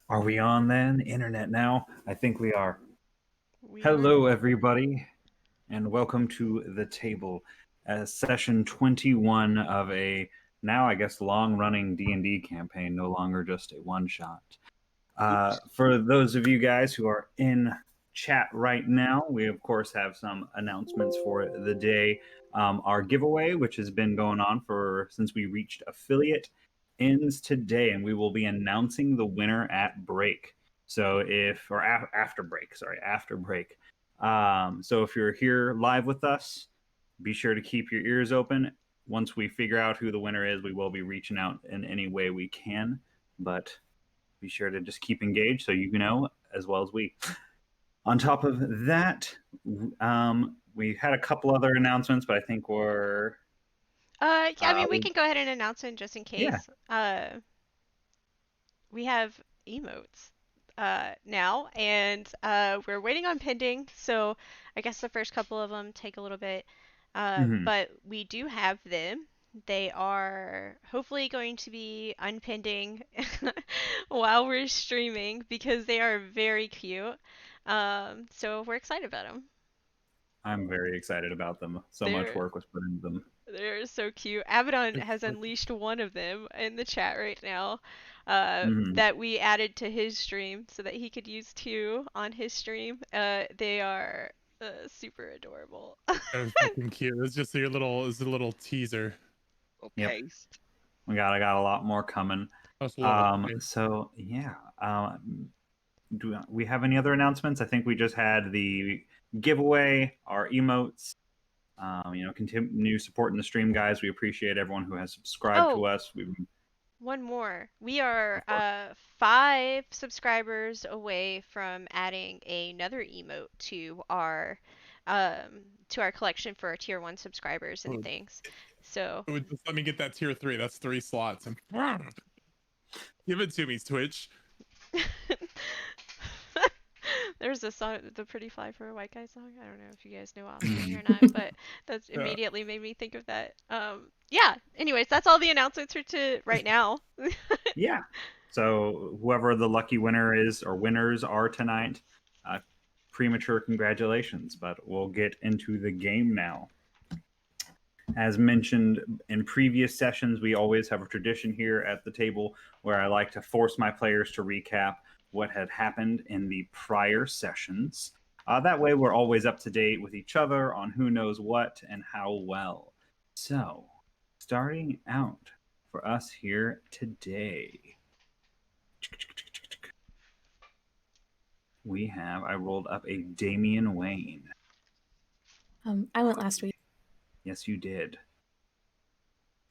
Are we on then? Internet now? I think we are. We are. Hello, everybody, and welcome to the table, session 21 of a now, I guess, long-running D&D campaign, no longer just a one-shot. Oops. For those of you guys who are in chat right now, we of course have some announcements for the day. Our giveaway, which has been going on for since we reached affiliate, ends today, and we will be announcing the winner at break. So if or after break, sorry, after break. So if you're here live with us, be sure to keep your ears open. Once we figure out who the winner is, we will be reaching out in any way we can. But be sure to just keep engaged so you know as well as we. On top of that, we had a couple other announcements, but I think Yeah, I mean, we we can go ahead and announce it just in yeah. case. We have emotes now, and we're waiting on pending, so I guess the first couple of them take a little bit. Mhm. But we do have them. They are hopefully going to be unpending while we're streaming because they are very cute. So we're excited about them. I'm very excited about them. So much They're work was put into them. They're so cute. Abaddon It's has like, unleashed one of them in the chat right now Mhm. that we added to his stream so that he could use too on his stream. They are super adorable. they're fucking cute. It's a little teaser. Little Yep. taste. I got a lot more coming. Just a little taste. So yeah. Do we have any other announcements? I think we just had the giveaway, our emotes. Continue supporting the stream, guys. We appreciate everyone who has subscribed to Oh, us. We've one more. We are of course. 5 subscribers away from adding another emote to our collection for our tier 1 subscribers and Oh, things. So just let me get that tier 3. That's 3 slots. Give it to me, Twitch. There's a song, the Pretty Fly for a White Guy song. I don't know if you guys know offhand or not, but that's Yeah. immediately made me think of that. Yeah. Anyways, that's all the announcements for to right now. Yeah. So whoever the lucky winner is or winners are tonight, uh, premature congratulations. But we'll get into the game now. As mentioned in previous sessions, we always have a tradition here at the table where I like to force my players to recap what had happened in the prior sessions. That way, we're always up to date with each other on who knows what and how well. So, starting out for us here today, I rolled up a Damian Wayne. I went last week. Yes, you did.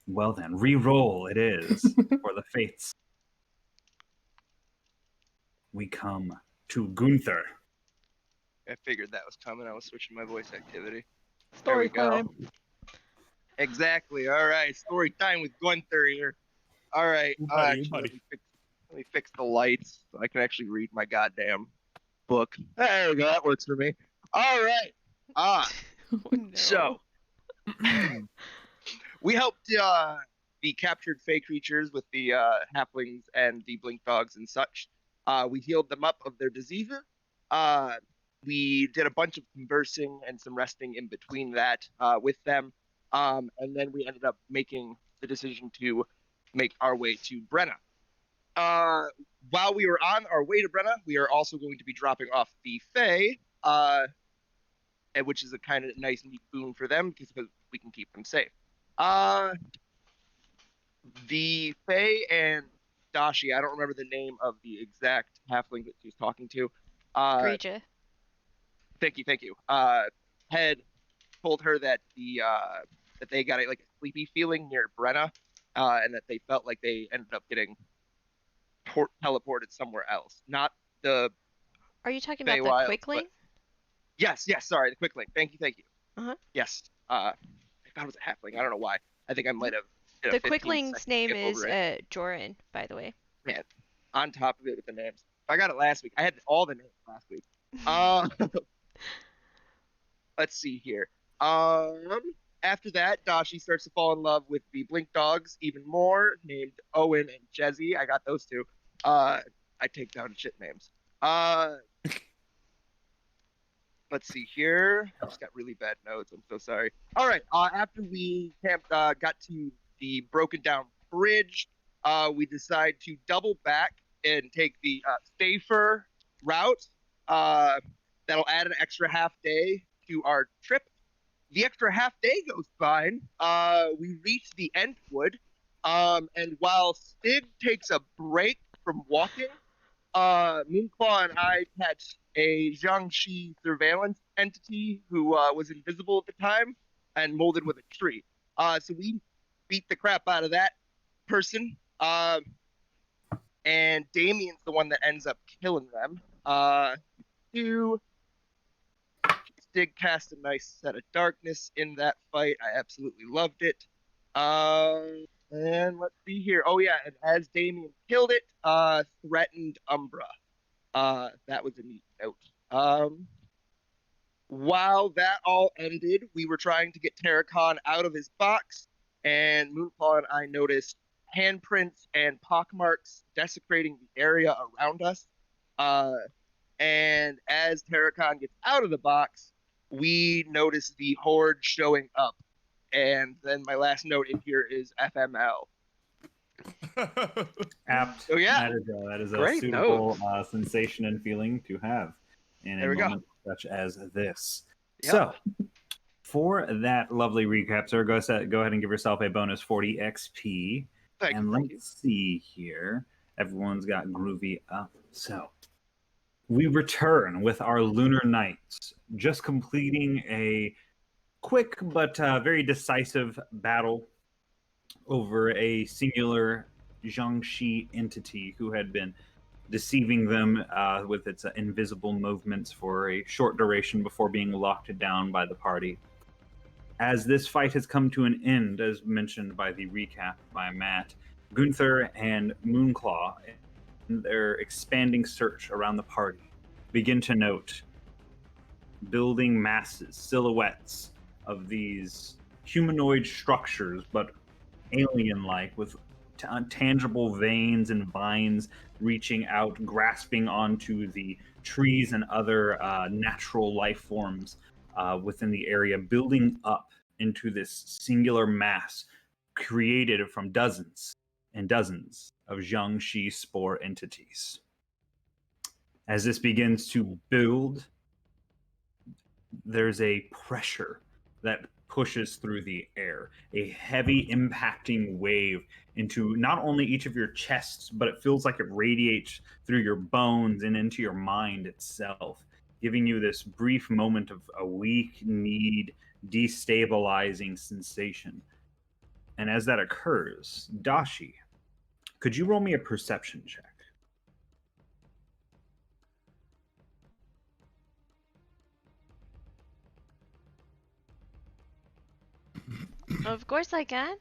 Well then, re-roll it is for the fates. We come to Gunther. I figured that was coming. I was switching my voice activity. There Story we go. time. Exactly. All right. Story time with Gunther here. All right. Buddy, Actually, buddy. let me fix the lights so I can actually read my goddamn book. There we go. That works for me. All right. Ah. Oh So no. we helped the captured fey creatures with the halflings and the blink dogs and such. We healed them up of their diseases. Uh, we did a bunch of conversing and some resting in between that with them. And then we ended up making the decision to make our way to Brenna. Uh, while we were on our way to Brenna, we are also going to be dropping off the Fae, which is a kind of nice, neat boon for them because we can keep them safe. Uh, the Fae and Dashi, I don't remember the name of the exact halfling that she's talking to. Uh, Grija. thank you. Had told her that that they got like a sleepy feeling near Brenna, and that they felt like they ended up getting teleported somewhere else. Not the Are you talking about the Feywilds, but Quickling? yes, sorry, the Quickling. Thank you. Uh-huh. Yes. I thought it was a halfling. I don't know why. I think I might have did a The 15 Quickling's second name skip is over it. Joran, by the way. Man, on top of it with the names. I got it last week. I had all the names last week. Uh, let's see here. Um, After that, Dashi starts to fall in love with the Blink Dogs even more, named Owen and Jezzy. I got those two. Uh, I take down shit names. Let's see here. I just got really bad notes. I'm so sorry. All right. After we got to the broken down bridge, we decide to double back and take the safer route. That'll add an extra half day to our trip. The extra half day goes fine. We reach the Entwood, and while Stig takes a break from walking, Moonclaw and I catch a Jiangxi surveillance entity who was invisible at the time and molded with a tree. So we beat the crap out of that person. And Damien's the one that ends up killing them. Two, Stig cast a nice set of darkness in that fight. I absolutely loved it. And let's see here. Oh yeah, and as Damien killed it, threatened Umbra. That was a neat note. While that all ended, we were trying to get Terracon out of his box, and Moonfall and I noticed handprints and pockmarks desecrating the area around us. And as Terracon gets out of the box, we notice the horde showing up. And then my last note in here is FML. Apt. So yeah, that is a Great suitable sensation and feeling to have in There a we go. moment such as this. Yep. So, for that lovely recap, sir, go ahead and give yourself a bonus 40 XP. thank And you. Thank you. let's see here. Everyone's got groovy up. So, we return with our Lunar Knights, just completing a quick but very decisive battle over a singular Jiangxi entity who had been deceiving them with its invisible movements for a short duration before being locked down by the party. As this fight has come to an end, as mentioned by the recap by Matt, Gunther and Moonclaw, in their expanding search around the party, begin to note building masses, silhouettes of these humanoid structures, but alien-like, with tangible veins and vines reaching out, grasping onto the trees and other natural life forms within the area, building up into this singular mass created from dozens and dozens of Jiangxi spore entities. As this begins to build, there's a pressure that pushes through the air, a heavy impacting wave into not only each of your chests, but it feels like it radiates through your bones and into your mind itself, giving you this brief moment of a weak need, destabilizing sensation. And as that occurs, Dashi, could you roll me a perception check? Of course I can.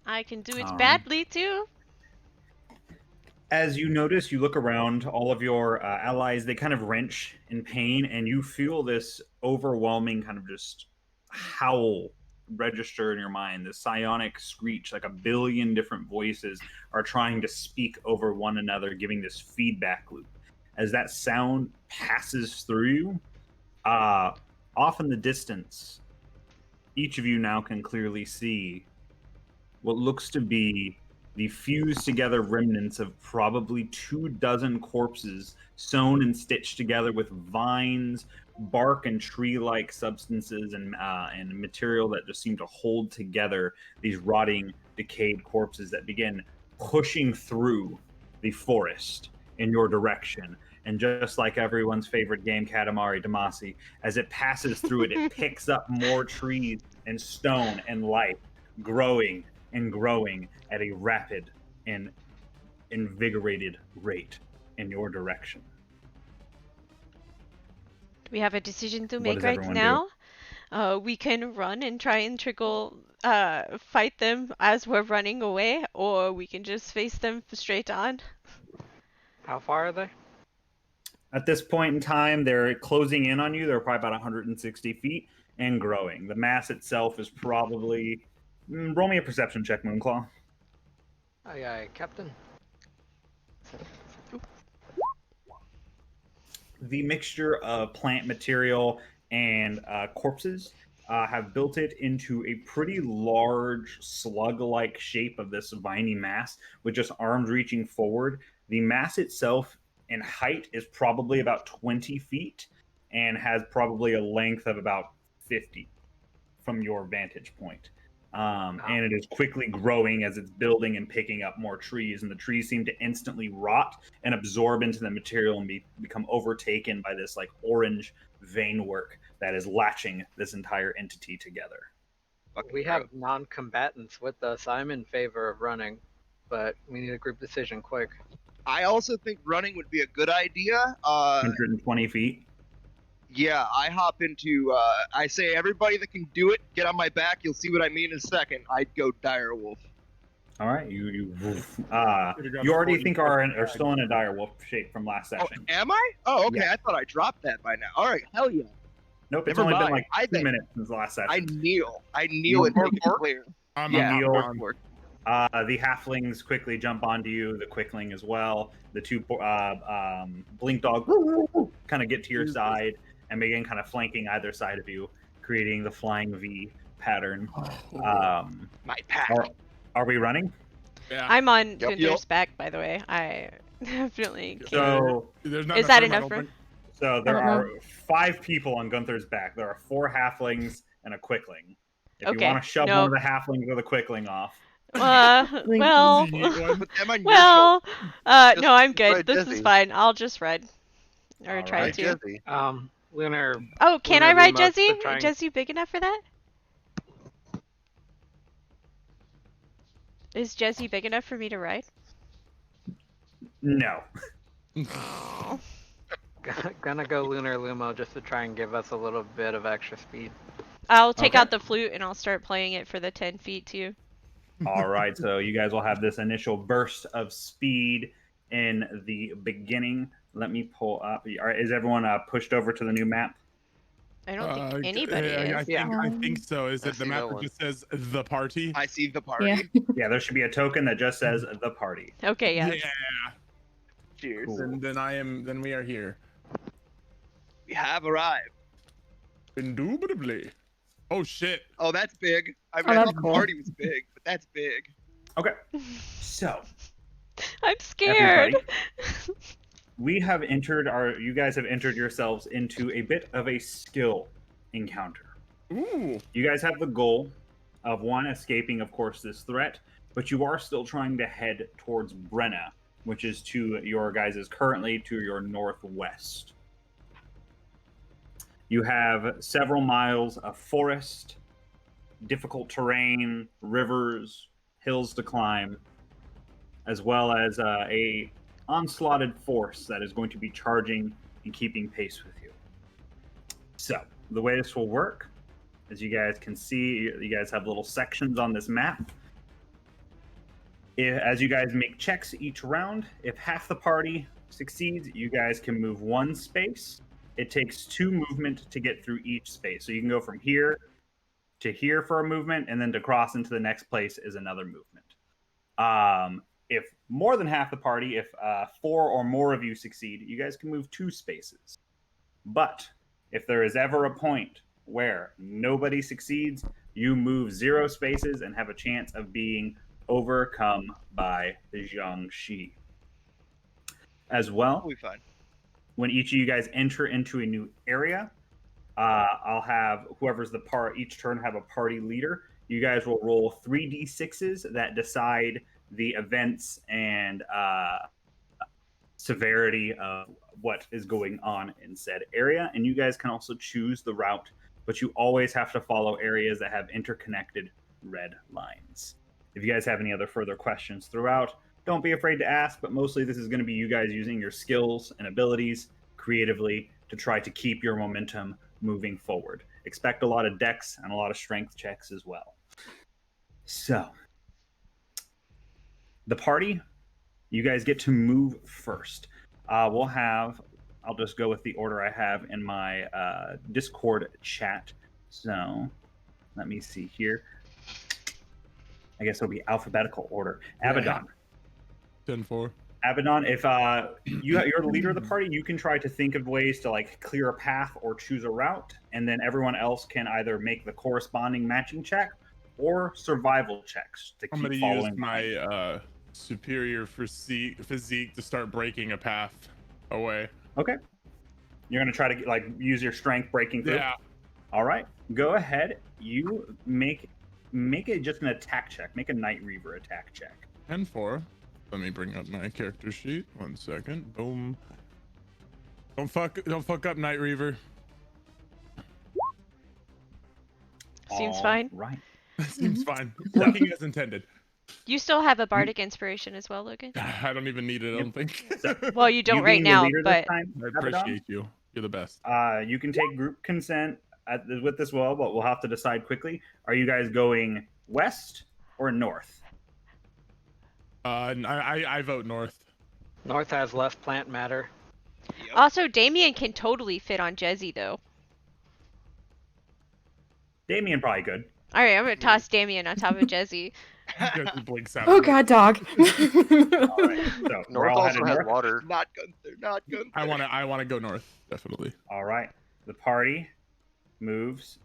I can do it Alright. badly too. As you notice, you look around, all of your allies, they kind of wrench in pain, and you feel this overwhelming kind of just howl register in your mind, this psionic screech, like a billion different voices are trying to speak over one another, giving this feedback loop. As that sound passes through you, off in the distance, each of you now can clearly see what looks to be the fused together remnants of probably 24 corpses sewn and stitched together with vines, bark, and tree-like substances and material that just seem to hold together these rotting, decayed corpses that begin pushing through the forest in your direction. And just like everyone's favorite game, Katamari Damacy, as it passes through it, it picks up more trees and stone and life, growing and growing at a rapid and invigorated rate in your direction. We have a decision to What make does right everyone now. We can run and try and fight them as we're running away, or we can just face them straight on. How far are they? At this point in time, they're closing in on you. They're probably about 160 feet and growing. The mass itself is probably... roll me a perception check, Moonclaw. Aye, aye, Captain. The mixture of plant material and corpses have built it into a pretty large slug-like shape of this viney mass with just arms reaching forward. The mass itself in height is probably about 20 feet and has probably a length of about 50 from your vantage point. And it is quickly growing as it's building and picking up more trees, and the trees seem to instantly rot and absorb into the material and become overtaken by this like orange vein work that is latching this entire entity together. Fucking We gross. have non-combatants with us. I'm in favor of running, but we need a group decision quick. I also think running would be a good idea. 120 feet. Yeah, I hop into. I say everybody that can do it, get on my back. You'll see what I mean in a second. I'd go dire wolf. All right, you Should've already gone think 40 are still in a dire wolf shape from last Oh, session. am I? Oh, okay. Yeah. I thought I dropped that by now. All right, hell yeah. Nope, it's Never only been mind. like I 2 think- minutes since the last session. I kneel and More make it clear. I'm Yeah, kneel. work. The halflings quickly jump onto you, the quickling as well. The two blink dog kind of get to your side and begin kind of flanking either side of you, creating the flying V pattern. My pack. Are we running? Yeah. I'm on Yep. Gunther's back, by the way. I definitely can't. So, There's not Is that room, I enough don't for? think. so there I don't are know. 5 people on Gunther's back. There are 4 halflings and a quickling. If you Okay, want to shove no. one of the halflings or the quickling off, Well, Easy, one. Put them on your well, Just no, I'm good. ride This is Jesse. fine. I'll just ride. Or All try right. to. Jesse. Lunar. Oh, can Lunar I ride Lumos Jesse? to try and- Jesse big enough for that? Is Jesse big enough for me to ride? no. Oh. Gonna go Lunar Lumo just to try and give us a little bit of extra speed. I'll take Okay. out the flute and I'll start playing it for the 10 feet too. All right, so you guys will have this initial burst of speed in the beginning. Let me pull up. All right, is everyone pushed over to the new map? I don't think anybody I is. think I think so. Is I it the see map no that one. just says the party? I see the party. Yeah. Yeah, there should be a token that just says the party. Okay, yeah. Cheers. Cool. Then we are here. We have arrived. Indubitably. Oh shit. Oh, that's big. I mean, Oh, I that's thought the cool. party was big, but that's big. Okay, so I'm scared. we have entered you guys have entered yourselves into a bit of a skill encounter. Ooh. You guys have the goal of one, escaping, of course, this threat, but you are still trying to head towards Brenna, which is to your guys' currently to your northwest. You have several miles of forest, difficult terrain, rivers, hills to climb, as well as a onslaughted force that is going to be charging and keeping pace with you. So, the way this will work, as you guys can see, you guys have little sections on this map. As you guys make checks each round, if half the party succeeds, you guys can move 1 space. It takes 2 movement to get through each space. So you can go from here to here for a movement, and then to cross into the next place is another movement. If more than half the party, if 4 or more of you succeed, you guys can move 2 spaces. But if there is ever a point where nobody succeeds, you move 0 spaces and have a chance of being overcome by the Jiang shii. As well, We'll be fine. when each of you guys enter into a new area, I'll have whoever's each turn have a party leader. You guys will roll 3d6s that decide the events and severity of what is going on in said area. And you guys can also choose the route, but you always have to follow areas that have interconnected red lines. If you guys have any other further questions throughout, don't be afraid to ask, but mostly this is going to be you guys using your skills and abilities creatively to try to keep your momentum moving forward. Expect a lot of dex and a lot of strength checks as well. So, the party, you guys get to move first. I'll just go with the order I have in my Discord chat. So, let me see here. I guess it'll be alphabetical order. Yeah. Abaddon. 10-4. Abaddon, if you're the leader of the party, you can try to think of ways to like clear a path or choose a route, and then everyone else can either make the corresponding matching check or survival checks to I'm keep gonna use following. my superior physique to start breaking a path away. Okay. You're gonna try to like use your strength breaking through. Yeah. All right. Go ahead. You make it just an attack check. Make a Night Reaver attack check. 10-4. Let me bring up my character sheet. 1 second. Boom. Don't fuck up, Night Reaver. Seems All fine. Right. Seems fine. Working as intended. You still have a bardic inspiration as well, Logan. I don't even need it. I don't think. Well, you don't You right being the now, leader but this time, I Abaddon, appreciate you. You're the best. you can take group consent with this well, but we'll have to decide quickly. Are you guys going west or north? I vote north. North has less plant matter. Yep. also Damien can totally fit on Jezzy though. Damien probably good. All right, I'm gonna toss Damien on top of Jezzy. He blinks out. Oh god, dog. All right. So we're North all also headed has north. water. Not Gunther. Not Gunther. I wanna go north, definitely. All right. The party moves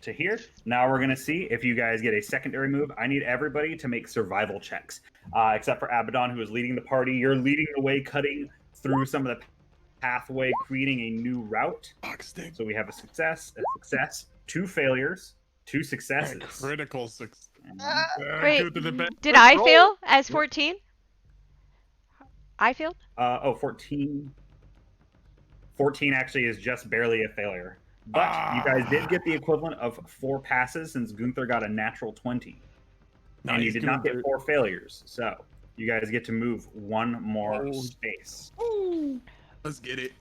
to here. Now we're gonna see if you guys get a secondary move. I need everybody to make survival checks, except for Abaddon, who is leading the party. You're leading the way, cutting through some of the pathway, creating a new route. So we have a success, 2 failures, 2 successes. Critical success. Wait, Go to the bed. did Let's I roll. fail as 14? I failed? 14. 14 actually is just barely a failure. But you guys did get the equivalent of 4 passes since Gunther got a natural 20. And you Nice, did not get Gunther. 4 failures. So you guys get to move 1 more Oh. space. Ooh, let's get it.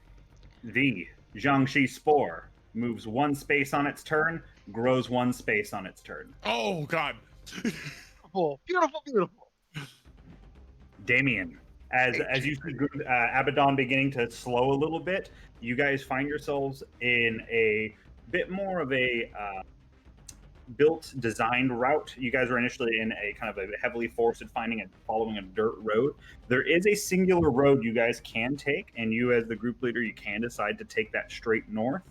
The Jiangxi Spore moves 1 space on its turn, grows 1 space on its turn. Oh god. Beautiful, beautiful, beautiful. Damien, as you see Abaddon beginning to slow a little bit, you guys find yourselves in a bit more of a built, designed route. You guys were initially in a kind of a heavily forested, finding and following a dirt road. There is a singular road you guys can take, and you as the group leader, you can decide to take that straight north,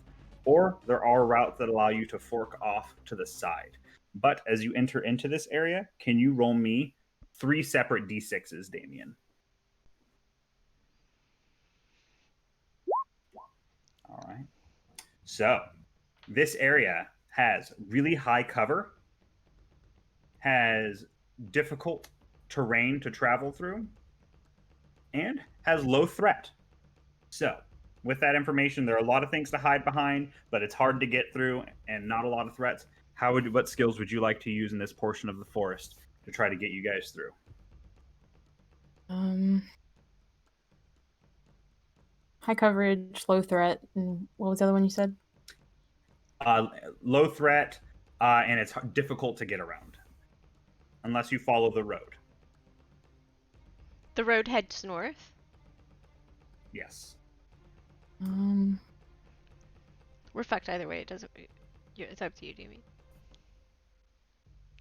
or there are routes that allow you to fork off to the side. But as you enter into this area, can you roll me 3 separate D6s, Damien? All right. So this area has really high cover, has difficult terrain to travel through, and has low threat. So with that information, there are a lot of things to hide behind, but it's hard to get through and not a lot of threats. What skills would you like to use in this portion of the forest to try to get you guys through? High coverage, low threat, and what was the other one you said? Low threat, and it's difficult to get around unless you follow the road. The road heads north. Yes. We're fucked either way. It doesn't. It's up to you, Damien.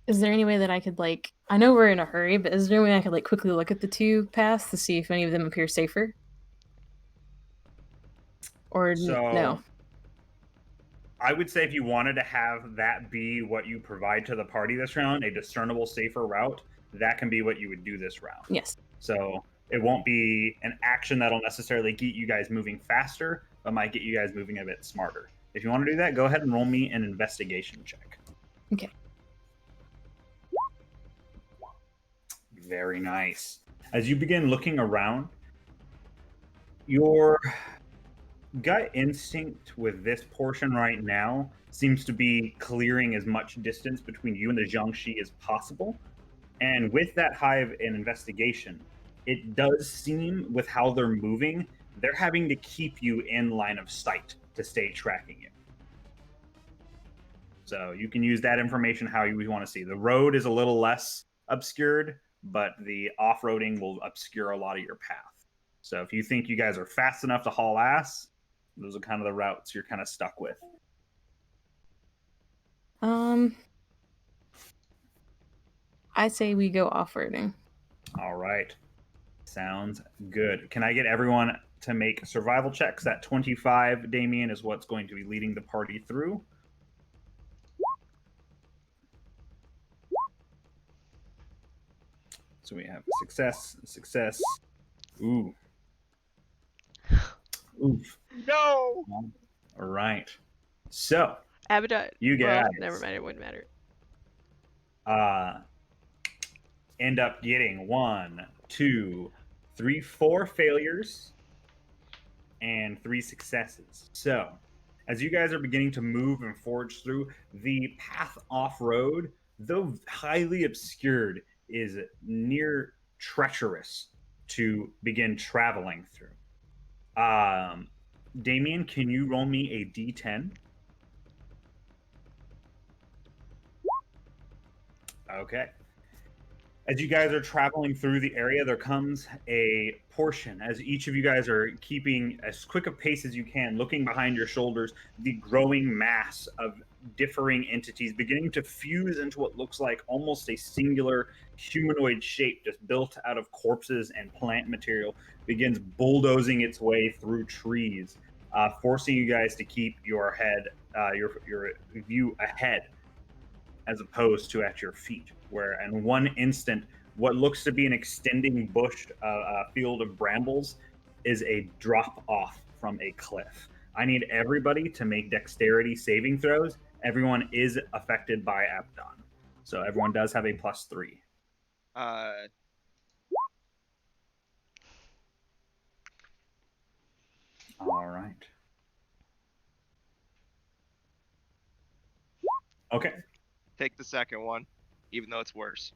Is there any way that I could like? I know we're in a hurry, but is there any way I could like quickly look at the 2 paths to see if any of them appear safer? Or no? I would say if you wanted to have that be what you provide to the party this round, a discernible, safer route, that can be what you would do this round. Yes. So it won't be an action that'll necessarily get you guys moving faster, but might get you guys moving a bit smarter. If you want to do that, go ahead and roll me an investigation check. Okay. Very nice. As you begin looking around, your gut instinct with this portion right now seems to be clearing as much distance between you and the Jiangxi as possible. And with that high of an investigation, it does seem with how they're moving, they're having to keep you in line of sight to stay tracking you. So you can use that information how you want to see. The road is a little less obscured, but the off-roading will obscure a lot of your path. So if you think you guys are fast enough to haul ass, those are kind of the routes you're kind of stuck with. I say we go off-roading. All right. Sounds good. Can I get everyone to make survival checks? That 25, Damien, is what's going to be leading the party through. So we have success, success. Ooh. Oof. No. All right. So Abaddon. you Well, guys never mind. It wouldn't matter. End up getting 1, 2, 3, 4 failures and 3 successes. So as you guys are beginning to move and forge through, the path off-road, though highly obscured, is near treacherous to begin traveling through. Damien, can you roll me a d10? Okay. As you guys are traveling through the area, there comes a portion as each of you guys are keeping as quick a pace as you can, looking behind your shoulders, the growing mass of differing entities beginning to fuse into what looks like almost a singular humanoid shape just built out of corpses and plant material begins bulldozing its way through trees, forcing you guys to keep your head, your view ahead as opposed to at your feet, where in one instant, what looks to be an extending bush, field of brambles, is a drop off from a cliff. I need everybody to make dexterity saving throws. Everyone is affected by Abaddon. So everyone does have a +3. All right. Okay. Take the second one, even though it's worse.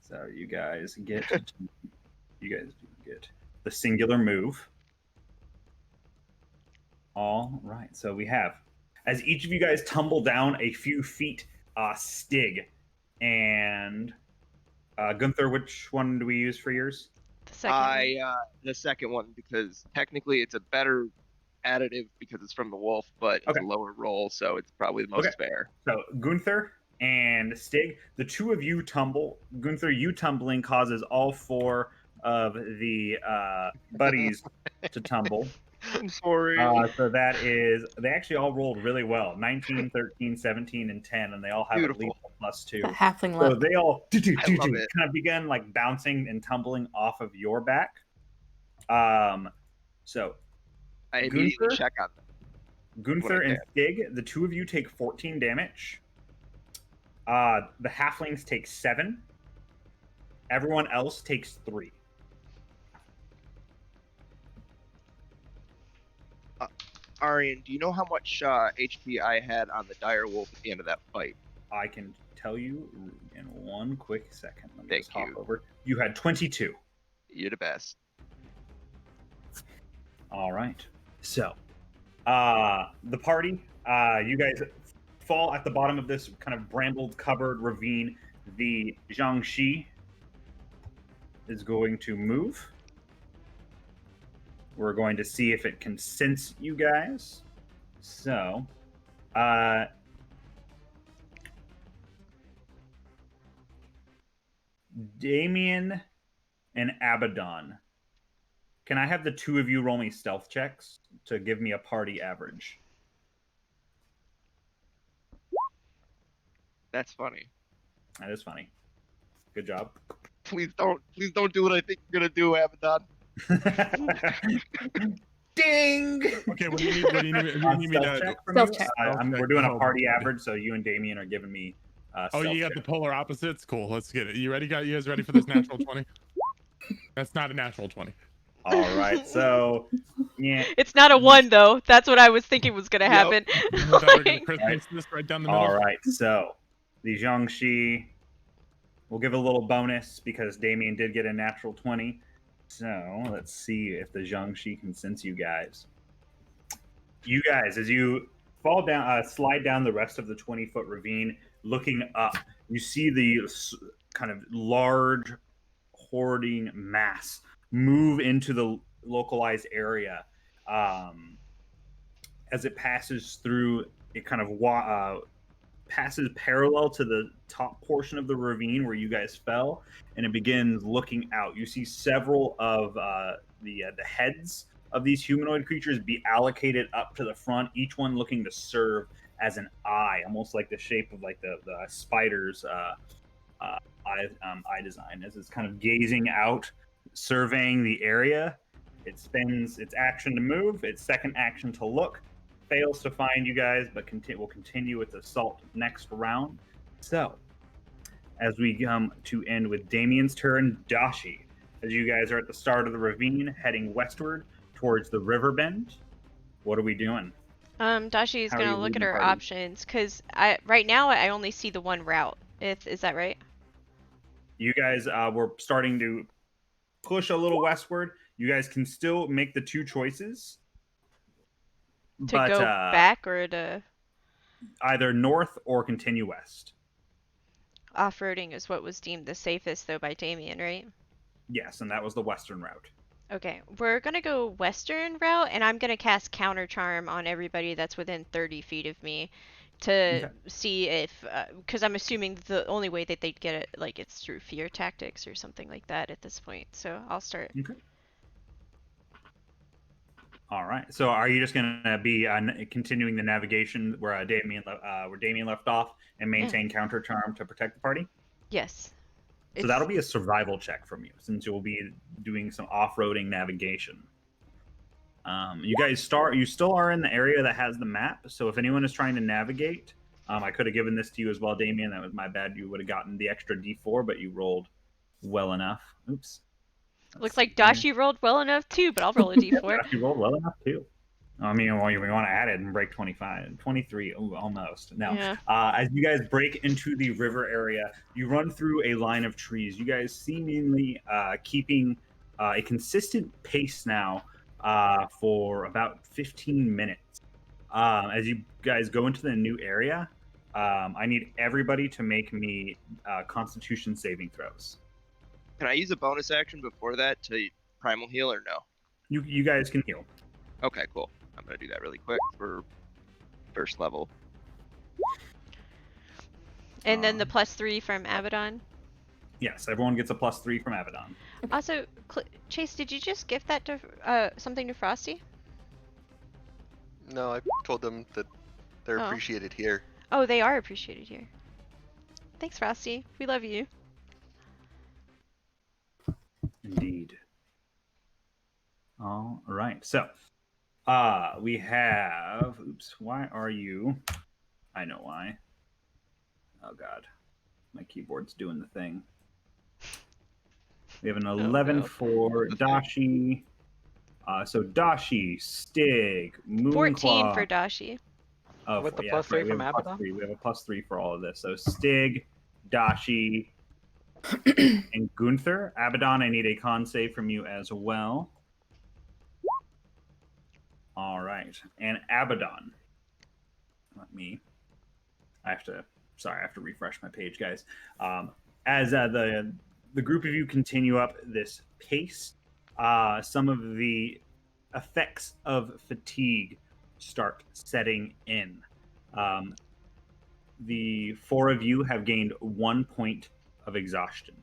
So you guys get the singular move. All right. So we have, as each of you guys tumble down a few feet, Stig and Gunther, which one do we use for yours? The second one. The second one, because technically it's a better additive because it's from the wolf, but it's Okay. a lower roll, so it's probably the most fair. So Gunther and Stig, the two of you tumble. Gunther, you tumbling causes all 4 of the buddies to tumble. I'm sorry. So that is, they actually all rolled really well. 19, 13, 17, and 10, and they all have at least a +2. The halfling So left. they all it. kind of begin like bouncing and tumbling off of your back. So I immediately Gunther, check on them. Gunther and Stig, the two of you take 14 damage. The halflings take 7. Everyone else takes 3. Arian, do you know how much HP I had on the dire wolf at the end of that fight? I can tell you in one quick second. Let me Thank just hop you. over. You had 22. You're the best. All right. So, the party, you guys fall at the bottom of this kind of bramble-covered ravine. The Jiang is going to move. We're going to see if it can sense you guys. So, Damien and Abaddon, can I have the two of you roll me stealth checks to give me a party average? That's funny. That is funny. Good job. Please don't do what I think you're gonna do, Abaddon. Ding! Okay, what do you need? What do you need me Stealth to? check from Stealth you? check. We're doing a Oh, party good. average, so you and Damien are giving me. Oh, you got check. the polar opposites. Cool. Let's get it. You ready? You guys ready for this natural 20? That's not a natural 20. All right, so yeah. It's not a 1 though. That's what I was thinking was gonna happen. Christmas this right down the middle. All right, so the Jiangxi will give a little bonus because Damien did get a natural 20. So let's see if the Jiangxi can sense you guys. You guys, as you fall down, slide down the rest of the 20-foot ravine, looking up, you see the kind of large hoarding mass move into the localized area. As it passes through, it kind of passes parallel to the top portion of the ravine where you guys fell, and it begins looking out. You see several of the heads of these humanoid creatures be allocated up to the front, each one looking to serve as an eye, almost like the shape of like the spider's eye design, as it's kind of gazing out, surveying the area. It spends its action to move, its second action to look, fails to find you guys, but will continue its assault next round. So, as we come to end with Damien's turn, Dashi, as you guys are at the start of the ravine, heading westward towards the river bend, what are we doing? Dashi is How are you gonna look leading at the her party? options because right now I only see the one route. Is that right? You guys were starting to push a little westward. You guys can still make the two choices, To but go back or to either north or continue west. off-roading is what was deemed the safest though by Damien, right? Yes, and that was the western route. Okay, we're gonna go western route, and I'm gonna cast counter charm on everybody that's within 30 feet of me to Okay. see if, because I'm assuming the only way that they'd get it, like, it's through fear tactics or something like that at this point. So I'll start. Okay. All right. So, are you just going to be continuing the navigation where Damien left off and Yeah. maintain counter charm to protect the party? Yes. So that'll be a survival check from you, since you'll be doing some off-roading navigation. You still are in the area that has the map. So if anyone is trying to navigate, I could have given this to you as well, Damien. That was my bad. You would have gotten the extra D4, but you rolled well enough. Oops. Looks like Dashi rolled well enough too, but I'll roll a d4. You rolled well enough too. I mean, well, you want to add it and break 25, 23, almost. Now, Yeah. as you guys break into the river area, you run through a line of trees. You guys seemingly keeping a consistent pace now for about 15 minutes. As you guys go into the new area, I need everybody to make me Constitution saving throws. Can I use a bonus action before that to primal heal or no? You guys can heal. Okay, cool. I'm gonna do that really quick for first level. And then the +3 from Abaddon. Yes, everyone gets a +3 from Abaddon. Also, Chase, did you just gift that to something to Frosty? No, I told them that they're Oh. appreciated here. Oh, they are appreciated here. Thanks, Frosty. We love you. Indeed. All right. So, we have. Oops. Why are you? I know why. Oh God, my keyboard's doing the thing. We have an 11 no. for Dashi. So Dashi, Stig, Moonclaw. 14 for Dashi. Oh, With the yeah, plus three we have from a Abaddon? +3. We have a +3 for all of this. So Stig, Dashi, and Gunther. Abaddon, I need a con save from you as well. All right. And Abaddon. I have to refresh my page, guys. As the group of you continue up this pace, some of the effects of fatigue start setting in. The four of you have gained 1 point of exhaustion.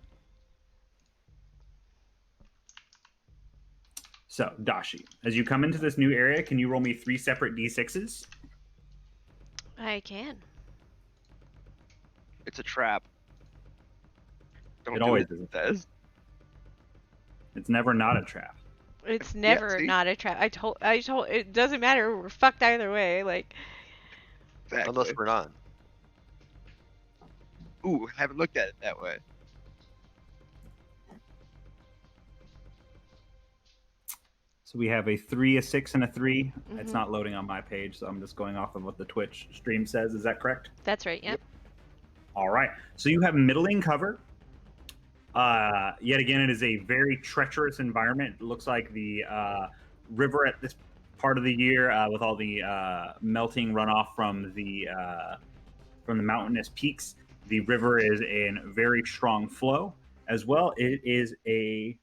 So, Dashi, as you come into this new area, can you roll me 3 separate d6s? I can. It's a trap. Don't It do always it, is a it says. It's never not a trap. It's never see? not a trap. I told. It doesn't matter. We're fucked either way. Like. Exactly. Unless we're not. Ooh, haven't looked at it that way. So we have a 3, a 6, and a 3. Mhm. It's not loading on my page, so I'm just going off of what the Twitch stream says. Is that correct? That's right. Yep. All right. So you have middling cover. Yet again, it is a very treacherous environment. It looks like the river at this part of the year, with all the melting runoff from the mountainous peaks. The river is in very strong flow. As well, it is a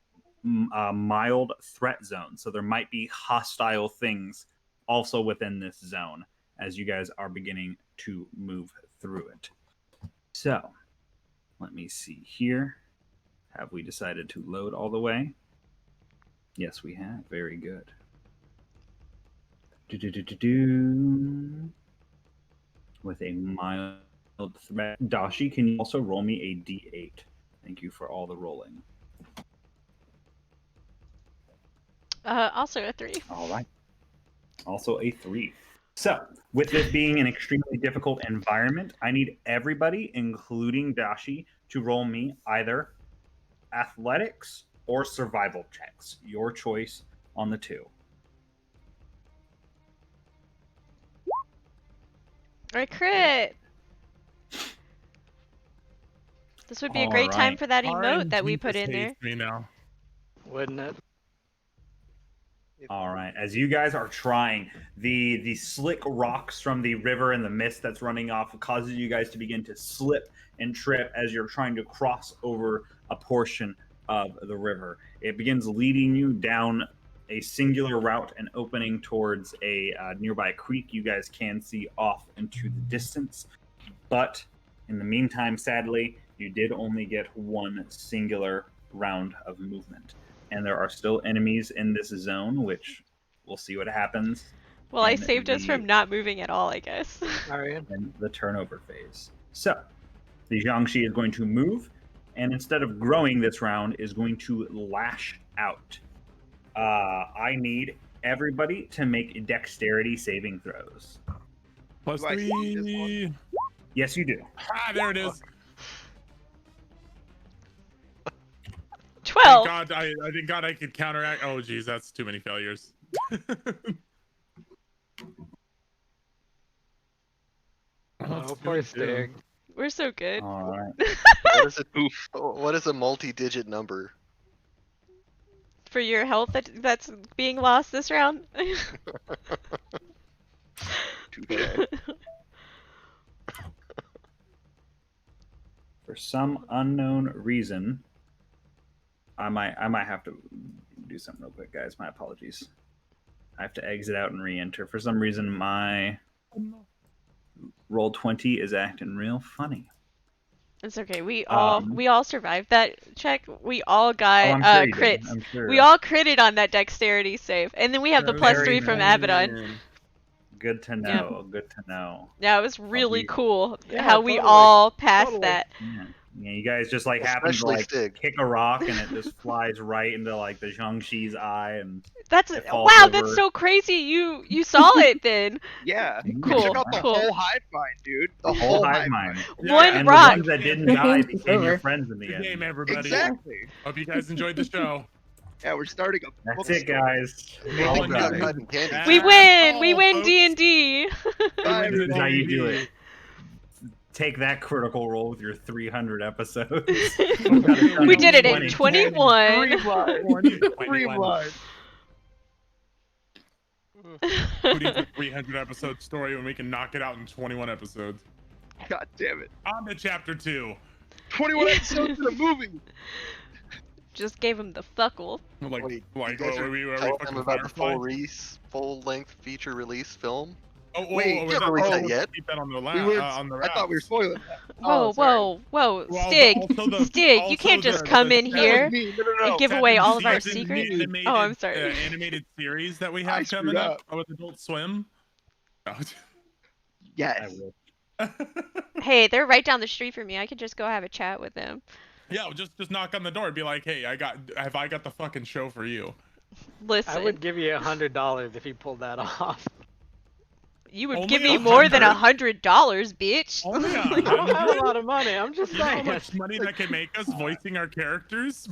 mild threat zone, so there might be hostile things also within this zone as you guys are beginning to move through it. So, let me see here. Have we decided to load all the way? Yes, we have. Very good. With a mild threat. Dashi, can you also roll me a d8? Thank you for all the rolling. Also a 3. All right. Also a 3. So, with this being an extremely difficult environment, I need everybody, including Dashi, to roll me either athletics or survival checks. Your choice on the two. Or crit! This would be a great time for that emote that we put in there. Me now. Wouldn't it? All right. As you guys are trying, the slick rocks from the river and the mist that's running off causes you guys to begin to slip and trip as you're trying to cross over a portion of the river. It begins leading you down a singular route and opening towards a nearby creek you guys can see off into the distance. But in the meantime, sadly, you did only get one singular round of movement. And there are still enemies in this zone, which we'll see what happens. Well, I saved us from not moving at all, I guess. Marion? In the turnover phase. So, the Jiangxi is going to move, and instead of growing this round, is going to lash out. I need everybody to make dexterity saving throws. Plus Do I see this 3. Yes, you do. Ah, there it is. 12! Thank God, thank God I could counteract. Oh, geez, that's too many failures. Oh, poor Stig. We're so good. All right. What is a multi-digit number? For your health that's being lost this round. Too bad. For some unknown reason, I might have to do something real quick, guys. My apologies. I have to exit out and re-enter. For some reason, my Roll20 is acting real funny. It's okay. We all survived that check. We all got I'm sure crits. I'm sure. We all critted on that dexterity save, and then we have the +3 from Abaddon. Good to know. Good to know. Yeah, it was really cool Yeah, how we totally. all passed Totally. that. Yeah, you guys just like happen to Especially like Stig. kick a rock and it just flies right into like the Jiangxi's eye and That's it falls wow. over. That's so crazy. You saw it then. Yeah. Cool, You took out the cool. whole hive mind, dude. The whole hive mind. One And rock. the ones that didn't die became your friends in the Good end. game, everybody. Exactly. Hope you guys enjoyed the show. Yeah, we're starting a That's book it, guys. Well Well done. done. Cotton candy. We win. We Oh, win folks. D&D. Bye, This is how you do everybody. it. Take that critical roll with your 300 episodes. We did it in 21. Three blind. Who needs a 300 episode story when we can knock it out in 21 episodes? God damn it. On to chapter 2. 21 episodes in a movie. Just gave him the fuckle. Like, Wait, like you guys what, are were we telling them fucking about the Firefly? full-length feature release film? Oh, Wait, was you haven't released that that yet? Keep that on the I wraps. thought we were spoiling that. Whoa, Oh, sorry. whoa. Well, Stig, also the- Stig, also you can't just the- come the- in that That here was me. No. and give away all of our Seven secrets. animated, Oh, I'm sorry. Animated series that we I have screwed coming up up. with Adult Swim. Oh. I Yes. will. Hey, they're right down the street from me. I could just go have a chat with them. Yeah, just knock on the door and be like, hey, have I got the fucking show for you? Listen, I would give you $100 if you pulled that off. you would Only give me more than $100? $100, bitch. Only I don't have a lot of money. I'm just You know how saying. much money that can make us voicing our characters?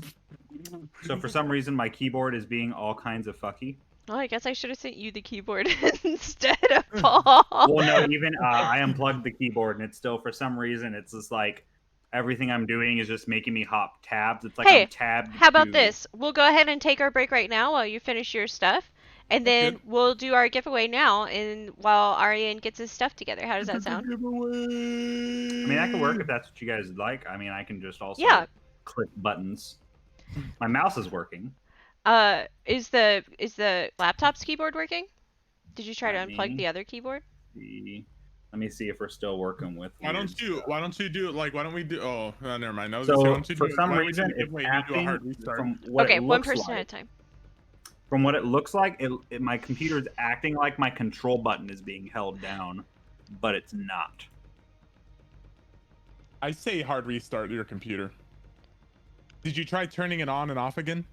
So for some reason, my keyboard is being all kinds of fucky. Well, I guess I should have sent you the keyboard instead of Paul. Well, no, even I unplugged the keyboard, and it's still for some reason it's just like everything I'm doing is just making me hop tabs. It's like Hey, I'm tabbed. How about to- this? We'll go ahead and take our break right now while you finish your stuff, and then good. we'll do our giveaway now, and while Aryan gets his stuff together. How does that sound? I mean, that could work if that's what you guys like. I mean, I can just also Yeah. click buttons. My mouse is working. Is the laptop's keyboard working? Did you try to Let unplug me- the other keyboard? Let me see if we're still working with. Why don't you do like? Why don't we do? Oh, never mind. I was So gonna say, why don't you for do, some why don't we do reason, the it's giveaway and you do a acting hard restart? from what Okay, it one looks person like. at a time. From what it looks like, my computer is acting like my control button is being held down, but it's not. I say hard restart your computer. Did you try turning it on and off again?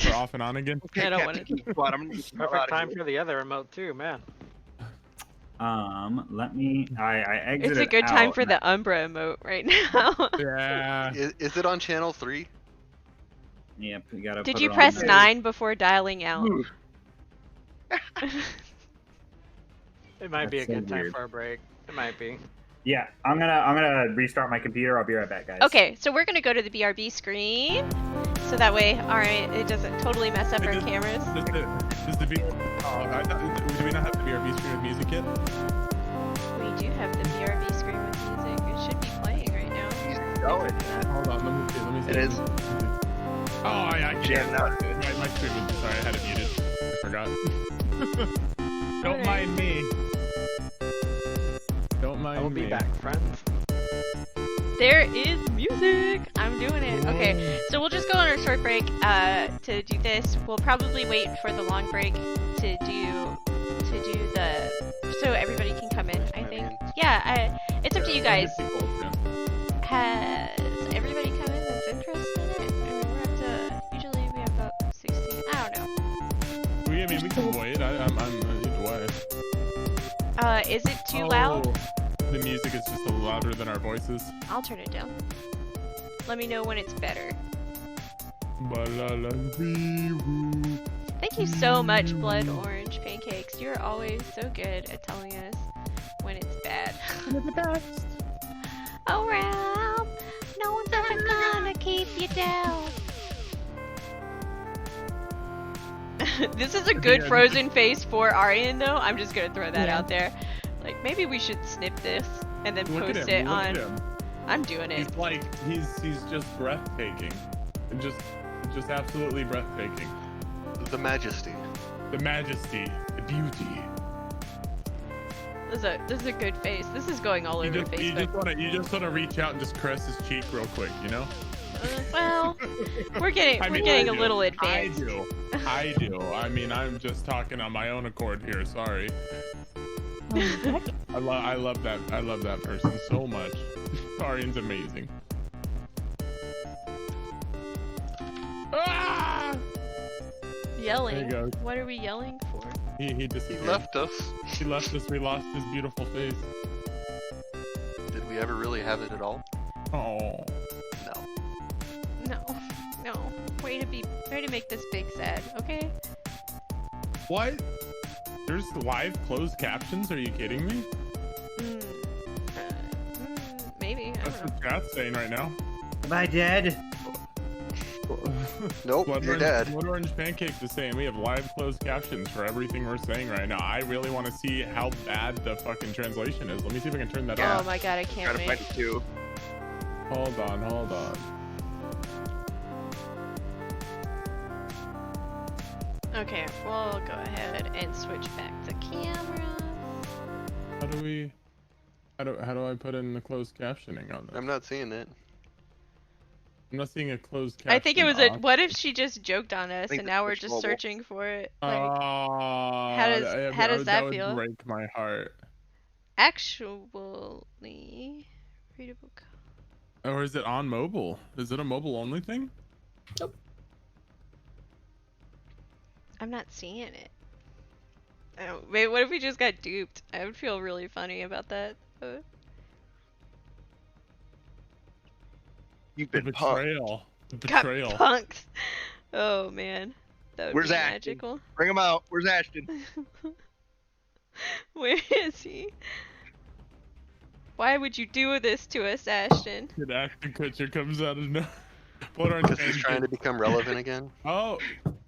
Or off and on again? Okay, I don't Captain wanna- Key Squad, I'm gonna get the hell Perfect out of time here. for the other remote too, man. Let me. I exited. It's a good time out for and the Umbra emote right now. Yeah. Is it on channel 3? Yep, you gotta. Did put you it on press there. 9 before dialing out? Ooh, It might be a That's so good time weird. for a break. It might be. Yeah, I'm gonna restart my computer. I'll be right back, guys. Okay, so we're gonna go to the BRB screen, so that way, alright, it doesn't totally mess up our cameras. Does the do we not have the BRB screen with music yet? We do have the BRB screen with music. It should be playing right now. he's going. Hold on, let me see. Let me see. It is. Oh, I can Jam out. My screen was sorry. I had it muted. I forgot. Don't Alright. mind me. Don't mind I will me. be back, friends. There is music! I'm doing it. Okay, so we'll just go on our short break to do this. We'll probably wait for the long break to do the so everybody can come in, I think. Yeah, it's up to you guys. Has everybody come in that's interested in it? I mean, we're up to usually we have about 16. I don't know. I mean, we can wait. I'm either way. Is it too loud? Oh, the music is just a little louder than our voices. I'll turn it down. Let me know when it's better. Thank you so much, Blood Orange Pancakes. You're always so good at telling us when it's bad. You're the best. Oh, Ralph, no one's ever gonna keep you down. This is a good frozen face for Aryan, though. I'm just gonna throw that out there. Like, maybe we should snip this and then Look at post him, it look at on. him. I'm doing it. He's like he's just breathtaking, and just absolutely breathtaking. The majesty. The majesty, the beauty. This is a good face. This is going all over You Facebook. just wanna reach out and just caress his cheek real quick, you know? Well, we're getting I mean, getting I a do. little advanced. I do. I mean, I'm just talking on my own accord here. Sorry. I love that person so much. Arian's amazing. Ah! Yelling. There you go. What are we yelling for? He He disappeared. left us. He left us. We lost his beautiful face. Did we ever really have it at all? Oh. No. No. Way to make this big sad, okay? What? There's live closed captions? Are you kidding me? Maybe. I That's don't know. what chat's saying right now. Am I dead? Nope, you're dead. Blood Orange Pancakes is saying we have live closed captions for everything we're saying right now. I really want to see how bad the fucking translation is. Let me see if I can turn that Oh off. my god, I can't Gotta wait. find it too. Hold on. Okay, we'll go ahead and switch back to camera. How do I put in the closed captioning on this? I'm not seeing it. I'm not seeing a closed caption. I think it was a. off. What if she just joked on us think and now we're it's just mobile. searching for it? Like, How does that would feel? break my heart. actually, readable. Or is it on mobile? Is it a mobile only thing? I'm not seeing it. Oh, wait, what if we just got duped? I would feel really funny about that. You've The been punked. betrayal. The Got betrayal. punked. Oh man, that would Where's be Ashton? magical. Bring him out. Where's Ashton? Where is he? Why would you do this to us, Ashton? An Ashton Kutcher comes out of no. Blood Orange Because he's Pancakes. trying to become relevant again. Oh,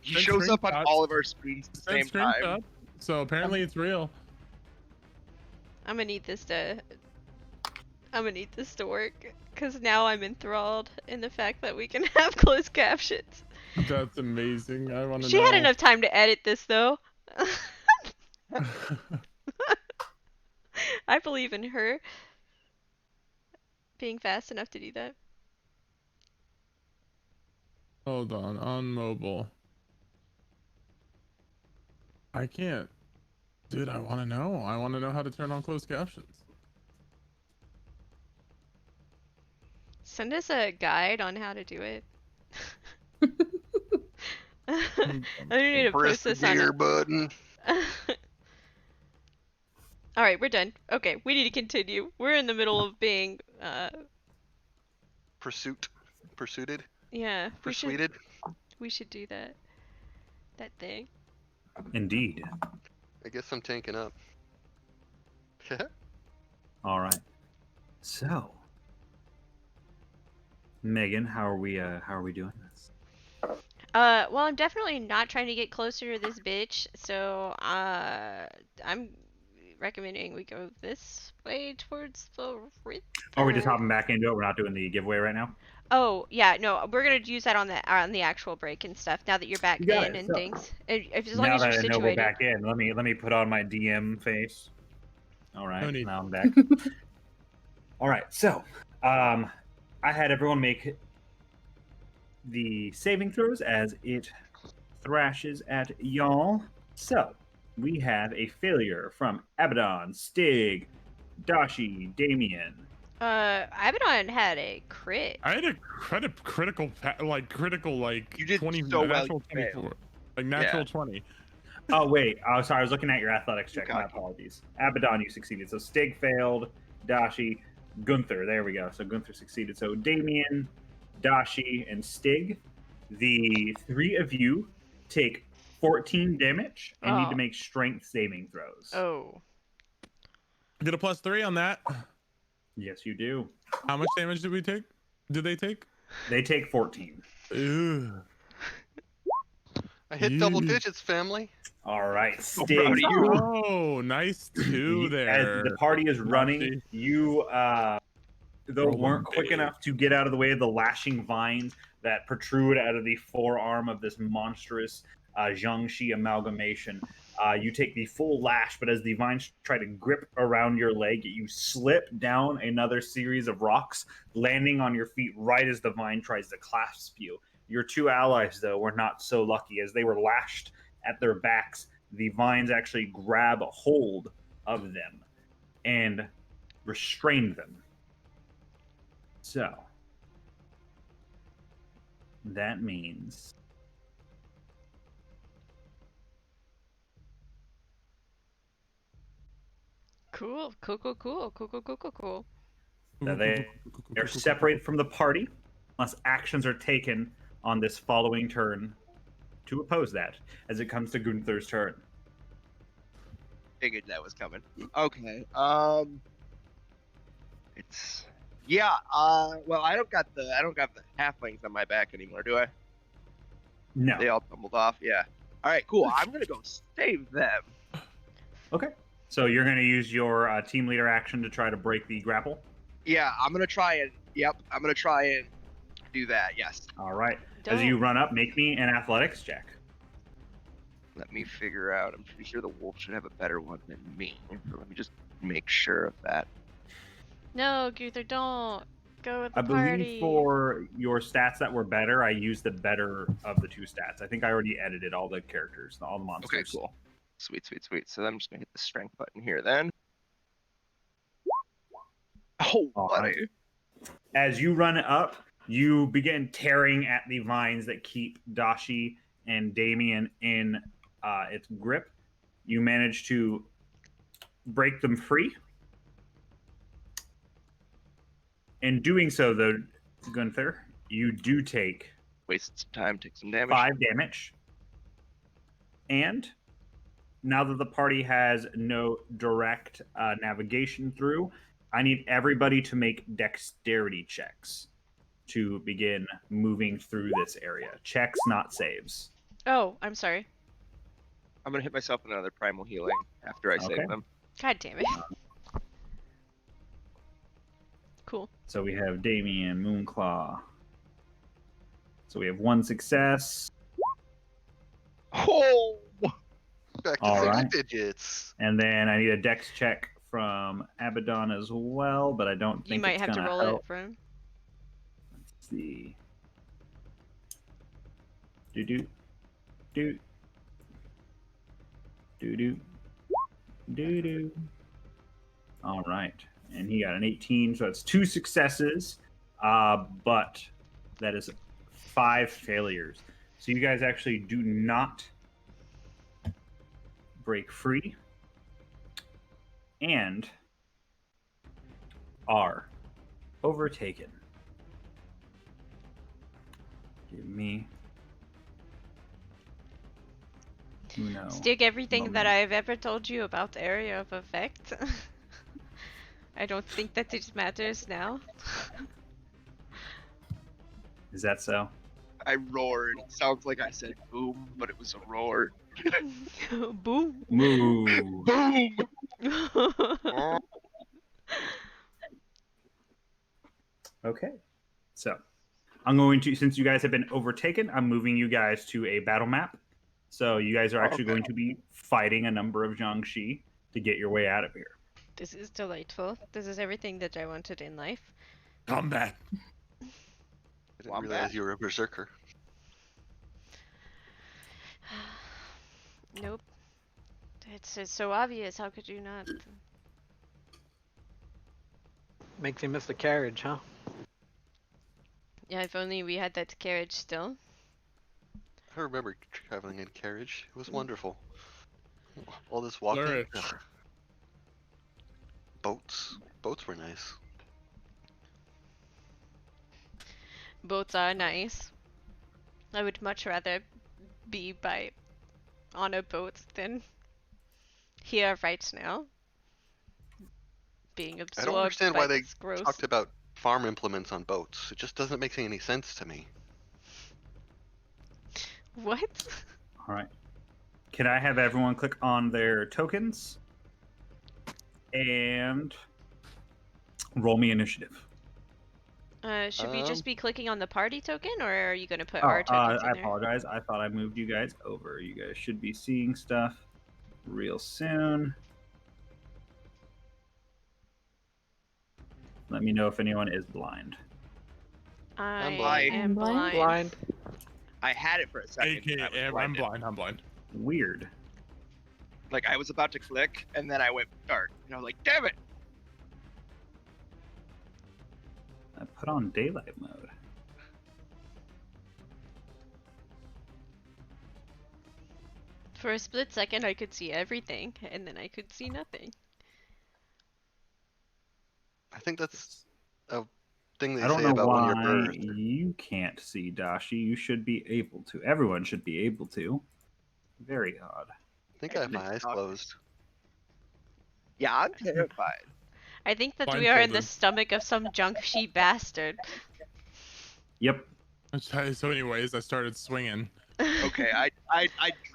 He Send shows up on screenshots. all of our screens at the send same time. screenshot. So apparently it's real. I'm gonna need this to work, cause now I'm enthralled in the fact that we can have closed captions. That's amazing. I want to She know. had enough time to edit this though. I believe in her being fast enough to do that. Hold on mobile. I can't. Dude, I want to know. I want to know how to turn on closed captions. Send us a guide on how to do it. I don't need to Press post the this on gear a... button. Alright, we're done. Okay, we need to continue. We're in the middle of being, Pursuited. yeah, Persuaded. we should do that. That thing. Indeed. I guess I'm tanking up. All right. So, Megan, how are we doing this? Well, I'm definitely not trying to get closer to this bitch, so, I'm recommending we go this way towards the river. Are we just hopping back into it? We're not doing the giveaway right now? Oh, yeah, no, we're gonna use that on the actual break and stuff, now that you're back You got in it. and So, things. As long now as that you're I know we're situated. back in, let me put on my DM face. All right, No need. now I'm back. All right, so I had everyone make the saving throws as it thrashes at y'all. So we have a failure from Abaddon, Stig, Dashi, Damien. Abaddon had a crit. I had a critical You did 20 so well, natural you failed. 24. Like natural Yeah. 20. Oh wait, oh sorry, I was looking at your athletics check. My Cocky. apologies. Abaddon, you succeeded. So Stig failed, Dashi, Gunther. There we go. So Gunther succeeded. So Damien, Dashi, and Stig. The three of you take 14 damage and need to Oh. make strength saving throws. Oh. Get a +3 on that. Yes, you do. How much damage did we take? Did they take? They take 14. Ew. I hit double Yee. digits, family. All right, So Stig. proud of you. Oh, nice 2 As there. the party is running, Dashi. you though Rolling weren't quick big. enough to get out of the way of the lashing vines that protrude out of the forearm of this monstrous Jiang Shi amalgamation. You take the full lash, but as the vines try to grip around your leg, you slip down another series of rocks, landing on your feet right as the vine tries to clasp you. Your two allies, though, were not so lucky. As they were lashed at their backs, the vines actually grab a hold of them and restrain them. So, that means Cool. Cool. that they're separated from the party unless actions are taken on this following turn to oppose that as it comes to Gunther's turn. Figured that was coming. Okay. It's yeah. Well, I don't got the halflings on my back anymore, do I? No. They all tumbled off. Yeah. All right. Cool. I'm gonna go save them. Okay. So you're going to use your team leader action to try to break the grapple? Yeah. I'm gonna try and. Yep. I'm gonna try and do that. Yes. All right. As Don't. you run up, make me an athletics check. Let me figure out. I'm pretty sure the wolf should have a better one than me. So let me just make sure of that. No, Gunther, don't. Go with the I believe party. for your stats that were better, I used the better of the two stats. I think I already edited all the characters, all the monsters. Okay. Cool. Sweet. So I'm just gonna hit the strength button here then. Oh, All buddy. right. As you run up, you begin tearing at the vines that keep Dashi and Damien in its grip. You manage to break them free. In doing so, though, Gunther, you do take Waste some time, take some damage. 5 damage. And now that the party has no direct navigation through, I need everybody to make dexterity checks to begin moving through this area. Checks, not saves. Oh, I'm sorry. I'm gonna hit myself with another primal healing after I Okay. save them. God damn it. Cool. So we have Damien, Moonclaw. So we have 1 success. Oh. Back to All single right. digits. And then I need a dex check from Abaddon as well, but I don't You think might it's have to gonna roll help. it for him. Let's see. Do do do do do do do. All right, and he got an 18, so that's 2 successes, but that is 5 failures. So you guys actually do not break free and are overtaken. Give me Uno. Stick everything that moment. I've ever told you about the area of effect. I don't think that it matters now. Is that so? I roared. It sounds like I said boom, but it was a roar. Boom. Moo. Boom! Okay. So I'm going to, since you guys have been overtaken, I'm moving you guys to a battle map. So you guys are actually Okay. going to be fighting a number of Jiangxi to get your way out of here. This is delightful. This is everything that I wanted in life. Combat. I didn't Wombat. realize you were a berserker. Nope. It's so obvious. How could you not? Makes you miss the carriage, huh? Yeah, if only we had that carriage still. I remember traveling in carriage. It was wonderful. All this walking. Flourish. Ugh. Boats. Boats were nice. Boats are nice. I would much rather be on a boat than here right now. Being absorbed I don't understand by why they this gross. talked about farm implements on boats. It just doesn't make any sense to me. What? All right. Can I have everyone click on their tokens and roll me initiative? Should we just be clicking on the party token, or are you gonna put Oh, our tokens I in there? apologize. I thought I moved you guys over. You guys should be seeing stuff real soon. Let me know if anyone is blind. I blind. am blind. Blind. I had it for a second. and I was AKA, I'm blinded. blind. I'm blind. Weird. Like I was about to click, and then I went dark, and I was like, "Damn it!" I put on daylight mode. For a split second, I could see everything, and then I could see nothing. I think that's a thing they I don't say know about when why you're birthed. you can't see Dashi. You should be able to. Everyone should be able to. Very odd. I think I have my eyes closed. Yeah, I'm terrified. I think that we are in the Blindfolded. stomach of some junk sheep bastard. Yep. So, anyways, I started swinging. Okay, I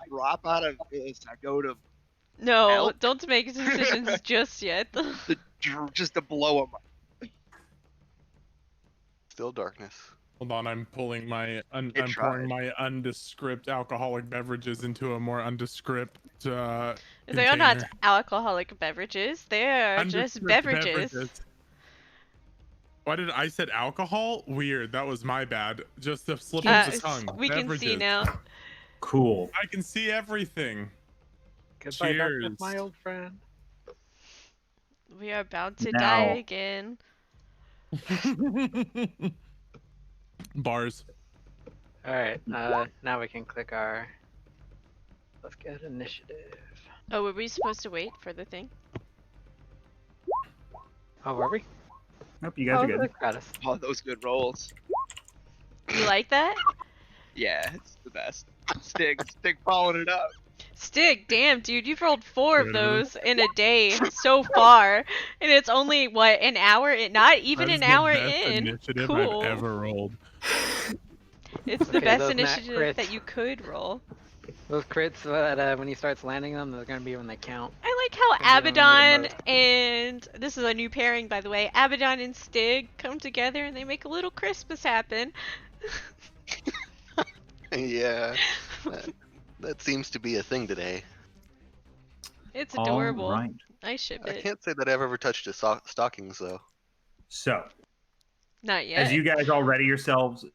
drop out of this. I go to No, Elk? don't make decisions just yet. just to blow them up. Still darkness. Hold on, I'm pulling my I'm It pouring tried. my undescript alcoholic beverages into a more undescript. They are not container. alcoholic beverages. They are just Undescript beverages. Why did I said alcohol? Weird. That was my bad. Just a slip of the tongue. We can see Beverages. now. Cool. I can see everything. Goodbye, darkness, Cheers. my old friend. We are about to Now- die again. Bars. Alright, now we can click our... Let's get initiative. Oh, were we supposed to wait for the thing? Oh, were we? Nope, you guys are good. Got us. Oh, those good rolls. You like that? Yeah, it's the best. Stig following it up. Stig, damn, dude, you've rolled 4 of Good. those in a day so far, and it's only what, an hour? Not even That is an the hour best in. initiative Cool. I've ever rolled. It's the Okay, best those nat initiative crits. that you could roll. Those crits that when he starts landing them, they're gonna be when they count. I like how Gonna be the one we Abaddon need the and this is a new pairing, by the way. Abaddon and Stig come together and they make a little Christmas happen. Yeah. That seems to be a thing today. It's All adorable. right. I ship I it. can't say that I've ever touched his stockings though. So, Not as yet. you guys all ready yourselves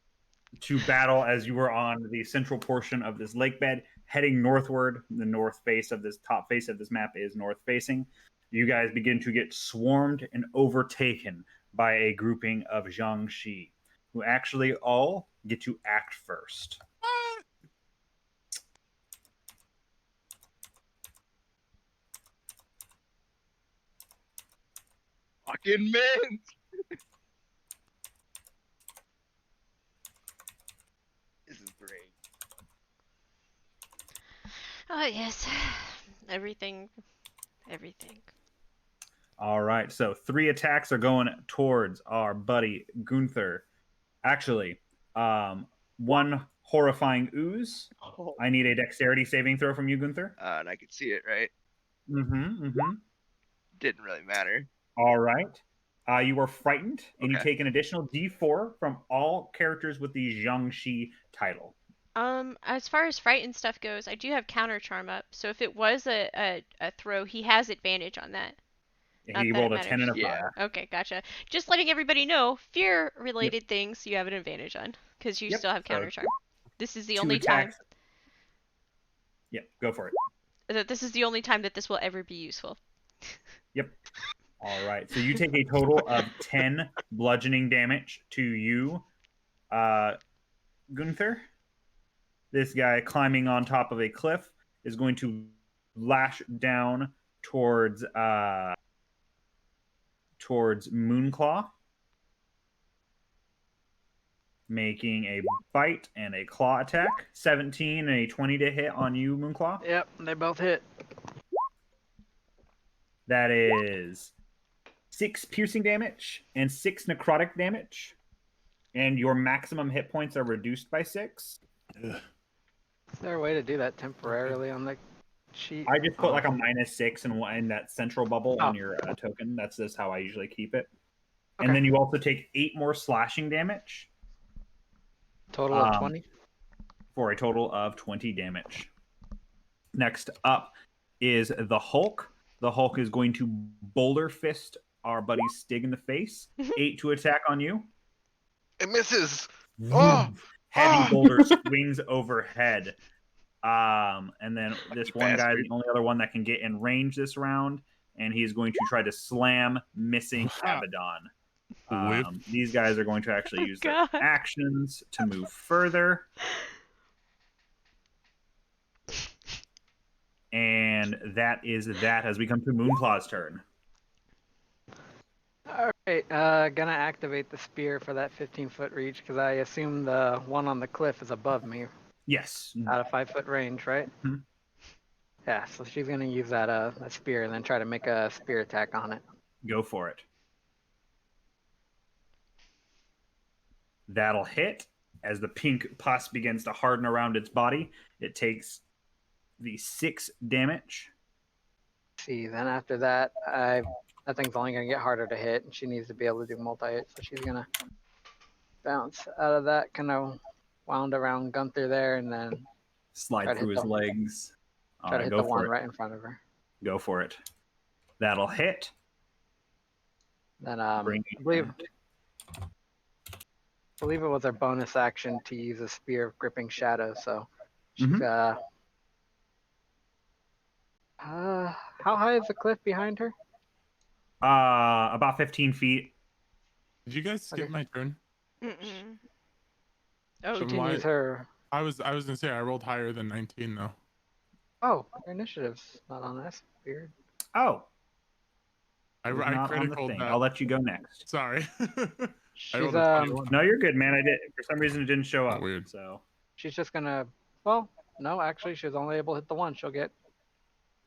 to battle, as you were on the central portion of this lake bed, heading northward, the north face of this top face of this map is north facing. You guys begin to get swarmed and overtaken by a grouping of Jiang Shi, who actually all get to act first. Fucking man. This is great. Oh yes. Everything. Everything. All right, so 3 attacks are going towards our buddy Gunther. Actually, one horrifying ooze. Oh. I need a dexterity saving throw from you, Gunther. And I could see it, right? Mm-hmm. Didn't really matter. All right. You are frightened, and you Okay. take an additional D4 from all characters with the Jiangxi title. As far as fright and stuff goes, I do have counter charm up, so if it was a throw, he has advantage on that. Not He that it rolled a 10 matters. and a 5. Yeah. Okay, gotcha. Just letting everybody know, fear-related things you have an advantage on, because you Yep. still have counter charm. This is the 2 only time attacks. Yep, go for it. that this is the only time that this will ever be useful. Yep. All right. So you take a total of 10 bludgeoning damage to you, Gunther. This guy climbing on top of a cliff is going to lash down towards Moonclaw, making a bite and a claw attack. 17 and a 20 to hit on you, Moonclaw. Yep, they both hit. That is 6 piercing damage and 6 necrotic damage. And your maximum hit points are reduced by 6. Ugh. Is there a way to do that temporarily on the sheet? I just put like a -6 in that central bubble Oh. on your token. That's just how I usually keep it. Okay. And then you also take 8 more slashing damage Total of 20? for a total of 20 damage. Next up is the Hulk. The Hulk is going to boulder fist our buddy Stig in the face. 8 to attack on you. It misses. Oh! Heavy Ah! boulder swings overhead. And then this one guy, bastard. the only other one that can get in range this round, and he's going to try to slam missing Abaddon. Whip. These guys are going to actually use their God. actions to move further. And that is that as we come to Moonclaw's turn. Alright, gonna activate the spear for that 15-foot reach, because I assume the one on the cliff is above me, Yes. out of 5-foot range, right? Mhm. Yeah, so she's gonna use that spear and then try to make a spear attack on it. Go for it. That'll hit. As the pink pus begins to harden around its body, it takes the 6 damage. See, then after that, that thing's only gonna get harder to hit, and she needs to be able to do multi-hit, so she's gonna bounce out of that, kind of wound around Gunther there, and then try Slide to through hit his the- legs. All try to right, hit go the for one it. right in front of her. Go for it. That'll hit. Then Bring I believe it was her bonus action to use a spear of gripping shadow. So she's Mhm. How high is the cliff behind her? About 15 feet. Did you guys skip Okay. my turn? Mm-mm. Oh, So did why- you? Use her. I was gonna say I rolled higher than 19 though. Oh, her initiative's not on this. Weird. Oh, I it's not on the critical thing. that. I'll let you go next. Sorry. I She's rolled a 21. No, you're good, man. I did. For some reason, it didn't show Oh, up. weird. So she's just gonna. Well, no, actually, she was only able to hit the one. She'll get.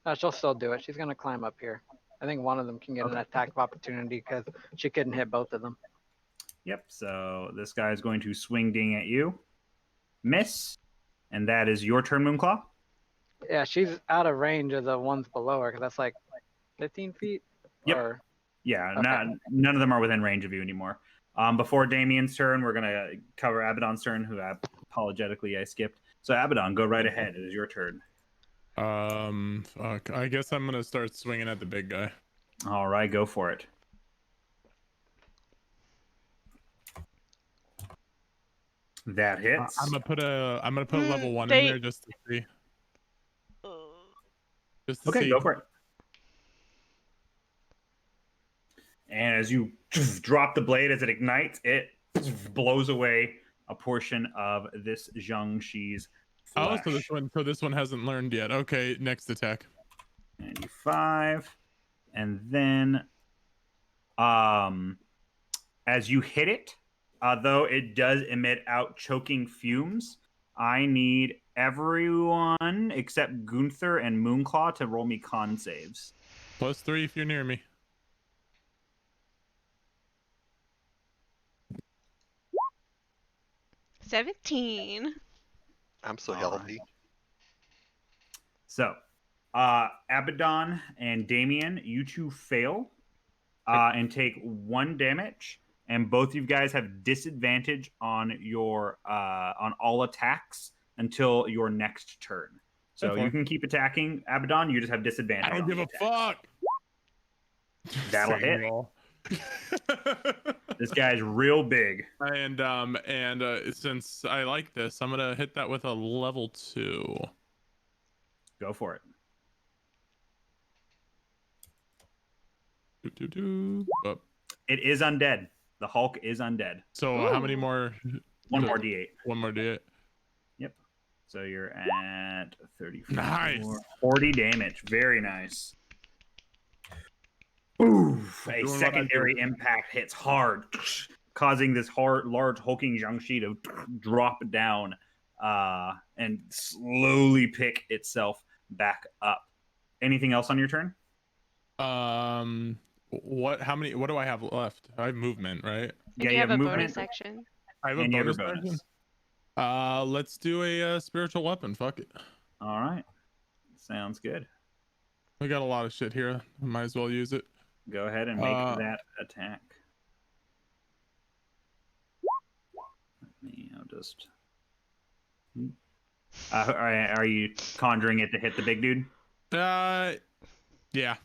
No, she'll still do it. She's gonna climb up here. I think one of them can get an Okay. attack of opportunity because she couldn't hit both of them. yep. So this guy is going to swing ding at you. Miss. And that is your turn, Moonclaw. Yeah, she's out of range of the ones below her because that's like 15 feet. Yep. Or Yeah, Okay. none of them are within range of you anymore. Before Damien's turn, we're going to cover Abaddon's turn, who apologetically I skipped. So Abaddon, go right ahead. It is your turn. Fuck. I guess I'm gonna start swinging at the big guy. All right, go for it. That hits. I'm gonna put a level 1 in They. there just to see. Just to Okay, see. go for it. And as you drop the blade, as it ignites, it blows away a portion of this Jiang Shi's Oh, flesh. so this one hasn't learned yet. Okay, next attack. 95. And then as you hit it, though it does emit out choking fumes, I need everyone except Gunther and Moonclaw to roll me con saves. +3 if you're near me. $17. I'm so All healthy. right. So, Abaddon and Damien, you two fail and take 1 damage, and both of you guys have disadvantage on your on all attacks until your next turn. So you can keep attacking Abaddon. You just have disadvantage. I don't give a fuck. That'll Same hit. roll. This guy's real big. And since I like this, I'm gonna hit that with a level 2. Go for it. Oh. It is undead. The Hulk is undead. So how many more? 1 more D8. 1 more D8. Yep. So you're at 34. Nice. 40 damage. Very nice. Oof. A Doing what I secondary do. impact hits hard, causing this large hulking Jiangshi to drop down and slowly pick itself back up. Anything else on your turn? What? How many? What do I have left? I have movement, right? And you have a bonus action. I have and you have a bonus bonus. action? Let's do a spiritual weapon. Fuck it. All right. Sounds good. We got a lot of shit here. Might as well use it. Go ahead and make that attack. I'll just. Are you conjuring it to hit the big dude? Yeah.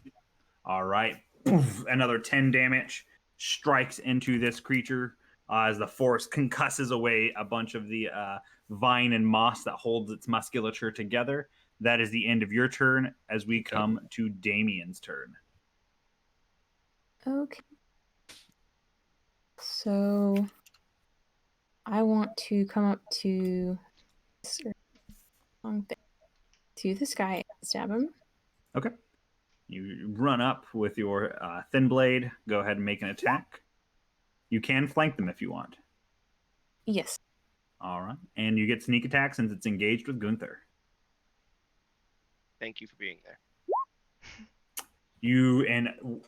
All right. Oof, another 10 damage strikes into this creature as the force concusses away a bunch of the vine and moss that holds its musculature together. That is the end of your turn as we come to Damien's turn. Okay. So I want to come up to this guy and stab him. Okay. You run up with your thin blade. Go ahead and make an attack. You can flank them if you want. Yes. All right. And you get sneak attack since it's engaged with Gunther. Thank you for being there. You, in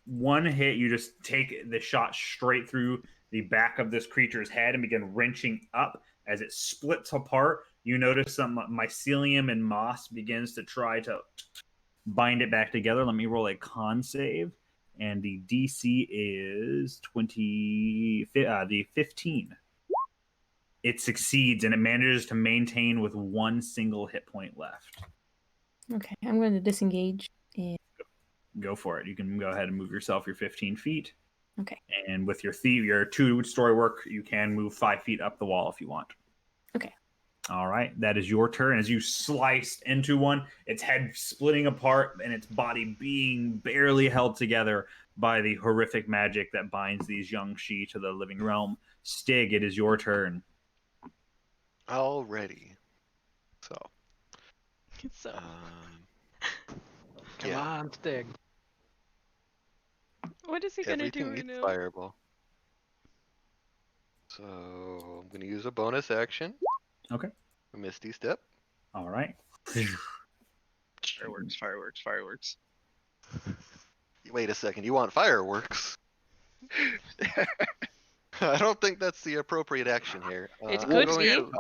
one hit, you just take the shot straight through the back of this creature's head and begin wrenching up. As it splits apart, you notice some mycelium and moss begins to try to bind it back together. Let me roll a con save. And the DC is 15. It succeeds and it manages to maintain with 1 single hit point left. Okay, I'm going to disengage. And go for it. You can go ahead and move yourself your 15 feet. Okay. And with your 2-story work, you can move 5 feet up the wall if you want. Okay. All right. That is your turn. As you sliced into one, its head splitting apart and its body being barely held together by the horrific magic that binds these Jiangshi to the living realm. Stig, it is your turn. Already. So. Come on, Stig. What is he gonna do Everything right needs now? fireball. So I'm gonna use a bonus action. Okay. A Misty Step. All right. Fireworks. Wait a second, you want fireworks? I don't think that's the appropriate action here. It I'm could going be. to-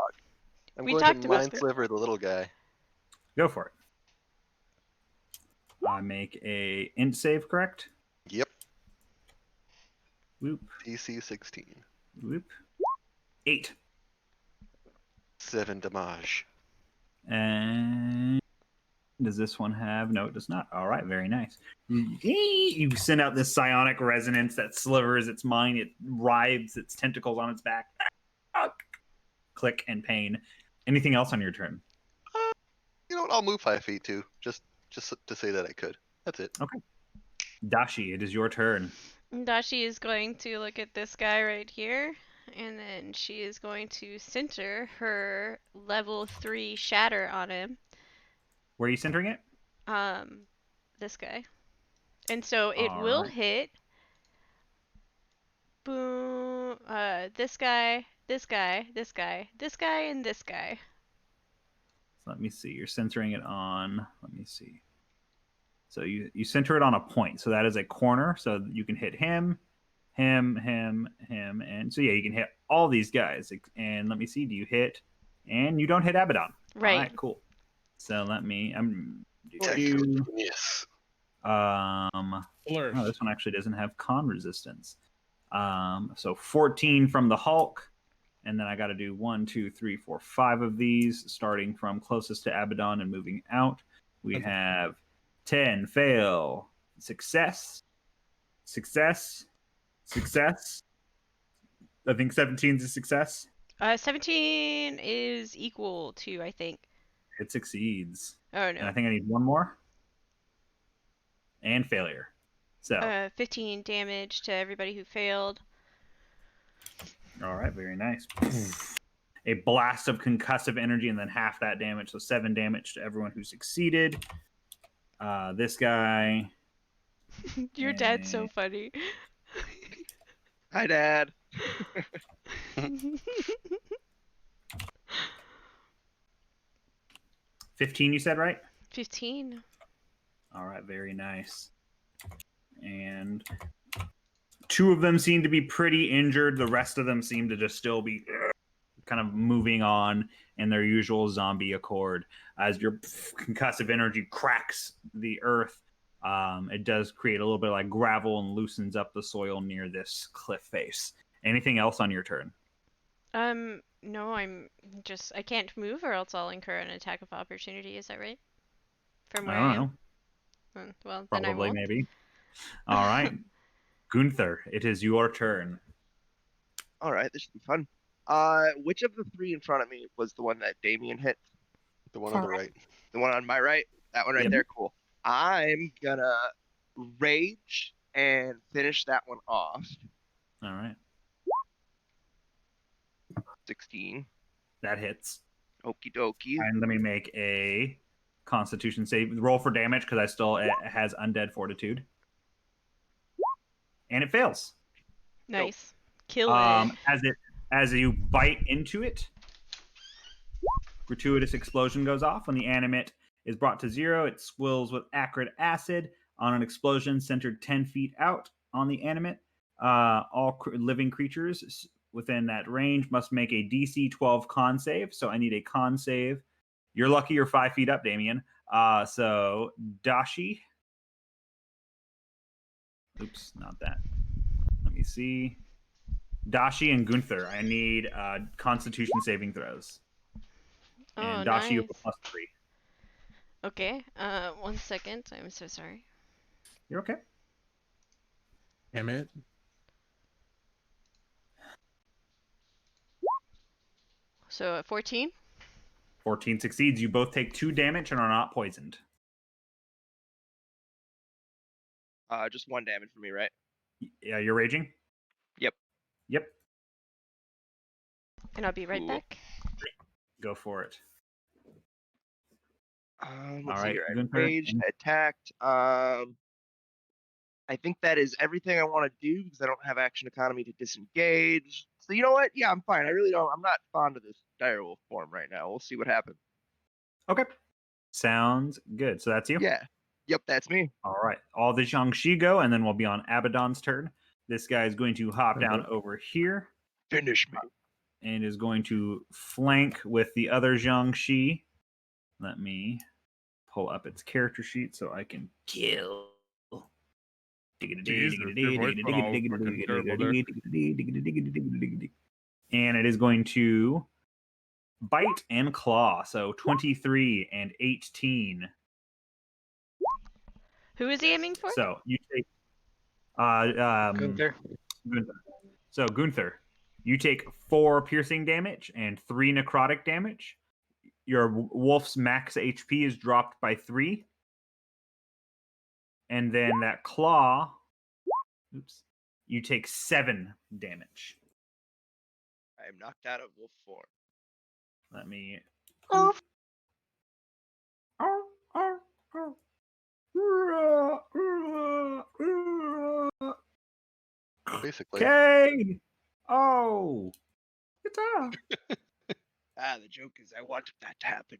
I'm We going talked to about Mind it. Sliver the little guy. Go for it. I make a int save, correct? Yep. Whoop. DC 16. Whoop. 8. 7 damage. And Does this one have? No, it does not. All right, very nice. You send out this psionic resonance that slivers its mind. It writhes its tentacles on its back. Click and pain. Anything else on your turn? You know what? I'll move 5 feet too, just to say that I could. That's it. Okay. Dashi, it is your turn. Dashi is going to look at this guy right here, and then she is going to center her level 3 shatter on him. Where are you centering it? This guy. And so it All will right. hit. Boom. This guy, this guy, this guy, this guy, and this guy. So let me see. You're centering it on. Let me see. So you center it on a point. So that is a corner. So you can hit him, him, and so yeah, you can hit all these guys. And let me see. Do you hit? And you don't hit Abaddon. Right. All right, cool. So let me. Yes. Flourish. Oh, this one actually doesn't have con resistance. So 14 from the Hulk, and then I got to do 1, 2, 3, 4, 5 of these, starting from closest to Abaddon and moving out. We have 10 fail, success. I think 17 is a success. 17 is equal to, I think. It succeeds. Oh And I no. think I need one more. And failure. So 15 damage to everybody who failed. all right, very nice. A blast of concussive energy and then half that damage, so 7 damage to everyone who succeeded. This guy. Your dad's so funny. Hi, Dad. 15, you said, right? 15. All right, very nice. And 2 of them seem to be pretty injured. The rest of them seem to just still be kind of moving on in their usual zombie accord. As your concussive energy cracks the earth, it does create a little bit of like gravel and loosens up the soil near this cliff face. Anything else on your turn? No, I can't move or else I'll incur an attack of opportunity, is that right? From where I I don't am? know. Well, then I Probably, won't. maybe. All right. Gunther, it is your turn. All right, this should be fun. Which of the 3 in front of me was the one that Damien hit? The one on the right. The one on my right? That one right Yep. there, cool. I'm gonna rage and finish that one off. All right. 16. That hits. Okie dokie. And let me make a Constitution save. Roll for damage because it has undead fortitude. And it fails. Nice. Killing it. As you bite into it, gratuitous explosion goes off. When the animate is brought to 0, it swills with acrid acid on an explosion centered 10 feet out on the animate. All living creatures within that range must make a DC 12 con save. So I need a con save. You're lucky you're 5 feet up, Damien. So Dashi. Oops, not that. Let me see. Dashi and Gunther, I need Constitution saving throws. Oh, And Dashi, nice. you have a +3. Okay, 1 second. I'm so sorry. You're okay. Damn it. So 14? 14 succeeds. You both take 2 damage and are not poisoned. Just 1 damage for me, right? Yeah, you're raging? Yep. Yep. And I'll be right Cool. back. Go for it. Let's All see right, here. I Gunther. raged, I attacked. I think that is everything I want to do because I don't have action economy to disengage. So you know what? Yeah, I'm fine. I really don't. I'm not fond of this direwolf form right now. We'll see what happens. Okay. Sounds good. So that's you? Yeah. Yep, that's me. All right. All the Jiang go, and then we'll be on Abaddon's turn. This guy is going to hop down over here. Finish me. And is going to flank with the other Jiang. Let me pull up its character sheet so I can kill. Jesus, your voice went all fucking terrible there. And it is going to bite and claw. So 23 and 18. Who is he aiming for? So you take Gunther. Gunther. So Gunther, you take 4 piercing damage and 3 necrotic damage. Your wolf's max HP is dropped by 3. And then that claw, you take 7 damage. I am knocked out of wolf form. Let me. Basically. Okay. Oh, guitar. The joke is I wanted that to happen.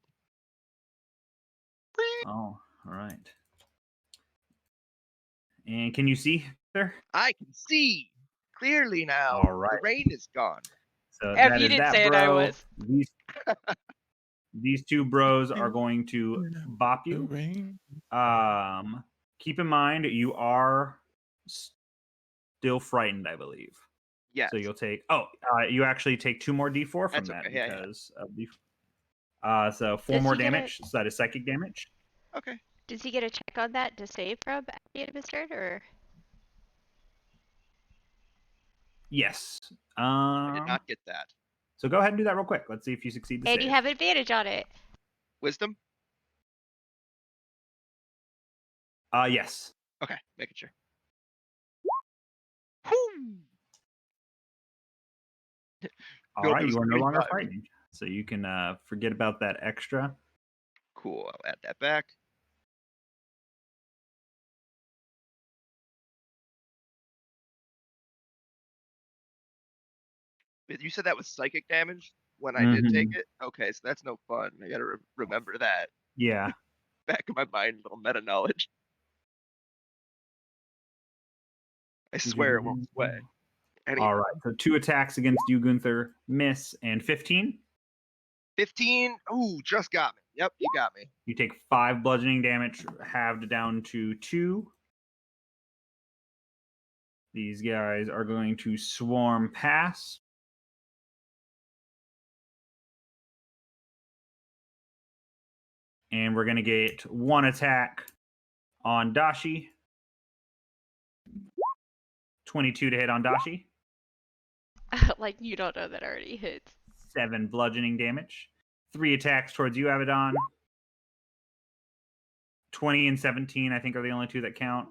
Oh, all right. And can you see there? I can see clearly now. All right. The rain is gone. So If that you is didn't that, say it, bro. I was. These 2 bros are going to bop The you. rain. Keep in mind you are still frightened, I believe. Yes. So you'll take. You actually take 2 more d4 from That's that okay. Yeah, because of the. So 4 Does more he get a- damage. So that is psychic damage. Okay. Does he get a check on that to save from at the end of his turn, or? Yes. I did not get that. So go ahead and do that real quick. Let's see if you succeed the And save. you have advantage on it. Wisdom? Yes. Okay, making sure. All Feel right, those you are no longer 45. frightened. So you can forget about that extra. Cool. I'll add that back. You said that was psychic damage when I did take it? Okay, so that's no fun. I gotta remember that. Yeah. Back of my mind, little meta knowledge. I swear it won't sway. All right. So 2 attacks against you, Gunther. Miss and 15. 15. Ooh, just got me. Yep, you got me. You take 5 bludgeoning damage, halved down to 2. These guys are going to swarm past. And we're going to get 1 attack on Dashi. 22 to hit on Dashi. Like, you don't know that already hits. 7 bludgeoning damage. 3 attacks towards you, Abaddon. 20 and 17, I think, are the only 2 that count.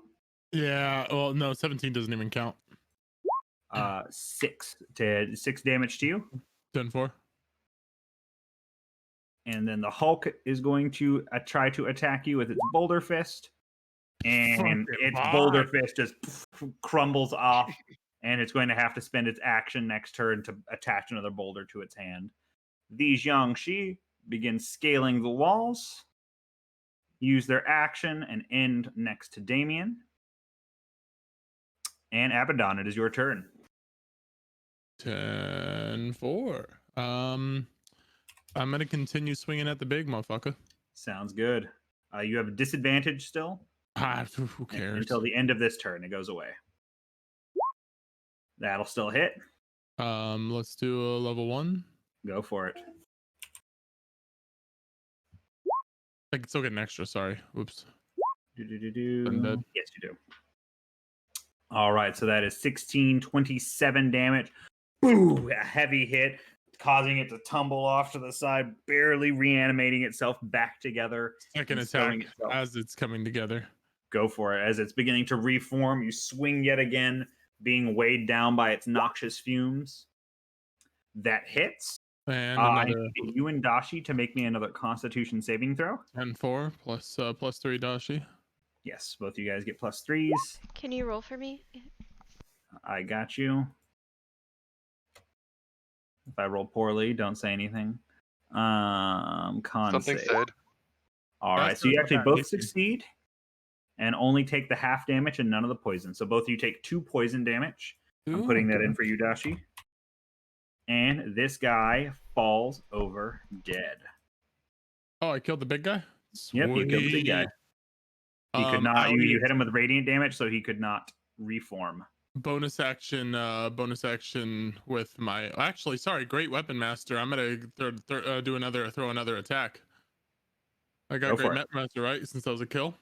Yeah, well, no, 17 doesn't even count. 6 damage to you. 10-4. And then the Hulk is going to try to attack you with its Boulder Fist. And its Boulder Fist just crumbles off. And it's going to have to spend its action next turn to attach another boulder to its hand. These Jiang begin scaling the walls, use their action, and end next to Damien. And Abaddon, it is your turn. 10-4. I'm going to continue swinging at the big motherfucker. Sounds good. You have a disadvantage still. Who cares? Until the end of this turn, it goes away. That'll still hit. Let's do a level 1. Go for it. I can still get an extra, sorry. Whoops. Undead. Yes, you do. All right, so that is 16, 27 damage. Boo! A heavy hit, causing it to tumble off to the side, barely reanimating itself back together. Second attack as it's coming together. Go for it. As it's beginning to reform, you swing yet again, being weighed down by its noxious fumes. That hits. And I another need you and Dashi to make me another Constitution saving throw. 10-4 plus +3 Dashi. Yes, both of you guys get +3s. Can you roll for me? I got you. If I roll poorly, don't say anything. Con Something save. said. All right, so you actually both succeed and only take the half damage and none of the poison. So both of you take 2 poison damage. I'm putting that in for you, Dashi. And this guy falls over dead. Oh, I killed the big guy? Yep, you killed the big guy. He could not. You hit him with radiant damage, so he could not reform. Bonus action with my. Actually, sorry, Great Weapon Master. I'm gonna throw another attack. I got Go Great for it. Weapon Master, right? Since that was a kill.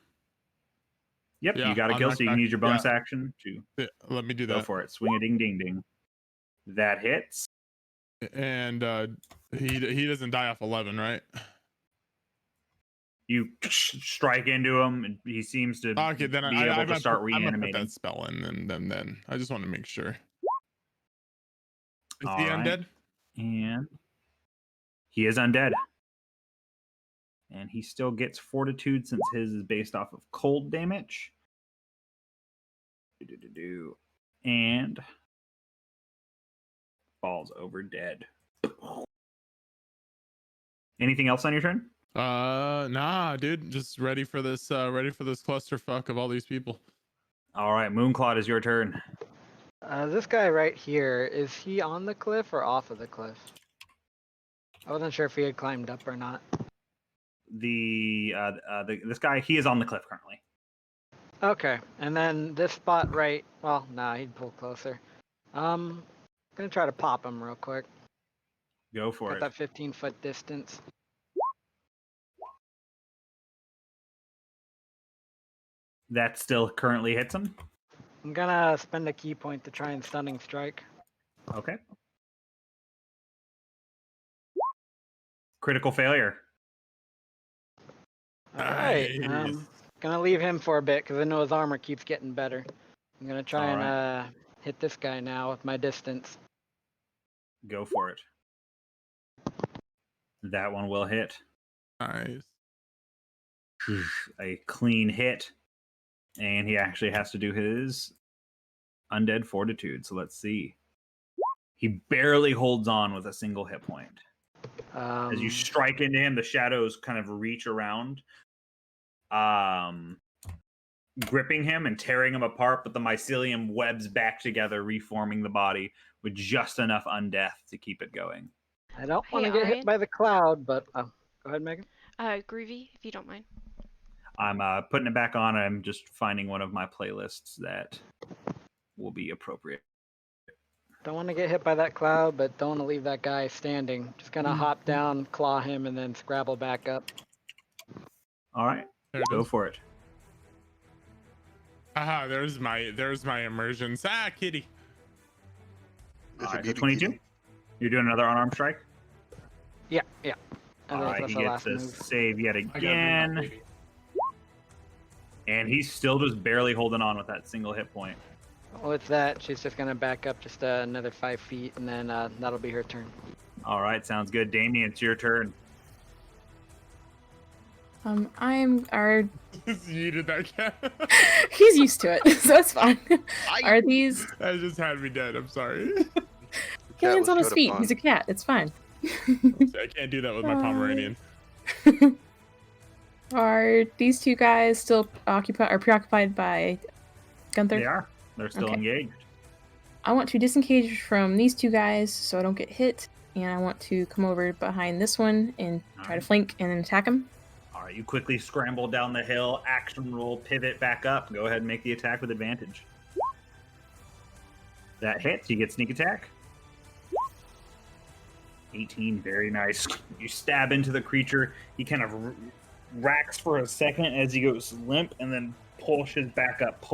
Yep, Yeah, you got a I'll kill, knock so you can back- use your bonus yeah. action to Yeah, let me do go that. for it. Swing a ding ding ding. That hits. And he doesn't die off 11, right? You strike into him, and he seems to Okay, then be able to start I'm gonna put reanimating. that spell in, and then I just want to make sure. Is All he right. undead? And he is undead. And he still gets fortitude since his is based off of cold damage. And falls over dead. Anything else on your turn? Nah, dude, just ready for this clusterfuck of all these people. All right, Moonclaw, is your turn. This guy right here, is he on the cliff or off of the cliff? I wasn't sure if he had climbed up or not. This guy, he is on the cliff currently. Okay, and then this spot right, well, nah, he'd pull closer. Gonna try to pop him real quick. Go for Got it. that 15-foot distance. That still currently hits him. I'm gonna spend a key point to try and stunning strike. Okay. Critical failure. Alright, Nice. gonna leave him for a bit because I know his armor keeps getting better. I'm gonna try All and hit this guy now with my distance. Go for it. That one will hit. Nice. A clean hit. And he actually has to do his undead fortitude. So let's see. He barely holds on with a single hit point. As you strike into him, the shadows kind of reach around, gripping him and tearing him apart, but the mycelium webs back together, reforming the body with just enough undeath to keep it going. I don't want Hey, to get Arian. hit by the cloud, but go ahead, Megan. Groovy, if you don't mind. I'm putting it back on. I'm just finding one of my playlists that will be appropriate. Don't want to get hit by that cloud, but don't want to leave that guy standing. Just gonna hop down, claw him, and then scrabble back up. All right, go for it. Haha, there's my immersion. Ah, kitty. All right, so 22. You're doing another unarmed strike? Yeah. All right, he gets a save yet again. And he's still just barely holding on with that single hit point. With that, she's just gonna back up just another 5 feet, and then that'll be her turn. All right, sounds good. Damien, it's your turn. You did that cat. He's used to it, so it's fine. Are these? That just had me dead. I'm sorry. Killian's on his feet. He's a cat. It's fine. I can't do that with my Pomeranian. Are these two guys still preoccupied by Gunther? They are. They're still engaged. I want to disengage from these two guys so I don't get hit, and I want to come over behind this one and try to flank and then attack him. All right, you quickly scramble down the hill, action roll, pivot back up. Go ahead and make the attack with advantage. That hits. You get sneak attack. 18, very nice. You stab into the creature. He kind of racks for a second as he goes limp, and then pushes back up,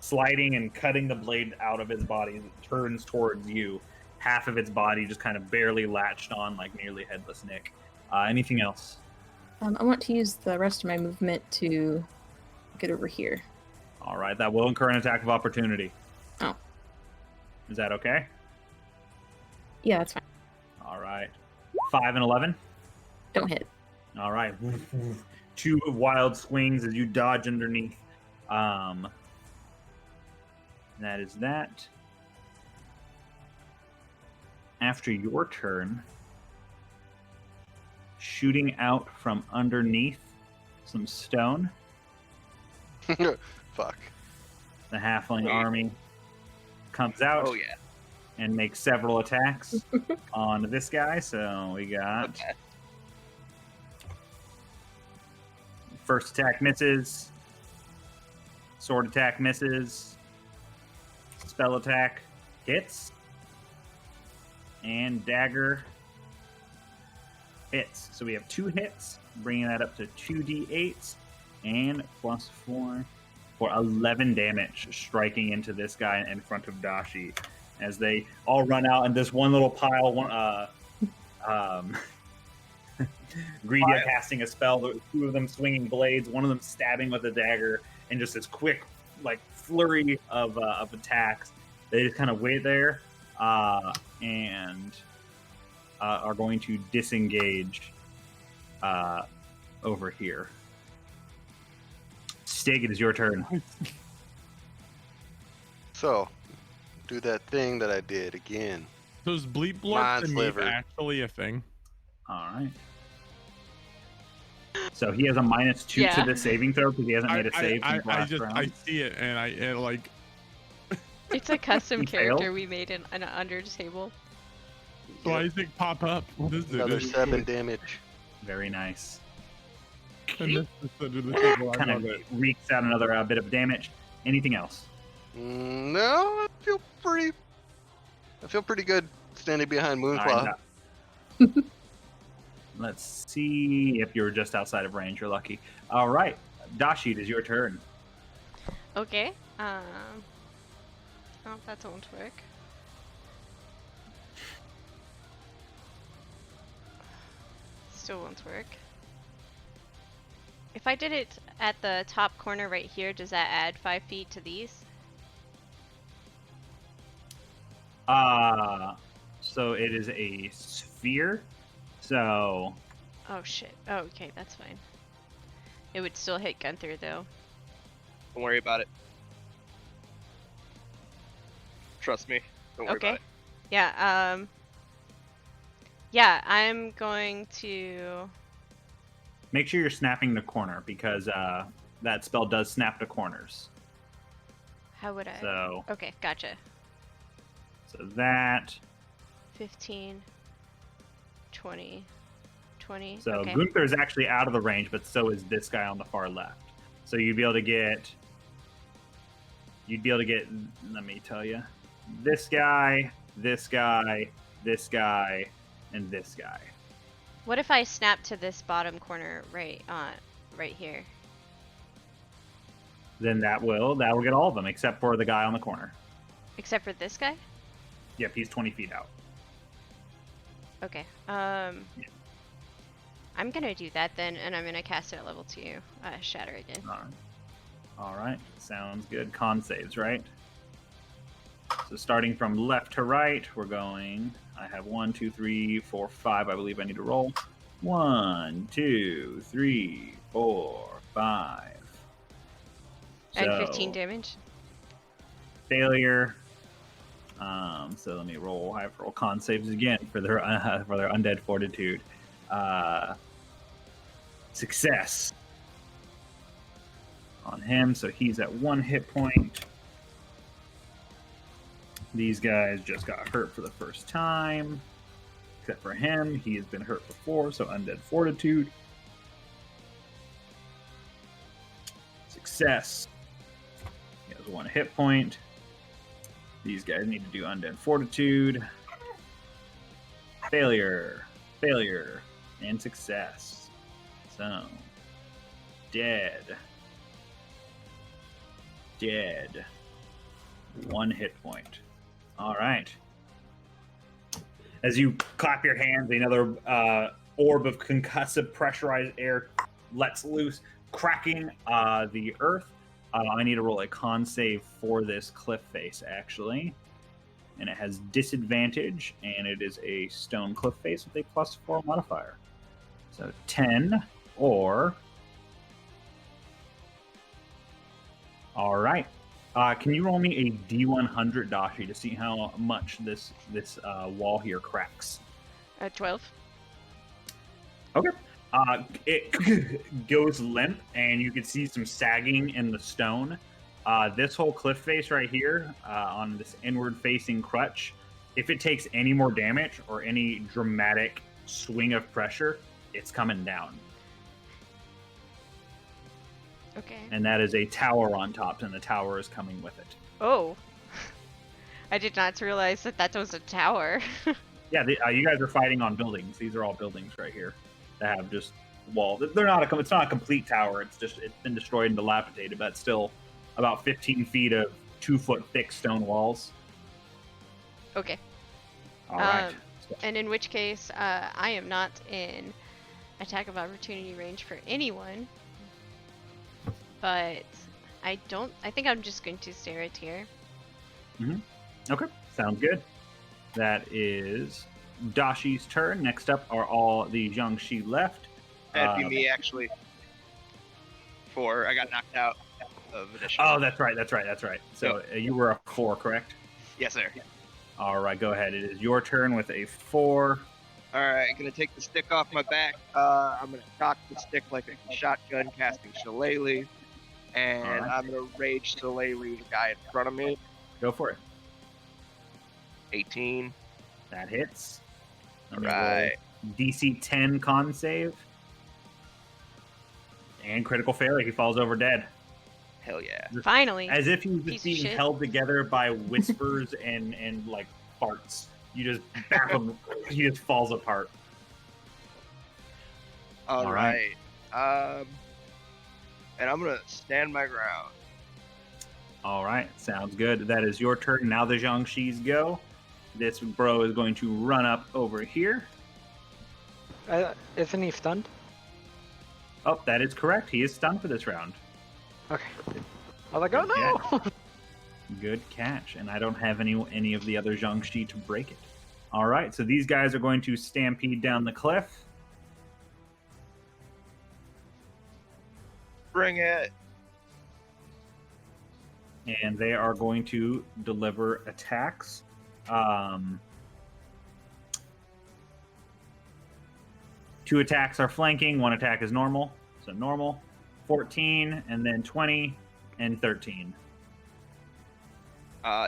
sliding and cutting the blade out of his body as it turns towards you. Half of its body just kind of barely latched on, like nearly headless Nick. Anything else? I want to use the rest of my movement to get over here. All right, that will incur an attack of opportunity. Oh. Is that okay? Yeah, that's fine. All right. 5 and 11? Don't hit. All right. 2 wild swings as you dodge underneath. That is that. After your turn, shooting out from underneath some stone, Fuck. the halfling army comes out and makes several attacks on this guy. So we got first attack misses, sword attack misses, spell attack hits, and dagger hits. So we have 2 hits, bringing that up to 2d8s and +4. for 11 damage, striking into this guy in front of Dashi. As they all run out, and this one little pile, Greedia casting a spell, two of them swinging blades, one of them stabbing with a dagger, and just this quick, like, flurry of attacks. They just kind of wait there and are going to disengage over here. Stig, it is your turn. So, do that thing that I did again. So is bleep blurp to me Mind-sliver. actually a thing? All right. So he has a -2 to Yeah. the saving throw because he hasn't made a save since last I round. see it and it like It's a custom You character failed? we made in an Undertable. why does it pop up? What is it? Another It's- 7 damage. Very nice. and this is under the table. I Kind of love it. wreaks out another bit of damage. Anything else? No, I feel pretty good standing behind Moonclaw. All right, let's see if you're just outside of range. You're lucky. All right, Dashi, it is your turn. Okay. Oh, that won't work. Still won't work. If I did it at the top corner right here, does that add 5 feet to these? So it is a sphere. So Oh shit. Oh, okay, that's fine. It would still hit Gunther though. Don't worry about it. Trust me. Don't worry Okay. about it. Yeah, yeah, I'm going to... make sure you're snapping the corner because that spell does snap to corners. How would I... So Okay, gotcha. that. 15, 20, 20. So okay. Gunther is actually out of the range, but so is this guy on the far left. So you'd be able to get. Let me tell you, this guy, this guy, this guy, and this guy. What if I snap to this bottom corner right here? Then that will get all of them except for the guy on the corner. Except for this guy? Yep, he's 20 feet out. Okay. I'm gonna do that then, and I'm gonna cast it at level 2. Shatter again. All right. Sounds good. Con saves, right? So starting from left to right, we're going. I have 1, 2, 3, 4, 5. I believe I need to roll. 1, 2, 3, 4, 5. And So, 15 damage. failure. So let me roll. I have to roll con saves again for their undead fortitude. Success on him, so he's at 1 hit point. These guys just got hurt for the first time, except for him. He has been hurt before, so undead fortitude. Success. He has 1 hit point. These guys need to do undead fortitude. Failure, failure, and success. So, dead. 1 hit point. All right. As you clap your hands, another orb of concussive pressurized air lets loose, cracking the earth. I need to roll a con save for this cliff face, actually. And it has disadvantage, and it is a stone cliff face with a +4 modifier. So 10 or... All right. Can you roll me a D100, Dashi, to see how much this wall here cracks? 12. Okay. It goes limp, and you can see some sagging in the stone. This whole cliff face right here, on this inward-facing crutch, if it takes any more damage or any dramatic swing of pressure, it's coming down. Okay. And that is a tower on top, and the tower is coming with it. Oh. I did not realize that was a tower. Yeah, you guys are fighting on buildings. These are all buildings right here that have just wall. They're not it's not a complete tower. It's been destroyed and dilapidated, but still about 15 feet of 2-foot thick stone walls. Okay. All right. And in which case, I am not in attack of opportunity range for anyone. But I think I'm just going to stare at here. Okay, sounds good. That is Dashi's turn. Next up are all the Jiangxi left. That'd be me, actually. I got knocked out of initiative. Oh, that's right. So you were a 4, correct? Yes, sir. All right, go ahead. It is your turn with a 4. All right, I'm gonna take the stick off my back. I'm gonna cock the stick like a shotgun, casting Shillelagh, and All right. I'm gonna rage Shillelagh the guy in front of me. Go for it. 18. That hits. All right. DC 10 con save. And critical failure. He falls over dead. Hell yeah. Finally. As if he was Piece just of being shit. held together by whispers and like farts. You just bap him. He just falls apart. All All right. right. And I'm gonna stand my ground. All right, sounds good. That is your turn. Now the Jiangxis go. This bro is going to run up over here. Isn't he stunned? Oh, that is correct. He is stunned for this round. Okay. I was like, oh no! Good catch. And I don't have any of the other Jiangxi to break it. All right, so these guys are going to stampede down the cliff. Bring it. And they are going to deliver attacks. 2 attacks are flanking, 1 attack is normal. So normal, 14, and then 20, and 13.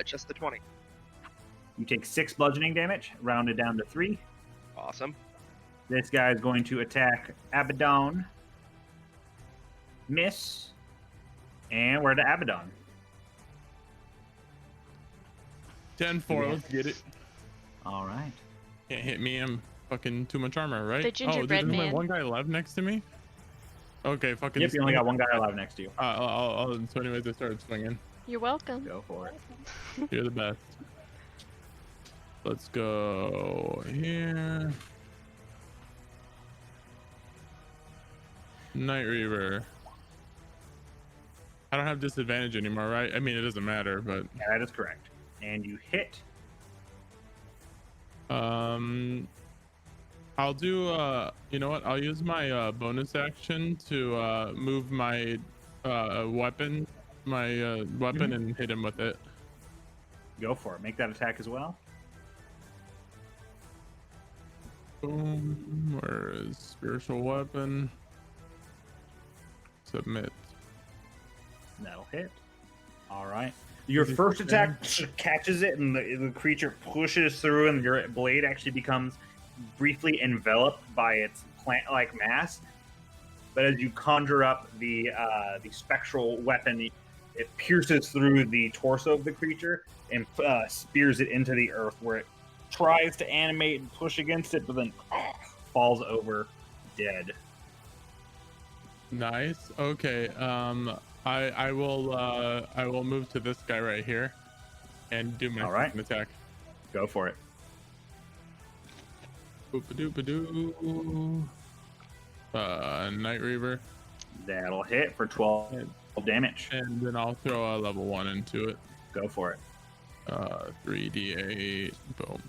Just the 20. You take 6 bludgeoning damage, rounded down to 3. Awesome. This guy is going to attack Abaddon. Miss. And we're to Abaddon. 10-4, let's get it. All right. Can't hit me, I'm fucking too much armor, right? The gingerbread there's only man. one guy left next to me? Okay, fucking... Yep, you only got one guy alive next to you. So anyways, I started swinging. You're welcome. Go for it. You're the best. Let's go here. Night Reaver. I don't have disadvantage anymore, right? I mean, it doesn't matter, but... Yeah, that is correct. And you hit. I'll do, you know what? I'll use my bonus action to move my weapon, and hit him with it. Go for it. Make that attack as well. Boom. Where is spiritual weapon? Submit. That'll hit. All right. Your first attack catches it, and the creature pushes through, and your blade actually becomes briefly enveloped by its plant-like mass. But as you conjure up the spectral weapon, it pierces through the torso of the creature and spears it into the earth, where it tries to animate and push against it, but then falls over dead. Nice. Okay. I will move to this guy right here and do my second attack. Go for it. Boop-a-doop-a-doo. Night Reaver. That'll hit for 12 damage. And then I'll throw a level 1 into it. Go for it. 3d8. Boom.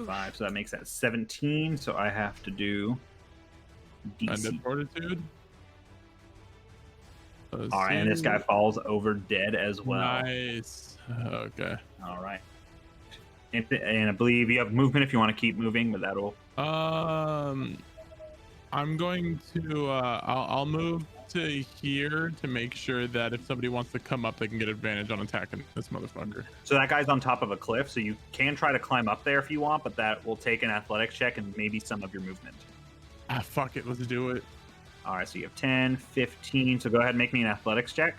5, so that makes that 17. So I have to do DC. Undead Fortitude. All right, and this guy falls over dead as well. Nice. Okay. All right. And I believe you have movement if you want to keep moving, but that'll... I'm going to, I'll move to here to make sure that if somebody wants to come up, they can get advantage on attacking this motherfucker. So that guy's on top of a cliff, so you can try to climb up there if you want, but that will take an athletics check and maybe some of your movement. Ah, fuck it. Let's do it. All right, so you have 10, 15, so go ahead and make me an athletics check.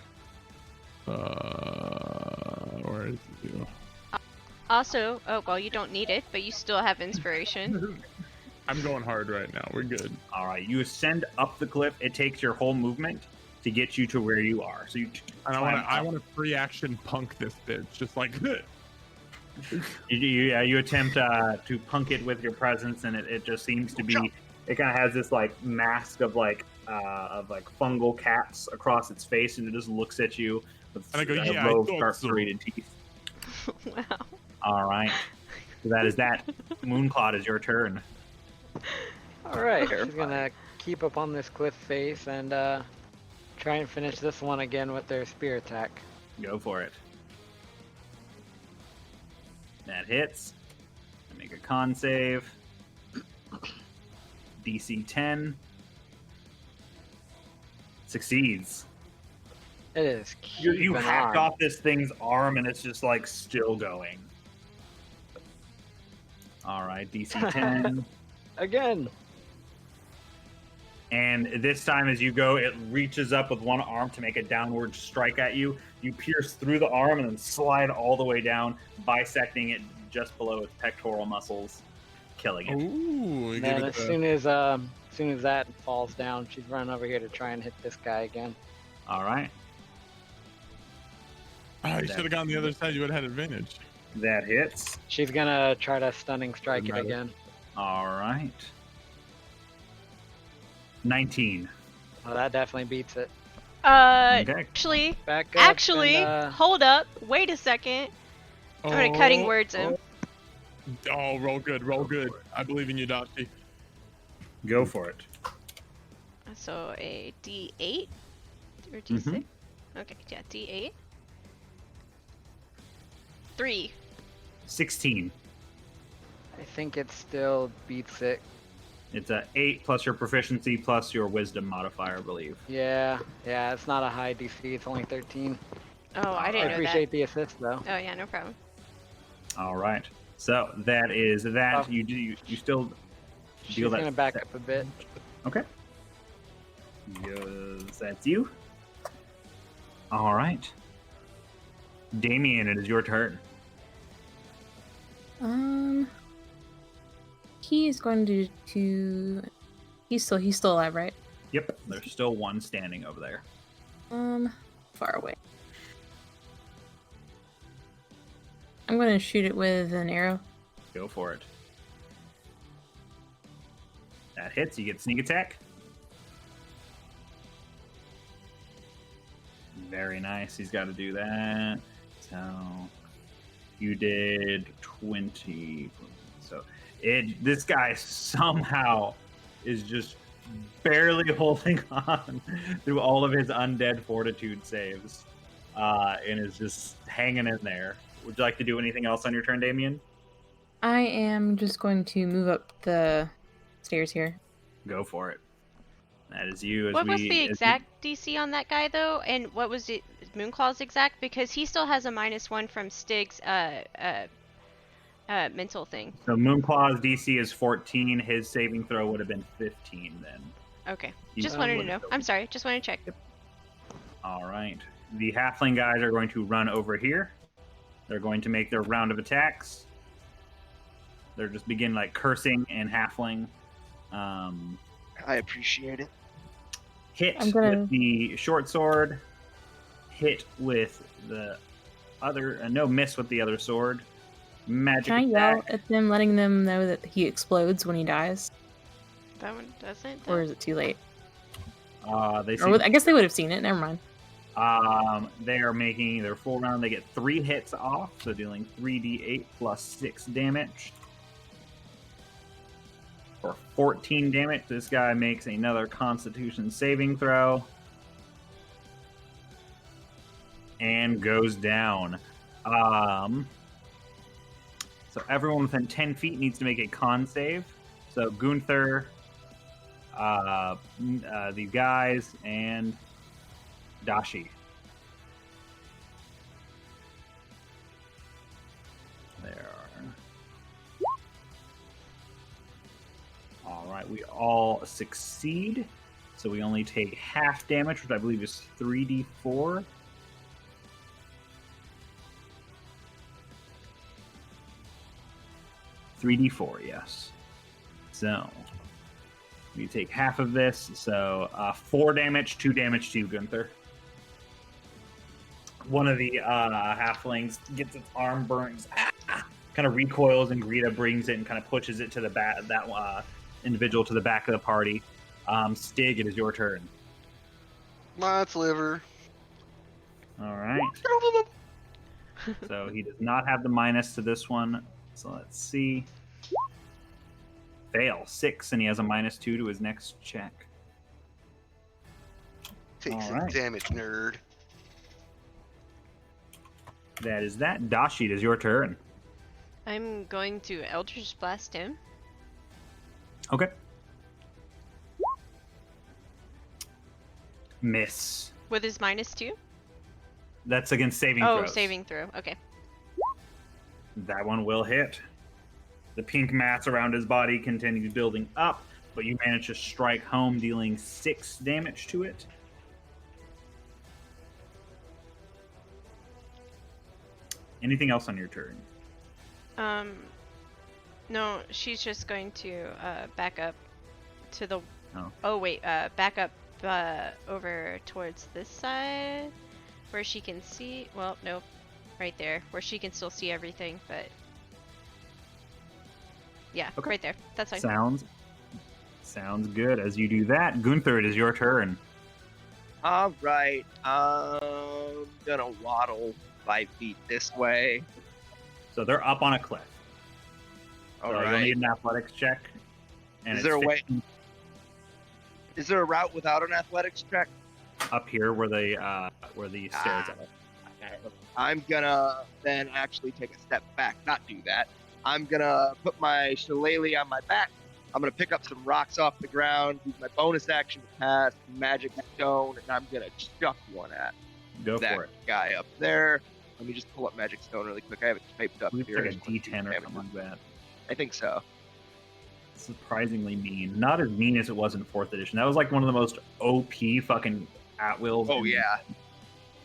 Where is you? Also, oh, well, you don't need it, but you still have inspiration. I'm going hard right now. We're good. All right, you ascend up the cliff. It takes your whole movement, to get you to where you are. So you And I want to free action punk this bitch, just like you attempt to punk it with your presence, and it just seems to be. It kind of has this like mask of like fungal caps across its face, and it just looks at you with and I go, yeah, row I of thought sharp so. serrated teeth. Wow. All right, so that is that. Moonclod is your turn. All right, she's Terrifying. gonna keep up on this cliff face and try and finish this one again with their spear attack. Go for it. That hits. Make a con save. DC 10. Succeeds. It is You keeping hacked on. off this thing's arm and it's just like still going. All right, DC 10. Again. And this time as you go, it reaches up with one arm to make a downward strike at you. You pierce through the arm and then slide all the way down, bisecting it just below its pectoral muscles, killing it. Ooh, And then as soon as that falls down, she's running over here to try and hit this guy again. All right. Oh, you should have gone the other side. You would have had advantage. That hits. She's gonna try to stunning strike it again. All right. 19. Well, that definitely beats it. Okay. Back up Actually, and, hold up. Wait a second. I'm gonna cutting words him. Oh, roll good, roll good. I believe in you, Dashi. Go for it. So a D8 or D6? Okay, yeah, D8. 3. 16. I think it still beats it. It's a 8 plus your proficiency plus your wisdom modifier, I believe. Yeah, it's not a high DC. It's only 13. Oh, I didn't I know appreciate the assist though. that. Oh yeah, no problem. All right. So that is that. Oh. You still She's deal that. gonna back up a bit. Okay. Yes, that's you. All right. Damien, it is your turn. He is going to he's still alive, right? Yep. There's still one standing over there. Far away. I'm gonna shoot it with an arrow. Go for it. That hits. You get sneak attack. Very nice. He's got to do that. So you did 20. So this guy somehow is just barely holding on through all of his undead fortitude saves, and is just hanging in there. Would you like to do anything else on your turn, Damien? I am just going to move up the stairs here. Go for it. That is you. What was the exact DC on that guy though, and what was it Moonclaw's exact? Because he still has a -1 from Stig's mental thing. So Moonclaw's DC is 14. His saving throw would have been 15 then. Okay. Just wanted to know. I'm sorry. Just wanted to check. All right. The halfling guys are going to run over here. They're going to make their round of attacks. They're just begin like cursing and halfling. I appreciate it. Hit with the short sword. Hit with the other. No, miss with the other sword. Magic Can I attack. yell at them, letting them know that he explodes when he dies? That one doesn't. Or is it too late? They see, I guess they would have seen it. Never mind. they are making their full round. They get 3 hits off, so dealing 3d8 plus 6 damage. For 14 damage, this guy makes another Constitution saving throw. And goes down. So everyone within 10 feet needs to make a con save. So Gunther, these guys, and Dashi. There. All right, we all succeed. So we only take half damage, which I believe is 3d4. $3d4, yes. So You take half of this, so 4 damage, 2 damage to you, Gunther. One of the halflings gets its arm burns, kind of recoils, and Greta brings it and kind of pushes it to the back. That individual to the back of the party. Stig, it is your turn. Let's liver. All right. So he does not have the minus to this one. So let's see. Fail 6, and he has a -2 to his next check. Take All some right. damage, nerd. That is that. Dashi, it is your turn. I'm going to Eldritch Blast him. Okay. Miss. With his -2? That's against saving Oh, throws. saving throw. Okay. That one will hit. The pink mass around his body continues building up, but you manage to strike home, dealing 6 damage to it. Anything else on your turn? No, she's just going to back up to the. Oh. Oh wait, back up over towards this side, where she can see. Well, nope, right there, where she can still see everything. But yeah, Okay. right there. That's fine. Sounds good. As you do that, Gunther, it is your turn. All right. I'm gonna waddle 5 feet this way. So they're up on a cliff. All So you'll right. need an athletics check. And Is it's there a way? 15 Is there a route without an athletics check? up here where the stairs are? I'm gonna then actually take a step back, not do that. I'm gonna put my shillelagh on my back. I'm gonna pick up some rocks off the ground, use my bonus action to cast Magic Stone, and I'm gonna chuck one at Go that for it. guy up there. Let me just pull up Magic Stone really quick. I have it typed up It's here. like a D10 or something like that. I think so. Surprisingly mean. Not as mean as it was in 4th edition. That was like one of the most OP fucking at-wills. Oh yeah.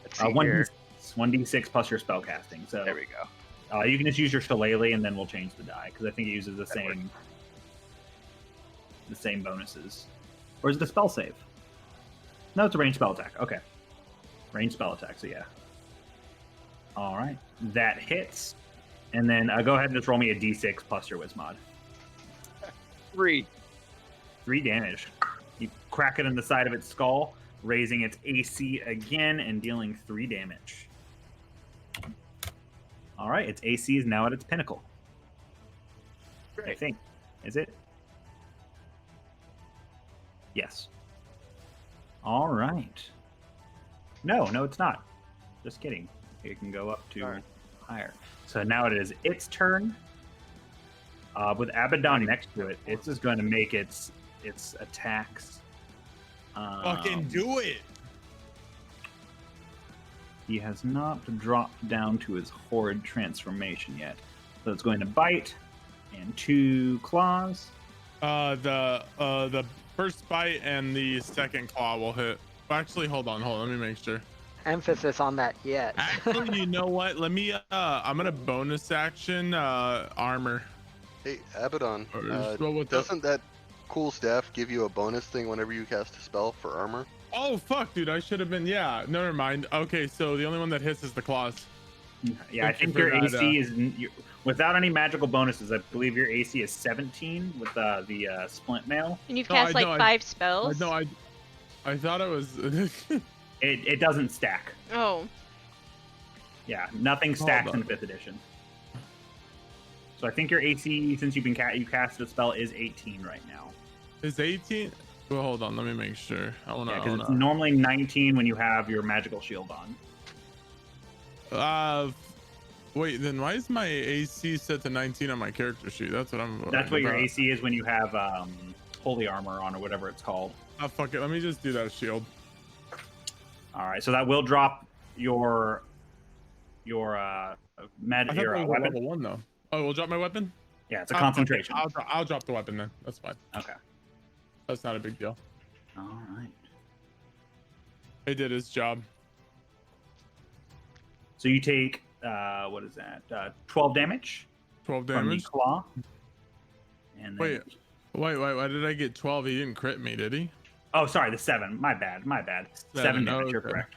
Let's see here. 1d6 plus your spell casting. So There we go. you can just use your shillelagh and then we'll change the die because I think it uses the That works. same bonuses. Or is it a spell save? No, it's a ranged spell attack. Okay. Ranged spell attack, so yeah. All right. That hits. And then go ahead and just roll me a d6 plus your Wismod. 3. 3 damage. You crack it in the side of its skull, raising its AC again and dealing 3 damage. All right, its AC is now at its pinnacle. I Great. think. Is it? Yes. All right. No, it's not. Just kidding. It can go up to Darn. higher. So now it is its turn. With Abaddon next to it, it's just going to make its attacks. Fucking do it. He has not dropped down to his horrid transformation yet. So it's going to bite and 2 claws. The first bite and the second claw will hit. Actually, hold on, let me make sure. Emphasis on that yet. Actually, you know what? Let me. I'm gonna bonus action armor. Hey, Abaddon, Well, what the- doesn't that cool staff give you a bonus thing whenever you cast a spell for armor? Oh fuck, dude! I should have been. Yeah, never mind. Okay, so the only one that hits is the claws. Yeah, I Thank you think for your that, AC is without any magical bonuses. I believe your AC is 17 with the splint mail. And you've No, cast I like know, 5 spells. No, I thought it was. It doesn't stack. Oh, Yeah, nothing stacks on. in 5th edition. So I think your AC, since you cast the spell, is 18 right now. Is 18? Well, hold on. Let me make sure. I wanna. Yeah, because it's normally 19 when you have your magical shield on. Wait. Then why is my AC set to 19 on my character sheet? That's what I'm. That's what your about. AC is when you have holy armor on or whatever it's called. Oh fuck it. Let me just do that shield. All right, so that will drop your I thought your that was a weapon. level 1 though. Oh, we'll drop my weapon. Yeah, it's a concentration. I'll drop the weapon then. That's fine. Okay. That's not a big deal. All right. It did its job. So you take what is that? 12 damage 12 from the damage. claw. And then Wait. Wait, why did I get 12? He didn't crit me, did he? Oh, sorry, the 7. My bad. 7 damage. You're Okay. correct.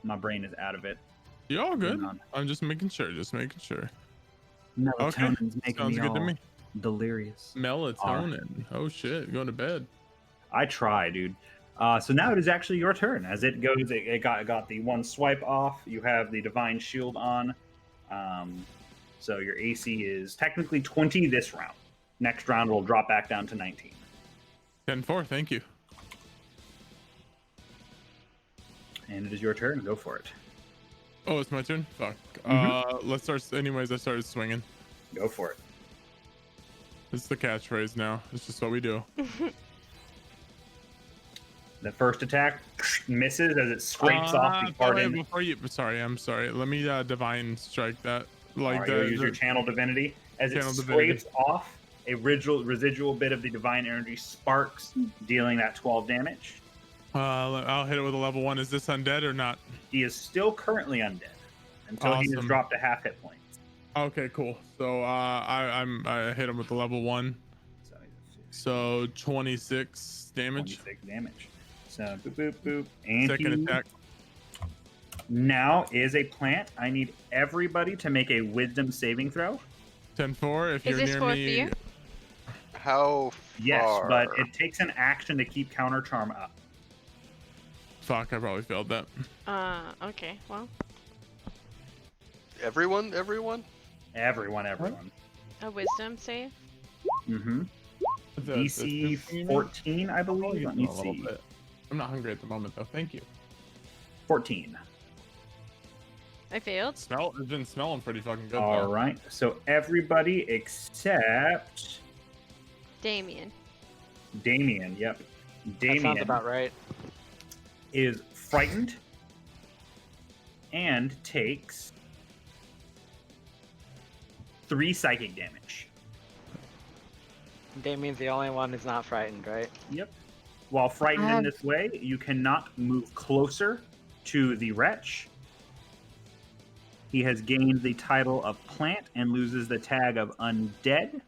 My brain is out of it. You all good? Hang on. I'm just making sure. Melatonin's making Sounds me good all to me. delirious. Melatonin. Oh shit, going to bed. I try, dude. So now it is actually your turn. As it goes, it got the one swipe off. You have the Divine Shield on. So your AC is technically 20 this round. Next round will drop back down to 19. 10-4, thank you. And it is your turn. Go for it. Oh, it's my turn? Fuck. Let's start. Anyways, I started swinging. Go for it. It's the catchphrase now. It's just what we do. The first attack misses as it scrapes off the hardened. I'm sorry. Let me divine strike that. Like Right, you'll use your channel divinity as it scrapes off. A residual bit of the divine energy sparks, dealing that 12 damage. I'll hit it with a level 1. Is this undead or not? He is still currently undead until he has dropped to half hit points. Okay, cool. So I hit him with the level 1. So 26 damage. 26 damage. So boop boop boop. And second attack. Now is a plant. I need everybody to make a wisdom saving throw. 10-4. If Is you're this near for me. fear? How far? Yes, but it takes an action to keep counter charm up. Fuck, I probably failed that. Okay, well. Everyone? Everyone. A wisdom save? Mm-hmm. DC 14, I believe. Let me see. I'm not hungry at the moment, though. Thank you. 14. I failed. It's been smelling pretty fucking good. All right. So everybody except Damien. Yep. That sounds about right. Is frightened and takes 3 psychic damage. Damien's the only one who's not frightened, right? Yep. While frightened in this way, you cannot move closer to the wretch. He has gained the title of plant and loses the tag of undead.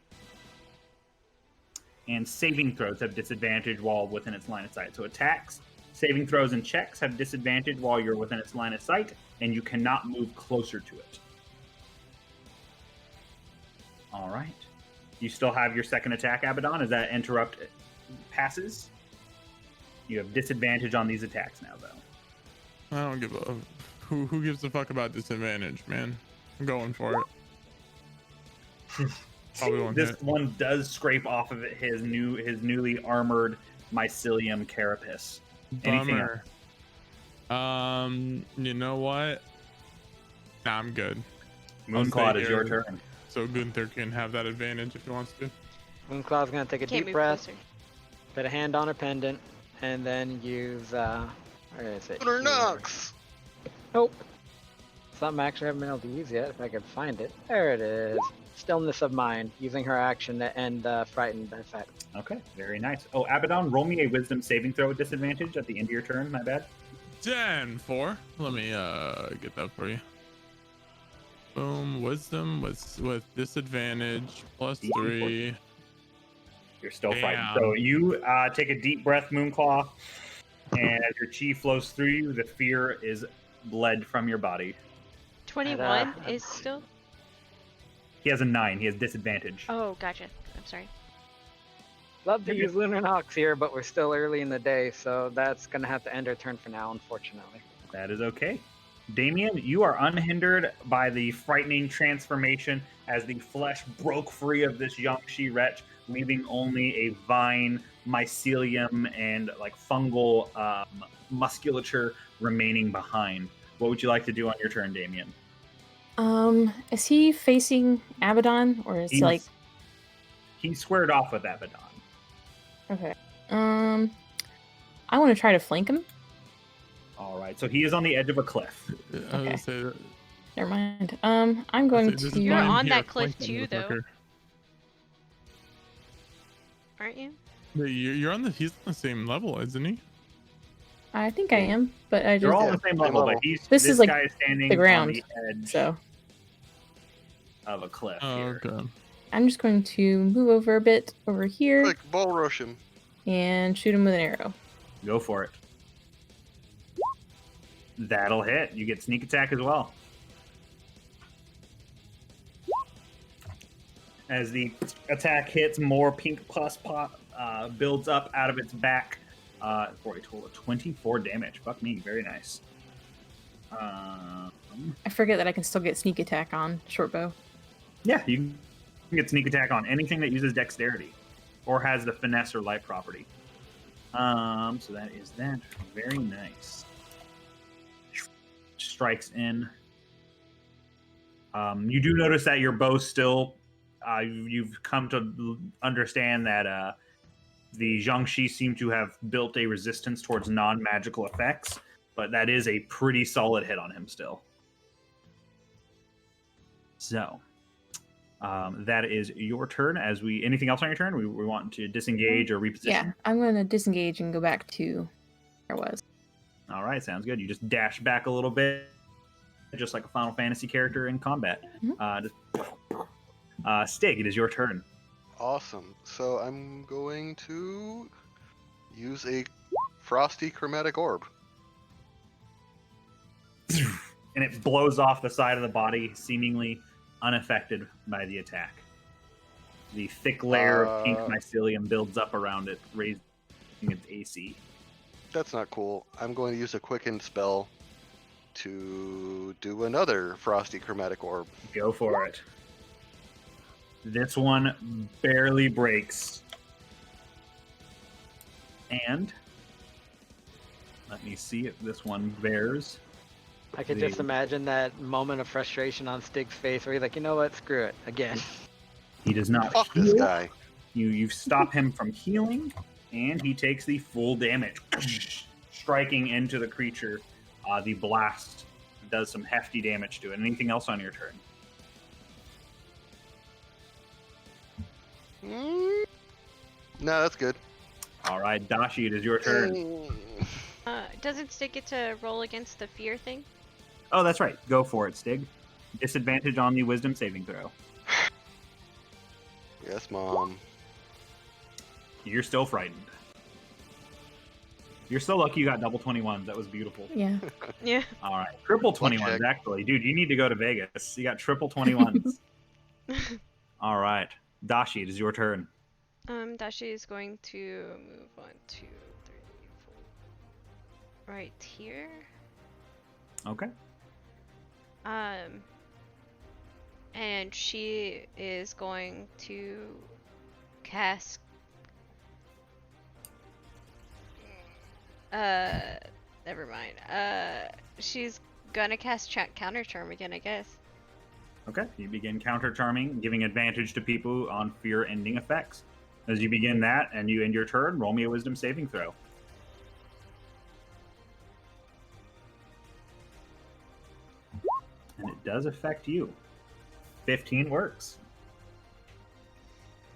And saving throws have disadvantage while within its line of sight. So attacks, saving throws, and checks have disadvantage while you're within its line of sight, and you cannot move closer to it. All right. You still have your second attack, Abaddon. As that interrupt passes, you have disadvantage on these attacks now, though. I don't give a... Who gives a fuck about disadvantage, man? I'm going for it. Probably won't This hit. one does scrape off of it his newly armored mycelium carapace. Anything Bummer. You know what? Nah, I'm good. Moonclaw, is your turn. So Gunther can have that advantage if he wants to. Moonclaw's gonna take a Can't deep move breath, closer. put a hand on her pendant, and then use where is it? Gunnar Knox! Nope. Something I actually haven't been able to use yet, if I can find it. There it is. Stillness of mind, using her action to end frightened effect. Okay, very nice. Oh, Abaddon, roll me a wisdom saving throw with disadvantage at the end of your turn. My bad. 10-4. Let me get that for you. Boom. Wisdom with disadvantage +3. You're still frightened. So you take a deep breath, Moonclaw, and as your chi flows through you, the fear is bled from your body. 21 is still? He has a 9. He has disadvantage. Oh, gotcha. I'm sorry. Love to use Lunar Nox here, but we're still early in the day, so that's gonna have to end our turn for now, unfortunately. That is okay. Damien, you are unhindered by the frightening transformation as the flesh broke free of this young she-wretch, leaving only a vine, mycelium, and like fungal musculature remaining behind. What would you like to do on your turn, Damien? Is he facing Abaddon, or is he like... He squared off with Abaddon. Okay. I want to try to flank him. All right, so he is on the edge of a cliff. I was gonna say that. Never mind. I'm going to... You're on here, that cliff flanking too, though. motherfucker. Aren't you? Wait, you're on the... He's on the same level, isn't he? I think I am, but I just... They're all on the same level, but This is like guy is standing the ground, on the edge so... of a cliff Oh, here. okay. I'm just going to move over a bit over here Quick, ball rush him. and shoot him with an arrow. Go for it. That'll hit. You get sneak attack as well. As the attack hits, more pink pus builds up out of its back for a total of 24 damage. Fuck me, very nice. I forget that I can still get sneak attack on short bow. Yeah, you can get sneak attack on anything that uses dexterity or has the finesse or light property. So that is that. Very nice. Strikes in. You do notice that your bow still. You've come to understand that the Jiang seem to have built a resistance towards non-magical effects, but that is a pretty solid hit on him still. So that is your turn. Anything else on your turn? We want to disengage or reposition? Yeah, I'm going to disengage and go back to where I was. All right, sounds good. You just dash back a little bit, just like a Final Fantasy character in combat. Stig, it is your turn. Awesome. So I'm going to use a frosty chromatic orb. And it blows off the side of the body, seemingly unaffected by the attack. The thick layer of pink mycelium builds up around it, raising its AC. That's not cool. I'm going to use a quicken spell to do another frosty chromatic orb. Go for it. This one barely breaks. And let me see if this one bears. I could just imagine that moment of frustration on Stig's face where he's like, you know what, screw it, again. He does not Fuck heal. this guy. You stop him from healing, and he takes the full damage, striking into the creature. The blast does some hefty damage to it. Anything else on your turn? No, that's good. All right, Dashi, it is your turn. Doesn't Stig get to roll against the fear thing? Oh, that's right. Go for it, Stig. Disadvantage on the wisdom saving throw. Yes, Mom. You're still frightened. You're so lucky you got double 21s. That was beautiful. Yeah. Yeah. All right. Triple 21s, actually. Dude, you need to go to Vegas. You got triple 21s. All right. Dashi, it is your turn. Dashi is going to move 1, 2, 3, 4. Right here. Okay. And she is going to cast never mind. She's gonna cast Counter Charm again, I guess. Okay. You begin counter charming, giving advantage to people on fear ending effects. As you begin that and you end your turn, roll me a wisdom saving throw. And it does affect you. 15 works.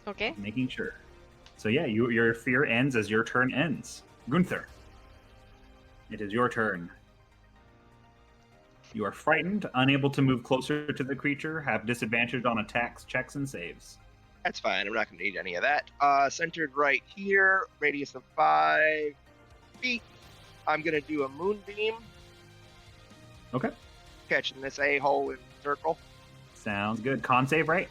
Okay. Making sure. So yeah, your fear ends as your turn ends. Gunther, it is your turn. You are frightened, unable to move closer to the creature, have disadvantage on attacks, checks, and saves. That's fine. I'm not going to need any of that. Centered right here, radius of 5 feet. I'm going to do a moonbeam. Okay. Catching this a-hole in circle. Sounds good. Con save, right?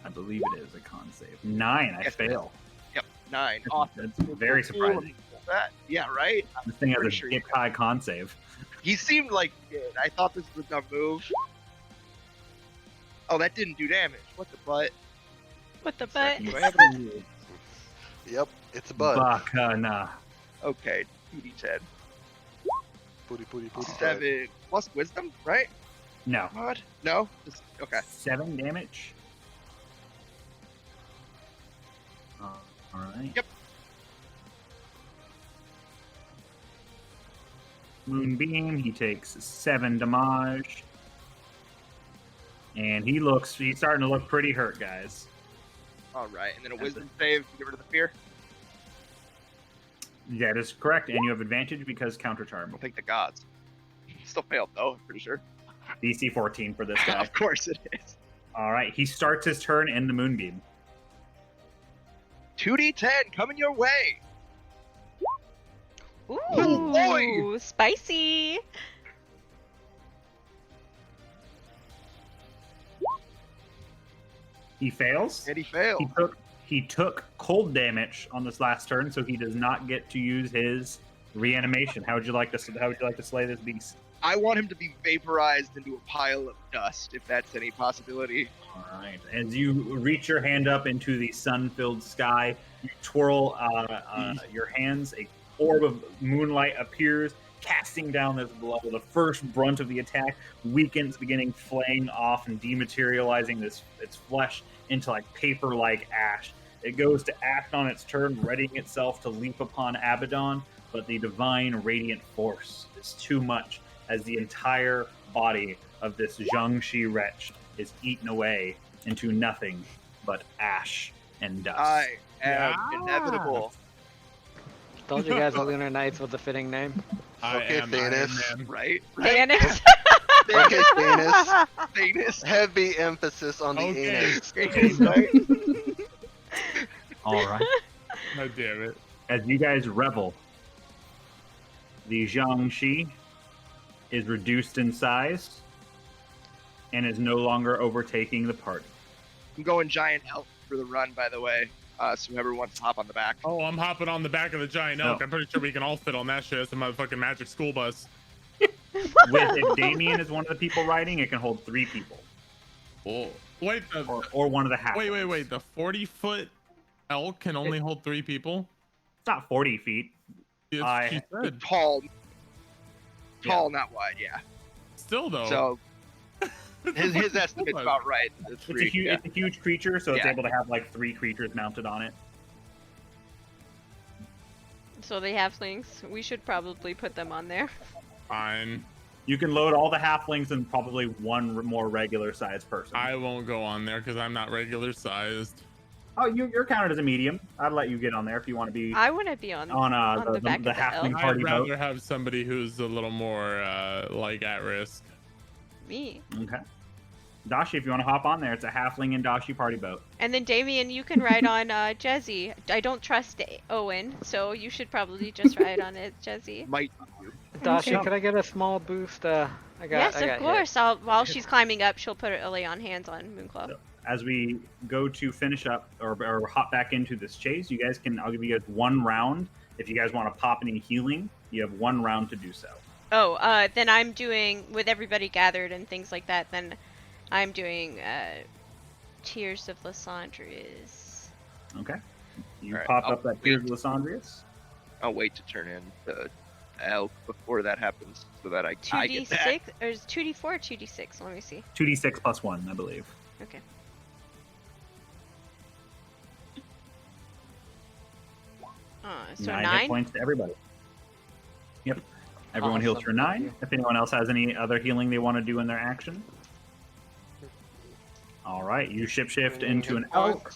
I believe it is a con save. 9, I Yes, fail. Yep, 9. Awesome. That's very surprising. Yeah, right? This thing has a Pretty sure dick high con save. He seemed like he did. I thought this was a move. Oh, that didn't do damage. What the butt? What the butt? Do I have it? Yep, it's a bud. Bacana. Okay, 2d10. Booty, booty, booty. 7 plus wisdom, right? No. What? No? Just, okay. 7 damage. All right. Yep. Moonbeam, he takes 7 damage. And he's starting to look pretty hurt, guys. All right, and then a wisdom save to get rid of the fear. That is correct, and you have advantage because counter charm. I'll take the gods. Still failed though, I'm pretty sure. DC 14 for this guy. Of course it is. All right, he starts his turn in the Moonbeam. 2d10 coming your way. Ooh, Oh, boy. spicy. He fails. And he failed. He took cold damage on this last turn, so he does not get to use his reanimation. How would you like to slay this beast? I want him to be vaporized into a pile of dust, if that's any possibility. All right. As you reach your hand up into the sun-filled sky, you twirl your hands. A orb of moonlight appears, casting down this blow. The first brunt of the attack weakens, beginning flaying off and dematerializing its flesh into like paper-like ash. It goes to act on its turn, readying itself to leap upon Abaddon, but the divine radiant force is too much as the entire body of this Jiang wretch is eaten away into nothing but ash and dust. I am inevitable. Told you guys the Lunar Knights was a fitting name. Okay, Thanos. Iron Man. Right? Thanos. Okay, Thanos. Thanos. Heavy emphasis on the Okay. anus. Thanos, right? All right. God damn it. As you guys revel, the Jiang is reduced in size and is no longer overtaking the party. I'm going giant elk for the run, by the way. So whoever wants to hop on the back. Oh, I'm hopping on the back of the giant elk. No. I'm pretty sure we can all fit on that shit. It's a motherfucking magic school bus. If Damien is one of the people riding, it can hold 3 people, Oh, wait. or one of the half. Wait. The 40-foot elk can only hold 3 people? It's not 40 feet. Yes, she said. Tall, not wide, yeah. Still though. So his estimate's about right. It's It's a huge creature, so it's Yeah. able to have like 3 creatures mounted on it. So they have halflings. We should probably put them on there. Fine. You can load all the halflings and probably one more regular sized person. I won't go on there because I'm not regular sized. Oh, you're counted as a medium. I'd let you get on there if you want to be I want to be on the back of the halfling elk. party I'd boat. rather have somebody who's a little more like at risk. Me. Okay. Dashi, if you want to hop on there, it's a halfling and Dashi party boat. And then Damien, you can ride on Jezzy. I don't trust Owen, so you should probably just ride on it, Jezzy. Might. Dashi, could I get a small boost? Yes, of course. While she's climbing up, she'll put lay on hands on Moonclaw. As we go to finish up or hop back into this chase, I'll give you guys 1 round. If you guys want to pop any healing, you have 1 round to do so. Oh, then I'm doing, with everybody gathered and things like that, then I'm doing Tears of Lysandrius. Okay. You All right, pop I'll up that Tears of Lysandrius. I'll wait to turn in the elk before that happens, so that I get that. 2d6? Or is it 2d4 or 2d6? Let me see. 2d6 plus 1, I believe. Okay. So 9 hit 9? points to everybody. Yep. Everyone heals Awesome, for thank 9. you. If anyone else has any other healing they want to do in their action. All right, you shift into an elk.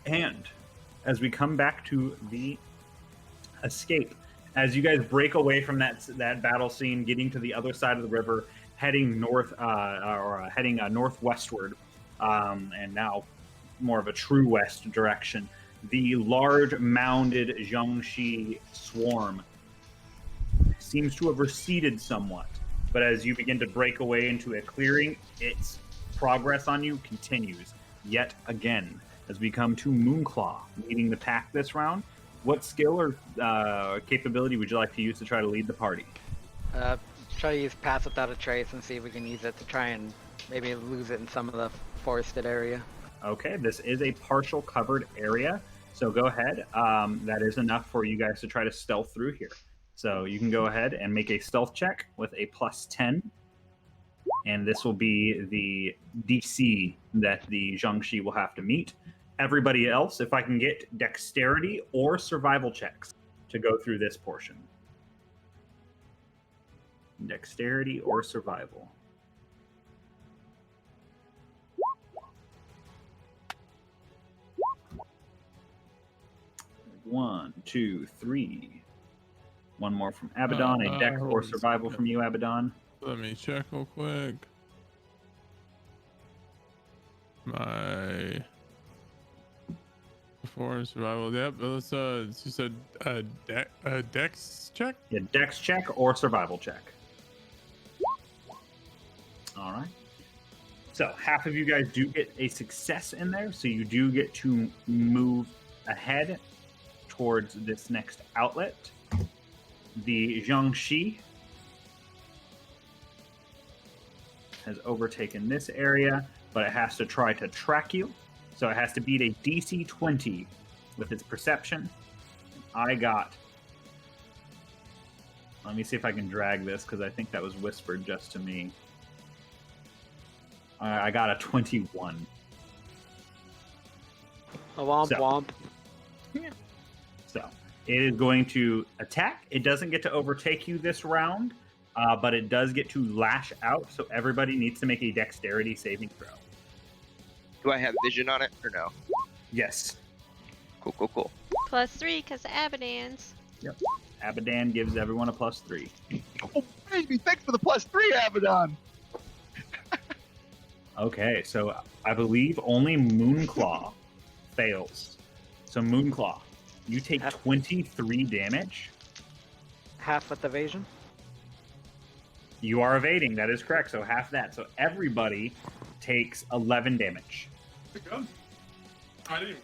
And as we come back to the escape, as you guys break away from that battle scene, getting to the other side of the river, heading north heading northwestward, and now more of a true west direction, the large mounded Jiangxi swarm seems to have receded somewhat. But as you begin to break away into a clearing, its progress on you continues yet again. As we come to Moonclaw leading the pack this round, what skill or capability would you like to use to try to lead the party? Try to use Pass Without a Trace and see if we can use it to try and maybe lose it in some of the forested area. Okay, this is a partial covered area, so go ahead. That is enough for you guys to try to stealth through here. So you can go ahead and make a stealth check with a +10, and this will be the DC that the Jiangxi will have to meet. Everybody else, if I can get dexterity or survival checks to go through this portion. Dexterity or survival. One, two, three. One more from Abaddon. A dex or survival from you, Abaddon. Let me check real quick. My before survival. Yep. Let's you said dex check. Yeah, dex check or survival check. All right. So half of you guys do get a success in there, so you do get to move ahead towards this next outlet. The Jiang has overtaken this area, but it has to try to track you. So it has to beat a DC 20 with its perception. I got... Let me see if I can drag this, because I think that was whispered just to me. I got a 21. A womp So- womp. So it is going to attack. It doesn't get to overtake you this round, but it does get to lash out. So everybody needs to make a dexterity saving throw. Do I have vision on it or no? Yes. Cool. +3 because of Abadans. Abadan gives everyone a +3. Oh, baby, thanks for the +3, Abaddon. Okay, so I believe only Moonclaw fails. So Moonclaw, you take 23 damage. Half with evasion. You are evading. That is correct. So half that. So everybody takes 11 damage.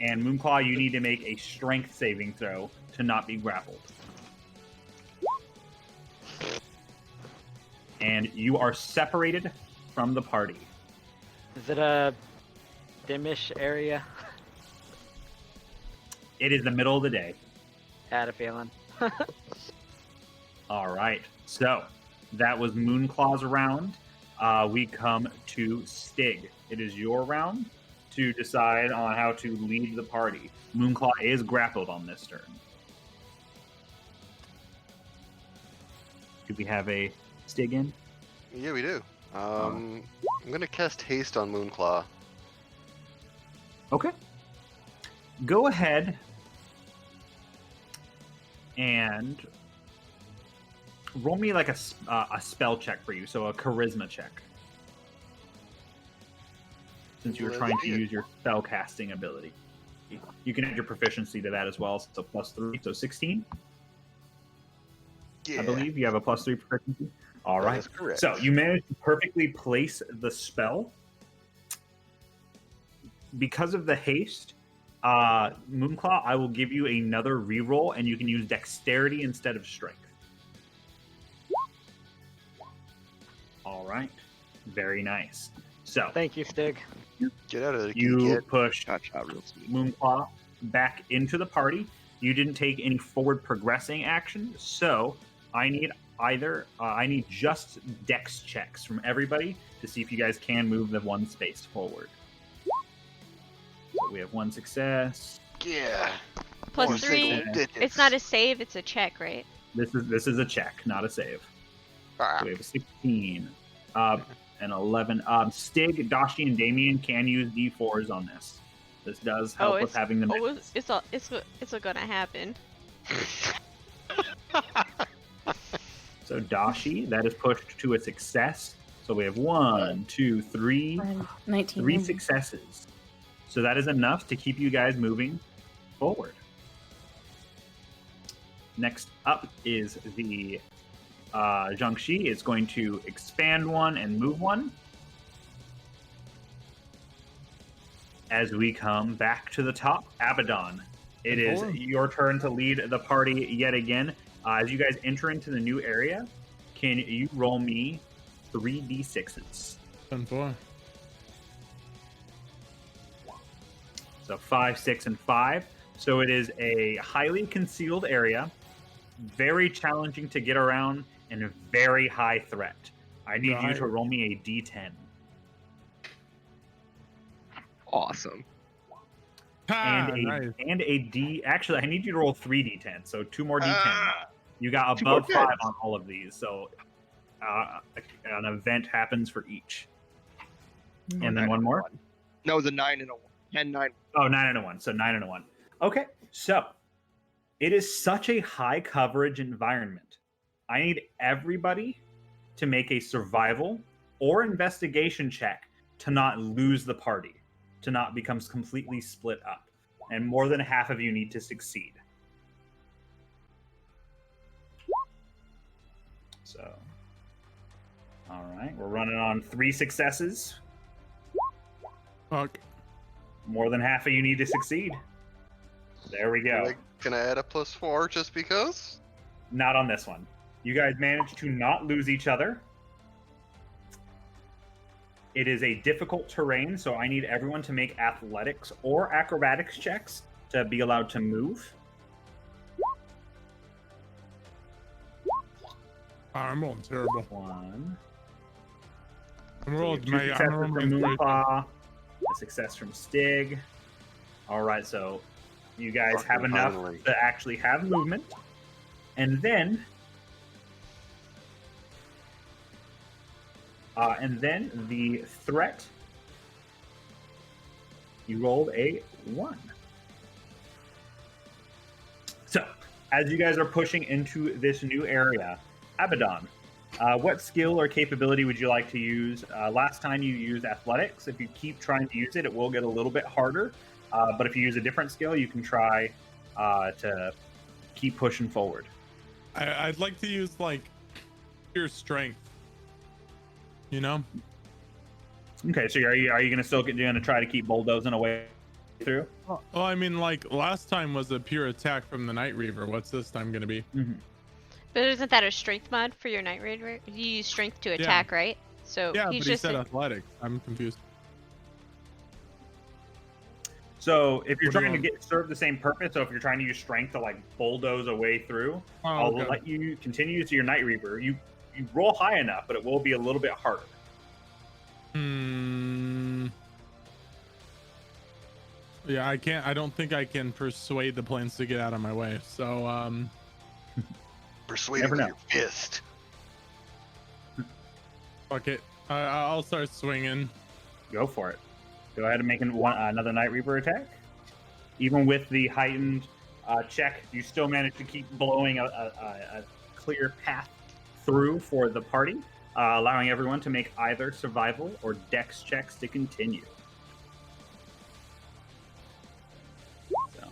And Moonclaw, you need to make a strength saving throw to not be grappled. And you are separated from the party. Is it a dimish area? It is the middle of the day. Had a feeling. All right. So that was Moonclaw's round. We come to Stig. It is your round to decide on how to lead the party. Moonclaw is grappled on this turn. Do we have a Stig in? Yeah, we do. I'm gonna cast haste on Moonclaw. Okay. Go ahead and roll me like a spell check for you, so a charisma check. Since you were trying to use your spell casting ability. You can add your proficiency to that as well, so +3, so 16. Yeah, I believe you have a +3 proficiency. All right. That's correct. So you managed to perfectly place the spell. Because of the haste, Moonclaw, I will give you another reroll, and you can use dexterity instead of strength. All right. Very nice. So Thank you, Stig. Get out of there. you push Gotcha, real sweet. Moonclaw back into the party. You didn't take any forward progressing action, so I need I need just dex checks from everybody to see if you guys can move the one space forward. So we have one success. Yeah. Plus More 3. single digits. It's not a save, it's a check, right? This is a check, not a save. Ah, So we have a 16, an 11. Stig, Dashi, and Damien can use D4s on this. This does help with having the mix. It's gonna happen. So Dashi, that is pushed to a success. So we have 1, 2, 3, 19. 3 successes. So that is enough to keep you guys moving forward. Next up is the Jiangxi. It's going to expand one and move one. As we come back to the top, Abaddon, it is your turn to lead the party yet again. As you guys enter into the new area, can you roll me 3d6s? 10-4. So 5, 6, and 5. So it is a highly concealed area, very challenging to get around, and a very high threat. I need you to roll me a d10. Awesome. And a D. Actually, I need you to roll 3 d10. So 2 more d10. You got 2 more above 5 tens. on all of these. So an event happens for each. And then one more. No, it was a 9 and a 1. 10, 9. Oh, 9 and a 1. So 9 and a 1. Okay. So it is such a high coverage environment. I need everybody to make a survival or investigation check to not lose the party, to not become completely split up. And more than half of you need to succeed. So, all right, we're running on 3 successes. Fuck. More than half of you need to succeed. There we go. Can I add a +4 just because? Not on this one. You guys managed to not lose each other. It is a difficult terrain, so I need everyone to make athletics or acrobatics checks to be allowed to move. I'm rolling terrible. 1. I'm So rolling we have 2 successes my from inspiration. Moonpaw, a success from Stig. All right, so you guys have Fucking enough finally. to actually have movement. And then the threat, you rolled a 1. So, as you guys are pushing into this new area, Abaddon, what skill or capability would you like to use? Last time you used athletics. If you keep trying to use it, it will get a little bit harder. But if you use a different skill, you can try to keep pushing forward. I'd like to use like pure strength. You know? Okay, so are you gonna still you're gonna try to keep bulldozing away through? Well, I mean, like last time was a pure attack from the Night Reaver. What's this time gonna be? Mm-hmm. But isn't that a strength mod for your Night Raider? You use strength to attack, right? So Yeah, he's but he just said athletics. I'm confused. So if you're What do you trying to serve the same purpose, so if you're trying to use strength to like bulldoze a way through, I'll okay. let you continue to your Night Reaver. You roll high enough, but it will be a little bit harder. Yeah, I can't. I don't think I can persuade the planes to get out of my way. So, Persuade Never with know. your fist. fuck it. I'll start swinging. Go for it. Go ahead and make another Night Reaper attack. Even with the heightened check, you still manage to keep blowing a clear path through for the party, allowing everyone to make either survival or dex checks to continue. So,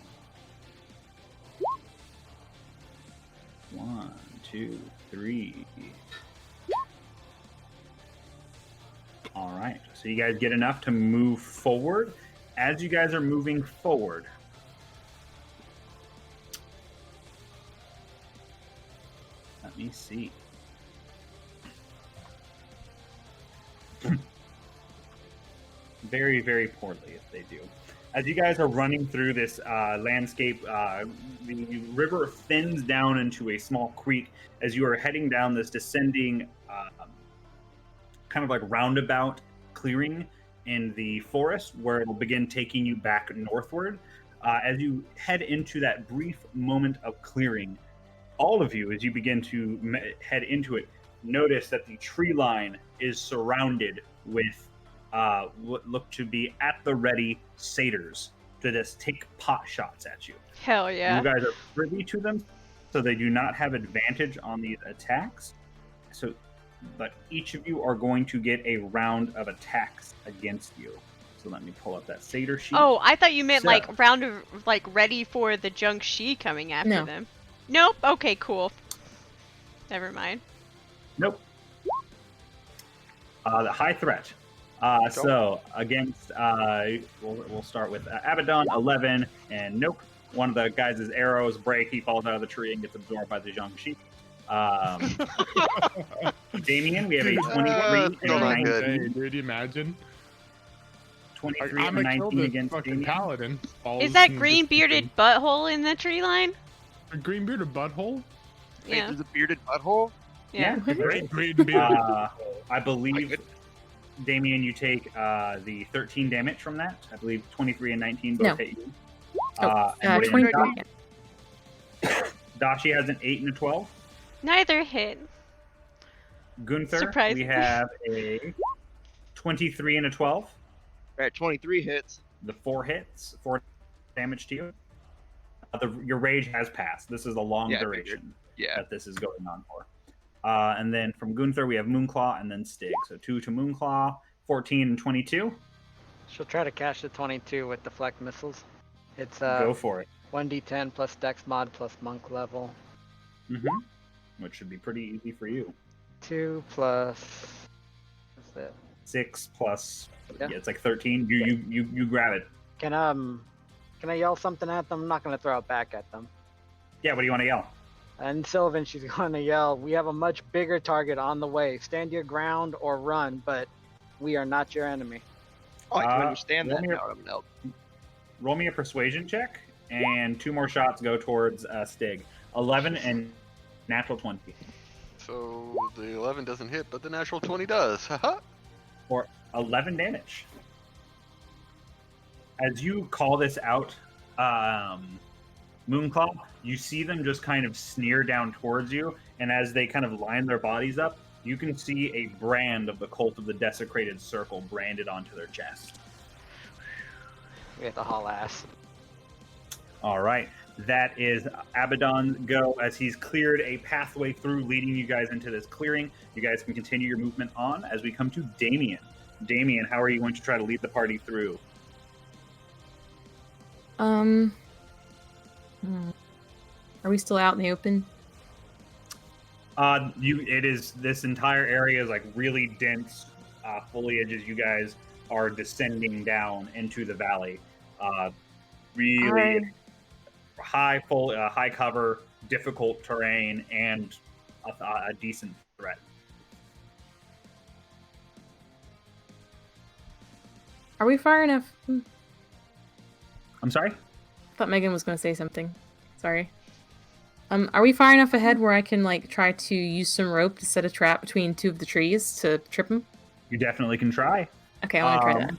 1, 2, 3. All right, so you guys get enough to move forward. As you guys are moving forward, let me see. Very, very poorly if they do. As you guys are running through this landscape, the river thins down into a small creek as you are heading down this descending kind of like roundabout clearing in the forest where it will begin taking you back northward. As you head into that brief moment of clearing, all of you, as you begin to head into it, notice that the tree line is surrounded with what look to be at the ready satyrs to just take pot shots at you. Hell yeah. You guys are privy to them, so they do not have advantage on these attacks. But each of you are going to get a round of attacks against you. So let me pull up that satyr sheet. Oh, I thought you meant So- like round of like ready for the junk shii coming after No. them. Nope. Okay, cool. Never mind. Nope. The high threat. So against, we'll start with Abaddon, 11, and nope. One of the guys' arrows break. He falls out of the tree and gets absorbed by the Jiang. Damien, we have a 23 and still a not 19. good. Hey, dude, you imagine? 23 I'm and gonna kill 19 this against fucking Damien. paladin. Is that green bearded butthole in the tree line? A green bearded butthole? Wait, Yeah. there's a bearded butthole? Yeah, great. Green bearded. I believe, Damien, you take the 13 damage from that. I believe 23 and 19 both No. hit you. Oh, And what do you 23. got? Yeah. Dashi has an 8 and a 12. Neither hit. Gunther, Surprise. we have a 23 and a 12. Alright, 23 hits. The 4 hits, 4 damage to you. Your rage has passed. This is a long Yeah, I duration Yeah. that this is going on for. And then from Gunther, we have Moonclaw and then Stig. So 2 to Moonclaw, 14 and 22. She'll try to catch the 22 with deflect missiles. It's Go for it. 1d10 plus dex mod plus monk level. Which should be pretty easy for you. 2 plus. What's that? 6 plus. Yeah. It's like 13. You grab it. Can I yell something at them? I'm not gonna throw it back at them. Yeah. What do you want to yell? And Sylvan, she's going to yell, "We have a much bigger target on the way. Stand your ground or run, but we are not your enemy." Oh, I can understand roll that me a- now. I'm help. Roll me a persuasion check, and 2 more shots go towards Stig. 11 and natural 20. So the 11 doesn't hit, but the natural 20 does. Haha. For 11 damage. As you call this out, Moonclaw, you see them just kind of sneer down towards you, and as they kind of line their bodies up, you can see a brand of the Cult of the Desecrated Circle branded onto their chest. We have to haul ass. All right. That is Abaddon's go as he's cleared a pathway through, leading you guys into this clearing. You guys can continue your movement on as we come to Damien. Damien, how are you going to try to lead the party through? Are we still out in the open? This entire area is like really dense foliage as you guys are descending down into the valley. Really high cover, difficult terrain, and a decent threat. Are we far enough? I'm sorry? I thought Megan was going to say something. Sorry. Are we far enough ahead where I can like try to use some rope to set a trap between 2 of the trees to trip them? You definitely can try. Okay, I want to try that.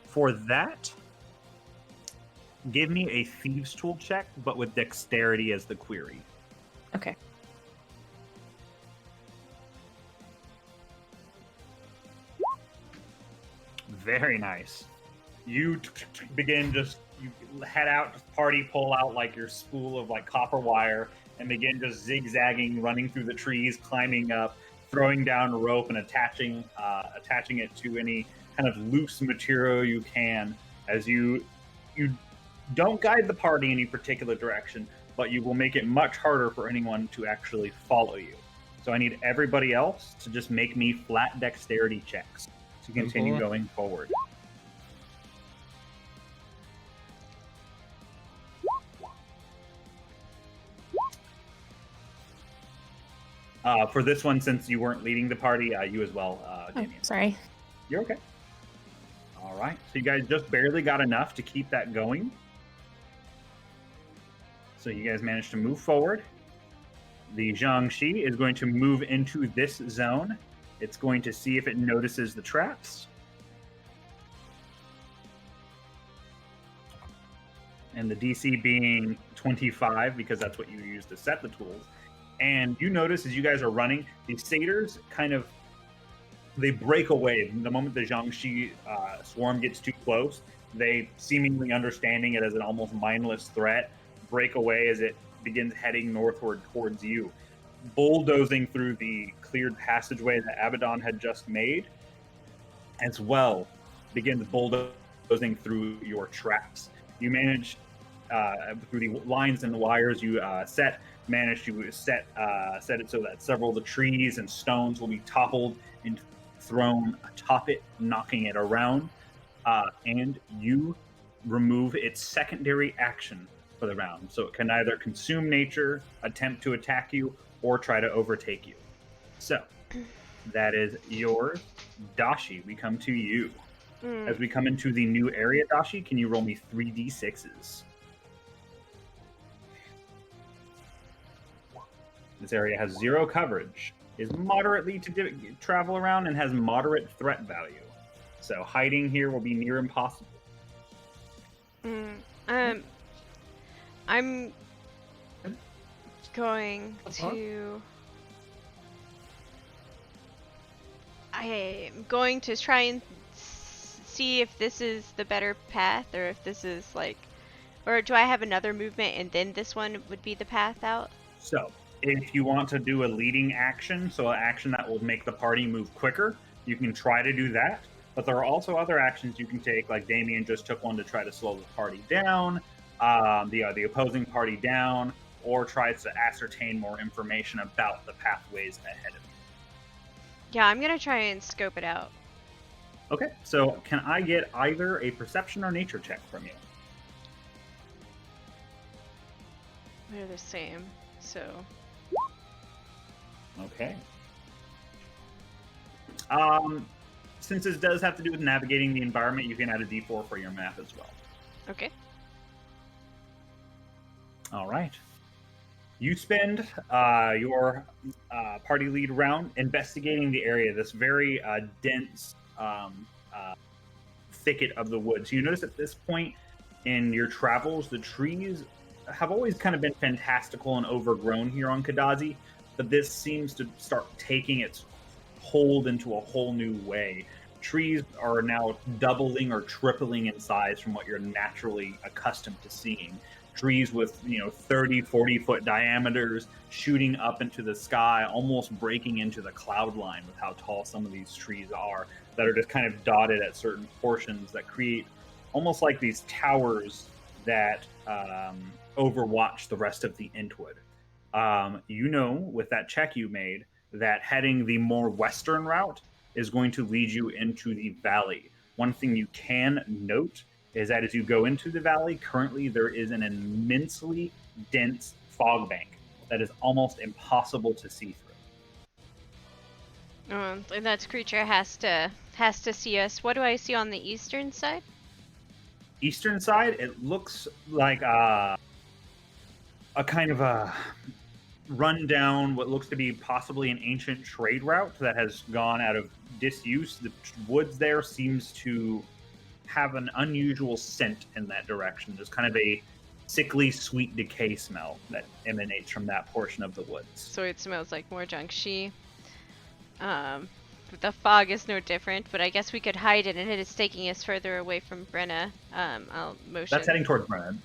For that, give me a thieves tool check, but with dexterity as the query. Okay. Very nice. You begin you head out, party pull out like your spool of like copper wire and begin just zigzagging, running through the trees, climbing up, throwing down a rope and attaching it to any kind of loose material you can as you don't guide the party in any particular direction, but you will make it much harder for anyone to actually follow you. So I need everybody else to just make me flat dexterity checks to continue going forward. For this one, since you weren't leading the party, you as well, Damien. Sorry. You're okay. All right. So you guys just barely got enough to keep that going. So you guys managed to move forward. The Jiang is going to move into this zone. It's going to see if it notices the traps. And the DC being 25, because that's what you use to set the tools. And you notice as you guys are running, the satyrs they break away. The moment the Jiangxi swarm gets too close, they, seemingly understanding it as an almost mindless threat, break away as it begins heading northward towards you, bulldozing through the cleared passageway that Abaddon had just made, as well begins bulldozing through your traps. You manage, through the lines and the wires you managed to set it so that several of the trees and stones will be toppled and thrown atop it, knocking it around, and you remove its secondary action for the round. So it can either consume nature, attempt to attack you, or try to overtake you. So that is yours. Dashi, we come to you. As we come into the new area, Dashi, can you roll me 3d6s? This area has 0 coverage, is moderately to travel around, and has moderate threat value. So hiding here will be near impossible. I'm going to... I'm going to try and see if this is the better path, or if this is like... Or do I have another movement and then this one would be the path out? So, If you want to do a leading action, so an action that will make the party move quicker, you can try to do that. But there are also other actions you can take, like Damien just took one to try to slow the party down, the opposing party down, or tries to ascertain more information about the pathways ahead of you. Yeah, I'm gonna try and scope it out. Okay, so can I get either a perception or nature check from you? They're the same, so Okay. Since this does have to do with navigating the environment, you can add a d4 for your map as well. okay. All right. You spend your party lead round investigating the area, this very dense thicket of the woods. You notice at this point in your travels, the trees have always kind of been fantastical and overgrown here on Kadazi, but this seems to start taking its hold into a whole new way. Trees are now doubling or tripling in size from what you're naturally accustomed to seeing. Trees with 30, 40-foot diameters shooting up into the sky, almost breaking into the cloud line with how tall some of these trees are, that are just kind of dotted at certain portions that create almost like these towers that overwatch the rest of the Entwood. With that check you made, that heading the more western route is going to lead you into the valley. One thing you can note is that as you go into the valley, currently there is an immensely dense fog bank that is almost impossible to see through. And that creature has to see us. What do I see on the eastern side? Eastern side, it looks like a kind of a rundown, what looks to be possibly an ancient trade route that has gone out of disuse. The woods there seems to have an unusual scent in that direction. There's kind of a sickly, sweet decay smell that emanates from that portion of the woods. So it smells like more junk shii. The fog is no different, but I guess we could hide it, and it is taking us further away from Brenna. I'll motion. That's heading towards Brenna.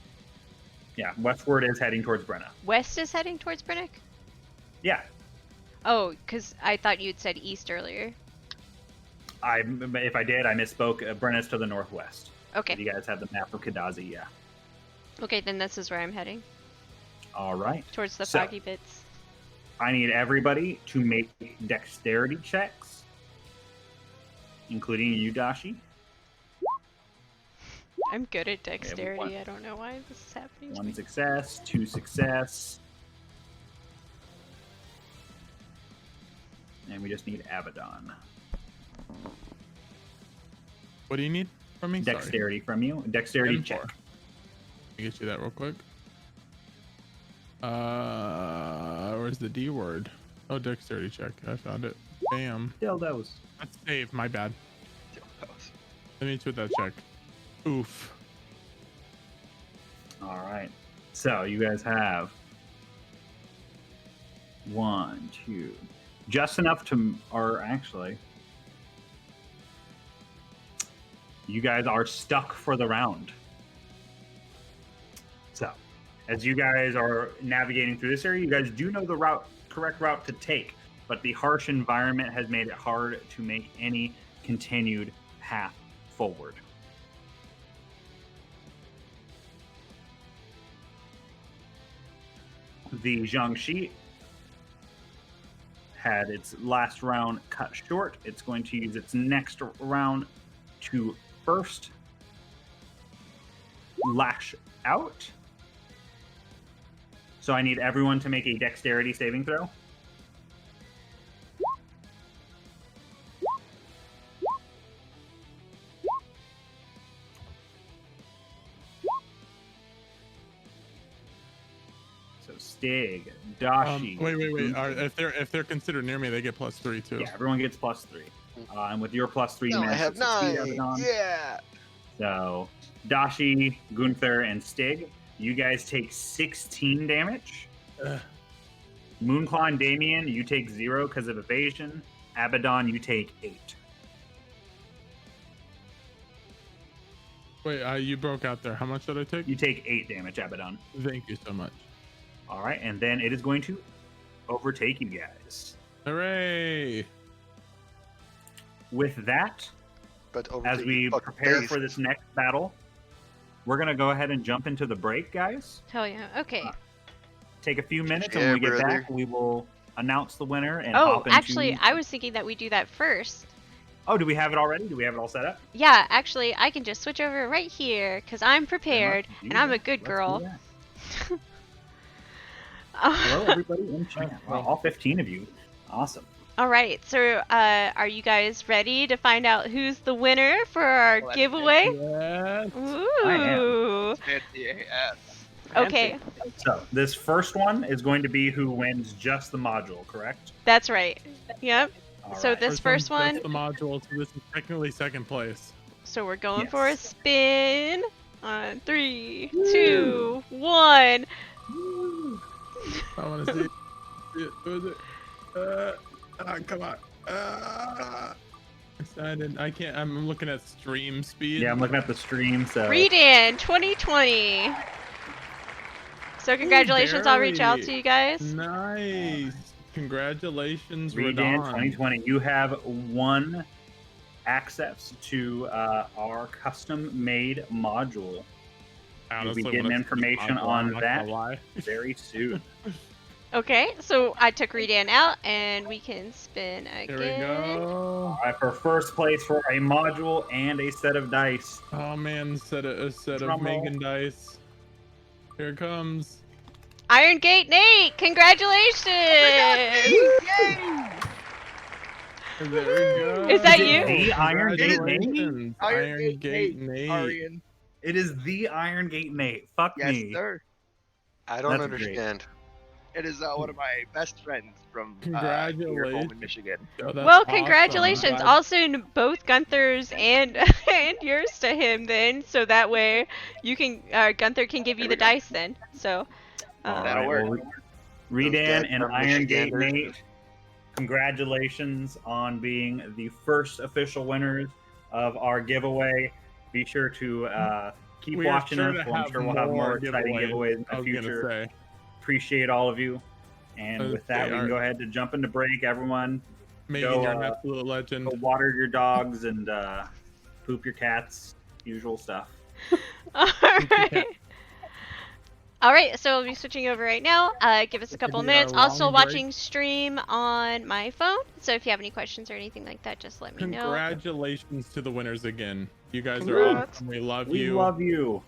Yeah, westward is heading towards Brenna. West is heading towards Brennick? Yeah. Oh, because I thought you'd said east earlier. If I did, I misspoke. Brenna's to the northwest. Okay. If you guys have the map of Kadazi, yeah. Okay, then this is where I'm heading. All right. Towards the foggy bits. I need everybody to make dexterity checks, including you, Dashi. I'm good at dexterity. I don't know why this is happening. One success, two success. And we just need Abaddon. What do you need from me? Dexterity from you. Dexterity check. Let me get you that real quick. Where's the D word? Oh, dexterity check. I found it. Bam. Dildos. That's save. My bad. Let me do that check. Oof. All right. So you guys have 1, 2, just enough to, or actually, you guys are stuck for the round. So, as you guys are navigating through this area, you guys do know the correct route to take, but the harsh environment has made it hard to make any continued path forward. The Jiang had its last round cut short. It's going to use its next round to first lash out. So I need everyone to make a dexterity saving throw. So Stig, Dashi. Wait. If they're considered near me, they get +3 too. Yeah, everyone gets +3. And with your +3, No, I have 9. Abaddon. Yeah. So Dashi, Gunther, and Stig, you guys take 16 damage. Moonclaw and Damien, you take 0 because of evasion. Abaddon, you take 8. Wait, you broke out there. How much did I take? You take 8 damage, Abaddon. Thank you so much. All right, and then it is going to overtake you guys. Hooray! With that, But as we prepare for this next battle, we're going to go ahead and jump into the break, guys. Hell yeah. Okay. Take a few minutes, Yeah, and when we get brother. back, we will announce the winner and Oh, hop into... actually, I was thinking that we do that first. Oh, do we have it already? Do we have it all set up? Yeah, actually, I can just switch over right here because I'm prepared Then let's do and I'm a that. good Let's girl. do that. Hello, everybody in chat. Wow, all 15 of you. Awesome. All right, so are you guys ready to find out who's the winner for our Let's giveaway? Yes. I am. Ooh. Yes. Okay, So this first one is going to be who wins just the module, correct? that's right. Yep. All So right. this first one, That's the module, so this is technically second place. so we're going for a Yes. spin. On 3, 2, 1. I want to see it. Who is it? Come on. I can't. I'm looking at stream speed. Yeah, I'm looking at the stream, so... Redan 2020. So congratulations, I'll reach out to you guys. Nice. Congratulations, Redan Radon. 2020, you have won access to our custom-made module. You'll be Honestly, getting when it's information module, on I'm not that gonna lie. very soon. Okay, so I took Redan out and we can spin again. Here we go. All right, for first place for a module and a set of dice. Oh man, a set Drum of roll. Megan dice. Here it comes. Iron Gate Nate, congratulations! There we go. Is that Is it you? the Iron Gate Nate? Congratulations, Iron Gate Nate. Arian. It is the Iron Gate Nate. Fuck Yes, me. sir. I don't That's great. understand. It is one of my best friends from here Congratulations. home in Michigan. Oh, that's Well, awesome. congratulations Glad- also both Gunther's and and yours to him then, so that way you can Gunther can give you the dice then. So All That'll right, work. well, Redan and from Iron Gate Michiganders. Nate, congratulations on being the first official winners of our giveaway. Be sure to keep We are watching sure us. to Well, I'm have sure we'll have more more exciting giveaways in I the was future. gonna say. Appreciate all of you. And with that, Okay, we can go ahead to jump into break. Everyone, Megan, Go, you're an uh, absolute legend. go water your dogs and poop your cats. Usual stuff. alright. Alright, so we'll be switching over right now. Give us a couple Taking a minutes. Also long break. watching stream on my phone. So if you have any questions or anything like that, just let me know. Congratulations to the winners again. You guys are Congrats. awesome. We love We you. love you.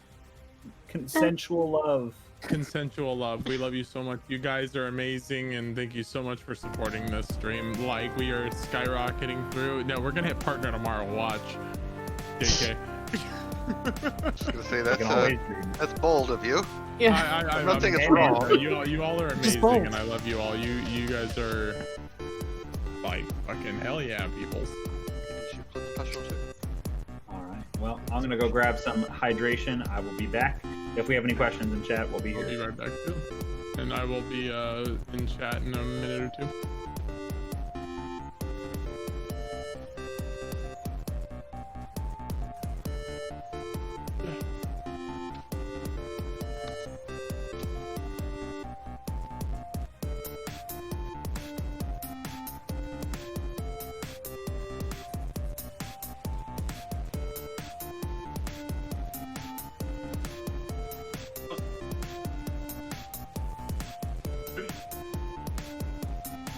Consensual love. Consensual love. We love you so much. You guys are amazing, and thank you so much for supporting this stream. Like, we are skyrocketing through. No, we're gonna hit partner tomorrow. Watch. JK. Just gonna say You can always dream. that's bold of you. Yeah. I'm not saying it's Hey, wrong. man. You all are Just amazing, bold. and I love you all. You guys are like fucking hell yeah, people. All right. Well, I'm gonna go grab some hydration. I will be back. If we have any questions in chat, we'll be I'll here. be right back too, and I will be in chat in a minute or two.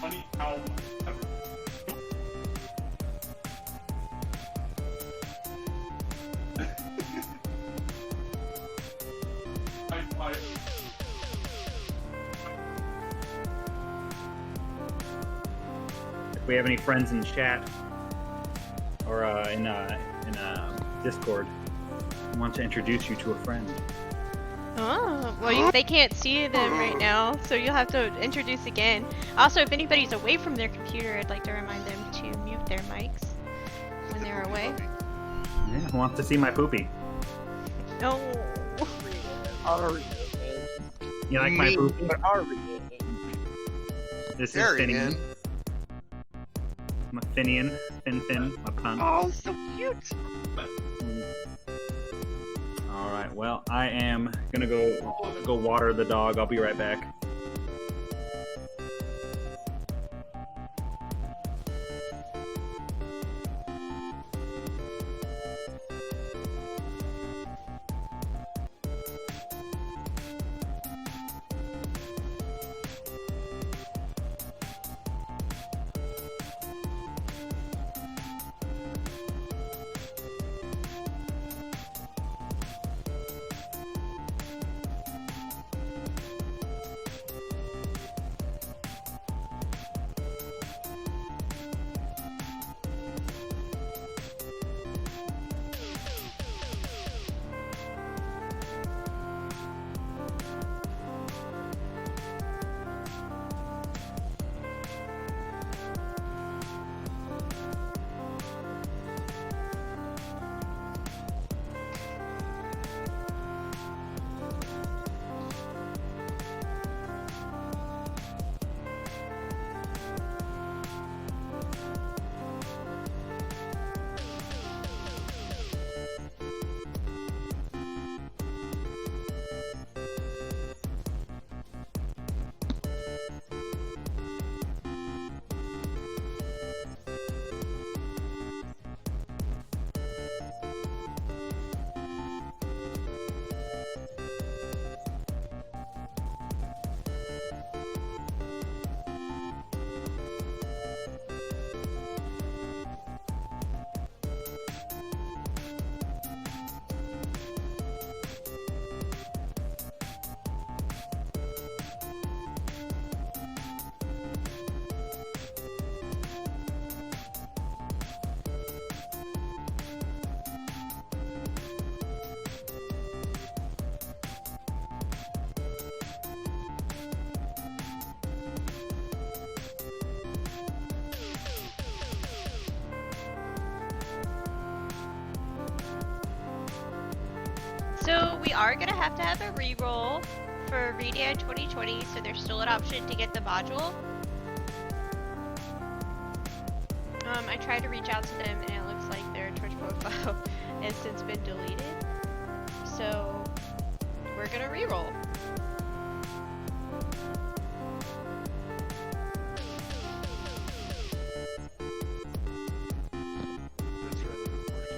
Funny how If we have any friends in chat or in Discord, I want to introduce you to a friend. Oh, well, they can't see them right now, so you'll have to introduce again. Also, if anybody's away from their computer, I'd like to remind them to mute their mics when they're away. Yeah, who wants to see my poopy? No. You like my poopy? This is Very Finian. man. I'm a Finian. Fin, my pun. Oh, so cute. All right. Well, I am gonna go water the dog. I'll be right back. So we are gonna have to have a reroll for Redan 2020, so there's still an option to get the module. I tried to reach out to them and it looks like their Twitch profile has since been deleted. So we're gonna reroll. That's rather unfortunate.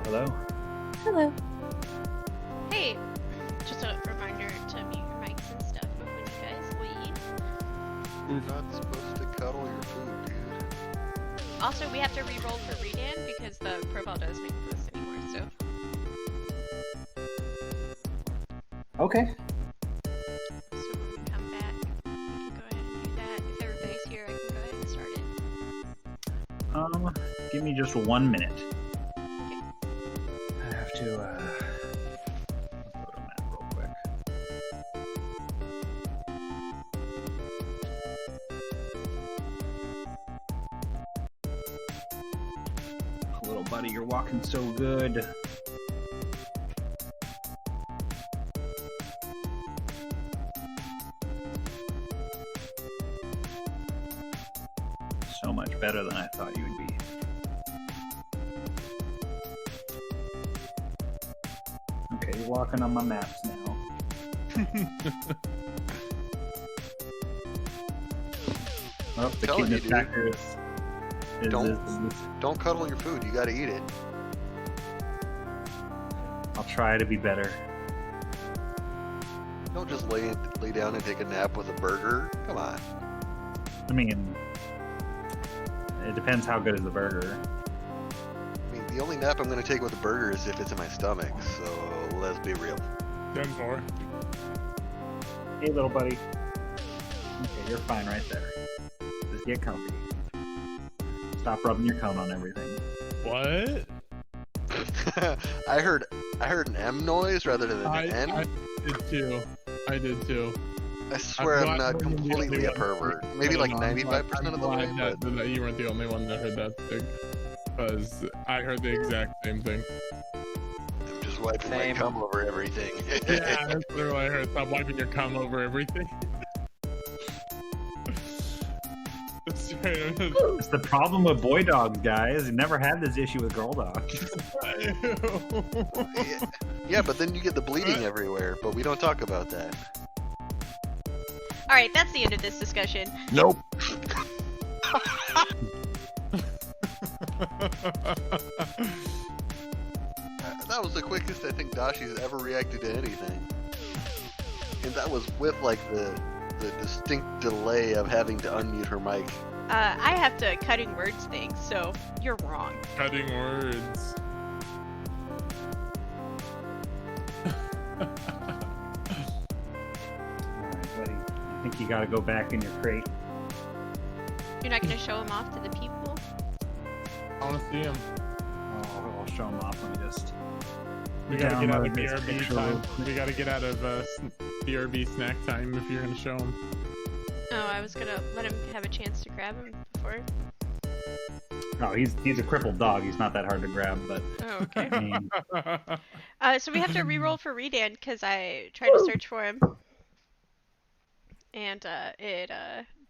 Hello. Hello. Hey, just a reminder to mute your mics and stuff when you guys leave. You're not supposed to cuddle your food, dude. Also, we have to re-roll for Redan because the profile doesn't exist anymore, so. Okay. So when we come back, we can go ahead and do that. If everybody's here, I can go ahead and start it. Give me just 1 minute. Okay. I have to upload a map real buddy. You're walking so good. So much better than I thought you would be. Okay, you're walking on my maps now. Oh, the Telling you, kidney dude. factor is Don't cuddle your food. You gotta eat it. I'll try to be better. Don't just lay down and take a nap with a burger. Come on. I mean, it depends how good is the burger. I mean, the only nap I'm gonna take with a burger is if it's in my stomach. So let's be real. 10-4. Hey, little buddy. Okay, you're fine right there. Just get comfy. Stop rubbing your cone on everything. What? I heard an M noise rather than an N. I did too. I did too. I swear I'm not completely a pervert. Maybe like 95% of the way, but that you weren't the only one that heard that thing. Because I heard the exact same thing. I'm just wiping my Same. cum over everything. Yeah, that's literally what I heard. Stop wiping your cum over everything. It's the problem with boy dogs, guys. You never had this issue with girl dogs. Yeah, but then you get the bleeding everywhere, but we don't talk about that. All right, that's the end of this discussion. Nope. That was the quickest I think Dashi's ever reacted to anything. And that was with like the distinct delay of having to unmute her mic. I have to cutting words thing, so you're wrong. Cutting words. Alright, buddy. I think you gotta go back in your crate. You're not gonna show him off to the people? I want to see him. Oh, I'll show him off. Let me just. We gotta get out of download this BRB picture time. real quick. We gotta get out of BRB snack time if you're gonna show him. Oh, I was gonna let him have a chance to grab him before. Oh, he's a crippled dog. He's not that hard to grab, but Oh, okay. I mean, So we have to re-roll for Redan because I tried to search for him, and it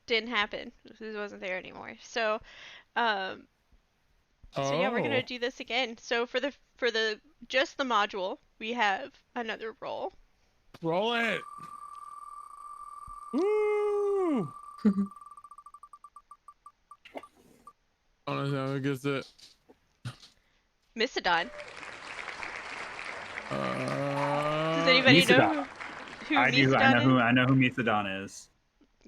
didn't happen. He wasn't there anymore. So, so yeah, we're gonna do this again. So for the just the module, we have another roll. Roll it. Woo! I don't know who gets it. Misodon. Does Does anybody know Misodon. who I do. Misodon I know who Misodon is. is?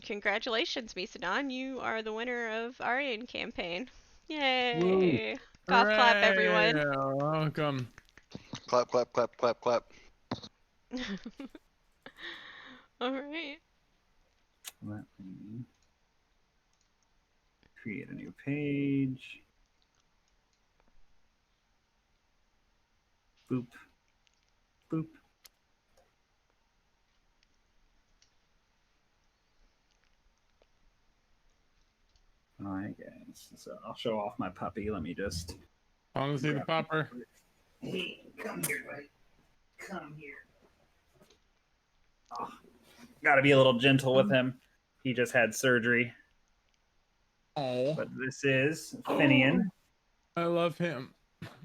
Congratulations, Misodon. You are the winner of Aryan campaign. Yay! Golf clap, everyone. Welcome. Clap, clap, clap, clap, clap. All right. Let me create a new page. Boop. Boop. All right, guys. So I'll show off my puppy. Let me just. I want to see the popper. Hey, come here, buddy. Come here. Oh, gotta be a little gentle with him. He just had surgery. Oh, But this is Finian, I love him.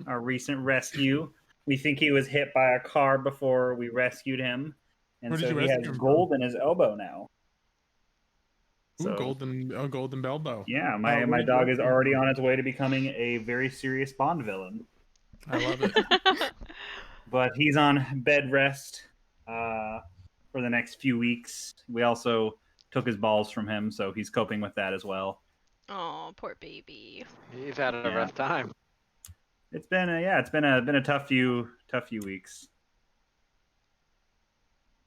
our recent rescue. We think he was hit by a car before we rescued him. And Where did so you he rescue has him gold in his elbow now. Ooh, So, golden Belbo. yeah, Oh, my where'd dog you is rescue already him? on its way to becoming a very serious Bond villain. I love it. But he's on bed rest for the next few weeks. We also took his balls from him, so he's coping with that as well. Oh, poor baby. He's had a Yeah. rough time. It's been a tough few weeks.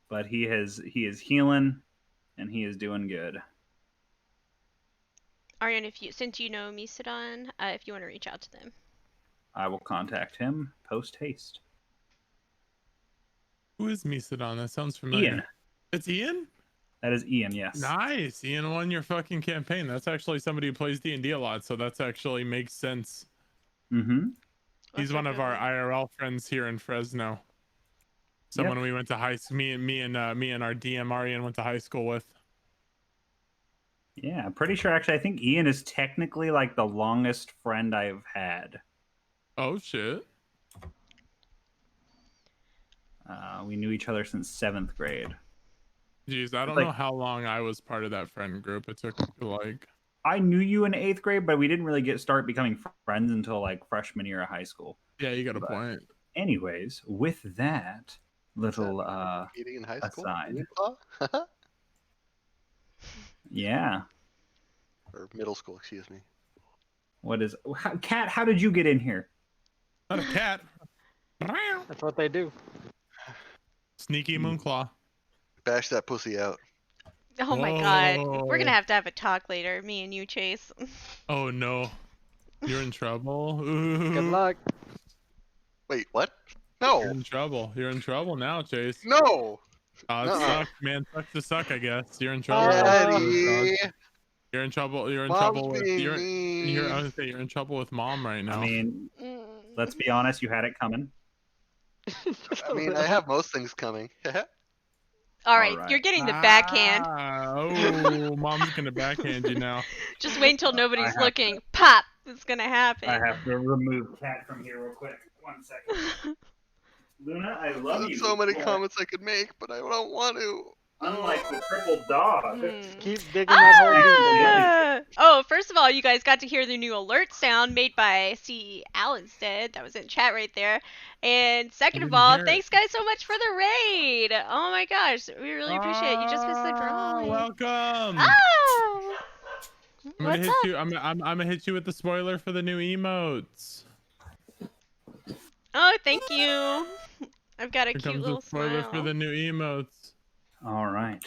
But he is healing and he is doing good. Aryan, since you know Misodon, if you want to reach out to them. I will contact him post haste. Who is Misodon? That sounds familiar. Ian. It's Ian? That is Ian, yes. Nice. Ian won your fucking campaign. That's actually somebody who plays D&D a lot, so that's actually makes sense. Mm-hmm. He's That's a one of good our one. IRL friends here in Fresno. Someone we went to me and our DM Arian went to high school with. Yeah, I'm pretty sure. Actually, I think Ian is technically like the longest friend I've had. Oh shit! We knew each other since 7th grade. Jeez, I don't Like- know how long I was part of that friend group. It took like I knew you in 8th grade, but we didn't really start becoming friends until like freshman year of high school. yeah, you got a But point. anyways, with that little Meeting in high school. aside, Meatball? yeah. Or middle school, excuse me. What is Cat? How did you get in here? Not a cat. That's what they do. Sneaky Moonclaw. Bash that pussy out. Oh my god. We're gonna Whoa. have to have a talk later, me and you, Chase. Oh no, you're in trouble. Good Ooh. luck. Wait, what? You're No, in trouble. You're in trouble now, Chase. no. Oh, it Nuh-uh. sucks, man. Sucks to suck, I guess. You're in trouble. Daddy. You're in trouble. You're in Mom's trouble with being you're mean. I was say you're in trouble with mom right now. I mean, Mm. let's be honest. You had it coming. I mean, I have most things coming. Alright, Alright. you're getting the backhand. Oh, mom's gonna backhand you now. Just wait until nobody's have looking. Pop! It's gonna happen. I have to remove Cat from here real quick. 1 second. Luna, I love you. There's so many but comments I could make, but I don't want to. Unlike the triple dog. Keep digging that hole deeper. Oh, first of all, you guys got to hear the new alert sound made by C. Allenstead. That was in chat right there. And second of didn't all, hear it. thanks guys so much for the raid. Oh my gosh, we really appreciate it. You just missed the drawing. Welcome. Oh! I'm gonna What's hit up? you. I'm gonna hit you with the spoiler for the new emotes. Oh, thank you. I've got a Here cute comes little the spoiler smile. for the new emotes. All right.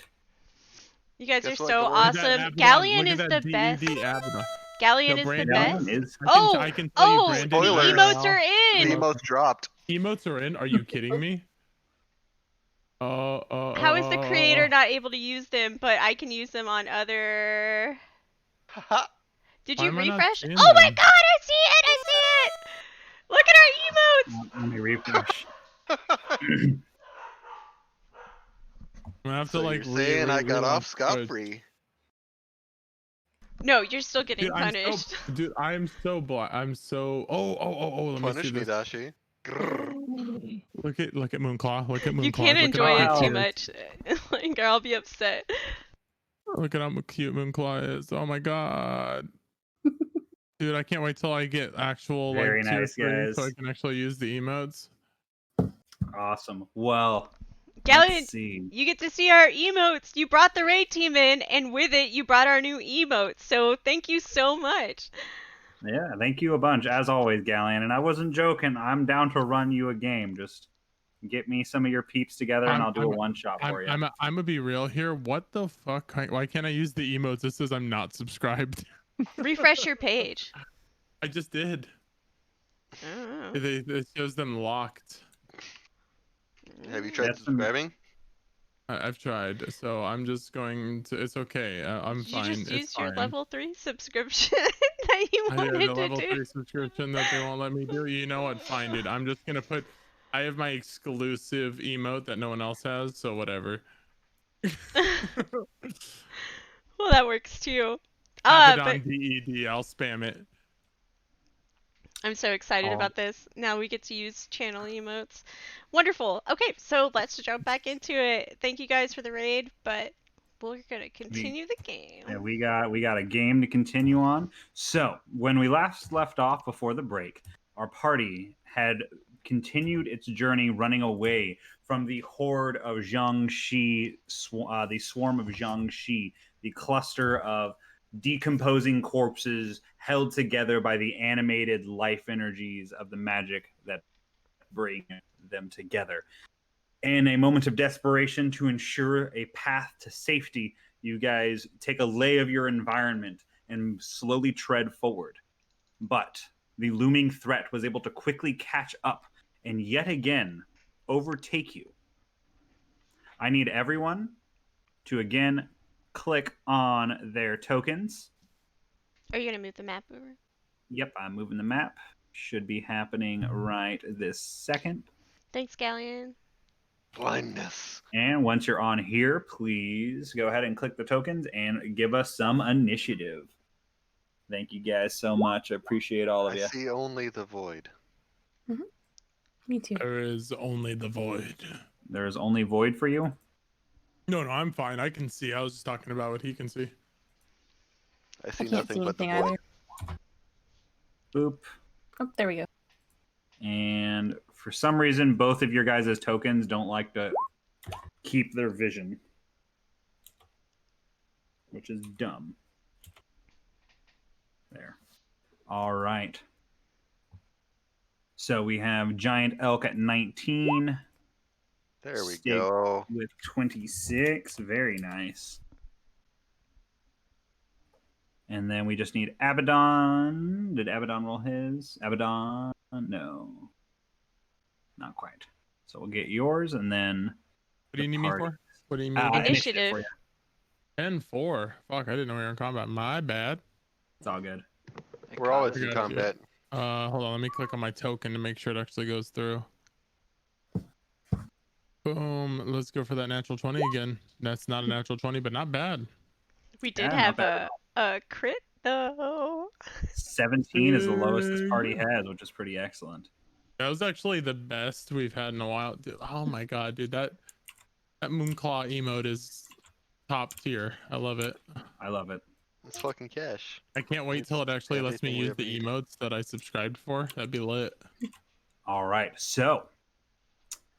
You guys Guess are what? so Look Look at that awesome. Abaddon. Galleon Look at is that the best. DED Abaddon. Galleon No, is the Brandon, best. Galleon is. I can tell you, Brandon. Spoilers. Emotes are in. The emotes dropped. Emotes are in. Are you kidding me? How is the creator not able to use them, but I can use them on other... Haha. Did Why you am I not refresh? seeing Oh my them? god, I see it! I see it! Look at our emotes! Let me refresh. I'm gonna have So to like you're saying I got off relaunch scot Twitch. free? No, you're still getting Dude, punished. dude, I'm so black. I'm so. Oh. Let me see Punish me, this. Dashi. Grrr. Look at Moonclaw. Look at Moonclaw. You can't Look enjoy at it how too cute much. Like, or I'll be upset. Look at how cute Moonclaw is. Oh my god. Dude, I can't wait till I get actual Very like tier nice, 3 guys. so I can actually use the emotes. Awesome. Well, Galleon, let's see. you get to see our emotes. You brought the raid team in, and with it, you brought our new emotes. So thank you so much. Yeah, thank you a bunch, as always, Galleon. And I wasn't joking. I'm down to run you a game. Just get me some of your peeps together, and I'll do a one-shot for you. I'm gonna be real here. What the fuck? Why can't I use the emotes? It says I'm not subscribed. Refresh your page. I just did. Oh. It shows them locked. Have you tried That's subscribing? I've tried, so I'm just going to. It's okay. I'm You fine. just It's used your fine. level 3 subscription that you I had wanted the to level do. 3 subscription that they won't let me do. You know what? Fine, dude. I'm just gonna put. I have my exclusive emote that no one else has, so whatever. Well, that works too. Abaddon But DED. I'll spam it. I'm so excited about this. Now we get to use channel emotes. Wonderful. Okay, so let's jump back into it. Thank you guys for the raid, but we're gonna continue the game. Yeah, we got a game to continue on. So when we last left off before the break, our party had continued its journey, running away from the horde of Jiang Shi, the swarm of Jiang Shi, the cluster of decomposing corpses held together by the animated life energies of the magic that bring them together. In a moment of desperation to ensure a path to safety, you guys take a lay of your environment and slowly tread forward. But the looming threat was able to quickly catch up and yet again overtake you. I need everyone to again click on their tokens. Are you gonna move the map over? Yep, I'm moving the map. should be happening right this second. Thanks, Galleon. Blindness. And once you're on here, please go ahead and click the tokens and give us some initiative. Thank you guys so much. I appreciate all of I you. see only the void. Me too. There is only the void. There's only void for you. No, I'm fine. I can see. I was just talking about what he can see. I I see can't nothing see but the anything void. either. Boop. Oh, there we go. And for some reason, both of your guys' tokens don't like to keep their vision, which is dumb. There. All right. So we have Giant Elk at 19. There we Stig go. with 26. Very nice. And then we just need Abaddon. Did Abaddon roll his? Abaddon? No. Not quite. So we'll get yours and then. What do you need me for? What do you need? Initiative. For you. 10-4. Fuck, I didn't know we were in combat. My bad. It's all good. We're always I in got you. combat. Hold on. Let me click on my token to make sure it actually goes through. Boom. Let's go for that natural 20 again. That's not a natural 20, but not bad. We did Yeah, not have bad. a crit though. 17 is the lowest this party has, which is pretty excellent. That was actually the best we've had in a while. Dude, oh my god, dude, that Moonclaw emote is top tier. I love it. I love it. It's fucking cash. I can't wait till it actually lets me Everything we use ever the needed. emotes that I subscribed for. That'd be lit. All right. So,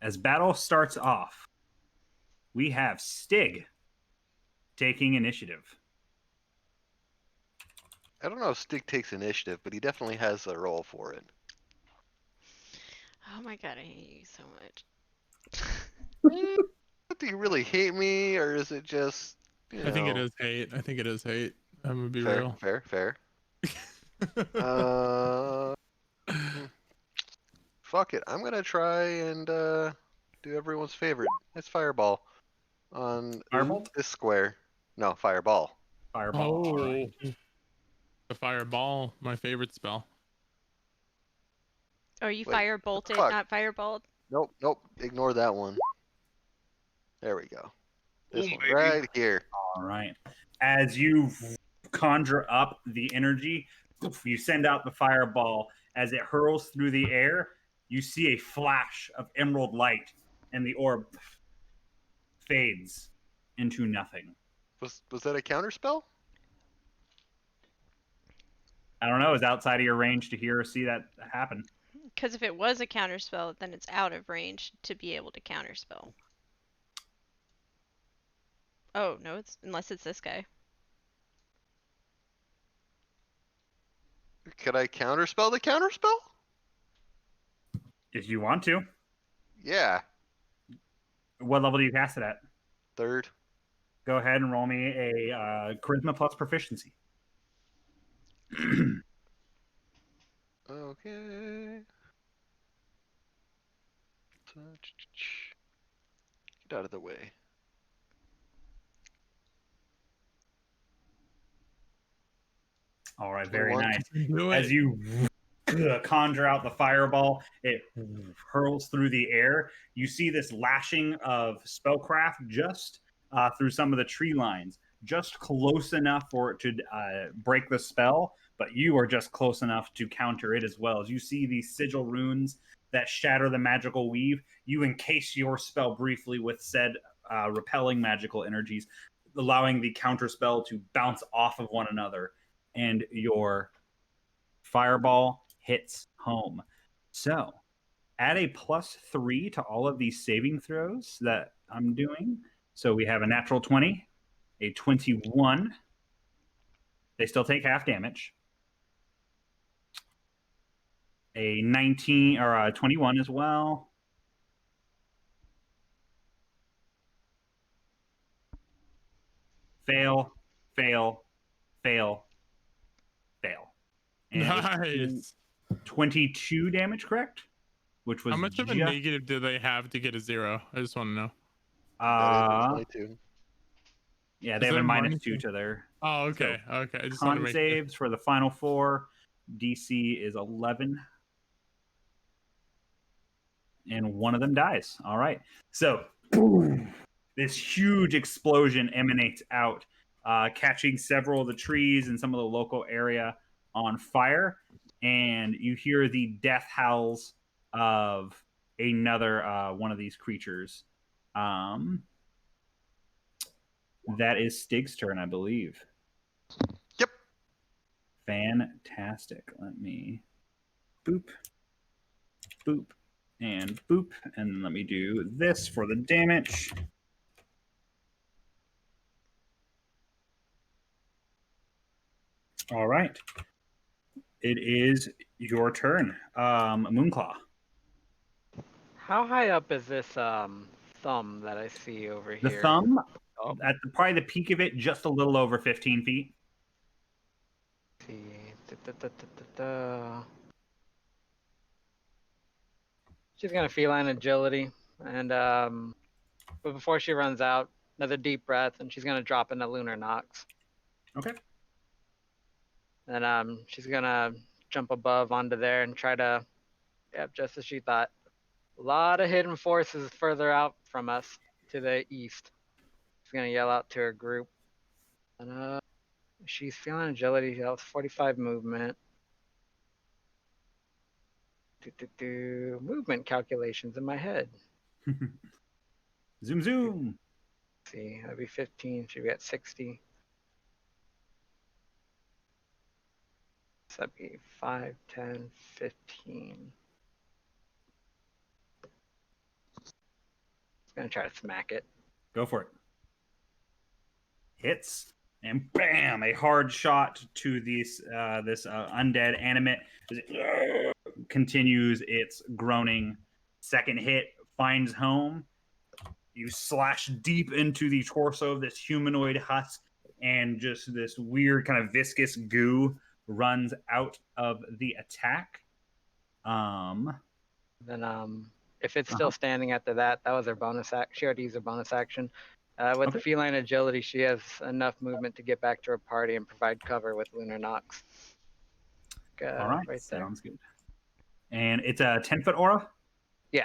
as battle starts off, we have Stig taking initiative. I don't know if Stig takes initiative, but he definitely has a roll for it. Oh my god, I hate you so much. Do you really hate me, or is it just, you know? I think it is hate. I think it is hate. I'm gonna be fair, real. fair. Fuck it. I'm gonna try and do everyone's favorite. It's Fireball on Firebolt? this square. No, Fireball. Fireball. All Oh, right. the fireball, my favorite spell. Oh, you Wait, fire bolted, fuck? not fireballed. Nope. Ignore that one. There we go. This Ooh, one baby. right here. All right. As you conjure up the energy, you send out the fireball. As it hurls through the air, you see a flash of emerald light, and the orb fades into nothing. Was that a counter spell? I don't know. Is outside of your range to hear or see that happen? Because if it was a counterspell, then it's out of range to be able to counterspell. Oh, no, it's unless it's this guy. Could I counterspell the counterspell? If you want to. Yeah. What level do you cast it at? 3rd. Go ahead and roll me a charisma plus proficiency. Okay. Get out of the way. All right, very 21. nice. Do As it. you conjure out the fireball, it hurls through the air. You see this lashing of spellcraft just through some of the tree lines, just close enough for it to break the spell, but you are just close enough to counter it as well. As you see these sigil runes that shatter the magical weave, you encase your spell briefly with said repelling magical energies, allowing the counter spell to bounce off of one another, and your fireball hits home. So add a +3 to all of these saving throws that I'm doing. So we have a natural 20, a 21. They still take half damage. A 19 or a 21 as well. Fail, fail, fail, fail. And it was Nice. 22 damage, correct? Which was How much of a just, negative do they have to get a 0? I just want to know. That is 22. yeah, Is they have there a minus -2 to their Oh, okay. Okay. I just want to con make saves for the final four. DC is 11. and one of them dies. All right. So boom, this huge explosion emanates out, catching several of the trees and some of the local area on fire. And you hear the death howls of another one of these creatures. That is Stig's turn, I believe. Yep. Fantastic. Let me boop, boop, and boop. And let me do this for the damage. All right. It is your turn. Moonclaw. How high up is this thumb that I see over The here? thumb, Oh, at probably the peak of it, just a little over 15 feet. let's see. Da. She's gonna feline agility, and but before she runs out, another deep breath, and she's gonna drop into lunar Nox. Okay. And she's gonna jump above onto there and try to, yep, just as she thought. A lot of hidden forces further out from us to the east. She's gonna yell out to her group. And she's feeling agility. That was 45 movement. Movement calculations in my head. Zoom, zoom. Let's see, that'd be 15. She'd be at 60. So that'd be 5, 10, 15. Gonna try to smack it. Go for it. Hits. And bam! A hard shot to this undead animate. Continues its groaning. Second hit finds home. You slash deep into the torso of this humanoid husk, and just this weird kind of viscous goo runs out of the attack. Then if it's still standing after that, that was her bonus act. She already used a bonus action. With the feline agility, she has enough movement to get back to her party and provide cover with lunar Nox. All right, right there. sounds good. And it's a 10-foot aura? Yeah.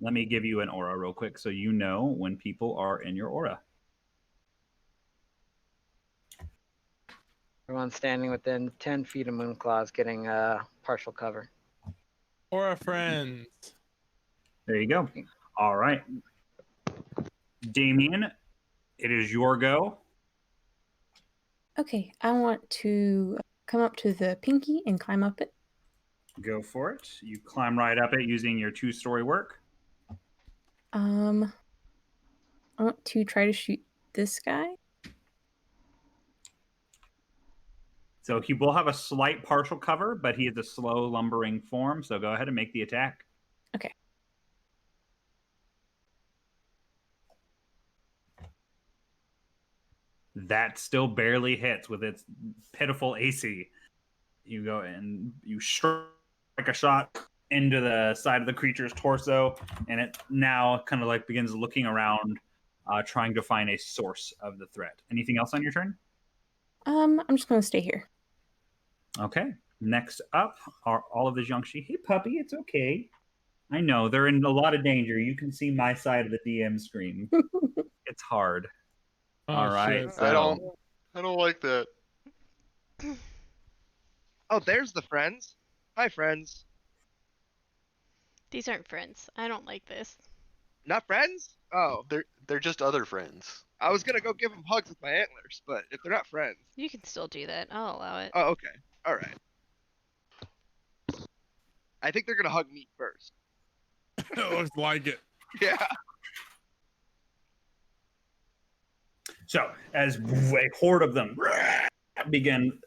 Let me give you an aura real quick so you know when people are in your aura. Everyone standing within 10 feet of Moonclaw is getting partial cover. Or a friend. There you go. All right. Damien, it is your go. Okay, I want to come up to the pinky and climb up it. Go for it. You climb right up it using your 2-story work. I want to try to shoot this guy. So he will have a slight partial cover, but he is a slow lumbering form. So go ahead and make the attack. Okay. That still barely hits with its pitiful AC. You go and you strike a shot into the side of the creature's torso, and it now kind of like begins looking around, trying to find a source of the threat. Anything else on your turn? I'm just gonna stay here. Okay. Next up are all of the Jiangshi. Hey, puppy, it's okay. I know they're in a lot of danger. You can see my side of the DM screen. It's hard. Oh, all right. shit. So, I don't like that. Oh, there's the friends. Hi, friends. These aren't friends. I don't like this. Not friends? Oh, They're just other friends. I was gonna go give them hugs with my antlers, but if they're not friends. You can still do that. I'll allow it. Oh, okay. All right. I think they're gonna hug me first. It looks like it. Yeah. So, as a horde of them begin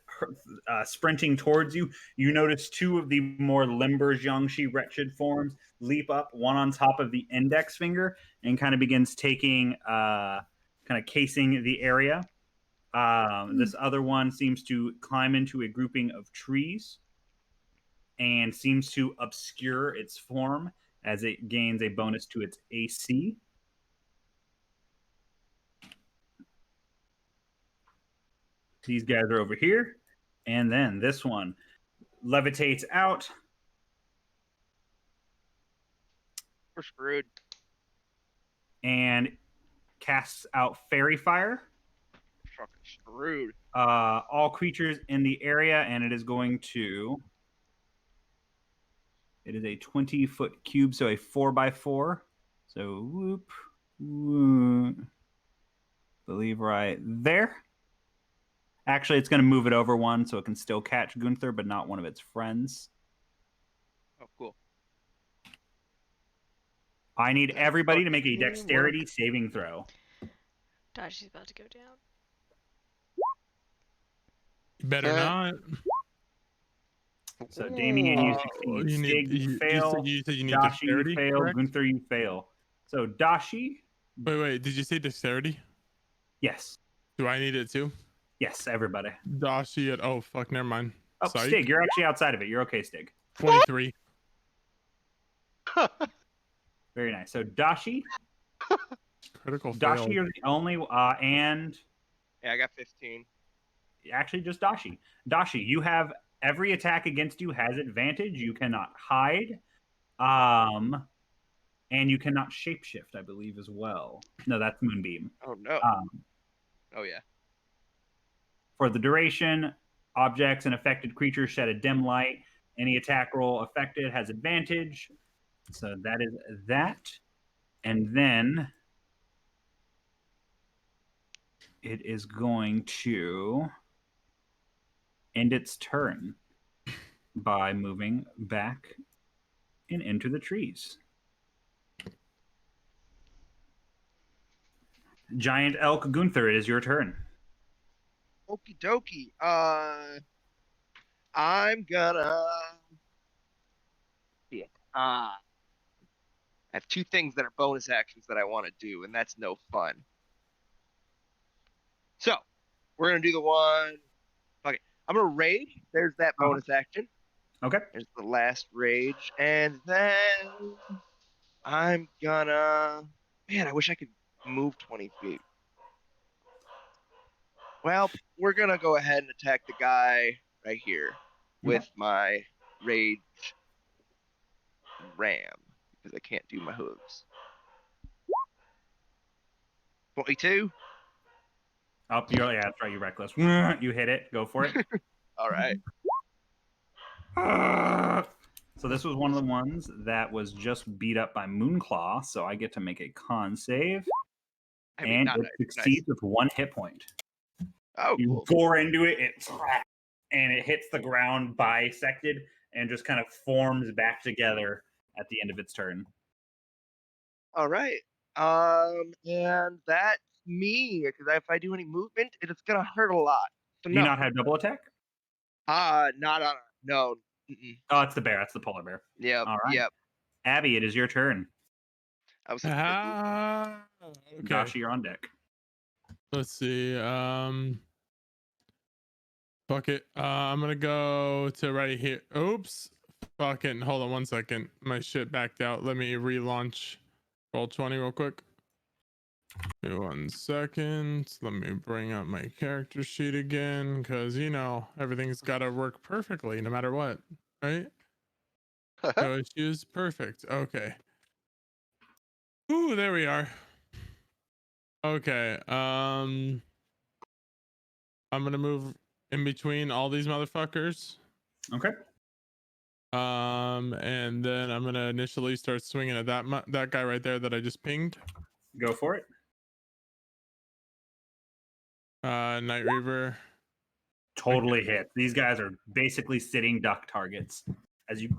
sprinting towards you, you notice two of the more limber Jiangshi wretched forms leap up, one on top of the index finger, and kind of begins taking, kind of casing the area. This other one seems to climb into a grouping of trees and seems to obscure its form as it gains a bonus to its AC. These guys are over here. And then this one levitates out We're screwed. and casts out Fairy Fire. Fucking screwed. All creatures in the area, and it is going to. It is a 20-foot cube, so a 4x4. So whoop, believe right there. Actually, it's going to move it over one, so it can still catch Gunther, but not one of its friends. Oh, cool. I need everybody to make a Teamwork. dexterity saving throw. Dodgy's about to go down. Better Okay. not. So Damien, you Oh, succeed. you need. Stig, you You fail. said you need Dashi, you dexterity. fail. Correct? Gunther, you fail. So Dashi, Wait. Did you say dexterity? yes. Do I need it too? Yes, everybody. Dashi at. Oh fuck. Never mind. Oh, Psych. Stig, you're actually outside of it. You're okay, Stig. 23. Very nice. So Dashi, Critical Dashi, fail. you're the only, and Yeah, I got 15. actually just Dashi. Dashi, you have every attack against you has advantage. You cannot hide, and you cannot shapeshift, I believe, as well. No, that's Moonbeam. Oh no. Um, Oh yeah. For the duration, objects and affected creatures shed a dim light. Any attack roll affected has advantage. So that is that. And then it is going to end its turn by moving back and into the trees. Giant Elk Gunther, it is your turn. Okie dokie. I'm gonna. Yeah. I have two things that are bonus actions that I want to do, and that's no fun. So we're gonna do the one. Okay, I'm gonna rage. There's that bonus action. Okay. There's the last rage, and then I'm gonna. Man, I wish I could move 20 feet. Well, we're gonna go ahead and attack the guy right here with my rage ram because I can't do my hooves. 22. Oh, yeah, that's right. You're reckless. You hit it. Go for it. All right. So this was one of the ones that was just beat up by Moonclaw, so I get to make a con save. I mean, And not it nice. succeeds with 1 hit point. Oh, You cool. gore into it, and it hits the ground bisected and just kind of forms back together at the end of its turn. All right. And that's me because if I do any movement, it's gonna hurt a lot. So Do you no. not have double attack? Not on. No. Mm-mm. Oh, it's the bear. That's the polar bear. Yep. All right. Yep. Abby, it is your turn. I was. Okay. Dashi, you're on deck. Let's see. Fuck it. I'm gonna go to right here. Oops. Fucking hold on 1 second. My shit backed out. Let me relaunch Roll20 real quick. Give me 1 second. Let me bring up my character sheet again, because you know everything's gotta work perfectly no matter what, right? No issues. Perfect. Okay. Ooh, there we are. Okay. I'm gonna move in between all these motherfuckers. Okay. And then I'm gonna initially start swinging at that guy right there that I just pinged. Go for it. Night Reaver. Totally hit. These guys are basically sitting duck targets. As you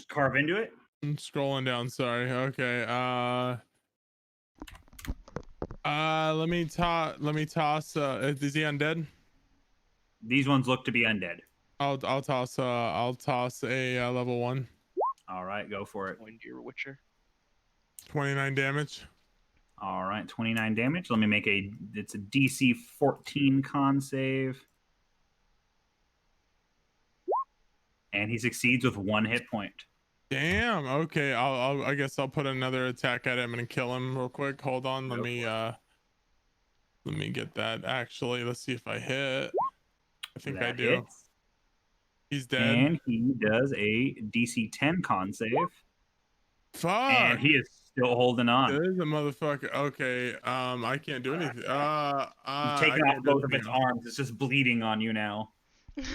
carve into it, I'm scrolling down. Sorry. Okay. Let me toss. Is he undead? these ones look to be undead. I'll toss a level 1. All right, go for it. Going to your Witcher. 29 damage. All right, 29 damage. Let me make it's a DC 14 con save. And he succeeds with 1 hit point. Damn. Okay. I guess I'll put another attack at him and kill him real quick. Hold on. Let me get that. Actually, let's see if I hit. I think I That do. hits. He's dead. And he does a DC 10 con save. Fuck. And he is Still holding on. There's a motherfucker. Okay, I can't do anything. You've I taken off can't do both of anything its else. arms. It's just bleeding on you now.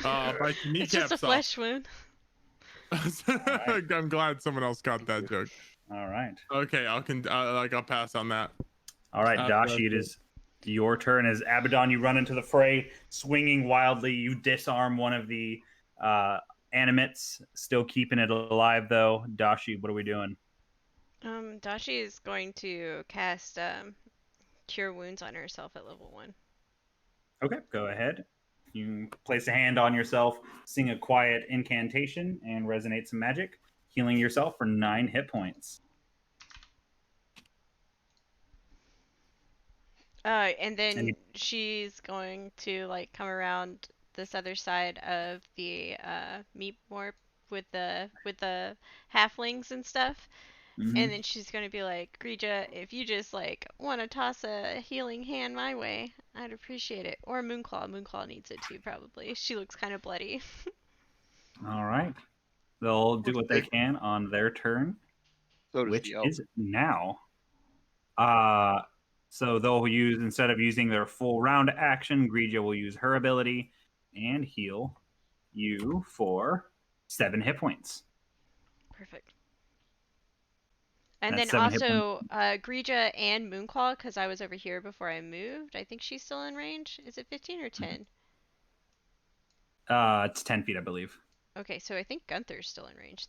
Bite your It's just a kneecaps off. flesh wound. I'm glad someone else got that joke. All right. Okay, I'll pass on that. All right, After Dashi, it that, is your turn. As Abaddon, you run into the fray, swinging wildly. You disarm one of the animates, still keeping it alive, though. Dashi, what are we doing? Dashi is going to cast Cure Wounds on herself at level 1. Okay, go ahead. You place a hand on yourself, sing a quiet incantation, and resonate some magic, healing yourself for 9 hit points. And then she's going to like come around this other side of the meat morp with the halflings and stuff. Mhm. And then she's gonna be like, Grija, if you just like want to toss a healing hand my way, I'd appreciate it. Or Moonclaw. Moonclaw needs it too, probably. She looks kind of bloody. All right. They'll do what they Big. can on their turn, So does which the elf. is now. So they'll use, instead of using their full round action, Grija will use her ability and heal you for 7 hit points. Perfect. And That's then 7 hit also Grija and Moonclaw, because I was over here before I moved. I think she's still in range. Is it 15 or 10? It's 10 feet, I believe. Okay, so I think Gunther's still in range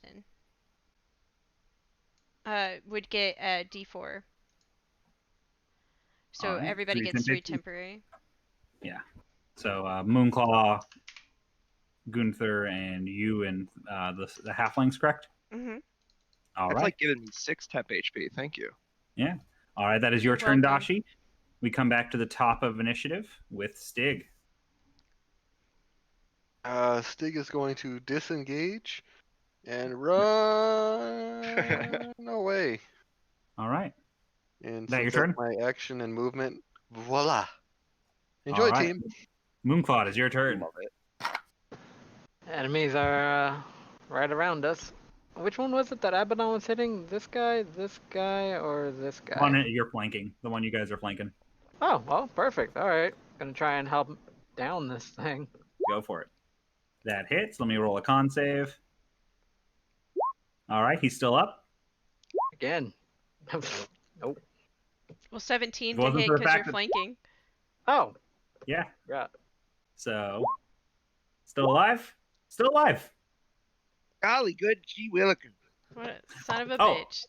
then. Would get a D4. So Alright, everybody 3, gets 10, 3 15. temporary. Yeah. So Moonclaw, Gunther, and you and the halflings, correct? Mm-hmm. All That's right. like giving me 6 temp HP. Thank you. Yeah. All right, that is your turn, Welcome. Dashi. We come back to the top of initiative with Stig. Stig is going to disengage and run away. All right. And That your since that's turn? my action and movement, voila. Enjoy, All right. team. Moonclaw, is your turn. Love it. Enemies are right around us. Which one was it that Abaddon was hitting? This guy, or this guy? One you're flanking. The one you guys are flanking. Oh, well, perfect. All right. Gonna try and help down this thing. Go for it. That hits. Let me roll a con save. All right, he's still up. Again. Nope. Well, 17 It to wasn't hit for the because you're fact that- flanking. Oh, Yeah. yeah. So, still alive? Still alive. Golly, good gee willikers. What a son of a Oh. bitch.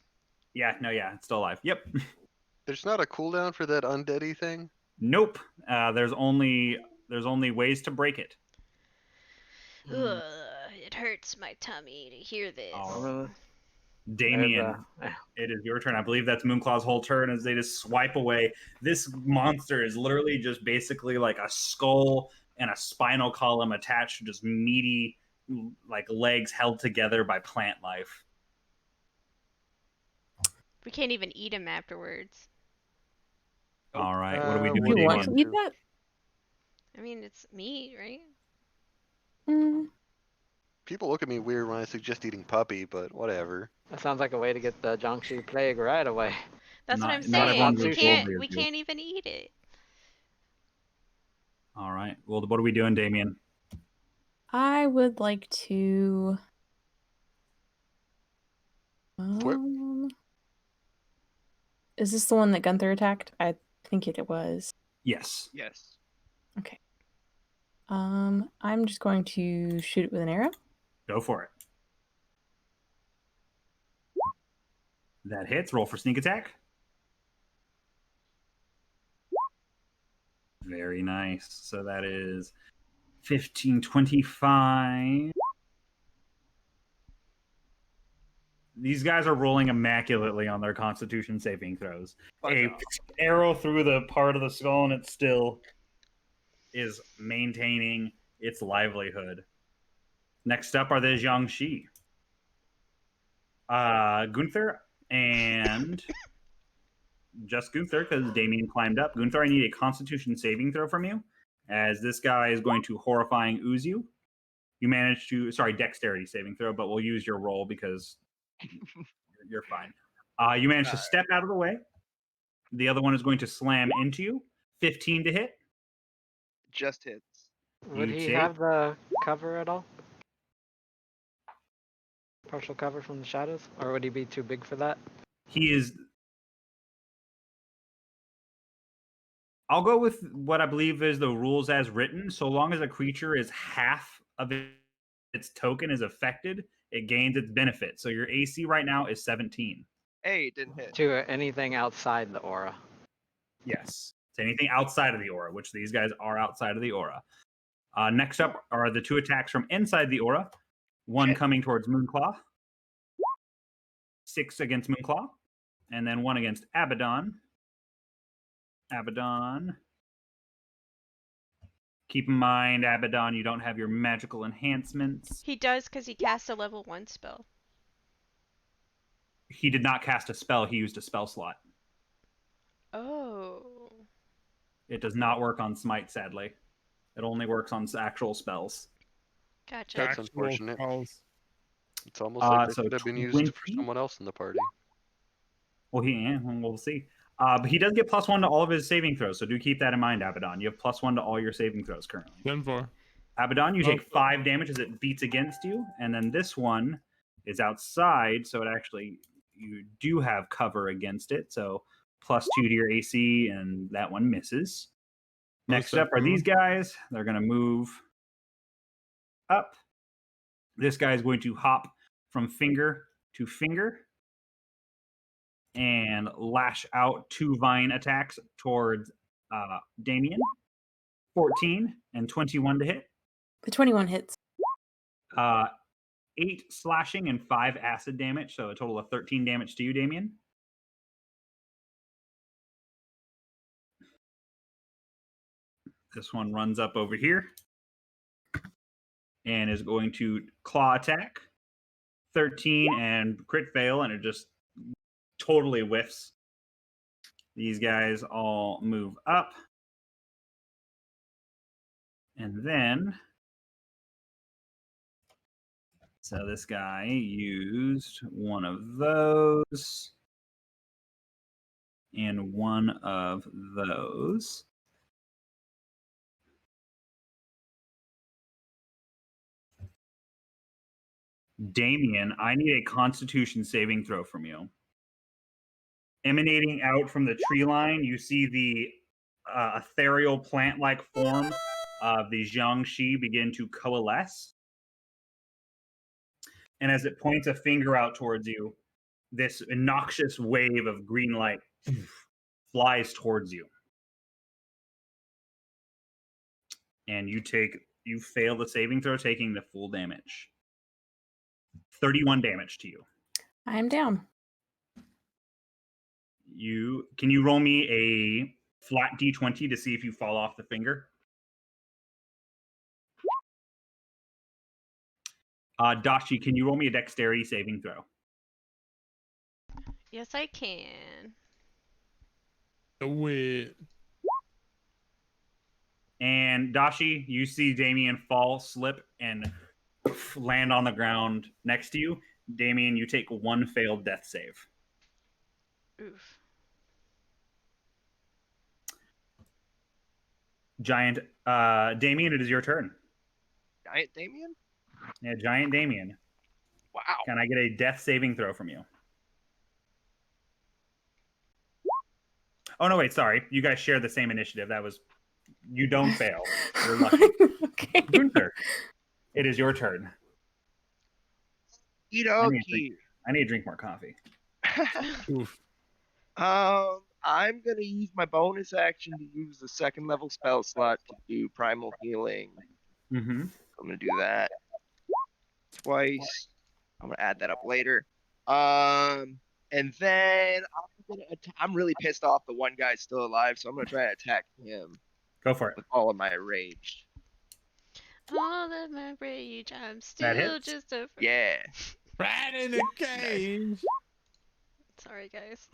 Yeah, no, yeah, it's still alive. Yep. There's not a cooldown for that undeady thing? Nope. There's only ways to break it. Ugh, it hurts my tummy to hear this. Oh. Uh, Damien, it is your turn. I believe that's Moonclaw's whole turn as they just swipe away. This monster is literally just basically like a skull and a spinal column attached to just meaty like legs held together by plant life. We can't even eat him afterwards. All right, what do we do? You with want to Damien? eat that? I mean, it's meat, right? Mm. People look at me weird when I suggest eating puppy, but whatever. That sounds like a way to get the Jiangxi plague right away. That's what Not- I'm not saying. everyone We goes can't. over We here, can't even eat it. All right. Well, what are we doing, Damien? I would like to. Where- Is this the one that Gunther attacked? I think it was. Yes. Yes. Okay. I'm just going to shoot it with an arrow. Go for it. That hits. Roll for sneak attack. Very nice. So that is 15, 25. These guys are rolling immaculately on their Constitution saving throws. A arrow through the part of the skull, and it still is maintaining its livelihood. Next up are the Jiang. Gunther and just Gunther, because Damien climbed up. Gunther, I need a Constitution saving throw from you, as this guy is going to horrifying ooze you. You managed to, sorry, dexterity saving throw, but we'll use your roll because you're fine. You managed to step out of the way. The other one is going to slam into you. 15 to hit. Just hits. Would You he take- have the cover at all? Partial cover from the shadows? Or would he be too big for that? He is. I'll go with what I believe is the rules as written. So long as a creature is half of its token is affected, it gains its benefit. So your AC right now is 17. Hey, it didn't hit. To anything outside the aura. Yes. To anything outside of the aura, which these guys are outside of the aura. Next up are the 2 attacks from inside the aura. One Shit. coming towards Moonclaw. 6 against Moonclaw. And then 1 against Abaddon. Abaddon. Keep in mind, Abaddon, you don't have your magical enhancements. He does because he cast a level 1 spell. He did not cast a spell, he used a spell slot. Oh. It does not work on Smite, sadly. It only works on actual spells. Gotcha. That's Actual unfortunate. spells. It's almost like that so could have been used 20? for someone else in the party. Well, we'll see. But he does get +1 to all of his saving throws, so do keep that in mind, Abaddon. You have +1 to all your saving throws currently. 10-4. Abaddon, you take Okay. 5 damage as it beats against you, and then this one is outside, so it actually, you do have cover against it, so +2 to your AC, and that one misses. Next up are these guys. They're going to move up. This guy is going to hop from finger to finger and lash out 2 vine attacks towards Damien. 14 and 21 to hit. The 21 hits. 8 slashing and 5 acid damage, so a total of 13 damage to you, Damien. This one runs up over here and is going to claw attack. 13 and crit fail, and it just totally whiffs. These guys all move up. And then, so this guy used one of those and one of those. Damien, I need a Constitution saving throw from you. Emanating out from the tree line, you see the ethereal plant-like form of the Jiang shii begin to coalesce. And as it points a finger out towards you, this noxious wave of green light flies towards you. And you fail the saving throw, taking the full damage. 31 damage to you. I am down. Can you roll me a flat d20 to see if you fall off the finger? Dashi, can you roll me a dexterity saving throw? Yes, I can. Do it. And Dashi, you see Damien fall, slip, and land on the ground next to you. Damien, you take 1 failed death save. Oof. Giant Damien, it is your turn. Giant Damien? Yeah, Giant Damien. Wow. Can I get a death saving throw from you? Oh, no, wait, sorry. You guys share the same initiative. You don't fail. You're lucky. Okay. Gunther, it is your turn. I need to drink more coffee. Oof. I'm gonna use my bonus action to use the 2nd level spell slot to do primal healing. Mm-hmm. I'm gonna do that twice. I'm gonna add that up later. And then I'm really pissed off the one guy's still alive, so I'm gonna try to attack him Go for it. with all of my rage. All of my rage, I'm That still hits. just a... Yeah. Rat in the cage. Sorry, guys.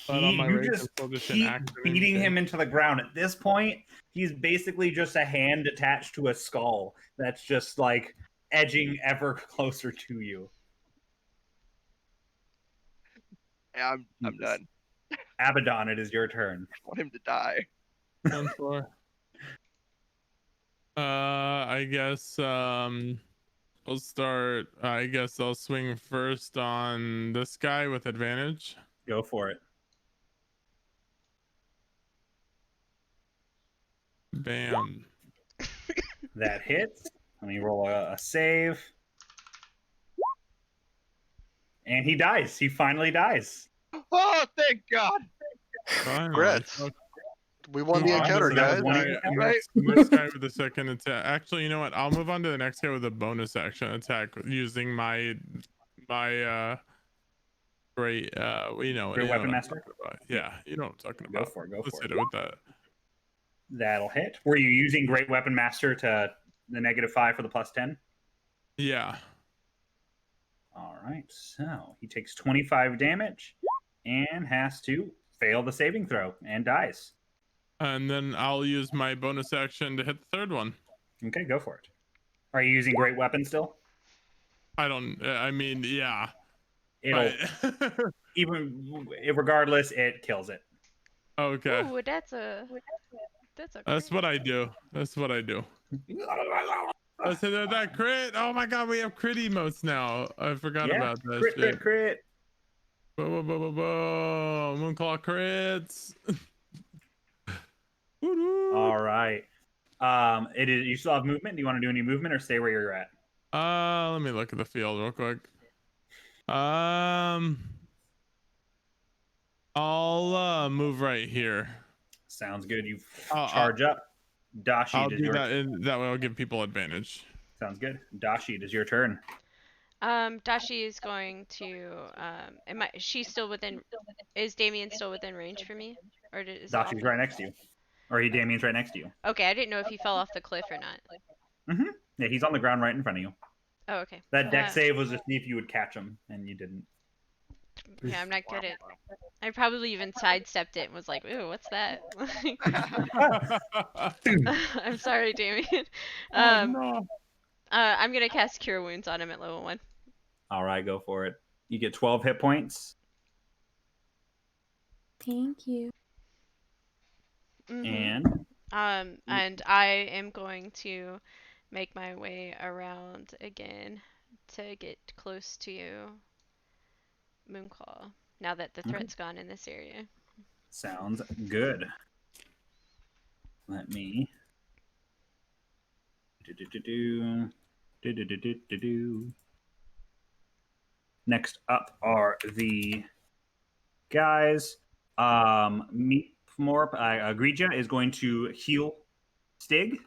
But on my You rage, just I'm still just an keep accident beating thing. him into the ground. At this point, he's basically just a hand attached to a skull that's just like edging ever closer to you. I'm done. Abaddon, it is your turn. I want him to die. Done for. I guess we'll start. I guess I'll swing first on this guy with advantage. Go for it. Bam. That hits. Let me roll a save. And he dies. He finally dies. Oh, thank God! Finally. Congrats. We won the Alright, encounter, so that was guys. one Alright, encounter. Right? This guy with the second attack. Actually, you know what? I'll move on to the next guy with a bonus action attack using my great Great weapon master? Yeah, you know what I'm talking Go about. for it. Go Let's for hit it. it with that. That'll hit. Were you using Great Weapon Master to the -5 for the +10? Yeah. All right. So he takes 25 damage and has to fail the saving throw and dies. And then I'll use my bonus action to hit the third one. Okay, go for it. Are you using Great Weapon still? I don't. I mean, yeah. It'll But- even regardless, it kills it. okay. Ooh, that's a That's what I do. That's what I do. Let's hit that crit. Oh my god, we have crit emotes now. I forgot Yeah, about that crit, shit. crit. Moonclaw crits. Woo-hoo. All right. It is. You still have movement. Do you want to do any movement or stay where you're at? Let me look at the field real quick. I'll move right here. Sounds good. You I'll- charge up. Dashi, I'll it is do your that, and that way I'll give people advantage. Sounds good. Dashi, it is your turn. Dashi is going to she's still within, is Damien still within range for me? Or is it Dashi's right next to you. Or Damien's right next to you. Okay, I didn't know if he fell off the cliff or not. Mm-hmm. Yeah, he's on the ground right in front of you. Oh, okay. That deck save was to see if you would catch him, and you didn't. Yeah, I'm not good at. I probably even sidestepped it and was like, "Ooh, what's that?" I'm sorry, Damien. No. I'm gonna cast Cure Wounds on him at level 1. All right, go for it. You get 12 hit points. Thank you. Mm-hmm. And I am going to make my way around again to get close to Moonclaw. Now that the threat's gone in this area. Sounds good. Let me. Next up are the guys. Meat more. Grija is going to heal Stig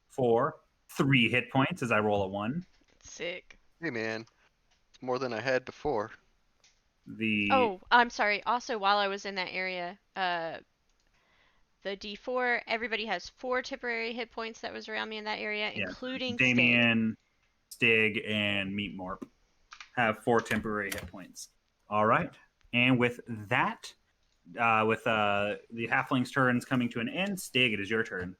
for 3 hit points as I roll a 1. Sick. Hey, man. It's more than I had before. Oh, I'm sorry. Also, while I was in that area, the D4, everybody has 4 temporary hit points that was around me in that area, including Damien, Stig, and Meat Morp have 4 temporary hit points. All right. And with that, with the halfling's turns coming to an end, Stig, it is your turn.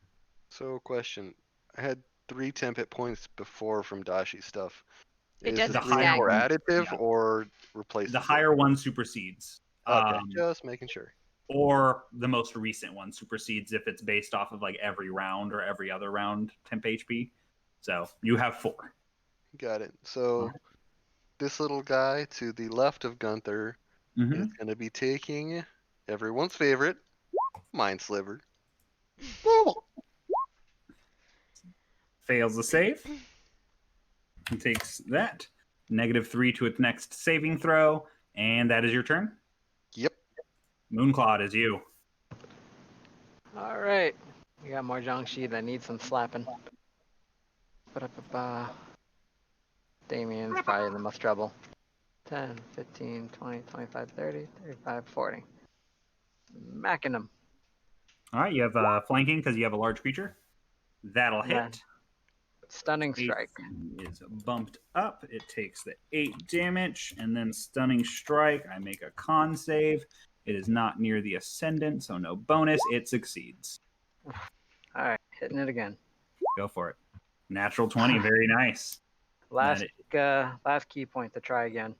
So, question. I had 3 temp hit points before from Dashi's stuff. It Is doesn't the 3 stack. more additive Yeah. or replaces The it? higher one supersedes. Okay, just making sure. Or the most recent one supersedes if it's based off of like every round or every other round temp HP. So you have 4. Got it. So this little guy to the left of Gunther is going to be taking everyone's favorite, Mind Sliver. Fails the save. He takes that. -3 to its next saving throw. And that is your turn. Yep. Moonclaw, is you. All right. We got more Jiangxi that needs some slapping. Ba-da-ba-ba. Damien's probably the most trouble. 10, 15, 20, 25, 30, 35, 40. Macking them. All right, you have flanking because you have a large creature. That'll hit. Yeah. Stunning strike. Is bumped up. It takes the 8 damage, and then stunning strike. I make a con save. It is not near the ascendant, so no bonus. It succeeds. All right, hitting it again. Go for it. Natural 20. Very nice. Last key point to try again.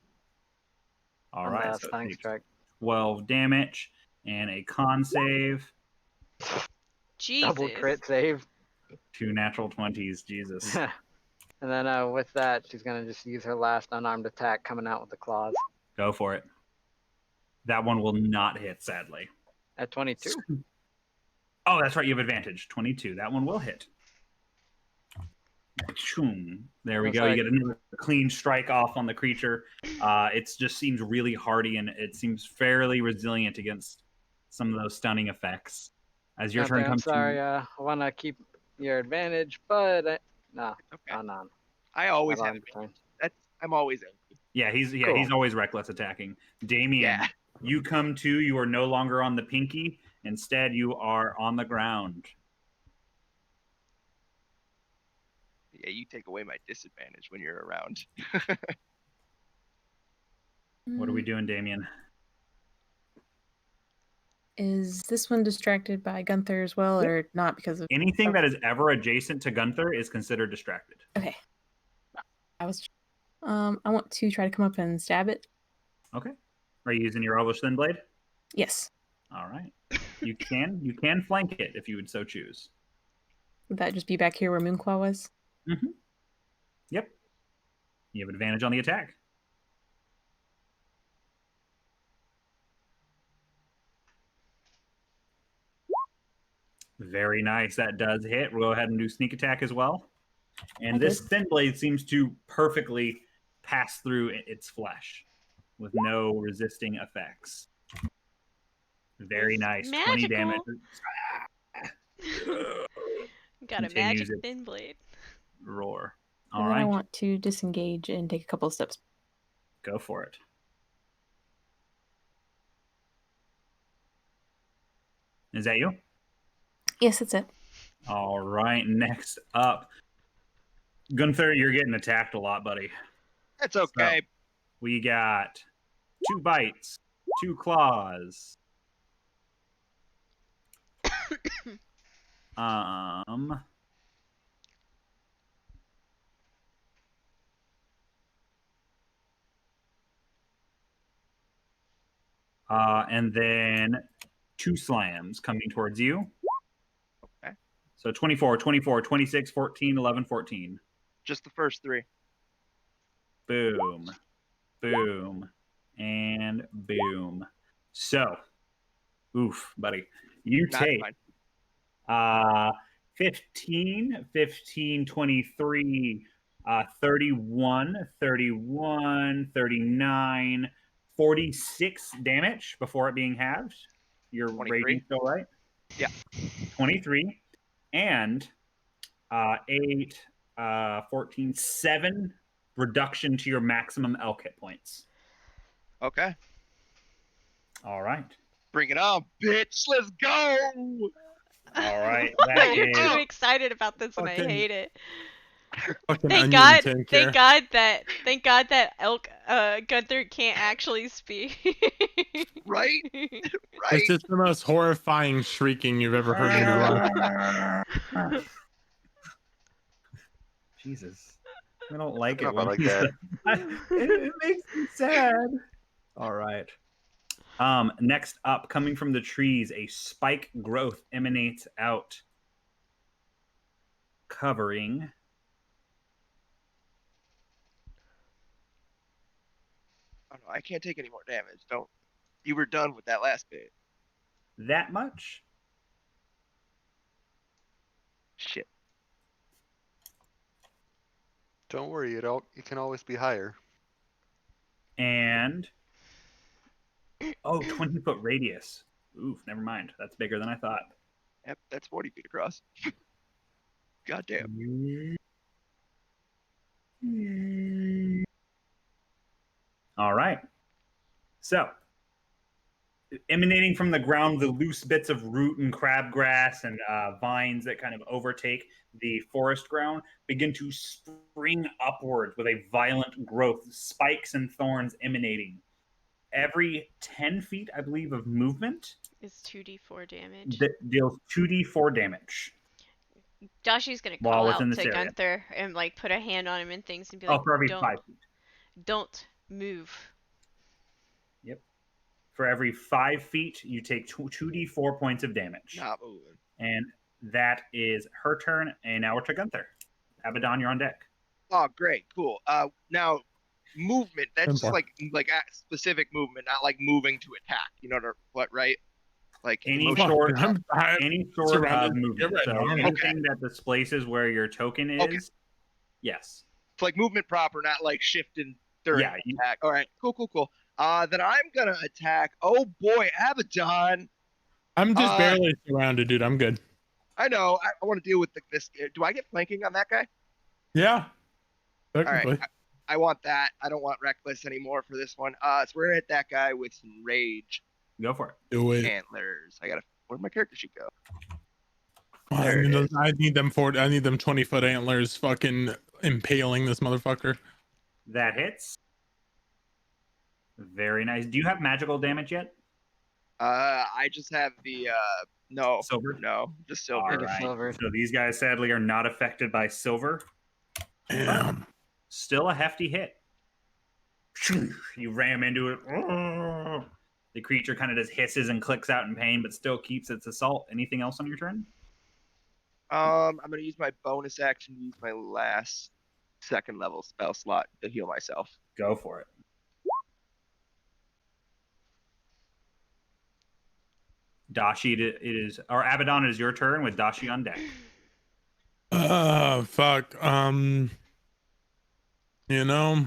All on right, the so it stunning takes strike. 12 damage and a con save. Double Jesus. crit save. 2 natural 20s. Jesus. And then with that, she's gonna just use her last unarmed attack, coming out with the claws Go for it. That one will not hit, sadly. at 22. Oh, that's right. You have advantage. 22. That one will hit. There we Looks go. like- You get another clean strike off on the creature. It just seems really hardy, and it seems fairly resilient against some of those stunning effects. As your turn Gunther, I'm comes sorry. to... I want to keep your advantage, but no, Okay. none. I always Not have on advantage. I'm always angry. Yeah, he's Cool. always reckless attacking. Damien, Yeah. you come to. You are no longer on the pinky. Instead, you are on the ground. Yeah, you take away my disadvantage when you're around. What are we doing, Damien? Is this one distracted by Gunther as well, or not because of Anything that is ever adjacent to Gunther is considered distracted. Okay. I was I want to try to come up and stab it. Okay. Are you using your Elvish Thin Blade? Yes. All right. You can flank it if you would so choose. Would that just be back here where Moonclaw was? Mm-hmm. Yep. You have advantage on the attack. Very nice. That does hit. We'll go ahead and do sneak attack as well. And Okay. this thin blade seems to perfectly pass through its flesh with no resisting effects. Very It's nice. magical. 20 damage. Got a Continues magic its thin blade. roar. And All then I right. want to disengage and take a couple of steps. Go for it. Is that you? Yes, that's it. All right. Next up, Gunther, you're getting attacked a lot, buddy. That's okay. So, we got 2 bites, 2 claws. And then 2 slams coming towards you. Okay. So 24, 24, 26, 14, 11, 14. Just the first 3. Boom, boom, and boom. So, oof, buddy. You Not take fine. 15, 15, 23, 31, 31, 39, 46 damage before it being halved. You're 23. rating still, right? Yeah. 23. And 8, 14, 7 reduction to your maximum elk hit points. Okay. All right. Bring it on, bitch. Let's go. All right. You're That too is excited about this and I Fucking- hate it. Fucking Thank onion God, tank thank here. God that Gunther can't actually speak. Right? It's Right. just the most horrifying shrieking you've ever heard in your life. Jesus. I don't like I it don't know when if I like it makes me sad. All right. Next up, coming from the trees, a spike growth emanates out, covering Oh no, I can't take any more damage. Don't. You were done with that last bit. that much. Shit. Don't worry, it can always be higher. And 20-foot radius. Oof, never mind. That's bigger than I thought. Yep, that's 40 feet across. Goddamn. All right. So, emanating from the ground, the loose bits of root and crabgrass and vines that kind of overtake the forest ground begin to spring upwards with a violent growth, spikes and thorns emanating. Every 10 feet, I believe, of movement Is 2d4 damage. that deals 2d4 damage. Joshy's gonna While call within out this to area. Gunther and like put a hand on him and things and be Oh, like, for every "Don't, 5 feet. don't move." For every 5 feet, you take 2d4 points of damage. Not moving. And that is her turn. And now we're to Gunther. Abaddon, you're on deck. Oh, great, cool. Now movement. That's just Simple. like a specific movement, not like moving to attack. You know what? Right? Like Any emotion. sort, I'm any sort surrounded. of movement. Get So ready. anything that displaces where your token is, Okay. yes. It's like movement proper, not like shifting during Yeah, you- attack. All right, cool. Then I'm gonna attack. Oh boy, Abaddon. I'm just barely surrounded, dude. I'm good. I know. I want to deal with this. Do I get flanking on that guy? Yeah. All Technically. right. I want that. I don't want reckless anymore for this one. So we're gonna hit that guy with some rage go for it. Do it. antlers. Where'd my character sheet go? I There it is. need them 20-foot antlers fucking impaling this motherfucker. That hits. Very nice. Do you have magical damage yet? I just have the no, Silver? no, just silver. All It is right. silver. So these guys sadly are not affected by silver. Damn. Still a hefty hit. You ram into it. The creature kind of just hisses and clicks out in pain, but still keeps its assault. Anything else on your turn? I'm gonna use my bonus action to use my last second level spell slot to heal myself. Go for it. Dashi, it is, or Abaddon, it is your turn with Dashi on deck. Fuck. You know,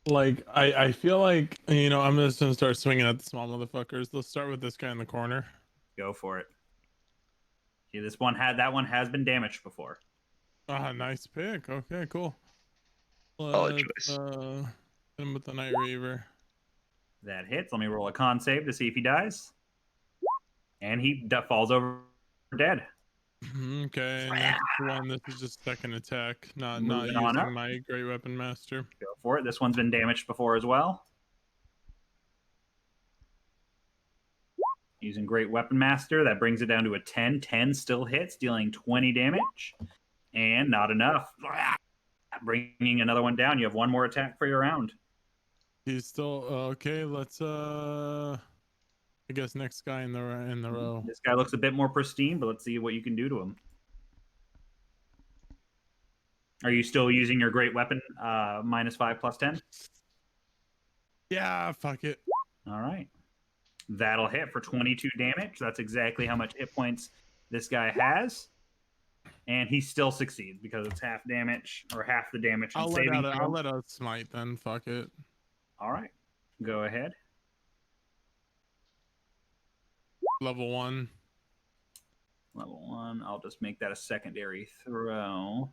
like I feel like I'm just gonna start swinging at the small motherfuckers. Let's start with this guy in the corner. Go for it. See, that one has been damaged before. Nice pick. Okay, cool. Solid Let's choice. hit him with the Night Reaver. That hits. Let me roll a con save to see if he dies. And he falls over dead. Okay, next one. This is just second attack, not Moving on up. using my Great Weapon Master. Go for it. This one's been damaged before as well. Using Great Weapon Master, that brings it down to a 10. 10 still hits, dealing 20 damage. And not enough. Bringing another one down. You have one more attack for your round. He's still okay. Let's I guess next guy in the row. This guy looks a bit more pristine, but let's see what you can do to him. Are you still using your Great Weapon -5 +10? Yeah, fuck it. All right. That'll hit for 22 damage. That's exactly how much hit points this guy has. And he still succeeds because it's half damage or half the damage. I'll let out smite then. Fuck it. All right. Go ahead. Level 1. Level 1. I'll just make that a secondary throw.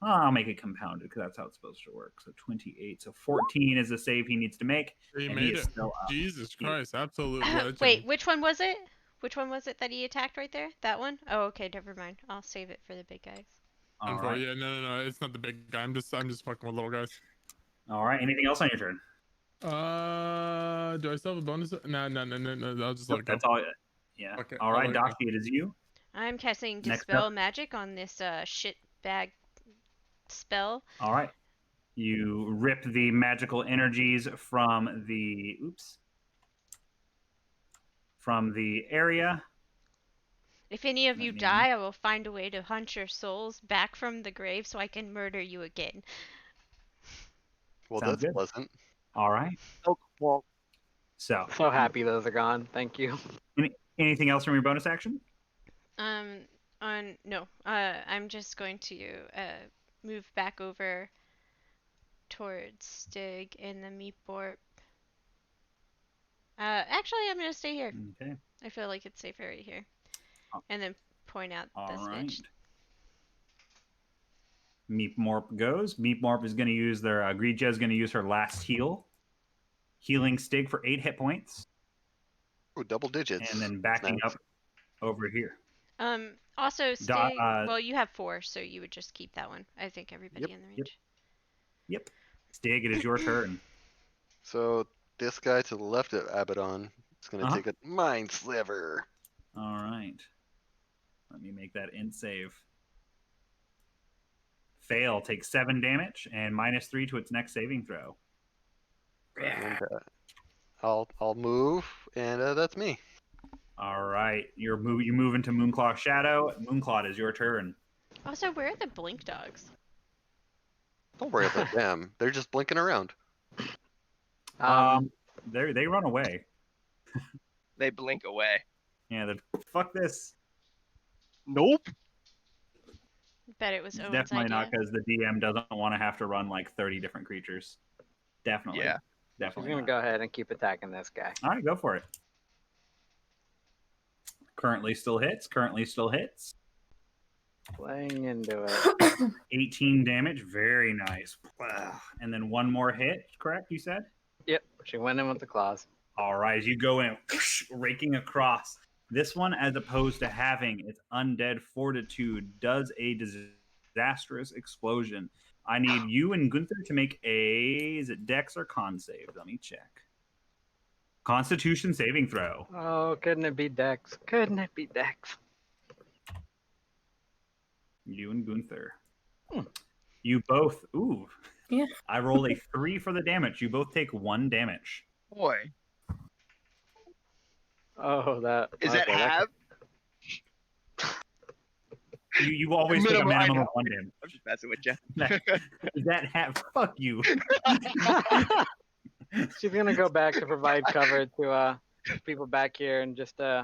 I'll make it compounded because that's how it's supposed to work. So 28. So 14 is the save he needs to make. He and made is it. still up. Jesus Christ, absolute legend. Wait, which one was it? Which one was it that he attacked right there? That one? Oh, okay, never mind. I'll save it for the big guys. All right. Yeah, no, it's not the big guy. I'm just fucking with little guys. All right. Anything else on your turn? Do I still have a bonus? No. I'll just let it go. That's all. Yeah. Okay, All I'll right, let it go. Dashi, it is you. I'm casting Next Dispel up. Magic on this shit bag spell. All right. You rip the magical energies from the area. If any of Let you me- die, I will find a way to hunt your souls back from the grave so I can murder you again. Well, Sounds that's good. pleasant. All right. Oh, well, So, So happy those are gone. Thank you. anything else from your bonus action? No. I'm just going to move back over towards Stig and the Meatborp. Actually, I'm gonna stay here. Okay. I feel like it's safer right here. Oh. And then point out All this right. bitch. Meep Morp goes. Meep Morp is going to use their Grija is going to use her last heal. Healing Stig for 8 hit points. Ooh, double digits. And then backing Nice. up over here. Also, Stig. Da- well, you have 4, so you would just keep that one. I think everybody in the range. Yep. Stig, it is your turn. So this guy to the left of Abaddon is going to Uh-huh. take a mind sliver. All right. Let me make that int save. Fail. Takes 7 damage and -3 to its next saving throw. And I'll move, and that's me. All right, you move into Moonclaw Shadow. Moonclaw, it is your turn. Also, where are the blink dogs? Don't worry about them. They're just blinking around. They run away. They blink away. Yeah, fuck this. Nope. Bet it was It's Owen's definitely not idea. because the DM doesn't want to have to run like 30 different creatures. Definitely. Yeah. She's Definitely. gonna Not. go ahead and keep attacking this guy. All right, go for it. Currently still hits. Currently still hits. Playing into it. 18 damage. Very nice. Wow. And then one more hit, correct? You said? Yep, she went in with the claws. All right, as you go in, raking across. This one, as opposed to having its undead fortitude, does a disastrous explosion. I need you and Gunther to make a, is it Dex or Con save? Let me check. Constitution saving throw. Oh, couldn't it be Dex? Couldn't it be Dex? You and Gunther. Hmm. You both, ooh. Yeah. I rolled a 3 for the damage. You both take 1 damage. Boy. Oh, that. Is that okay, half? You always take a Minimum, I minimum of know. 1 damage. I'm just messing with you. Is that half? Fuck you. She's gonna go back to provide cover to people back here and just she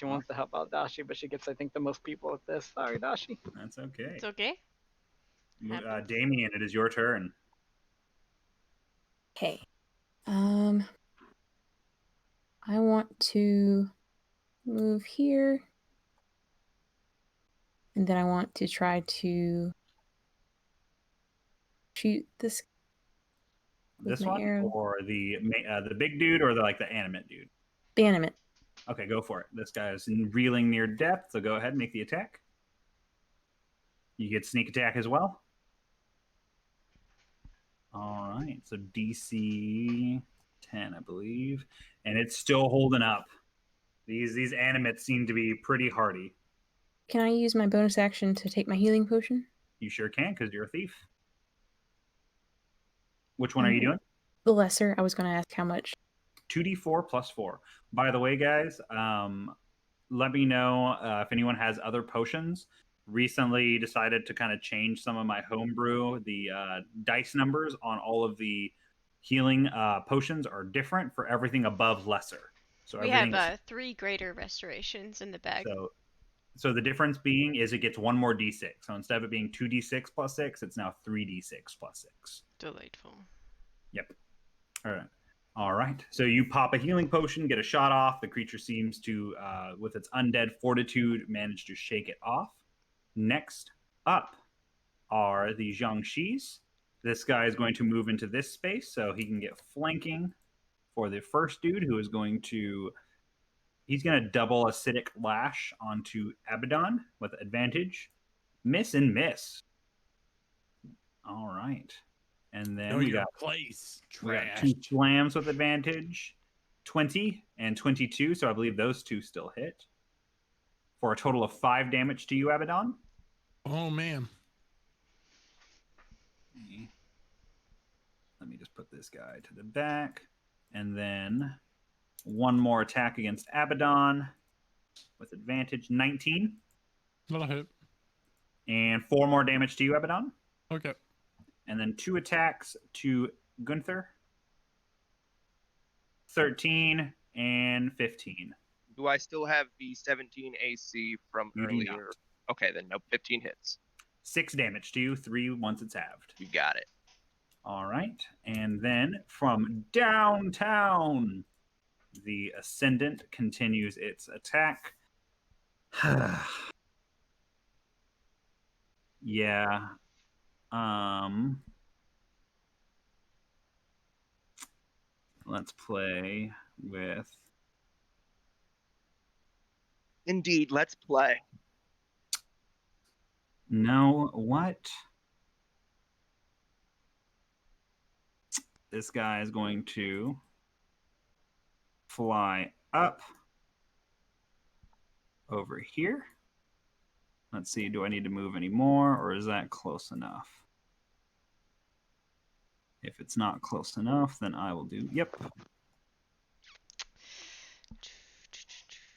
wants to help out Dashi, but she gets I think the most people with this. Sorry, Dashi. That's okay. It's okay. Happens. Damien, it is your turn. Okay. I want to move here. And then I want to try to shoot this. This my one arrow. or the big dude or the animate dude? The animate. Okay, go for it. This guy is reeling near death, so go ahead and make the attack. You get sneak attack as well. All right, so DC 10, I believe, and it's still holding up. These animates seem to be pretty hardy. Can I use my bonus action to take my healing potion? You sure can, because you're a thief. Which one are you doing? The lesser. I was going to ask how much. 2d4 plus 4. By the way, guys, let me know if anyone has other potions. Recently decided to kind of change some of my homebrew. The dice numbers on all of the healing potions are different for everything above lesser. So we have 3 greater restorations in the bag. So the difference being is it gets 1 more d6. So instead of it being 2d6 plus 6, it's now 3d6 plus 6. Delightful. Yep. All right. So you pop a healing potion, get a shot off. The creature seems to, with its undead fortitude, manage to shake it off. Next up are the Jiangshis. This guy is going to move into this space so he can get flanking for the first dude who is going to... He's going to double acidic lash onto Abaddon with advantage. Miss and miss. All right. And then we got 2 slams with advantage. 20 and 22, so I believe those 2 still hit. For a total of 5 damage to you, Abaddon. Oh, man. Let me just put this guy to the back. And then 1 more attack against Abaddon with advantage. 19. That'll hit. And 4 more damage to you, Abaddon. Okay. And then 2 attacks to Gunther. 13 and 15. Do I still have the 17 AC from You do earlier? Okay, then no, 15 hits. 6 damage to you, 3 once it's halved. You got it. All right. And then from downtown, the Ascendant continues its attack. Yeah. Let's play with... Indeed, let's play. No, what? This guy is going to fly up over here. Let's see, do I need to move any more, or is that close enough? If it's not close enough, then I will do. Yep.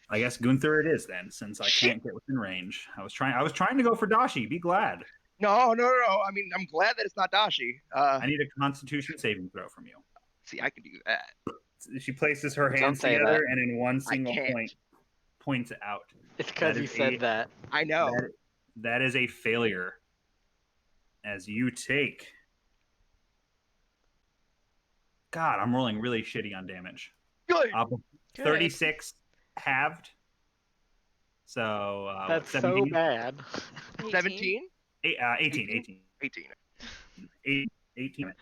I guess Gunther it is then, since I can't get within range. I was trying to go for Dashi. Be glad. No. I mean, I'm glad that it's not Dashi. I need a Constitution saving throw from you. See, I can do that. She places her Don't hands say together that. and in one single can't. point points it out. It's because That you is said that. I know. That is a failure. As you take. God, I'm rolling really shitty on damage. Good. 36 halved. So That's 17? so bad. 17? 18. 18. 18.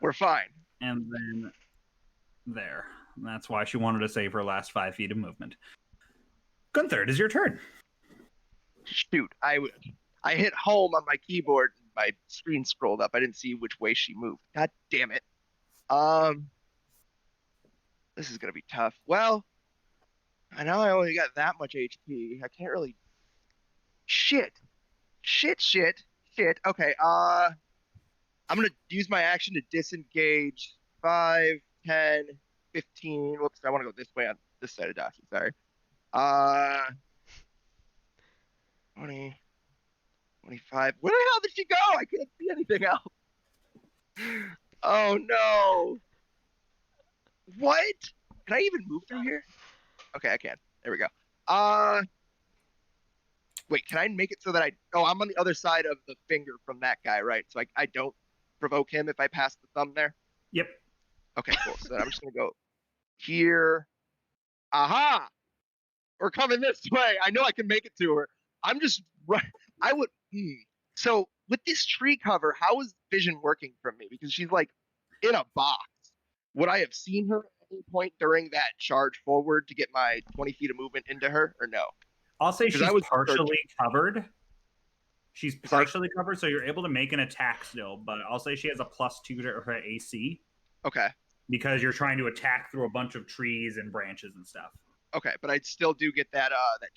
We're fine. And then there. That's why she wanted to save her last 5 feet of movement. Gunther, it is your turn. Shoot, I hit home on my keyboard. My screen scrolled up. I didn't see which way she moved. God damn it. This is gonna be tough. Well, I know I only got that much HP. I can't really. Shit. Okay. I'm gonna use my action to disengage. 5, 10, 15. Whoops, I want to go this way on this side of Dashi. Sorry. 20, 25. Where the hell did she go? I can't see anything else. Oh no. What? Can I even move through here? Okay, I can. There we go. Wait, can I make it so that I'm on the other side of the finger from that guy, right? So I don't provoke him if I pass the thumb there? Yep. Okay, cool. So then I'm just gonna go here. Aha! We're coming this way. I know I can make it to her. I'm just right. I would. So with this tree cover, how is vision working from me? Because she's like in a box. Would I have seen her at any point during that charge forward to get my 20 feet of movement into her, or no? I'll say she's partially covered. She's It's partially covered, so you're able to make an attack still, but I'll say she has a +2 to her AC. Okay. Because you're trying to attack through a bunch of trees and branches and stuff. Okay, but I still do get that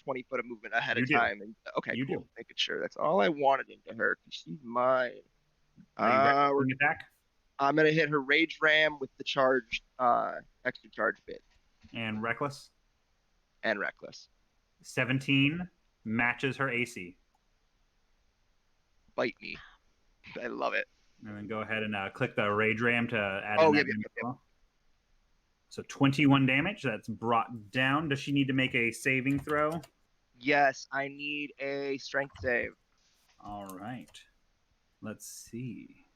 20 foot of movement ahead of time. And okay, you cool. do. Making sure that's all I wanted into her because she's mine. Are you attack? I'm gonna hit her rage ram with the charge, extra charge bit. And reckless. 17 matches her AC. Bite me. I love it. And then go ahead and click the rage ram to add Oh, in yeah, that damage as well. So 21 damage. That's brought down. Does she need to make a saving throw? Yes, I need a strength save. All right. Let's see.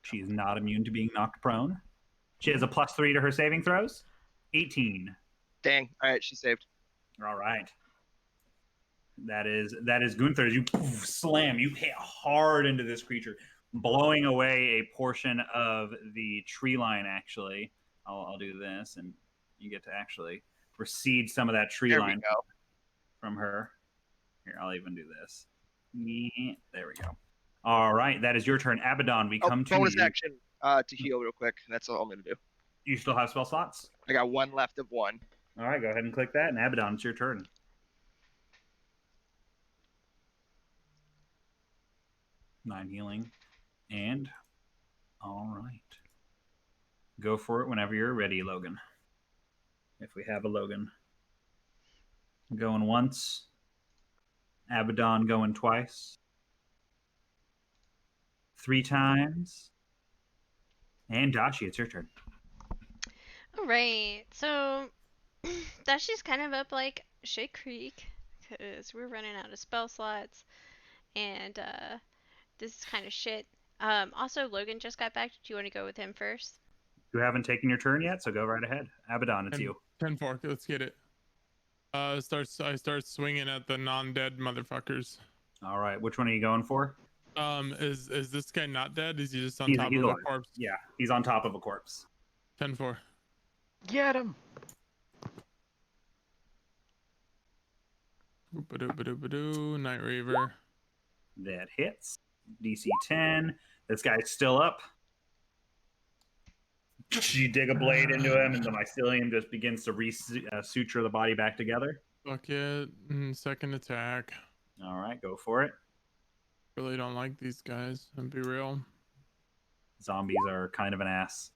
She's not immune to being knocked prone. She has a +3 to her saving throws. 18. Dang. All right, she saved. All right. That is Gunther. You slam. You hit hard into this creature, blowing away a portion of the tree line. Actually, I'll do this, and you get to actually recede some of that tree line from her. Here, I'll even do this. Yeah, there we go. All right, that is your turn, Abaddon. We come to bonus you. action to heal real quick. That's all I'm gonna do. You still have spell slots? I got one left of one. All right, go ahead and click that, and Abaddon, it's your turn. Nine healing, and all right, go for it whenever you're ready, Logan. If we have a Logan, going once. Abaddon going twice. 3 times. And Dashi, it's your turn. All right, so Dashi's kind of up like shit creek because we're running out of spell slots, and this is kind of shit. Also, Logan just got back. Do you want to go with him first? You haven't taken your turn yet, so go right ahead. Abaddon, it's you. 10-4, let's get it. I start swinging at the non-dead motherfuckers. All right, which one are you going for? Is this guy not dead? Is he just on He's top of alive. a corpse? Yeah, he's on top of a corpse. 10-4. Get him. Night Reaver. That hits. DC 10. This guy's still up. You dig a blade into him, and the mycelium just begins to suture the body back together. Fuck it. Second attack. All right, go for it. Really don't like these guys. I'll be real. Zombies are kind of an ass.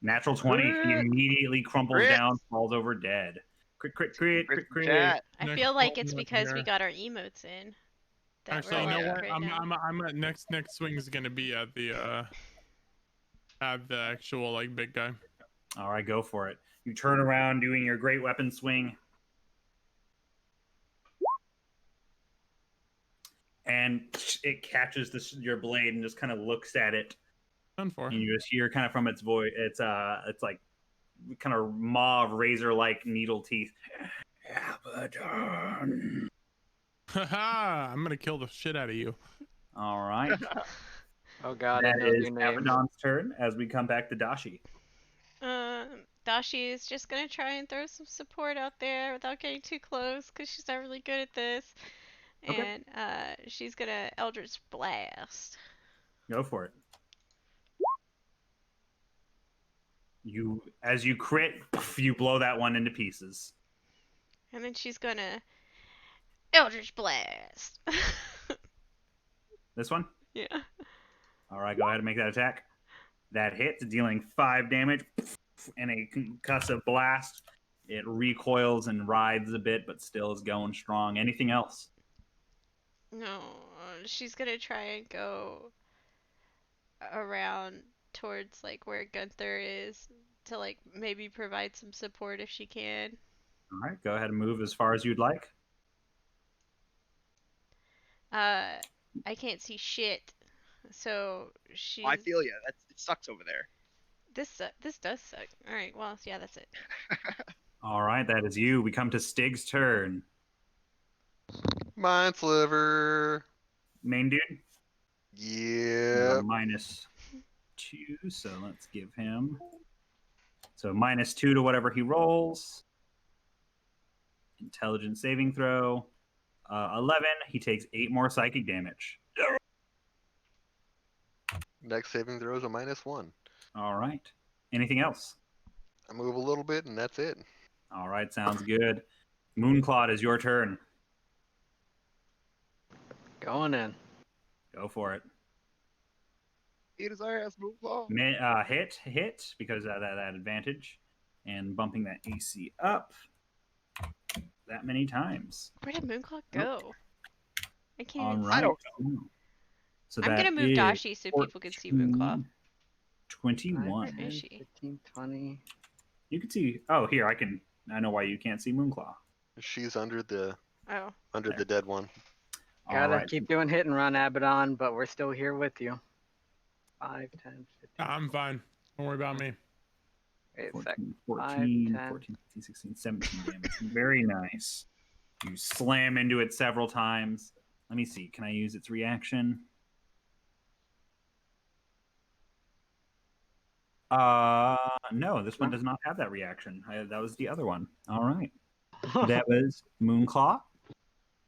Natural 20. He Crit. immediately crumples Crit. down, falls over dead. Crit, crit, crit, Crits crit, in crit. chat. I Next feel like roll it's right because we here. got our emotes in that Actually, we're you allowed know to what? crit now. I'm at next swing is gonna be at the actual like big guy. All right, go for it. You turn around doing your great weapon swing. And it catches your blade and just kind of looks at it. Done for. And you just hear kind of from its voice, it's like kind of mauve razor-like needle teeth. Abaddon. Haha! I'm gonna kill the shit out of you. All right. Oh god, That it knows is your names. Abaddon's turn as we come back to Dashi. Dashi is just gonna try and throw some support out there without getting too close because she's not really good at this. Okay. And she's gonna Eldritch Blast. Go for it. As you crit, you blow that one into pieces. And then she's gonna Eldritch Blast. This one? Yeah. All right, go ahead and make that attack. That hits, dealing 5 damage and a concussive blast. It recoils and writhes a bit, but still is going strong. Anything else? No, she's gonna try and go around towards like where Gunther is to like maybe provide some support if she can. All right, go ahead and move as far as you'd like. I can't see shit, so she's. I feel you. It sucks over there. This does suck. All right, well, yeah, that's it. All right, that is you. We come to Stig's turn. Mind sliver. Main dude? Yeah. -2, so let's give him. So -2 to whatever he rolls. Intelligence saving throw. 11. He takes 8 more psychic damage. Next saving throw is a -1. All right. Anything else? I move a little bit and that's it. All right, sounds good. Moonclaw, is your turn. Going in. Go for it. Eat his ass, Moonclaw. Hit because of that advantage, and bumping that AC up that many times. Where did Moonclaw go? I can't All even right. I don't know. So I'm that gonna move is Dashi so people can see Moonclaw. 21. 5, Where is 10, she? 15, 20. You can see. Oh, here I know why you can't see Moonclaw. She's under the Oh. the dead one. All Gotta right. keep doing hit and run, Abaddon, but we're still here with you. 5, 10, 15. I'm fine. Don't worry about me. Wait a sec. 14, 5, 10. 14, 15, 16, 17 damage. Very nice. You slam into it several times. Let me see. Can I use its reaction? No, this one does not have that reaction. That was the other one. All right. That was Moonclaw.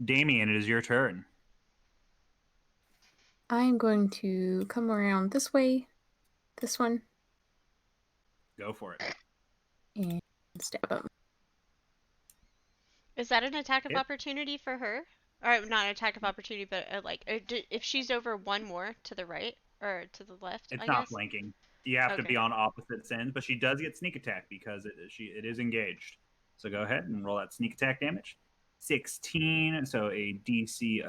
Damien, it is your turn. I'm going to come around this way, this one, Go for it. and stab him. Is that an attack of Hit. opportunity for her? Or not an attack of opportunity, but if she's over one more to the right or to the left, It's I not guess. flanking. You have to Okay. be on opposite ends, but she does get sneak attack because it is engaged. So go ahead and roll that sneak attack damage. 16, so a DC.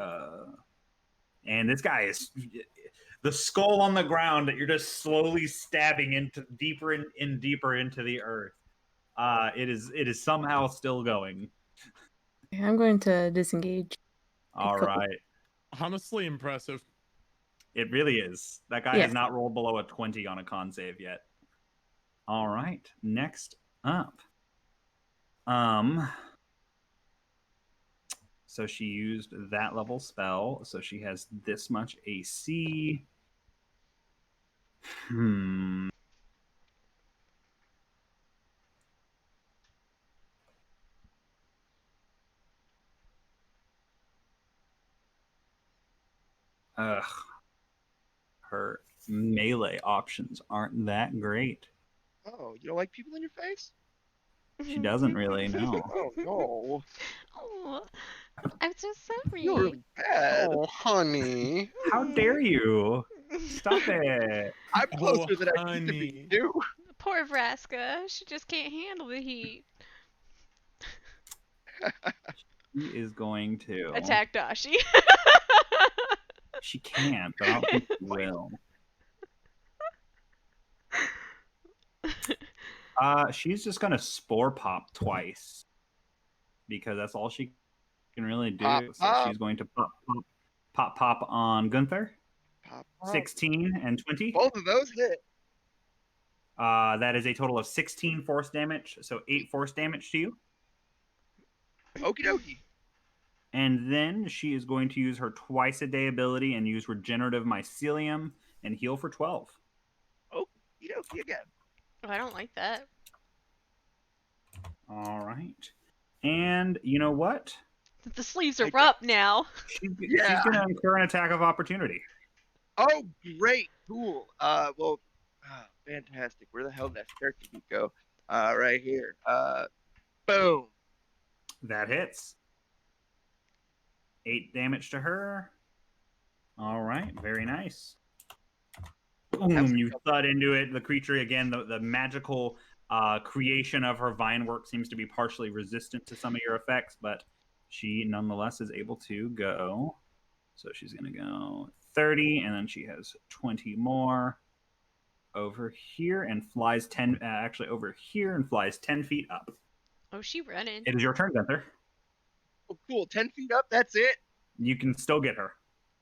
And this guy is the skull on the ground that you're just slowly stabbing into deeper and deeper into the earth. It is somehow still going. I'm going to disengage. All Cool. right. Honestly, impressive. It really is. That guy Yeah. has not rolled below a 20 on a con save yet. All right. Next up. So she used that level spell, so she has this much AC. Ugh. Her melee options aren't that great. Oh, you don't like people in your face? She doesn't really, no. Oh no. Oh. I'm so sorry. You're really bad. Oh, honey. How dare you? Stop it. I'm Oh, closer than I need to be honey. too. Poor Vraska. She just can't handle the heat. She is going to. Attack Dashi. She can't, but I don't think she will. She's just gonna spore pop twice because that's all she can really do. Pop, So pop. she's going to pop on Gunther. Pop, pop. 16 and 20. Both of those hit. That is a total of 16 force damage, so 8 force damage to you. Okie dokie. And then she is going to use her twice a day ability and use regenerative mycelium and heal for 12. Okie dokie again. Oh, I don't like that. All right. And you know what? The sleeves are up now. She's Yeah. going to incur an attack of opportunity. Oh, great. Cool. Fantastic. Where the hell did that character sheet go? Right here. Boom. That hits. 8 damage to her. All right. Very nice. Boom. You thud into it. The creature, again, the magical creation of her vine work seems to be partially resistant to some of your effects, but she nonetheless is able to go. So she's going to go 30, and then she has 20 more over here and flies 10, actually over here and flies 10 feet up. Oh, she running. It is your turn, Gunther. Oh, cool. 10 feet up. That's it. You can still get her.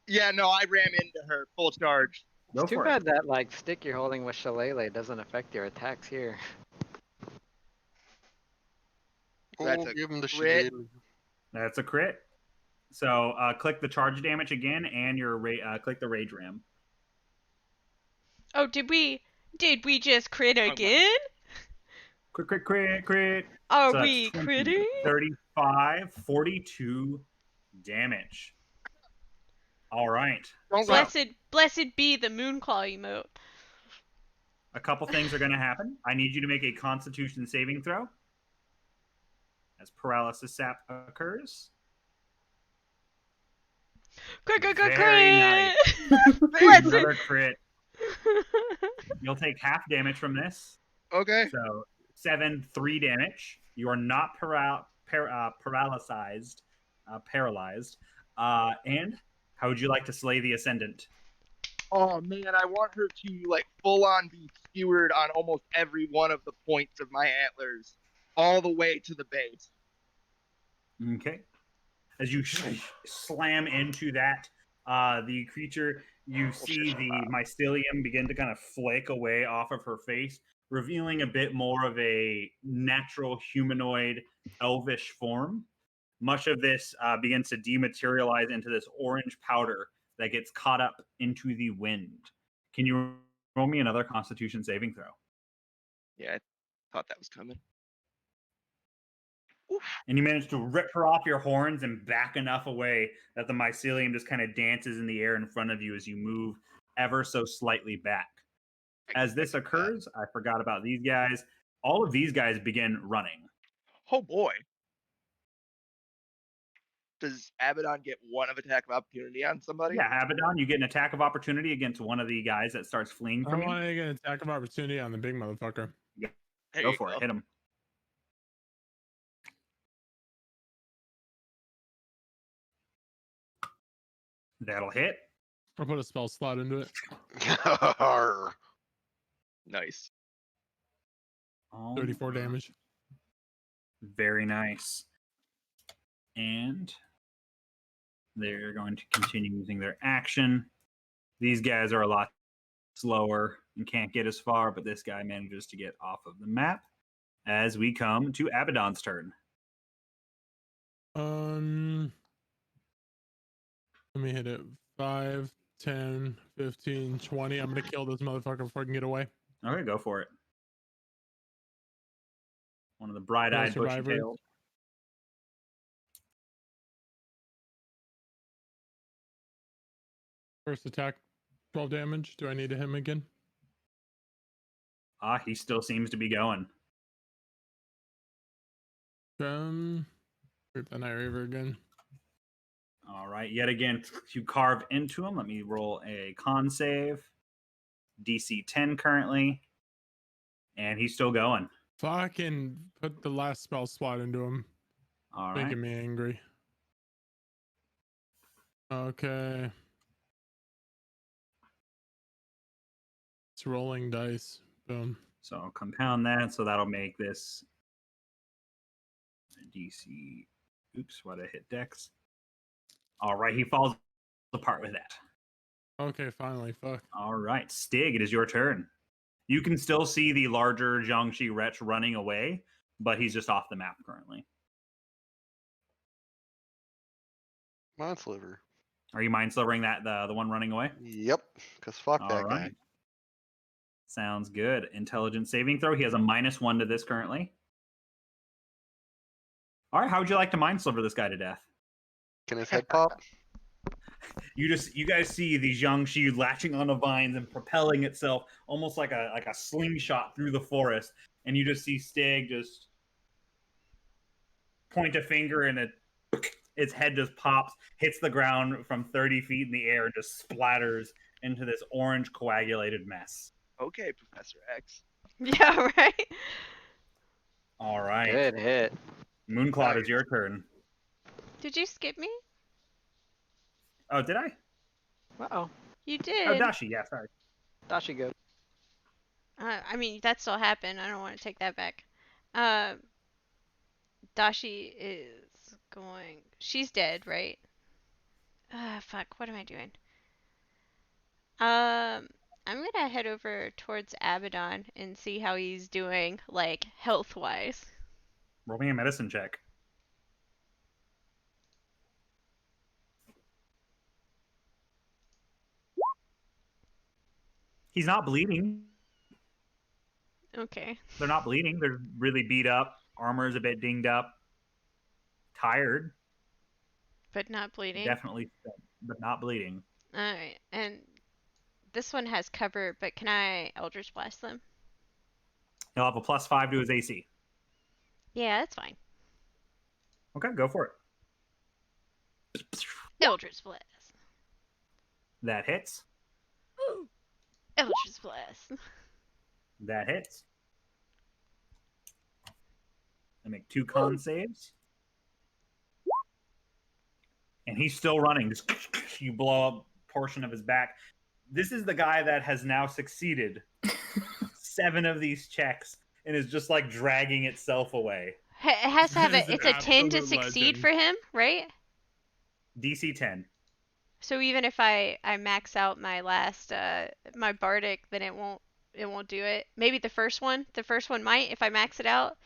Yeah, no, I ram into her full charge. Go It's too for bad it. that like stick you're holding with Shillelagh doesn't affect your attacks here. That's Oh, a give him the crit. shit. That's a crit. So click the charge damage again, and your click the rage ram. Oh, did we just crit again? Crit. Are So that's we 20, critting? 35, 42 damage. All right. Don't So, run. Blessed be the Moonclaw emote. a couple things are going to happen. I need you to make a Constitution saving throw as paralysis sap occurs. Crit! Very nice. Blessed. Another crit. You'll take half damage from this. Okay. So 3 damage. You are not paralyzed. And how would you like to slay the Ascendant? Oh, man, I want her to, like, full-on be skewered on almost every one of the points of my antlers, all the way to the base. Okay. As you slam into that, the creature, you see the mycelium begin to kind of flake away off of her face, revealing a bit more of a natural humanoid elvish form. Much of this begins to dematerialize into this orange powder that gets caught up into the wind. Can you roll me another Constitution saving throw? Yeah, I thought that was coming. And you manage to rip her off your horns and back enough away that the mycelium just kind of dances in the air in front of you as you move ever so slightly back. As this occurs, I forgot about these guys. All of these guys begin running. Oh, boy. Does Abaddon get one of attack of opportunity on somebody? Yeah, Abaddon, you get an attack of opportunity against one of the guys that starts fleeing I from you. want to get an attack of opportunity on the big motherfucker. There Go you for go. it. Hit him. That'll hit. I'll put a spell slot into it. Nice. 34 damage. Very nice. And they're going to continue using their action. These guys are a lot slower and can't get as far, but this guy manages to get off of the map as we come to Abaddon's turn. Let me hit it. 5, 10, 15, 20. I'm going to kill this motherfucker before I can get away. Okay, go for it. One of the bright-eyed, bushy-tailed. First attack, 12 damage. Do I need to hit him again? He still seems to be going. Rip the Night Raver again. All right. Yet again, you carve into him. Let me roll a con save. DC 10 currently. And he's still going. Fucking put the last spell slot into him. All right. Making me angry. Okay. It's rolling dice. Boom. So I'll compound that. So that'll make this DC. Oops, what I hit Dex. All right, he falls apart with that. Okay, finally. Fuck. All right, Stig, it is your turn. You can still see the larger Jiangxi wretch running away, but he's just off the map currently. Mind sliver. Are you mind slivering that the one running away? Yep, because fuck All that guy. right. Sounds good. Intelligence saving throw. He has a -1 to this currently. All right, how would you like to mind sliver this guy to death? Can his head pop? You guys see the Jiangxi latching onto vines and propelling itself almost like a slingshot through the forest, and you just see Stig just point a finger and its head just pops, hits the ground from 30 feet in the air, and just splatters into this orange coagulated mess. Okay, Professor X. Yeah, right? All right. Good hit. Moonclad is your turn. Did you skip me? Oh, did I? Uh-oh. You Oh, did. Dashi, yeah, sorry. Dashi go. I mean, that still happened. I don't want to take that back. Dashi is going. She's dead, right? Fuck. What am I doing? I'm gonna head over towards Abaddon and see how he's doing, like, health-wise. Roll me a medicine check. He's not bleeding. Okay. They're not bleeding. They're really beat up. Armor is a bit dinged up. Tired. But not bleeding. Definitely, but not bleeding. Alright, and this one has cover, but can I Eldritch Blast them? He'll have a +5 to his AC. Yeah, that's fine. Okay, go for it. Eldritch Blast. That hits. Eldritch Blast. That hits. I make 2 con saves. And he's still running. Just you blow up a portion of his back. This is the guy that has now succeeded 7 of these checks and is just like dragging itself away. It has to have He's a. an It's a 10 to absolute succeed legend. for him, right? DC 10. So even if I max out my last my bardic, then it won't do it. Maybe the first one might if I max it out.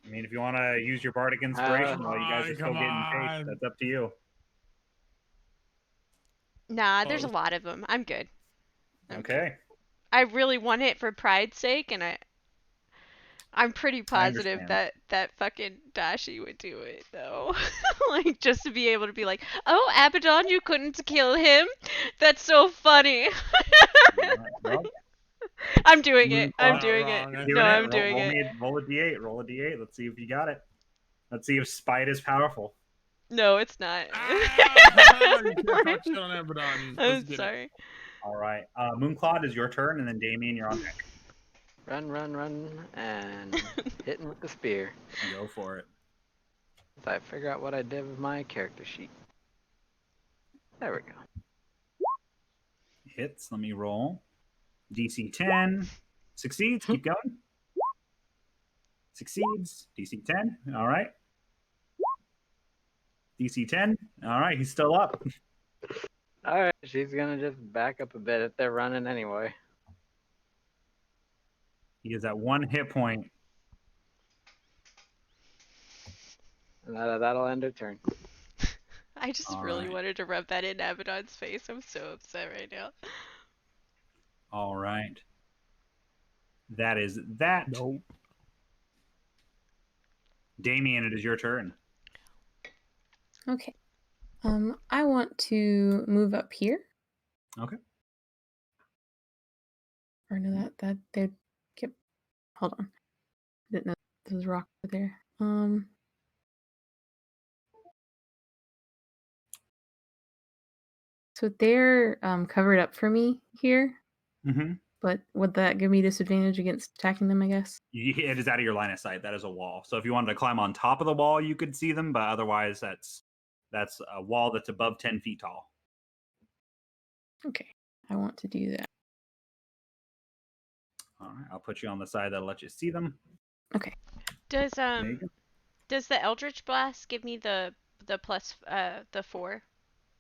I mean, if you want to use your bardic inspiration while you guys are still Come getting chased, on. that's up to you. Nah, there's a Oh. lot of them. I'm good. Okay. I really want it for pride's sake, and I'm pretty I positive understand. that fucking Dashi would do it though. Like just to be able to be like, "Oh, Abaddon, you couldn't kill him. That's so funny." Well, I'm doing it. I'm Moonclaw, doing it. wrong. doing No, it. I'm doing it. Roll a d8. Roll a d8. Let's see if you got it. Let's see if spite is powerful. No, it's not. Ah, you can't talk shit on Abaddon. Let's I'm get it. sorry. All right. Moonclad is your turn, and then Damien, you're on deck. Run, run, run, and hitting with the spear. Go for it. As I figure out what I did with my character sheet. There we go. Hits. Let me roll. DC 10. Succeeds. Keep going. Succeeds. DC 10. All right. DC 10. All right. He's still up. Alright, she's gonna just back up a bit if they're running anyway. He is at 1 hit point. And that'll end her turn. I just All really right. wanted to rub that in Abaddon's face. I'm so upset right now. All right. That is that. Nope. Damien, it is your turn. Okay. I want to move up here. Okay. Or no, that they kept. Hold on. I didn't know there was a rock over there. So they're covered up for me here, Mm-hmm. but would that give me disadvantage against attacking them, I guess? It is out of your line of sight. That is a wall. So if you wanted to climb on top of the wall, you could see them, but otherwise, that's a wall that's above 10 feet tall. Okay, I want to do that. All right, I'll put you on the side that'll let you see them. Okay. Does There you go. does the Eldritch Blast give me the plus the 4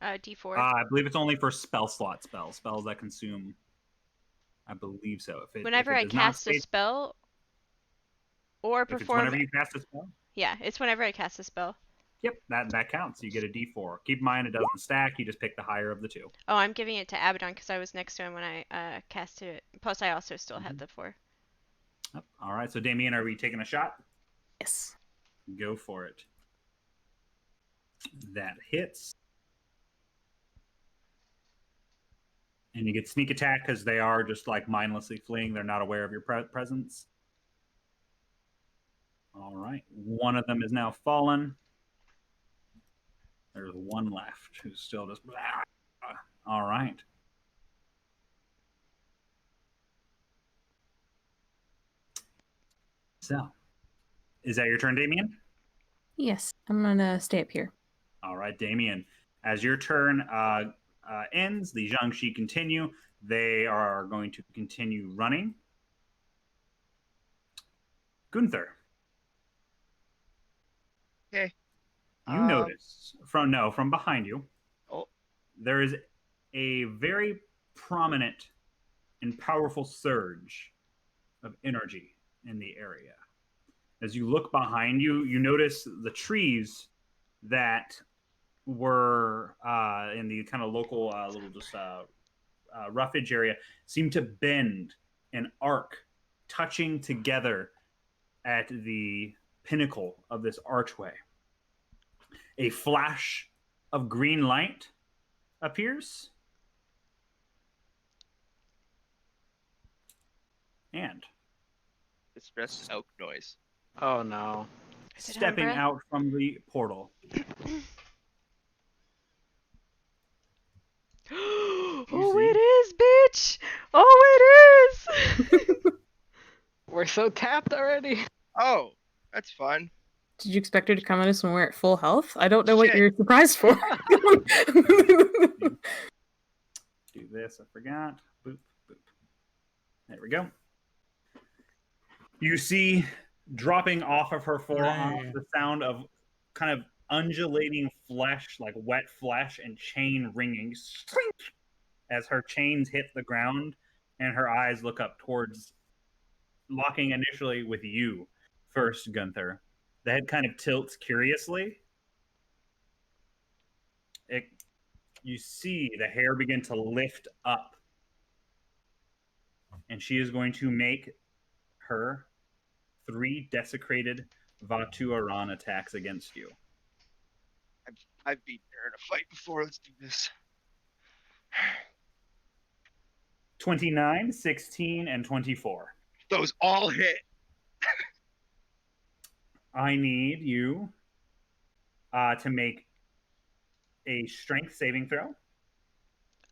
D4? I believe it's only for spell slot spells that consume. I believe so. If Whenever it I does not cast a state, spell or if it's perform, whenever you cast a spell, yeah, it's whenever I cast a spell. yep, that counts. You get a D4. Keep in mind it doesn't stack. You just pick the higher of the two. Oh, I'm giving it to Abaddon because I was next to him when I casted it. Plus, I also still had the 4. Yep. All right. So Damien, are we taking a shot? Yes. Go for it. That hits. And you get sneak attack because they are just like mindlessly fleeing. They're not aware of your presence. All right. One of them is now fallen. There's one left who's still just. All right. So, is that your turn, Damien? Yes, I'm gonna stay up here. All right, Damien. As your turn ends, the Jiang continue. They are going to continue running. Gunther. Okay. You notice from behind you. Oh. There is a very prominent and powerful surge of energy in the area. As you look behind you, you notice the trees that were in the kind of local little just roughage area seem to bend and arc, touching together at the pinnacle of this archway. A flash of green light appears, and Distressed elk noise. Oh no. Is it stepping Umbra? out from the portal Oh, see? it is, bitch! Oh, it is! We're so tapped already. Oh, that's fun. Did you expect her to come at us when we're at full health? I don't know what Shit. you're surprised for. Do this, I forgot. Boop, boop. There we go. You see dropping off of her forearm Hooray. the sound of kind of undulating flesh, like wet flesh, and chain ringing as her chains hit the ground and her eyes look up towards, locking initially with you first, Gunther. The head kind of tilts curiously. You see the hair begin to lift up, and she is going to make her 3 desecrated Vatu Aran attacks against you. I've beaten her in a fight before. Let's do this. 29, 16, and 24. Those all hit. I need you to make a strength saving throw.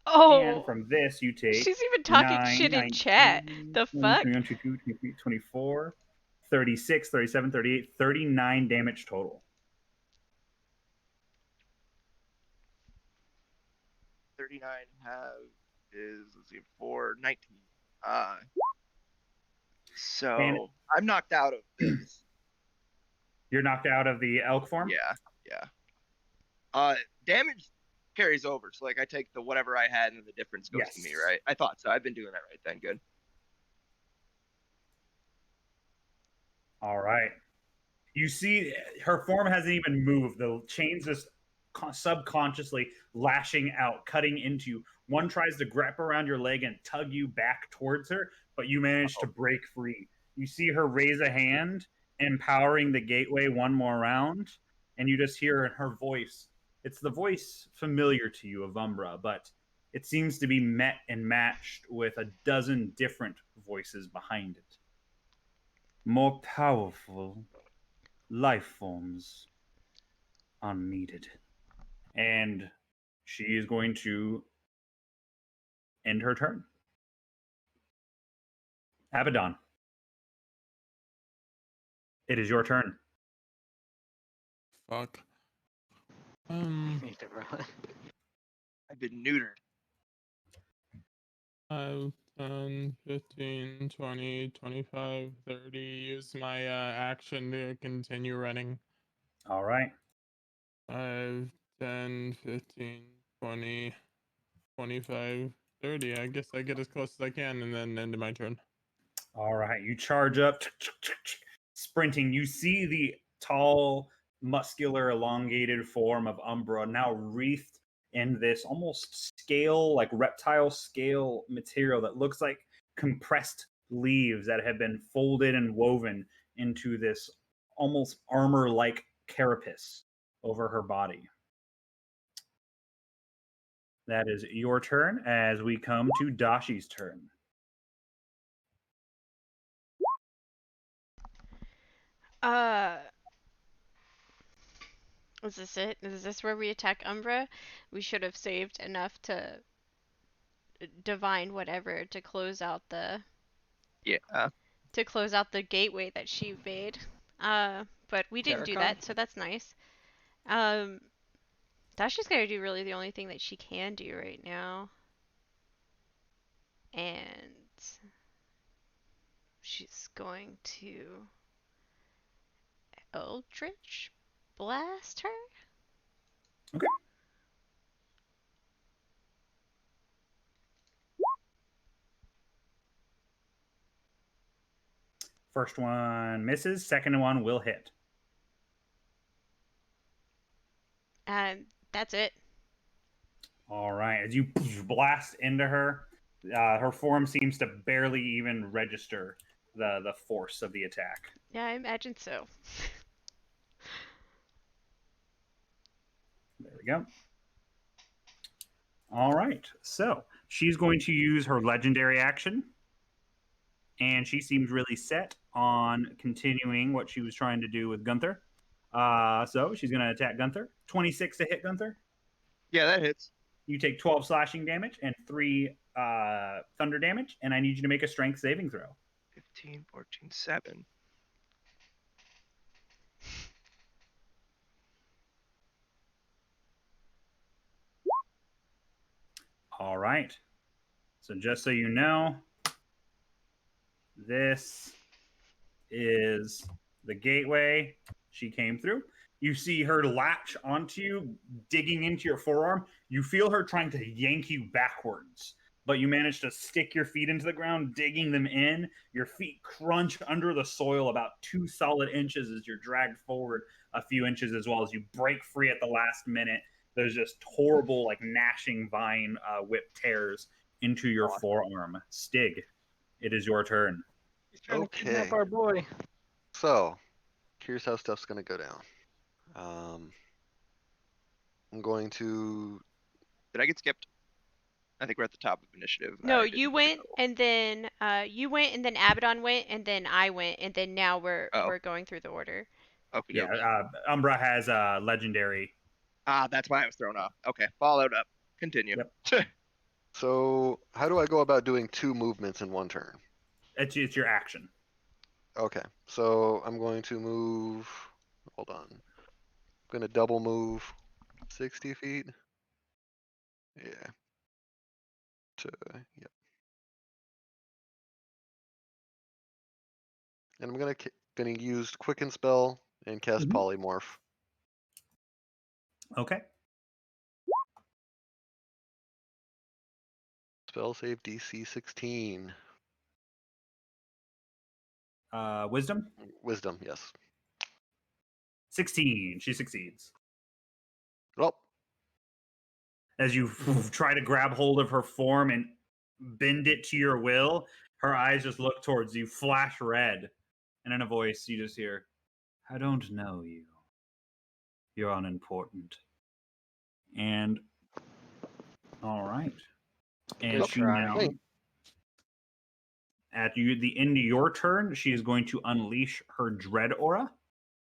Oh, And from this, you take she's even talking 9, shit in 19, chat. The 20, fuck? 21, 22, 23, 24, 36, 37, 38, 39 damage total. 39 is, let's see, 4, 19. So And- I'm knocked out of this. You're knocked out of the elk form? Yeah. Damage carries over. So, like, I take the whatever I had and the difference goes to me, Yes. right? I thought so. I've been doing that right then. Good. All right. You see, her form hasn't even moved. The chains just subconsciously lashing out, cutting into you. One tries to grab around your leg and tug you back towards her, but you manage to break free. You see her raise a hand, empowering the gateway one more round, and you just hear in her voice. It's the voice familiar to you of Umbra, but it seems to be met and matched with a dozen different voices behind it. More powerful life forms are needed. And she is going to end her turn. Abaddon, it is your turn. Fuck. Need to run. I've been neutered. 5, 10, 15, 20, 25, 30. Use my action to continue running. All right. 5, 10, 15, 20, 25, 30. I guess I get as close as I can and then end my turn. All right. You charge up, sprinting. You see the tall, muscular, elongated form of Umbra now wreathed in this almost scale, like reptile scale material that looks like compressed leaves that have been folded and woven into this almost armor like carapace over her body. That is your turn as we come to Dashi's turn. Is this it? Is this where we attack Umbra? We should have saved enough to divine whatever to close out the Yeah. gateway that she made. But we didn't do Jericho? that, so that's nice. Dashi's gonna do really the only thing that she can do right now. And she's going to Eldritch Blast her? Okay. First one misses. Second one will hit. And that's it. All right. As you blast into her, her form seems to barely even register the force of the attack. Yeah, I imagine so. There we go. All right. So she's going to use her legendary action. And she seems really set on continuing what she was trying to do with Gunther. So she's going to attack Gunther. 26 to hit Gunther. Yeah, that hits. You take 12 slashing damage and 3 thunder damage, and I need you to make a strength saving throw. 15, 14, 7. All right. So just so you know, this is the gateway she came through. You see her latch onto you, digging into your forearm. You feel her trying to yank you backwards, but you manage to stick your feet into the ground, digging them in. Your feet crunch under the soil about 2 solid inches as you're dragged forward a few inches, as well as you break free at the last minute. There's just horrible, like gnashing vine whip tears into your forearm. Stig, it is your turn. He's trying to kidnap Okay. our boy. So, here's how stuff's gonna go down. I'm going to. Did I get skipped? I think we're at the top of initiative. No, I didn't you look went at the you went and then Abaddon went and then I went and then now we're Oh. going through the order. Okay, Yeah, Umbra has a legendary. that's why I was thrown off. Okay, followed up. Continue. Yep. So, how do I go about doing 2 movements in one turn? It's your action. Okay, so I'm going to move. Hold on. I'm going to double move 60 feet. Yeah. Yep. And I'm gonna use Quicken Spell and cast Mhm. Polymorph. Okay. Spell save DC 16. Wisdom? Wisdom, yes. 16. She succeeds. Well, As you try to grab hold of her form and bend it to your will, her eyes just look towards you, flash red. And in a voice, you just hear, I don't know you. You're unimportant. And, all right. And Good she try. now, Wait. at the end of your turn, she is going to unleash her Dread Aura.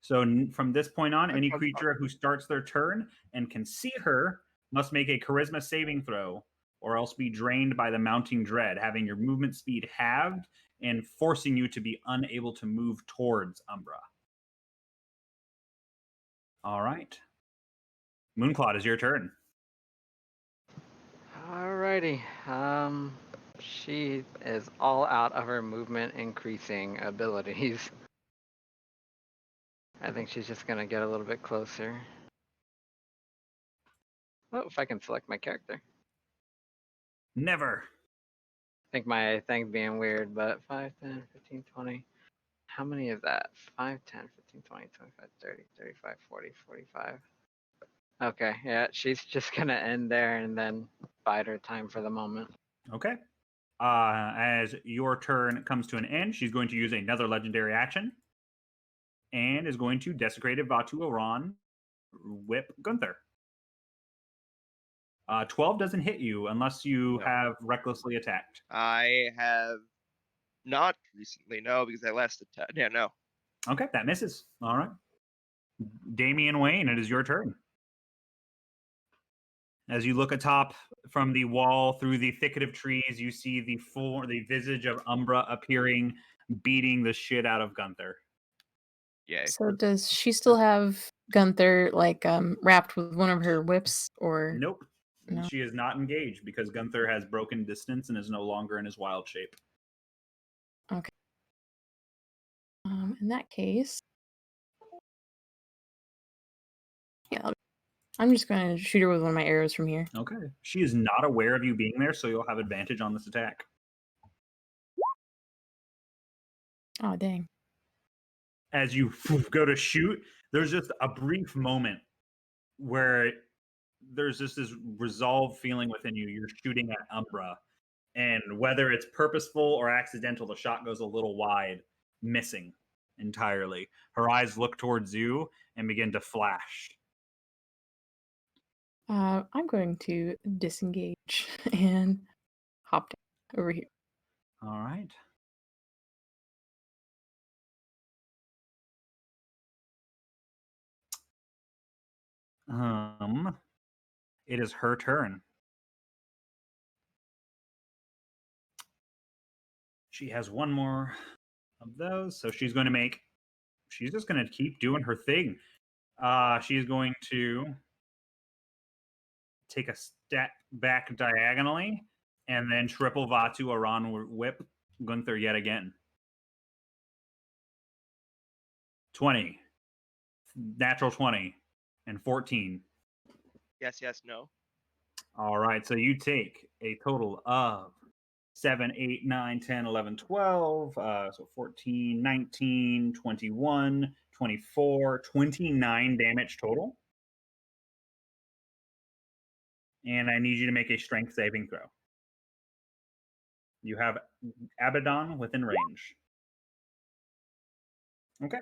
So from this point on, any creature who starts their turn and can see her must make a Charisma saving throw or else be drained by the mounting dread, having your movement speed halved and forcing you to be unable to move towards Umbra. All right. Moonclaw, is your turn. Alrighty. She is all out of her movement increasing abilities. I think she's just gonna get a little bit closer. Oh, if I can select my character. Never. I think my thing's being weird, but 5, 10, 15, 20. How many is that? 5, 10, 15, 20, 25, 30, 35, 40, 45. Okay, yeah, she's just gonna end there and then bide her time for the moment. Okay. As your turn comes to an end, she's going to use another legendary action and is going to Desecrated Vatu Aran, whip Gunther. 12 doesn't hit you unless you No. have recklessly attacked. I have not recently, no, because I last attacked. Yeah, no. Okay, that misses. All right. Damian Wayne, it is your turn. As you look atop from the wall through the thicket of trees, you see the visage of Umbra appearing, beating the shit out of Gunther. Yay. So does she still have Gunther like wrapped with one of her whips or Nope. No. She is not engaged because Gunther has broken distance and is no longer in his wild shape. Okay. In that case, yeah, I'm just going to shoot her with one of my arrows from here. Okay. She is not aware of you being there, so you'll have advantage on this attack. Oh, dang. As you go to shoot, there's just a brief moment where there's just this resolved feeling within you. You're shooting at Umbra, and whether it's purposeful or accidental, the shot goes a little wide, missing entirely. Her eyes look towards you and begin to flash. I'm going to disengage and hop down over here. All right. It is her turn. She has one more of those, so she's just going to keep doing her thing. She's going to take a step back diagonally and then triple Vatu Aran whip Gunther yet again. 20, natural 20, and 14. Yes, no. All right, so you take a total of 7, 8, 9, 10, 11, 12. So 14, 19, 21, 24, 29 damage total. And I need you to make a strength saving throw. You have Abaddon within range. Okay.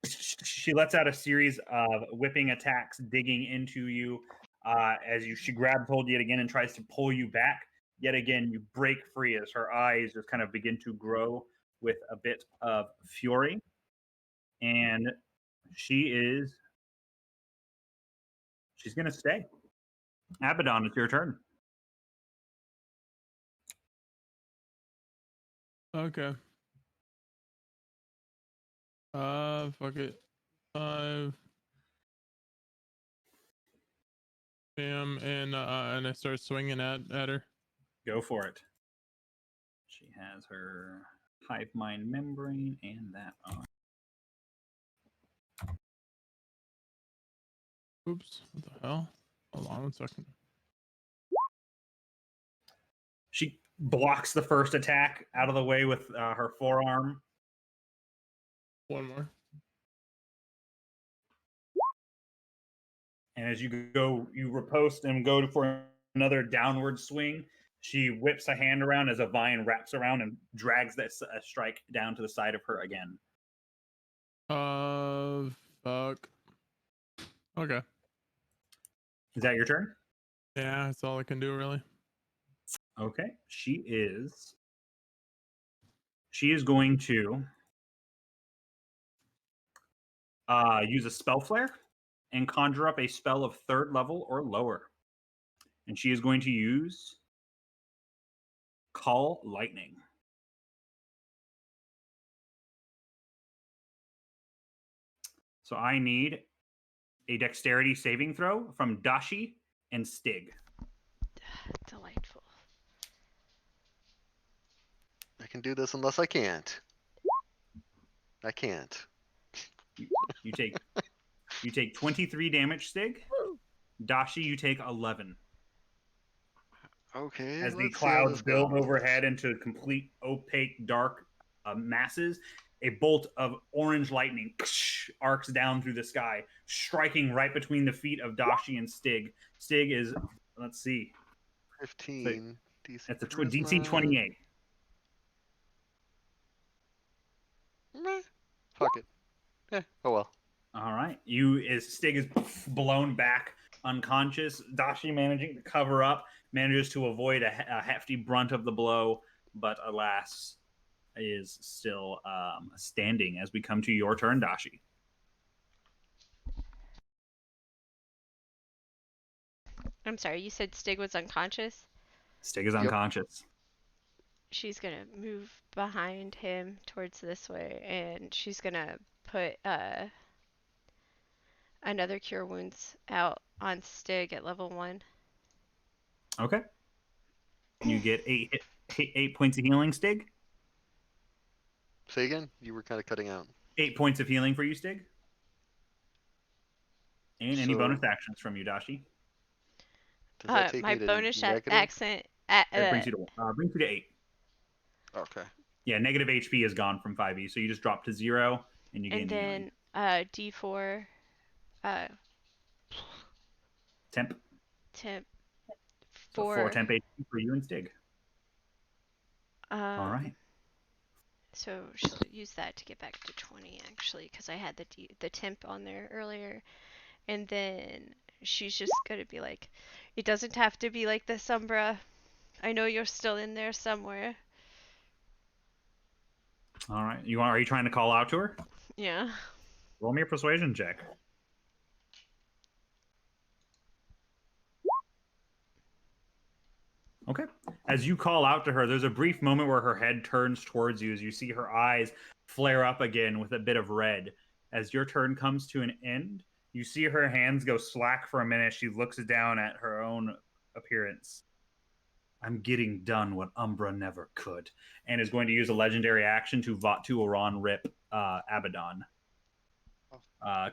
She lets out a series of whipping attacks, digging into you she grabs hold yet again and tries to pull you back. Yet again, you break free as her eyes just kind of begin to grow with a bit of fury. And she's going to stay. Abaddon, it's your turn. Okay. Fuck it. 5. Bam, and I start swinging at her. Go for it. She has her hive mind membrane and that on. Oops, what the hell? Hold on 1 second. She blocks the first attack out of the way with her forearm. One more. And as you riposte and go for another downward swing. She whips a hand around as a vine wraps around and drags that strike down to the side of her again. Fuck. Okay. Is that your turn? Yeah, that's all I can do, really. Okay. She is going to use a spell flare and conjure up a spell of 3rd level or lower. And she is going to use Call lightning. So I need a dexterity saving throw from Dashi and Stig. Delightful. I can do this unless I can't. I can't. You take 23 damage, Stig. Dashi, you take 11. Okay, As the let's see how clouds this build goes. overhead into complete opaque, dark masses, a bolt of orange lightning arcs down through the sky, striking right between the feet of Dashi and Stig. Stig is, let's see, 15. DC it's a charisma. DC 28. Meh. Fuck it. Oh well. All right, Stig is blown back unconscious. Dashi, managing to cover up, manages to avoid a hefty brunt of the blow, but alas, is still standing as we come to your turn, Dashi. I'm sorry, you said Stig was unconscious? Stig is Yep. unconscious. She's gonna move behind him towards this way, and she's gonna put another Cure Wounds out on Stig at level 1. Okay. You get eight points of healing, Stig. Say again? You were kind of cutting out. 8 points of healing for you, Stig. And any So- bonus actions from you, Dashi. Does that take My me to bonus negative? accent It brings you to 8. Okay. Yeah, negative HP is gone from 5e, so you just drop to 0 and you gain and the healing. then D4 Temp. temp So 4 temp HP for you and Stig. All right. So she'll use that to get back to 20 actually, because I had the temp on there earlier, and then she's just gonna be like, "It doesn't have to be like this, Umbra. I know you're still in there somewhere." All right. Are you trying to call out to her? Yeah. Roll me a persuasion check. Okay. As you call out to her, there's a brief moment where her head turns towards you as you see her eyes flare up again with a bit of red. As your turn comes to an end, you see her hands go slack for a minute. She looks down at her own appearance. I'm getting done what Umbra never could, and is going to use a legendary action to Vatu Oran Rip Abaddon.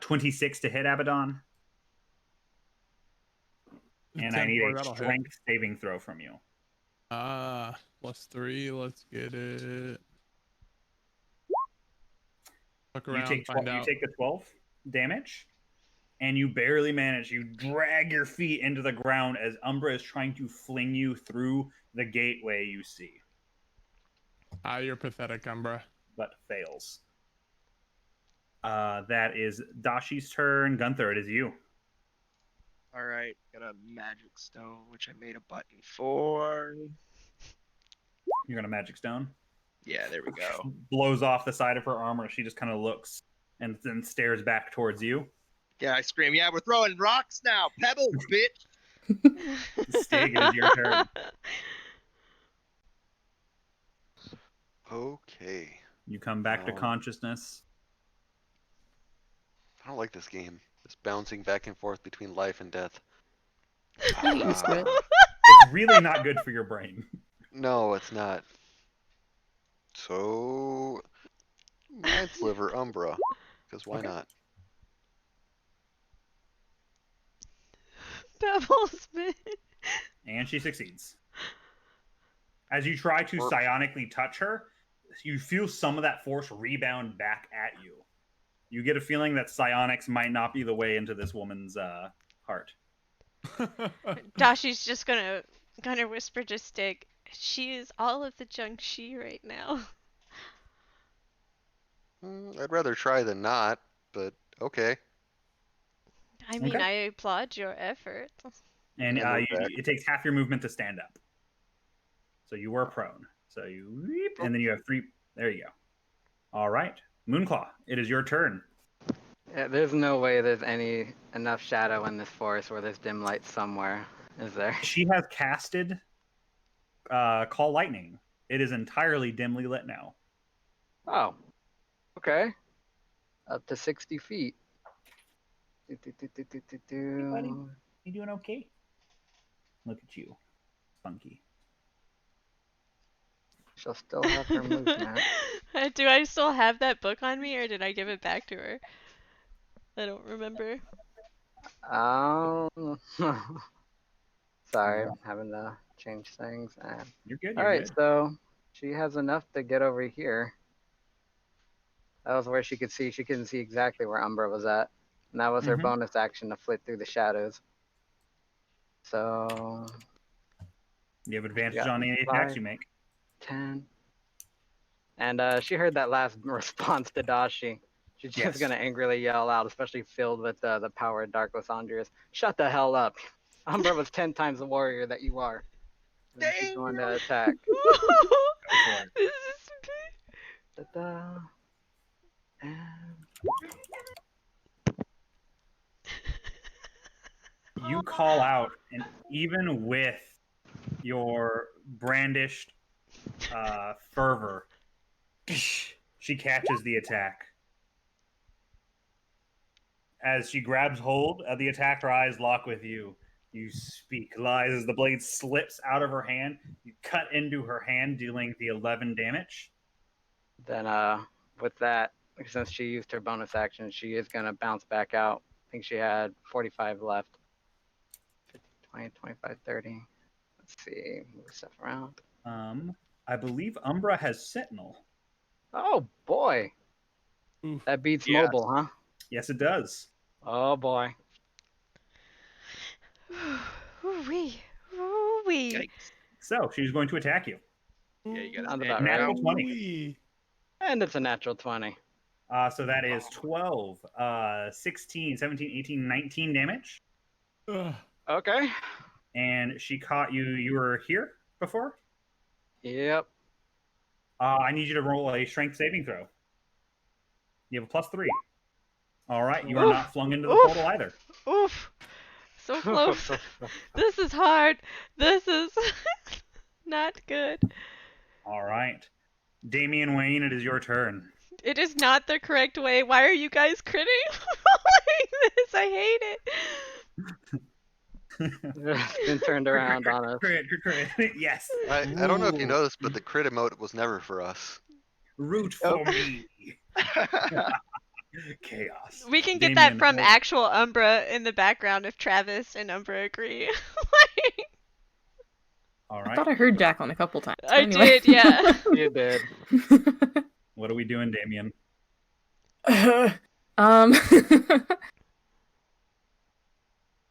26 to hit Abaddon. And I need a strength saving throw from you. +3. Let's get it. Look You around, take find out. You take the 12 damage, and you barely manage. You drag your feet into the ground as Umbra is trying to fling you through the gateway you see. You're pathetic, Umbra. But fails. That is Dashi's turn. Gunther, it is you. All right, got a magic stone, which I made a button for. You're gonna magic stone. Yeah, there we go. Blows off the side of her armor. She just kind of looks and then stares back towards you. Yeah, I scream, yeah, we're throwing rocks now. Pebbles, bitch. Stig, it is your turn. Okay. You come back to consciousness. I don't like this game. This bouncing back and forth between life and death. Used to it. It's really not good for your brain. No, it's not. So, Mind Sliver Umbra, because why not? Pebbles, man. And she succeeds. As you try to psionically touch her, you feel some of that force rebound back at you. You get a feeling that psionics might not be the way into this woman's heart. Dashi's just gonna whisper to Stig, "She is all of the Jiang shii right now." I'd rather try than not, but okay. I mean, I applaud your effort. And it takes half your movement to stand up. So you were prone. So you weep, and then you have 3. There you go. All right. Moonclaw, it is your turn. Yeah, there's no way there's enough shadow in this forest where there's dim light somewhere, is there? She has casted call lightning. It is entirely dimly lit now. Oh, okay. Up to 60 feet. Do, do, do, do, do, do, Hey, buddy. do. You doing okay? Look at you. Funky. She'll still have her movement. Do I still have that book on me, or did I give it back to her? I don't remember. Um, sorry, I'm having to change things. You're good. All You're right, good. so she has enough to get over here. That was where she could see. She couldn't see exactly where Umbra was at, and that was her Mhm. bonus action to flit through the shadows. So You have advantage got on any attacks 5, you make. 10, and she heard that last response to Dashi. She's just Yes. gonna angrily yell out, especially filled with the power of Dark Lysandrius. Shut the hell up! Umbra was 10 times the warrior that you are. And she's going to attack. for it. This is Da-da. And You call out, and even with your brandished fervor, she catches the attack. As she grabs hold of the attack, her eyes lock with you. You speak lies as the blade slips out of her hand. You cut into her hand, dealing the 11 damage. then with that, since she used her bonus action, she is going to bounce back out. I think she had 45 left. 50, 20, 25, 30. Let's see. Move stuff around. I believe Umbra has Sentinel. Oh, boy. Oof. That beats Yes. mobile, huh? Yes, it does. Oh, boy. Ooh-wee. Ooh-wee. Yikes. So she's going to attack you. Yeah, you gotta Sounds stand about down. right. Natural 20. Ooh-wee. And it's a natural 20. So that is 12, 16, 17, 18, 19 damage. Ugh. Okay. And she caught you. You were here before? Yep. I need you to roll a strength saving throw. You have a +3. All right, you are Oof. not flung into the Oof. portal either. Oof. So close. This is hard. This is not good. All right. Damian Wayne, it is your turn. It is not the correct way. Why are you guys critting like this? I hate it. It's been turned around on us. Crit. Yes. I don't know if you Ooh. noticed, but the crit emote was never for us. Root for me. Chaos. We can get that Damien, from hold- actual Umbra in the background if Travis and Umbra agree. Like, All I right. thought I heard Jacqueline a couple times. but I anyway. did, yeah. You did. What are we doing, Damien? um,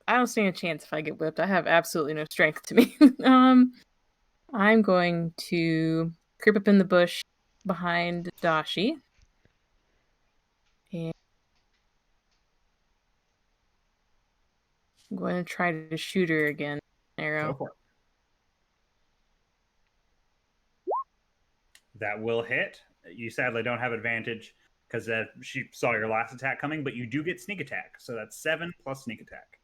I don't stand a chance if I get whipped. I have absolutely no strength to me. I'm going to creep up in the bush behind Dashi. And I'm going to try to shoot her again. Go Arrow. for it. That will hit. You sadly don't have advantage because she saw your last attack coming, but you do get sneak attack. So that's 7 plus sneak attack.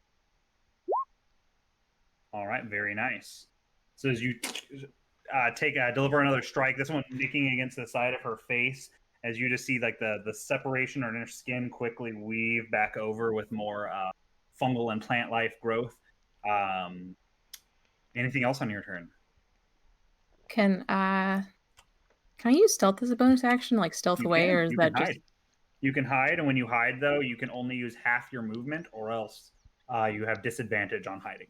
All right, very nice. So as you deliver another strike, this one nicking against the side of her face, as you just see like the separation on her skin quickly weave back over with more fungal and plant life growth. Anything else on your turn? Can I use stealth as a bonus action, like stealth You away, can. or is You that can just hide. You can hide, and when you hide, though, you can only use half your movement, or else you have disadvantage on hiding.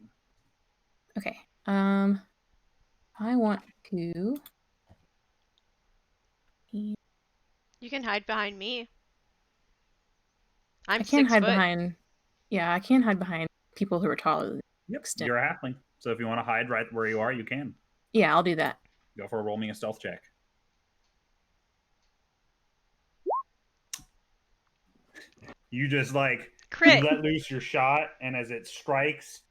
okay? I want to. You can hide behind me. I'm I can't 6 hide foot. behind. Yeah, I can't hide behind people who are taller than me. Yep, Extent. you're a halfling. So if you want to hide right where you are, you can. Yeah, I'll do that. Go for a roll me a stealth check. You just Crit. you let loose your shot, and as it strikes,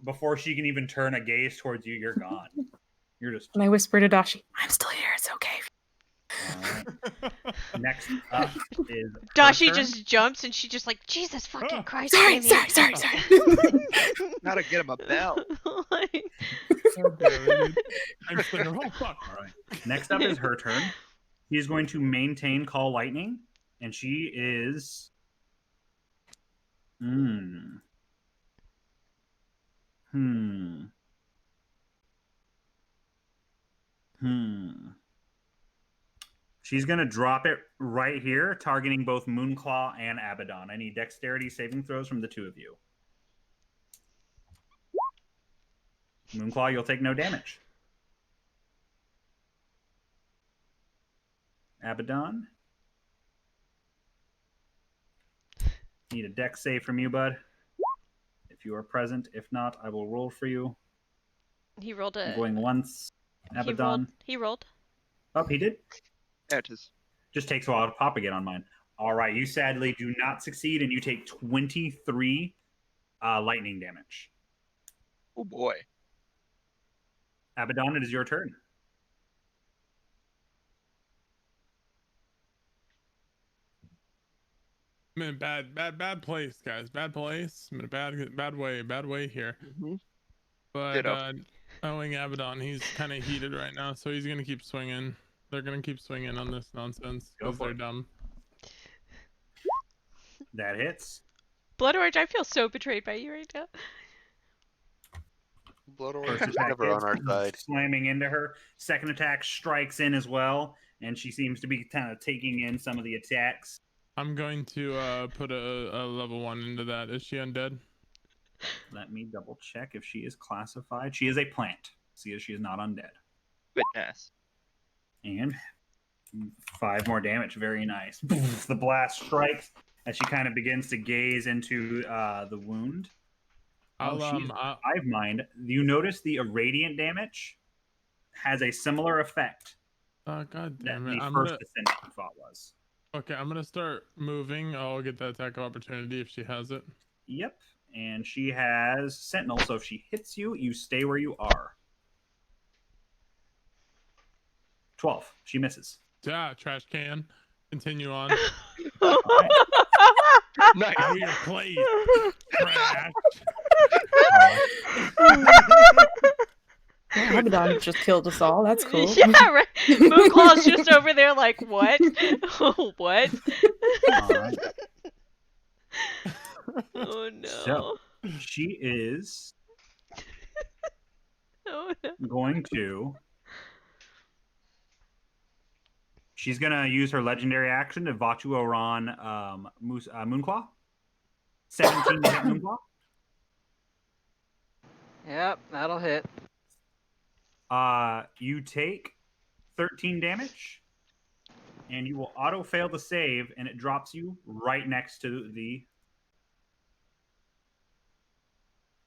before she can even turn a gaze towards you, you're gone. You're just And I whisper to Dashi, "I'm still here. It's okay." all right. Next up is her Dashi turn. just jumps and she just like, Jesus fucking Christ. Sorry. Damien." Gotta get him a bell. Like, dude. I just like, oh fuck. All right. Next up is her turn. She is going to maintain Call Lightning, and she is. Hmm. She's going to drop it right here, targeting both Moonclaw and Abaddon. I need dexterity saving throws from the two of you. Moonclaw, you'll take no damage. Abaddon. Need a dex save from you, bud. If you are present. If not, I will roll for you. He rolled I'm a. going once. He rolled. Abaddon. He rolled. Oh, he did? There it is. Just takes a while to pop again on mine. All right, you sadly do not succeed, and you take 23 lightning damage. Oh boy. Abaddon, it is your turn. I'm in a bad place, guys. Bad place. I'm in a bad way here. Mm-hmm. But Ditto. knowing Abaddon, he's kind of heated right now, so he's gonna keep swinging. They're gonna keep swinging on this nonsense Go because for they're it. dumb. That hits. Blood Orange, I feel so betrayed by you right now. Blood Orange First is attack never on our hits, side. slamming into her. Second attack strikes in as well, and she seems to be kind of taking in some of the attacks. I'm going to put a level 1 into that. Is she undead? Let me double check if she is classified. She is a plant. See if she is not undead. Witness. And 5 more damage. Very nice. The blast strikes as she kind of begins to gaze into the wound. I'll she's hive mind. You notice the irradiant damage has a similar effect God that damn it. the first descendant thought was. Okay, I'm gonna start moving. I'll get that attack of opportunity if she has it. Yep. And she has Sentinel, so if she hits you, you stay where you are. 12. She misses. Yeah, trash can. Continue on. Nice. Know your place. Trash. Yeah, Abaddon just killed us all. That's cool. Yeah, right. Moonclaw's just over there like, what? What? All right. Oh no. So she is Oh no. going to. She's going to use her legendary action to Vatu Oran Moonclaw. 17 to hit Moonclaw. Yep, that'll hit. You take 13 damage, and you will auto fail the save, and it drops you right next to the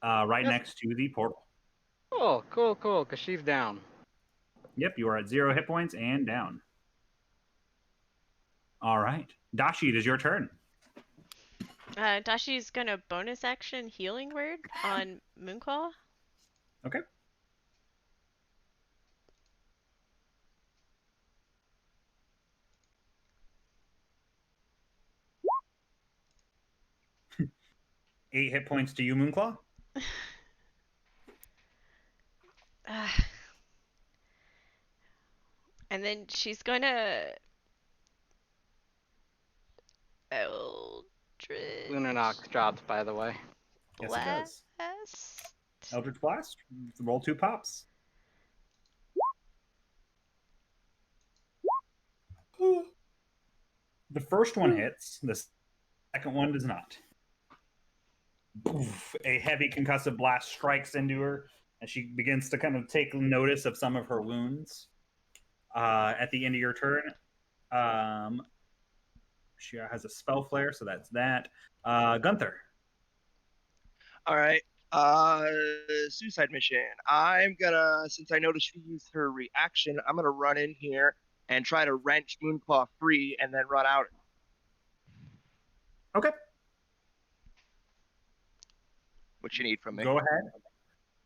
next to the portal. Cool, because she's down. Yep, you are at 0 hit points and down. All right, Dashi, it is your turn. Dashi's gonna bonus action healing word on Moonclaw. Okay. Eight hit points to you, Moonclaw. And then she's gonna Eldritch Lunar Nox drops, by the way. Yes, it does. Blast. Eldritch Blast. Roll 2 pops. The first one hits. The second one does not. Poof, a heavy concussive blast strikes into her as she begins to kind of take notice of some of her wounds. At the end of your turn, she has a spell flare, so that's that. Gunther. All right. Suicide mission. I'm gonna, since I noticed she used her reaction, I'm gonna run in here and try to wrench Moonclaw free and then run out. Okay. What you need from me? Go ahead.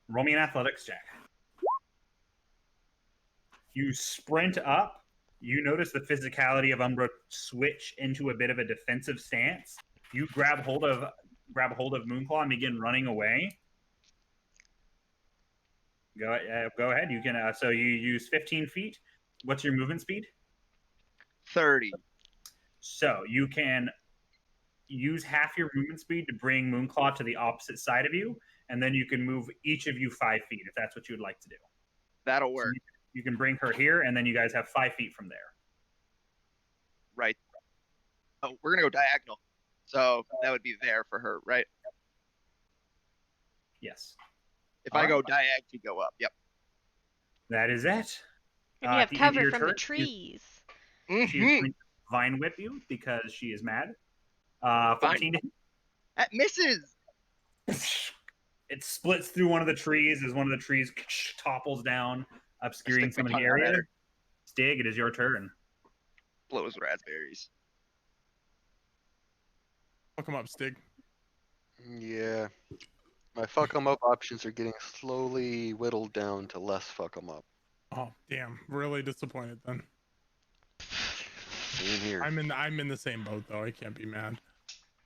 Roll me an athletics check. You sprint up. You notice the physicality of Umbra switch into a bit of a defensive stance. You grab hold of Moonclaw and begin running away. Go ahead. You can. So you use 15 feet. What's your movement speed? 30. So you can use half your movement speed to bring Moonclaw to the opposite side of you, and then you can move each of you 5 feet if that's what you would like to do. That'll So work. you can bring her here, and then you guys have 5 feet from there. Right. Oh, we're gonna go diagonal. So that would be there for her, right? Yes. If All I right. go diag, you go up. Yep. That is it. And you At have the end of cover your from turn, the trees. she is going to vine whip you because she is mad. 14 to That misses. It splits through one of the trees as one of the trees topples down, obscuring Stick some my of the tongue out at area. her. Stig, it is your turn. Blows raspberries. Fuck him up, Stig. Yeah. My fuck 'em up options are getting slowly whittled down to less fuck 'em up. Oh damn, really disappointed then. Same here. I'm in the same boat though. I can't be mad.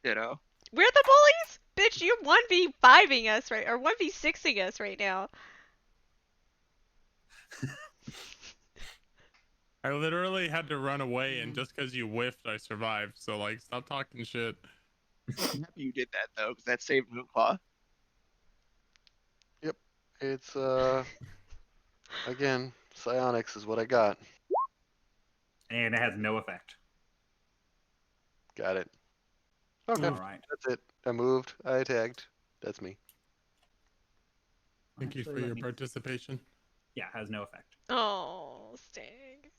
You know. We're the bullies, bitch. You're 1v5ing us right, or 1v6ing us right now. I literally had to run away, and just because you whiffed, I survived. So like, stop talking shit. I'm happy you did that though, because that saved Moonclaw. Yep. It's again, psionics is what I got. And it has no effect. Got it. Okay. All right. That's it. I moved. I tagged. That's me. Thank you for your participation. Yeah, has no effect. Oh, Stig.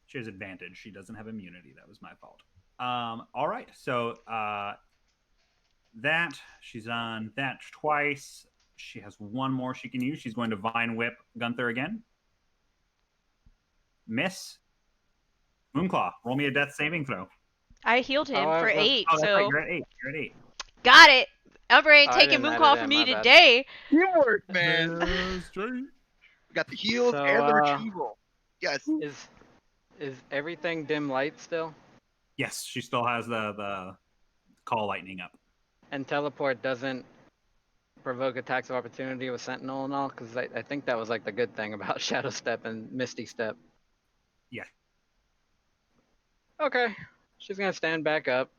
She has advantage. She doesn't have immunity. That was my fault. All right. So that she's on that twice. She has one more she can use. She's going to vine whip Gunther again. Miss. Moonclaw, roll me a death saving throw. I healed him for However- 8, Oh, that's so right. You're at 8. You're at 8. got it. Umber ain't I taking didn't Moonclaw edit from it, me my bad. today. Teamwork, man. Straight. We got the heals So, and the retrieval. Yes. Is everything dim light still? Yes, she still has the call lightning up. And teleport doesn't provoke attacks of opportunity with Sentinel and all? Because I think that was like the good thing about Shadow Step and Misty Step. Yeah. Okay. She's gonna stand back up.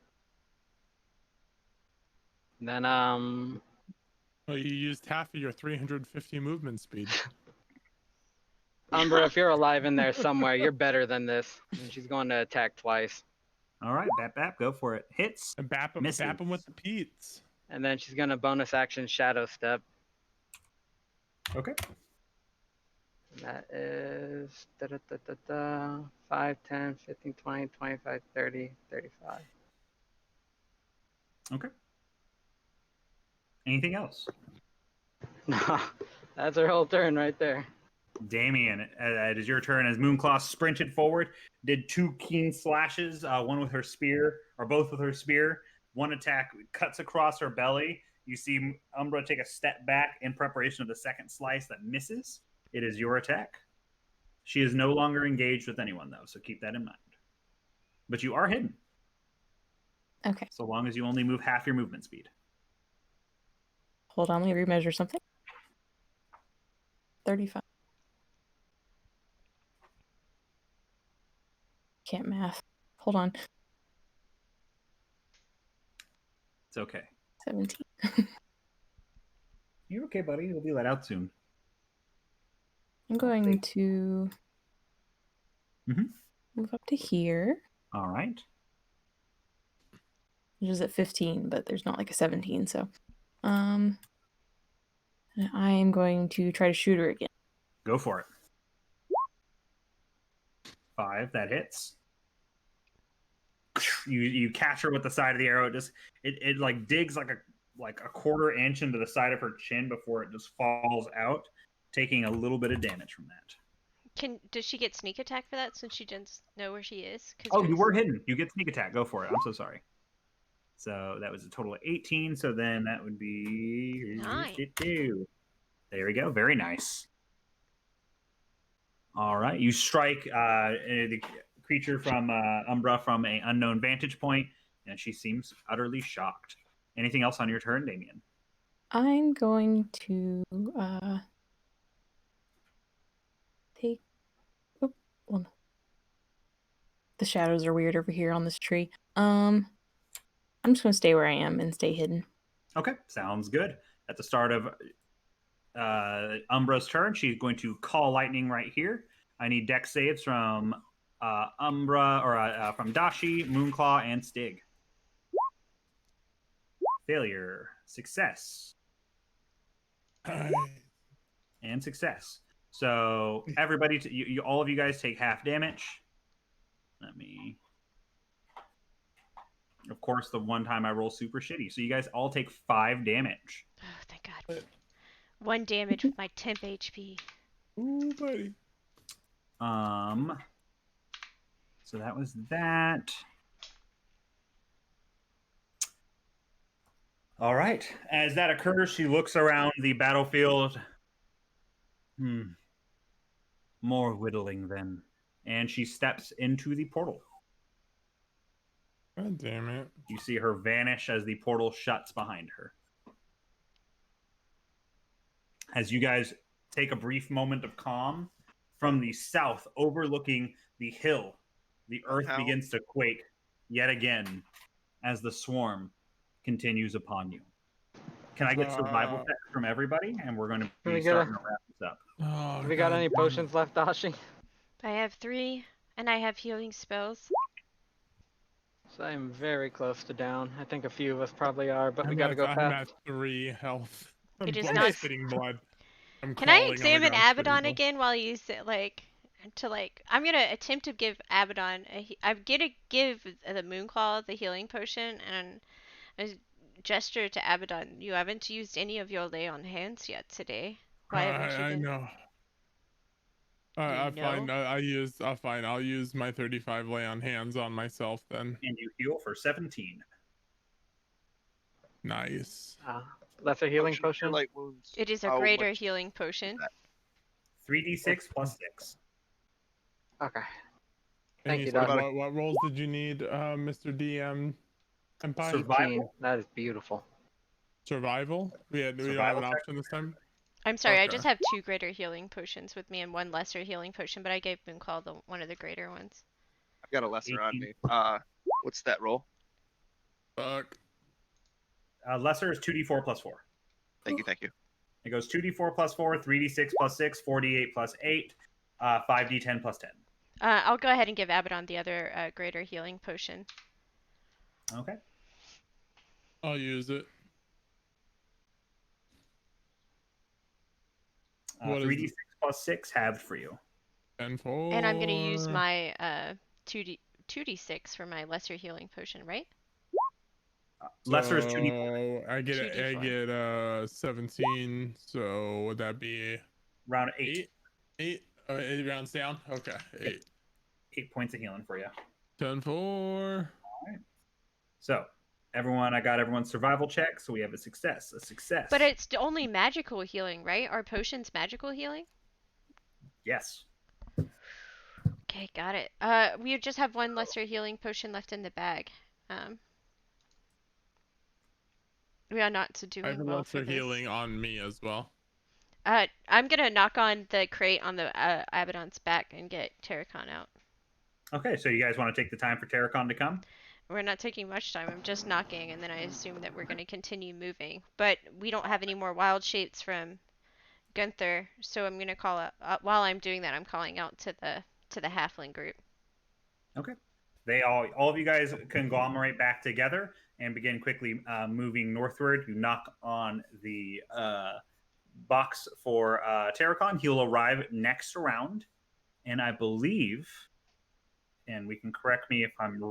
Then Well, you used half of your 350 movement speed. Umber, if you're alive in there somewhere, you're better than this. And she's going to attack twice. All right, Bap, go for it. Hits. And bap him with the Pete's. And then she's gonna bonus action Shadow Step. Okay. That is 5, 10, 15, 20, 25, 30, 35. Okay. Anything else? No, that's her whole turn right there. Damien, it is your turn as Moonclaw sprinted forward, did 2 keen slashes, one with her spear, or both with her spear. One attack cuts across her belly. You see Umbra take a step back in preparation of the second slice that misses. It is your attack. She is no longer engaged with anyone, though, so keep that in mind. But you are hidden. Okay. So long as you only move half your movement speed. Hold on, let me remeasure something. 35. Can't math. Hold on. It's okay. 17. You're okay, buddy. You'll be let out soon. I'm going to move up to here, All right. which is at 15, but there's not like a 17, so and I am going to try to shoot her again. Go for it. 5, that hits. You catch her with the side of the arrow. It like digs like a quarter inch into the side of her chin before it just falls out, taking a little bit of damage from that. Does she get sneak attack for that since she didn't know where she is? Oh, you were hidden. You get sneak attack. Go for it. I'm so sorry. So that was a total of 18. So then that would be 9. There we go. Very nice. All right. You strike the creature from Umbra from an unknown vantage point, and she seems utterly shocked. Anything else on your turn, Damien? I'm going to The shadows are weird over here on this tree. I'm just gonna stay where I am and stay hidden. Okay, sounds good. At the start of Umbra's turn, she's going to call lightning right here. I need deck saves from Umbra or from Dashi, Moonclaw, and Stig. Failure, success, and success. So everybody, all of you guys take half damage. Let me. Of course, the one time I roll super shitty. So you guys all take 5 damage. Oh, thank God. 1 damage with my temp HP. Ooh, buddy. So that was that. All right. As that occurs, she looks around the battlefield. More whittling then. And she steps into the portal. God damn it. You see her vanish as the portal shuts behind her. As you guys take a brief moment of calm, from the south, overlooking the hill, the earth begins to quake yet again as the swarm continues upon you. Can I get survival checks from everybody? And we're going to be starting to wrap this up. Oh, We got any potions left, Dashi? I have 3, and I have healing spells. So I'm very close to down. I think a few of us probably are, but we I'm gotta go I'm fast. at 3 health. It is I'm not- spitting blood. I'm Can I crawling on the examine ground, spitting Abaddon blood. again while you sit, I'm gonna attempt to give Abaddon I'm gonna give the Moonclaw the healing potion and a gesture to Abaddon. You haven't used any of your lay on hands yet today. Why haven't you I been? know. You know? I'll fine. I'll use my 35 lay on hands on myself then. And you heal for 17. Nice. That's a healing potion. Light wounds. It is a How greater much healing potion. 3d6 plus 6. Okay. And Thank you, said, Doc. what rolls did you need, Mr. DM? Empire? Survival? That is beautiful. Survival? We don't have Survival an check. option this time? I'm sorry, I Okay. just have 2 greater healing potions with me and 1 lesser healing potion, but I gave Moonclaw one of the greater ones. I've got a lesser on 18. me. What's that roll? Fuck. Lesser is 2d4 plus 4. Thank you. It goes 2d4 plus 4, 3d6 plus 6, 4d8 plus 8, 5d10 plus 10. I'll go ahead and give Abaddon the other greater healing potion. Okay. I'll use it. 3d6 plus 6 halved for you. 10 4. And I'm going to use my 2d6 for my lesser healing potion, right? Lesser is 2d4. I get 2d4. 17. So would that be Round 8. 8? 8 rounds down. Okay, 8. 8 points of healing for you. 10 4. All right. So I got everyone's survival check, so we have a success. But it's only magical healing, right? Are potions magical healing? Yes. Okay, got it. We just have 1 lesser healing potion left in the bag. We are not doing I have a well for lesser this. healing on me as well. I'm gonna knock on the crate on the Abaddon's back and get Terracon out. Okay, so you guys want to take the time for Terracon to come? We're not taking much time. I'm just knocking, and then I assume that we're going to continue moving. But we don't have any more wild shapes from Gunther, so I'm going to call out. While I'm doing that, I'm calling out to the halfling group. Okay. They all of you guys conglomerate back together and begin quickly moving northward. You knock on the box for Terracon. He'll arrive next round, and I believe, and we can correct me if I'm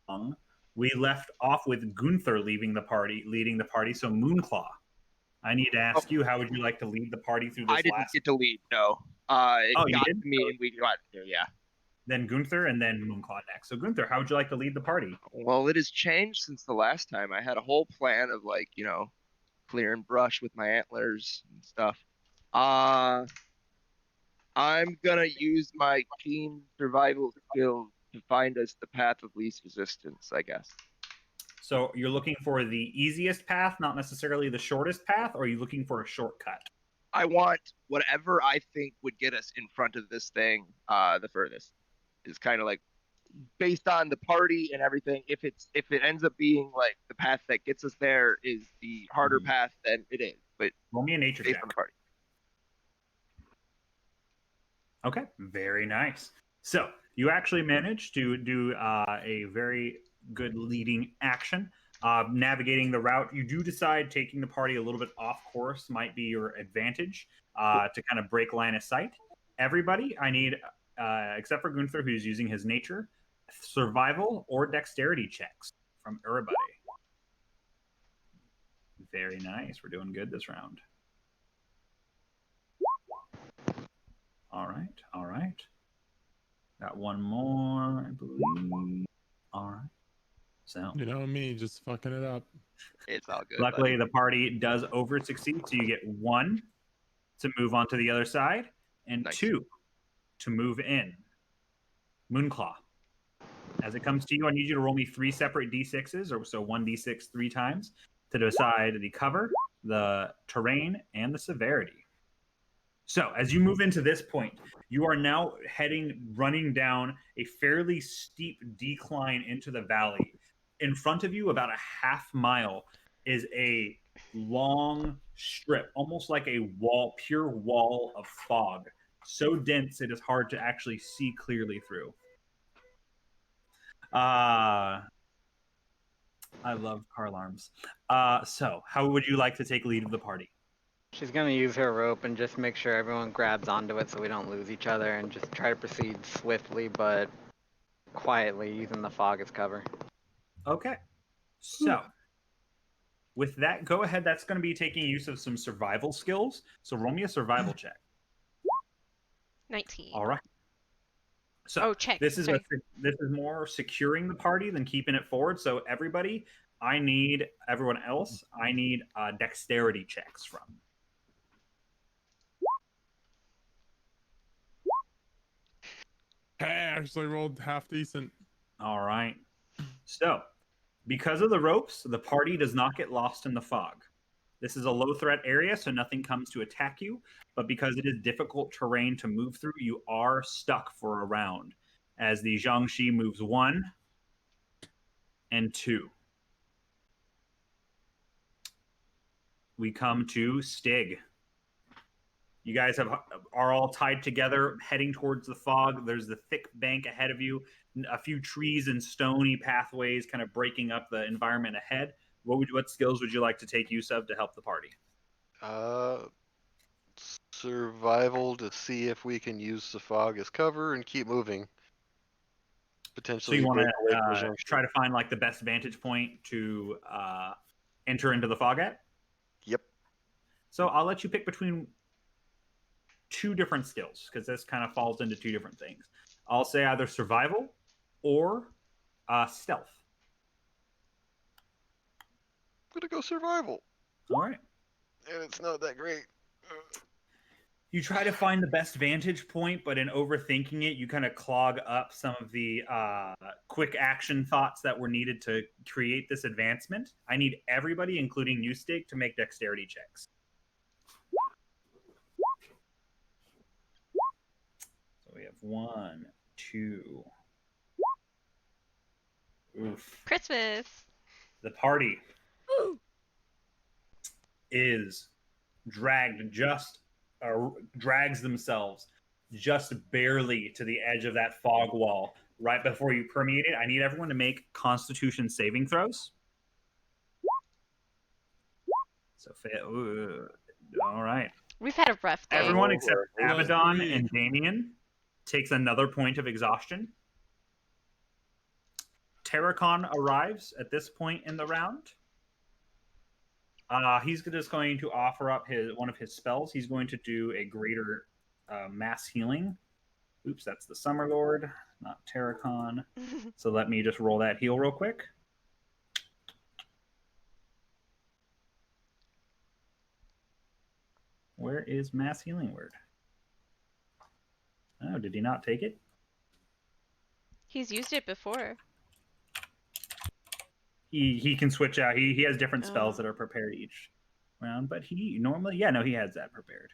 wrong, we left off with Gunther leading the party. So Moonclaw, I need to ask you, how would you like to lead the party through this? I didn't get to lead. No. It you got did? to me, and we got there. Yeah. Then Gunther, and then Moonclaw next. So Gunther, how would you like to lead the party? Well, it has changed since the last time. I had a whole plan of clearing brush with my antlers and stuff. I'm gonna use my keen survival skills to find us the path of least resistance, I guess. So you're looking for the easiest path, not necessarily the shortest path, or are you looking for a shortcut? I want whatever I think would get us in front of this thing the furthest. Is kind of like based on the party and everything, if it ends up being like the path that gets us there is the harder path, then it is. But roll me a nature based check. on the party. Okay, very nice. So you actually managed to do a very good leading action, navigating the route. You do decide taking the party a little bit off course might be your advantage to kind of break line of sight. Everybody, I need, except for Gunther, who's using his nature, survival or dexterity checks from everybody. Very nice. We're doing good this round. All right, all right. Got one more, I believe. All right. So, You know me, just fucking it up. It's all good. luckily, buddy. the party does over succeed. So you get 1 to move on to the other side, and Nice. 2 to move in. Moonclaw. As it comes to you, I need you to roll me 3 separate d6s, or so 1d6 3 times, to decide the cover, the terrain, and the severity. So, as you move into this point, you are now running down a fairly steep decline into the valley. In front of you, about a half mile, is a long strip, almost like a wall, pure wall of fog. So dense, it is hard to actually see clearly through. I love car alarms. So, how would you like to take lead of the party? She's gonna use her rope and just make sure everyone grabs onto it so we don't lose each other, and just try to proceed swiftly but quietly, using the fog as cover. Okay. So, with that, go ahead. That's going to be taking use of some survival skills. So, roll me a survival check. 19. All right. So, Oh, check. this is Sorry. this is more securing the party than keeping it forward. So, everybody, everyone else, I need dexterity checks from. Hey, I actually rolled half decent. All right. So, because of the ropes, the party does not get lost in the fog. This is a low threat area, so nothing comes to attack you. But because it is difficult terrain to move through, you are stuck for a round. As the Jiang moves 1 and 2. We come to Stig. You guys are all tied together, heading towards the fog. There's the thick bank ahead of you, a few trees and stony pathways kind of breaking up the environment ahead. What skills would you like to take use of to help the party? Survival to see if we can use the fog as cover and keep moving. So Potentially you want break away from to junction. try to find like the best vantage point to enter into the fog at? Yep. So I'll let you pick between 2 different skills, because this kind of falls into 2 different things. I'll say either survival or stealth. I'm gonna go survival. All right. And it's not that great. You try to find the best vantage point, but in overthinking it, you kind of clog up some of the quick action thoughts that were needed to create this advancement. I need everybody, including you, Stig, to make dexterity checks. So we have 1, 2. Oof. Christmas. The party is drags themselves just barely to the edge of that fog wall right before you permeate it. I need everyone to make Constitution saving throws. So, all right. We've had a rough day. Everyone except Let's Abaddon breathe. and Damien takes another point of exhaustion. Terracon arrives at this point in the round. He's just going to offer up one of his spells. He's going to do a greater mass healing. Oops, that's the Summer Lord, not Terracon. So let me just roll that heal real quick. Where is mass healing word? Oh, did he not take it? He's used it before. He can switch out. He has different spells that are prepared each round, but he normally, he has that prepared.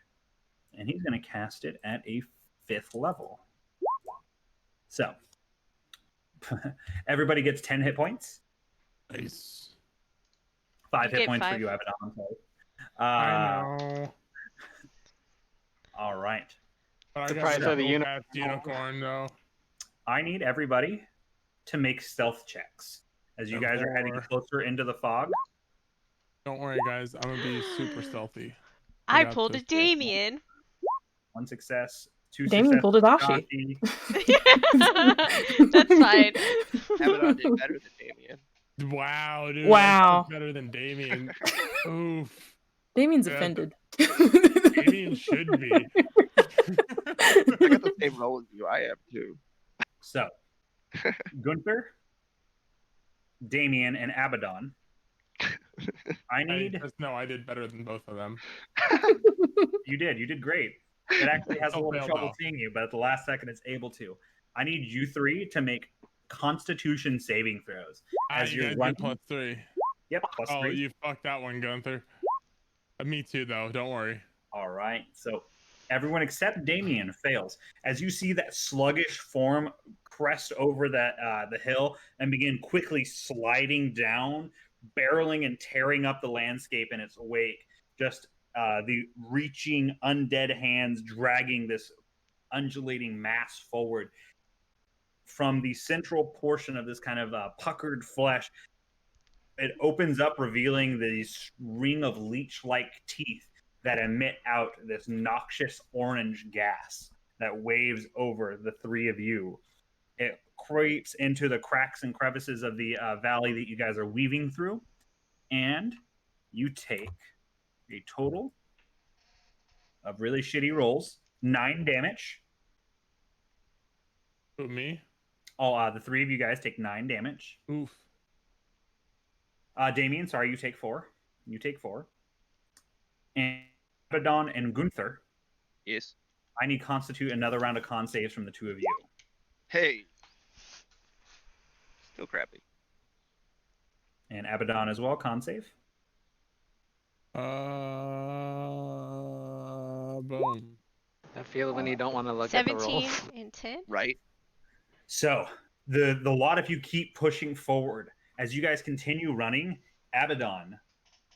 And he's going to cast it at a 5th level. So, Everybody gets 10 hit points. Nice. 5 You hit get points for 5. you, Abaddon. I'm sorry. I know. All right. But I The got price the of the cool ass unicorn though. I need everybody to make stealth checks as you guys are heading closer into the fog. Don't worry, guys. I'm gonna be super stealthy. I got pulled a this, dude. Damien. 1 success, 2 Damien successes. pulled a Dashi. That's fine. Abaddon did better than Damien. Wow, dude. Wow. That's better than Damien. Oof. Damien's Yeah, offended. Damien should be. I got the same role as you. I am too. So, Gunther, Damien, and Abaddon. I need. I did better than both of them. You did great. It actually has a little failed, trouble though. seeing you, but at the last second, it's able to. I need you 3 to make Constitution saving throws as You you're guys running. get +3. Yep, +3. Oh, you fucked that one, Gunther. Me too, though. Don't worry. All right. So everyone except Damien fails as you see that sluggish form crest over that the hill and begin quickly sliding down, barreling and tearing up the landscape in its wake. Just the reaching undead hands dragging this undulating mass forward from the central portion of this kind of puckered flesh. It opens up, revealing this ring of leech-like teeth that emit out this noxious orange gas that waves over the 3 of you. It creeps into the cracks and crevices of the valley that you guys are weaving through, and you take a total of really shitty rolls, 9 damage. Who, me? Oh, the 3 of you guys take 9 damage. Oof. Damien, sorry, you take 4. You take 4. And Abaddon and Gunther. Yes. I need constitute another round of con saves from the 2 of you. Hey. Still crappy. And Abaddon as well, con save. Boom. I feel when you don't want to look at the 17 rolls. and 10. Right. So the lot of you keep pushing forward. As you guys continue running, Abaddon,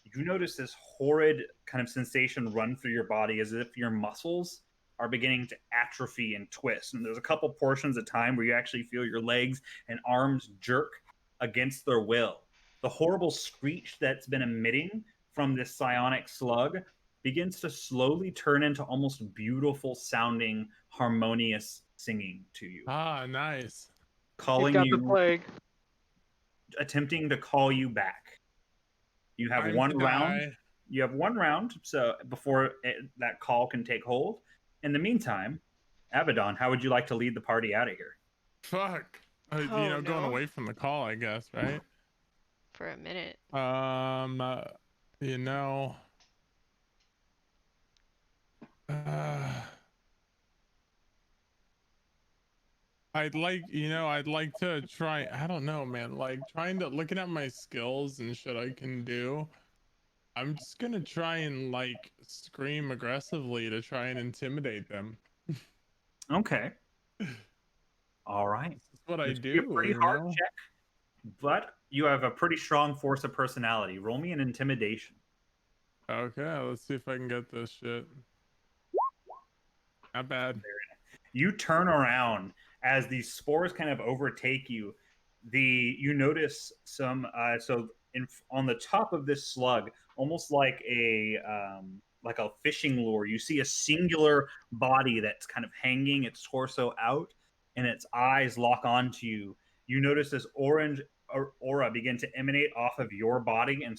you notice this horrid kind of sensation run through your body as if your muscles are beginning to atrophy and twist. And there's a couple portions of time where you actually feel your legs and arms jerk against their will. The horrible screech that's been emitting from this psionic slug begins to slowly turn into almost beautiful sounding, harmonious singing to you. Ah, nice. Calling He's got you, the plague. attempting to call you back. You have Time one to round. die. You have one round, so before that call can take hold. In the meantime, Abaddon, how would you like to lead the party out of here? Fuck. Going no. away from the call, I guess, right? For a minute. You know. I'd like to try, I don't know, man, like looking at my skills and shit I can do. I'm just gonna try and like scream aggressively to try and intimidate them. Okay. All right. That's what I It's gonna be do, a pretty hard check, but you have a pretty strong force of personality. Roll me an intimidation. Okay, let's see if I can get this shit. Not bad. You turn around as these spores kind of overtake you. You notice some on the top of this slug, almost like a fishing lure. You see a singular body that's kind of hanging its torso out, and its eyes lock onto you. You notice this orange aura begin to emanate off of your body and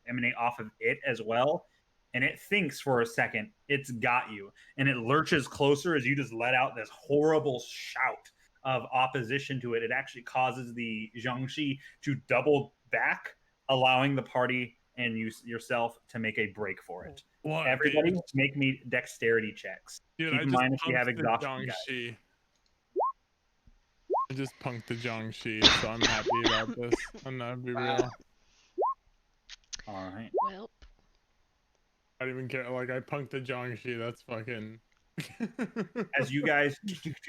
emanate off of it as well. And it thinks for a second it's got you, and it lurches closer as you just let out this horrible shout of opposition to it. It actually causes the Jiang to double back, allowing the party and yourself to make a break for it. What? Everybody, make me dexterity checks. Dude, Keep in mind if you have exhaustion, guys. I just punked the Jiangxi, so I'm happy about this. I'm not be real. All right. Well. I don't even care. Like, I punked the Jiangxi. That's fucking. As you guys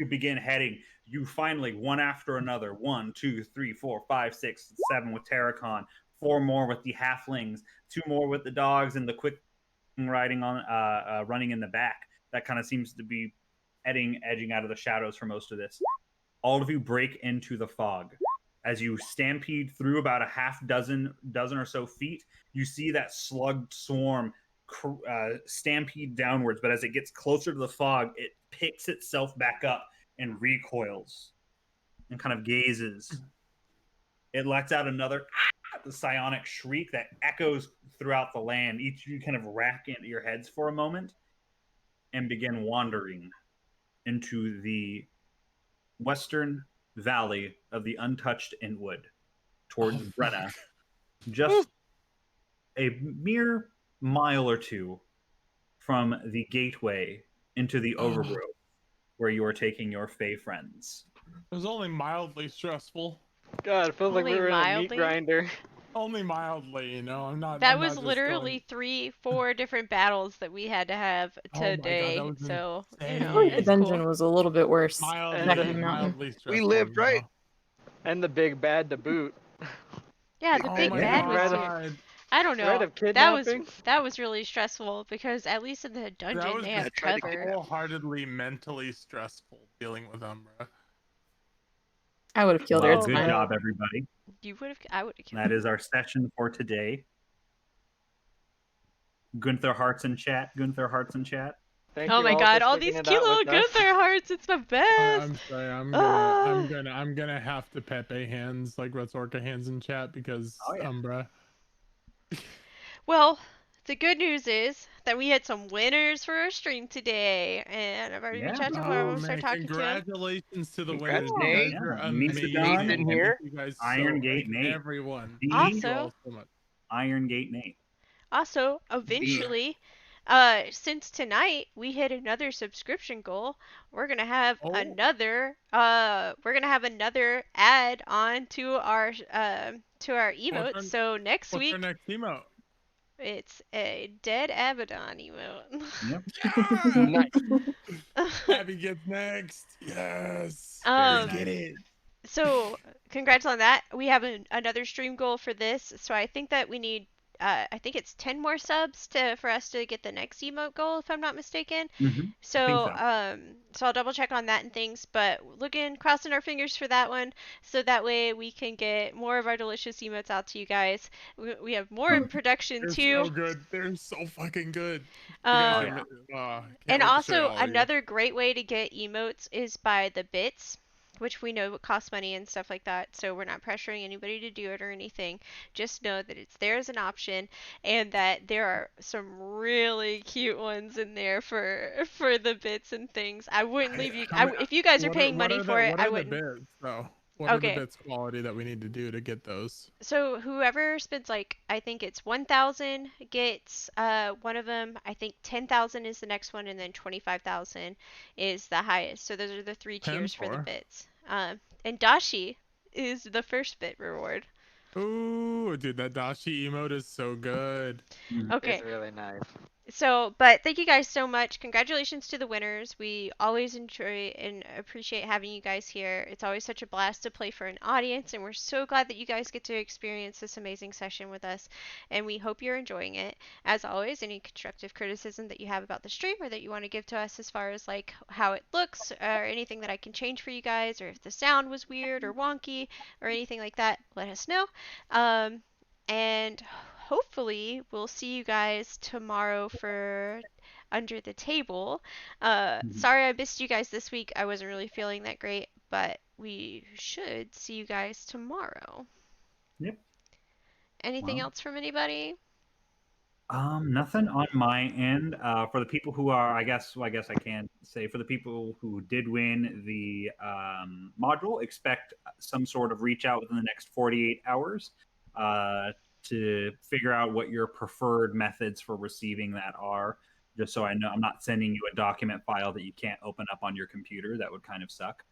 begin heading, you finally, one after another, 1, 2, 3, 4, 5, 6, 7 with Terracon, 4 more with the halflings, 2 more with the dogs, and the quick riding on, running in the back. That kind of seems to be edging out of the shadows for most of this. All of you break into the fog. As you stampede through about a dozen or so feet, you see that slug swarm stampede downwards, but as it gets closer to the fog, it picks itself back up and recoils and kind of gazes. It lets out another psionic shriek that echoes throughout the land. Each of you kind of rack into your heads for a moment and begin wandering into the western valley of the untouched Intwood towards Brenna, just a mere mile or two from the gateway into the overgrowth where you are taking your Fey friends. It was only mildly stressful. God, it feels like we Only were in a meat mildly? grinder. Only mildly, you know. That I'm was not just literally going... 3-4 different battles that we had to have Oh my God, today. that was So, insane. I feel like the it's dungeon cool. was a little bit worse. Mildly, back in the mountain. mildly stressful. We lived, you know? right? And the big bad to boot. Yeah, the Oh big my bad was here. God. I don't Threat know. of kidnapping. That was really stressful because at least in the That dungeon was they just have tried to cover. wholeheartedly mentally stressful dealing with Umbra. I would have killed her. Well, It's good fine. job, everybody. I would have killed That is our session for today. Gunther Hearts in chat. Gunther Hearts in chat. Thank Oh you my all god, for all sticking these it cute out little with us. Gunther hearts, it's the best. I'm sorry. Ah. I'm gonna have to Pepe hands like Retorka hands in chat because Oh, yeah. Umbra. Well, the good news is that we had some winners for our stream today, and I've already reached out to one of Oh them, start man! talking to him. Congratulations to the Congrats, winners. You guys Nate. are Yeah. amazing. Mesagon Nathan and here. Thank you guys Iron so Gate like, Nate. everyone. The Thank you Also- all so much. Iron Gate Nate. Also, eventually, since tonight we hit another subscription goal, we're gonna have Oh. another ad on to our emote. So next What's our week next emote? it's a dead Abaddon emote. Yep. Nice. Abby gets next. Yes. Um, Get it. So, congrats on that. We have another stream goal for this. So I think that we need, I think it's 10 more subs for us to get the next emote goal, if I'm not mistaken. Mhm. So, so. so I'll double check on that and things. But crossing our fingers for that one, so that way we can get more of our delicious emotes out to you guys. We have more in production They're too. so good. They're so fucking good. You Um, guys can't and wait to show it also all to you. another great way to get emotes is by the bits, which we know costs money and stuff like that. So we're not pressuring anybody to do it or anything. Just know that it's there as an option, and that there are some really cute ones in there for the bits and things. I wouldn't leave you. If you guys are paying money for it, I wouldn't. What are the bits though? What are the Okay. bits quality that we need to do to get those? So whoever spends like, I think it's 1,000 gets one of them. I think 10,000 is the next one, and then 25,000 is the highest. So those are the 3 tiers for the 10-4. bits. And Dashi is the first bit reward. Ooh, dude, that Dashi emote is so good. Okay. It's really nice. So, but thank you guys so much. Congratulations to the winners. We always enjoy and appreciate having you guys here. It's always such a blast to play for an audience, and we're so glad that you guys get to experience this amazing session with us, and we hope you're enjoying it. As always, any constructive criticism that you have about the stream or that you want to give to us as far as like how it looks or anything that I can change for you guys, or if the sound was weird or wonky or anything like that, let us know. And hopefully we'll see you guys tomorrow for Under the Table. Sorry I missed you guys this week. I wasn't really feeling that great, but we should see you guys tomorrow. Yep. Anything else from anybody? Nothing on my end. For the people who are, I guess I can say for the people who did win the module, expect some sort of reach out within the next 48 hours to figure out what your preferred methods for receiving that are. Just so I know, I'm not sending you a document file that you can't open up on your computer. That would kind of suck.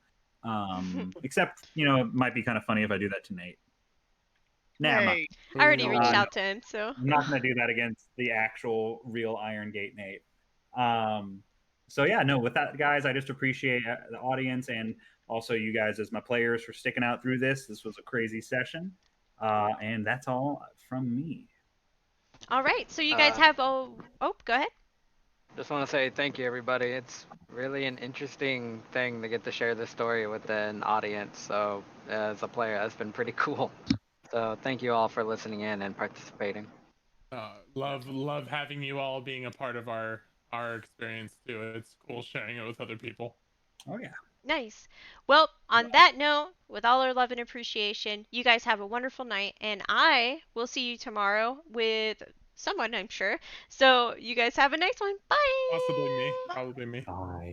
Except, it might be kind of funny if I do that to Nate. Nah, Hey, I already reached no. out to him, so. I'm not going to do that against the actual real Iron Gate Nate. So yeah, no, with that, guys, I just appreciate the audience and also you guys as my players for sticking out through this. This was a crazy session, and that's all from me. All right. So you guys have go ahead. Just want to say thank you, everybody. It's really an interesting thing to get to share this story with an audience. So, as a player, that's been pretty cool. So, thank you all for listening in and participating. Love having you all being a part of our experience too. It's cool sharing it with other people. Oh yeah. Nice. Well, on that note, with all our love and appreciation, you guys have a wonderful night, and I will see you tomorrow with someone, I'm sure. So you guys have a nice one. Bye. Possibly me. Probably me. Bye.